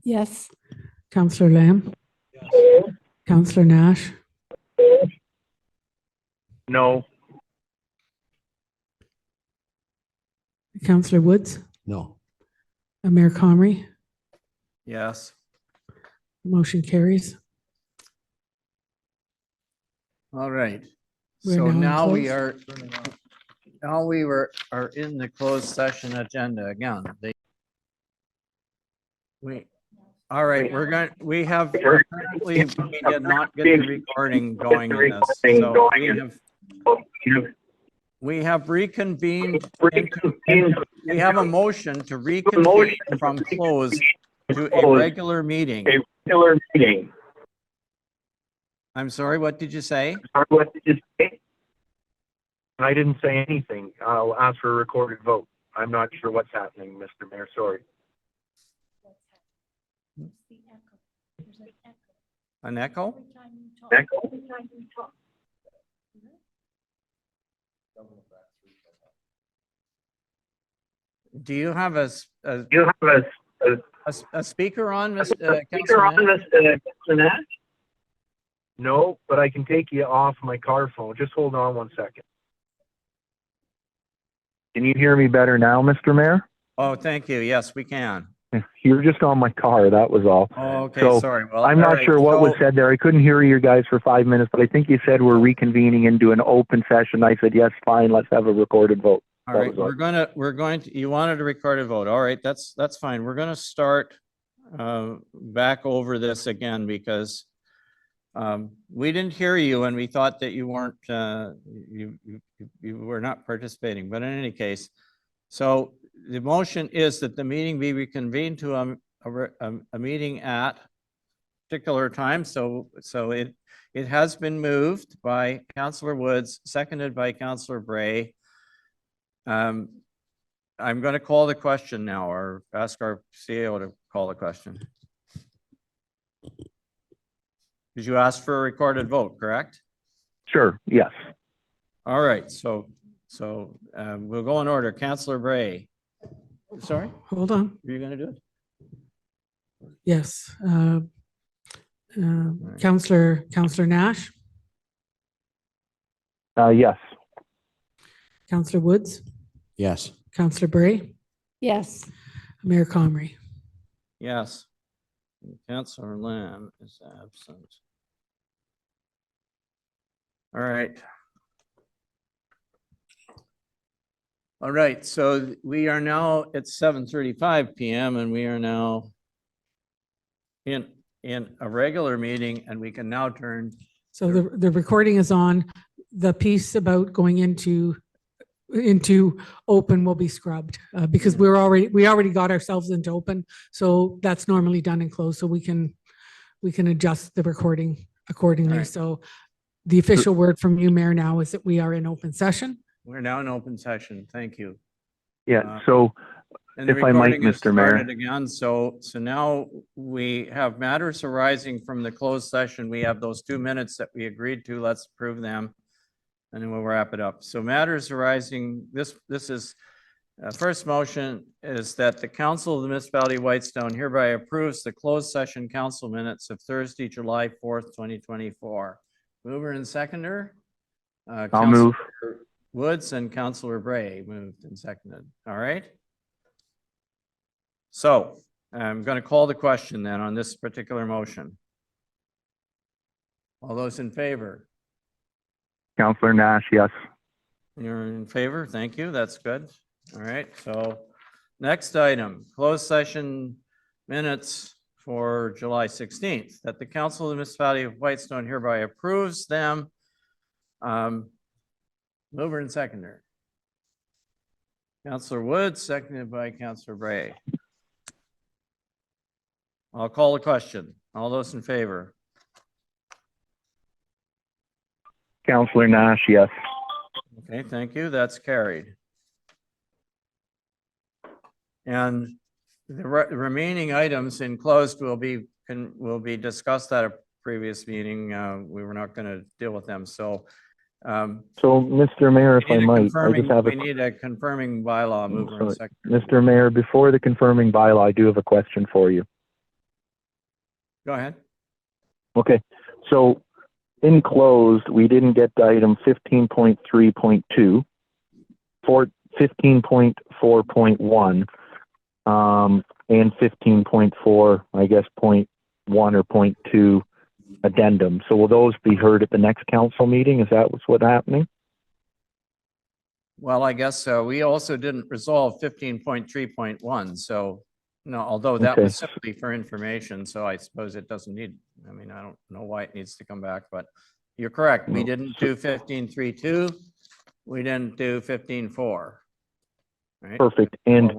Yes. Councillor Lamb. Councillor Nash. No. Councillor Woods. No. Mayor Comrie. Yes. Motion carries. All right. We're So now in now we closed. are in the closed session agenda again. All right, we apparently we did not get the recording going in this. So we have reconvened, we have a motion to reconvene from closed to a regular meeting. I'm sorry, what did you say? I didn't say anything. I'll ask for a recorded vote. I'm not sure what's happening, Mr. Mayor. Sorry. An echo? Do you have a speaker on, Mr. Councilman? No, but I can take you off my car phone. Just hold on 1 second. Can you hear me better now, Mr. Mayor? Oh, thank you. Yes, we can. You were just on my car, that was all. Oh, okay, So, sorry. Well, I'm all not right, sure what was so- said there. I couldn't hear you guys for 5 minutes, but I think you said we're reconvening into an open session. I said, yes, fine, let's have a recorded vote. All That right, was all. we're going to, you wanted a recorded vote. All right, that's fine. We're gonna start back over this again because we didn't hear you and we thought that you weren't, you were not participating, but in any case, so the motion is that the meeting be reconvened to a meeting at particular time. So it has been moved by Councillor Woods, seconded by Councillor Bray. I'm going to call the question now, or ask our CEO to call the question. Did you ask for a recorded vote, correct? Sure, yes. All right, so we'll go in order. Councillor Bray. Sorry, Hold on. are you going to do it? Yes. Councillor Nash. Yes. Councillor Woods. Yes. Councillor Bray. Yes. Mayor Comrie. Yes. Councillor Lamb is absent. All right. All right, so we are now at 7:35 PM and we are now in a regular meeting and we can now turn. So the recording is on. The piece about going into open will be scrubbed because we already got ourselves into open. So that's normally done in closed. So we can adjust the recording accordingly. Right. So the official word from you, Mayor, now is that we are in open session. We're now in open session. Thank you. Yeah, so And the if I might, recording has Mr. Mayor. started again, so now we have matters arising from the closed session. We have those 2 minutes that we agreed to. Let's approve them. and then we'll wrap it up. So matters arising, this is, first motion is that the council of the municipality of Whitestone hereby approves the closed session council minutes of Thursday, July 4th, 2024. Mover and seconder? I'll move. Councilor Woods and Councilor Bray moved and seconded. All right. So I'm going to call the question then on this particular motion. All those in favor? Counselor Nash, yes. You're in favor? Thank you. That's good. All right. So next item, closed session minutes for July 16th, that the council of the municipality of Whitestone hereby approves them. Mover and seconder. Councilor Woods, seconded by Councilor Bray. I'll call the question. All those in favor? Counselor Nash, yes. Okay, thank you. That's carried. And the remaining items in closed will be discussed at a previous meeting. We were not going to deal with them. So, So, Mr. Mayor, if I might, I just have we need a confirming bylaw mover and seconder. Mr. Mayor, before the confirming bylaw, I do have a question for you. Go ahead. Okay, so in closed, we didn't get to item 15.3.2, 15.4.1, and 15.4, I guess, .1 or .2 addendum. So will those be heard at the next council meeting? Is that what's happening? Well, I guess so. We also didn't resolve 15.3.1. So, no, although that Okay. was simply for information, so I suppose it doesn't need, I mean, I don't know why it needs to come back, but you're correct. We No. didn't do 15.3.2. We didn't do 15.4. Right? Perfect. And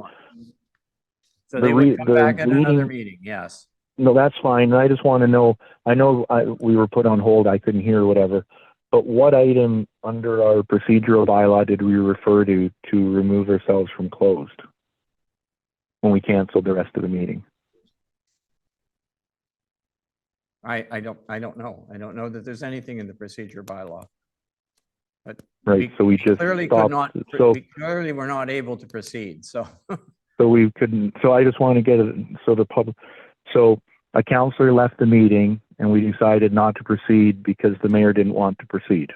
So the they would re- come the back at another meeting- meeting, yes. no, that's fine. I just want to know, I know we were put on hold, I couldn't hear whatever, but what item under our procedural bylaw did we refer to remove ourselves from closed when we canceled the rest of the meeting? I don't know. I don't know that there's anything in the procedure bylaw. But Right, so we just clearly could stopped. not, So, we clearly were not able to proceed, so. so we couldn't, so I just want to get it, so the public, so a counselor left the meeting and we decided not to proceed because the mayor didn't want to proceed.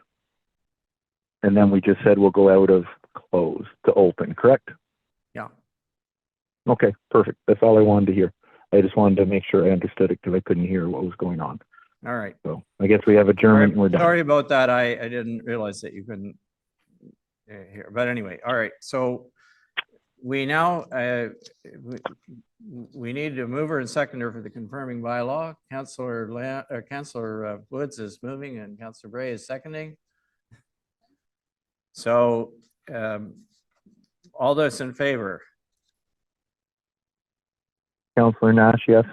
And then we just said we'll go out of closed to open, correct? Yeah. Okay, perfect. That's all I wanted to hear. I just wanted to make sure I understood it because I couldn't hear what was going on. All right. So I guess we have adjournment and we're done. Sorry about that. I didn't realize that you couldn't hear, but anyway, all right. So we now, we need a mover and seconder for the confirming bylaw. Councilor Woods is moving and Councilor Bray is seconding. So all those in favor? Councilor Nash, yes.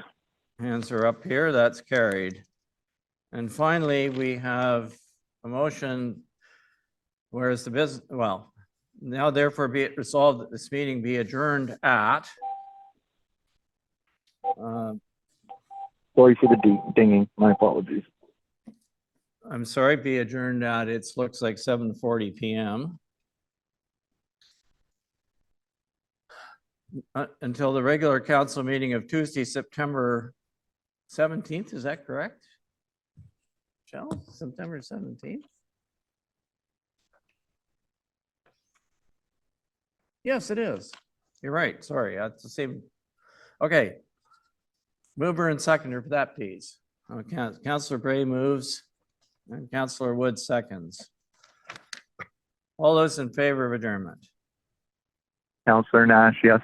Hands are up here. That's carried. And finally, we have a motion, whereas the business, well, now therefore be it resolved that this meeting be adjourned at. Sorry for the dinging. My apologies. I'm sorry, be adjourned at, it looks like 7:40 PM. Until the regular council meeting of Tuesday, September 17th, is that correct? Michelle, September 17th? Yes, it is. You're right, sorry, that's the same. Okay. Mover and seconder for that piece. Councilor Bray moves and Councilor Wood seconds. All those in favor of adjournment? Counselor Nash, yes.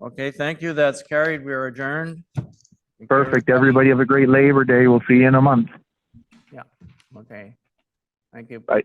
Okay, thank you. That's carried. We are adjourned. Thank you, Perfect. Everybody have a great Labor Day. We'll see you in a month. Yeah, okay. Thank you. Bye.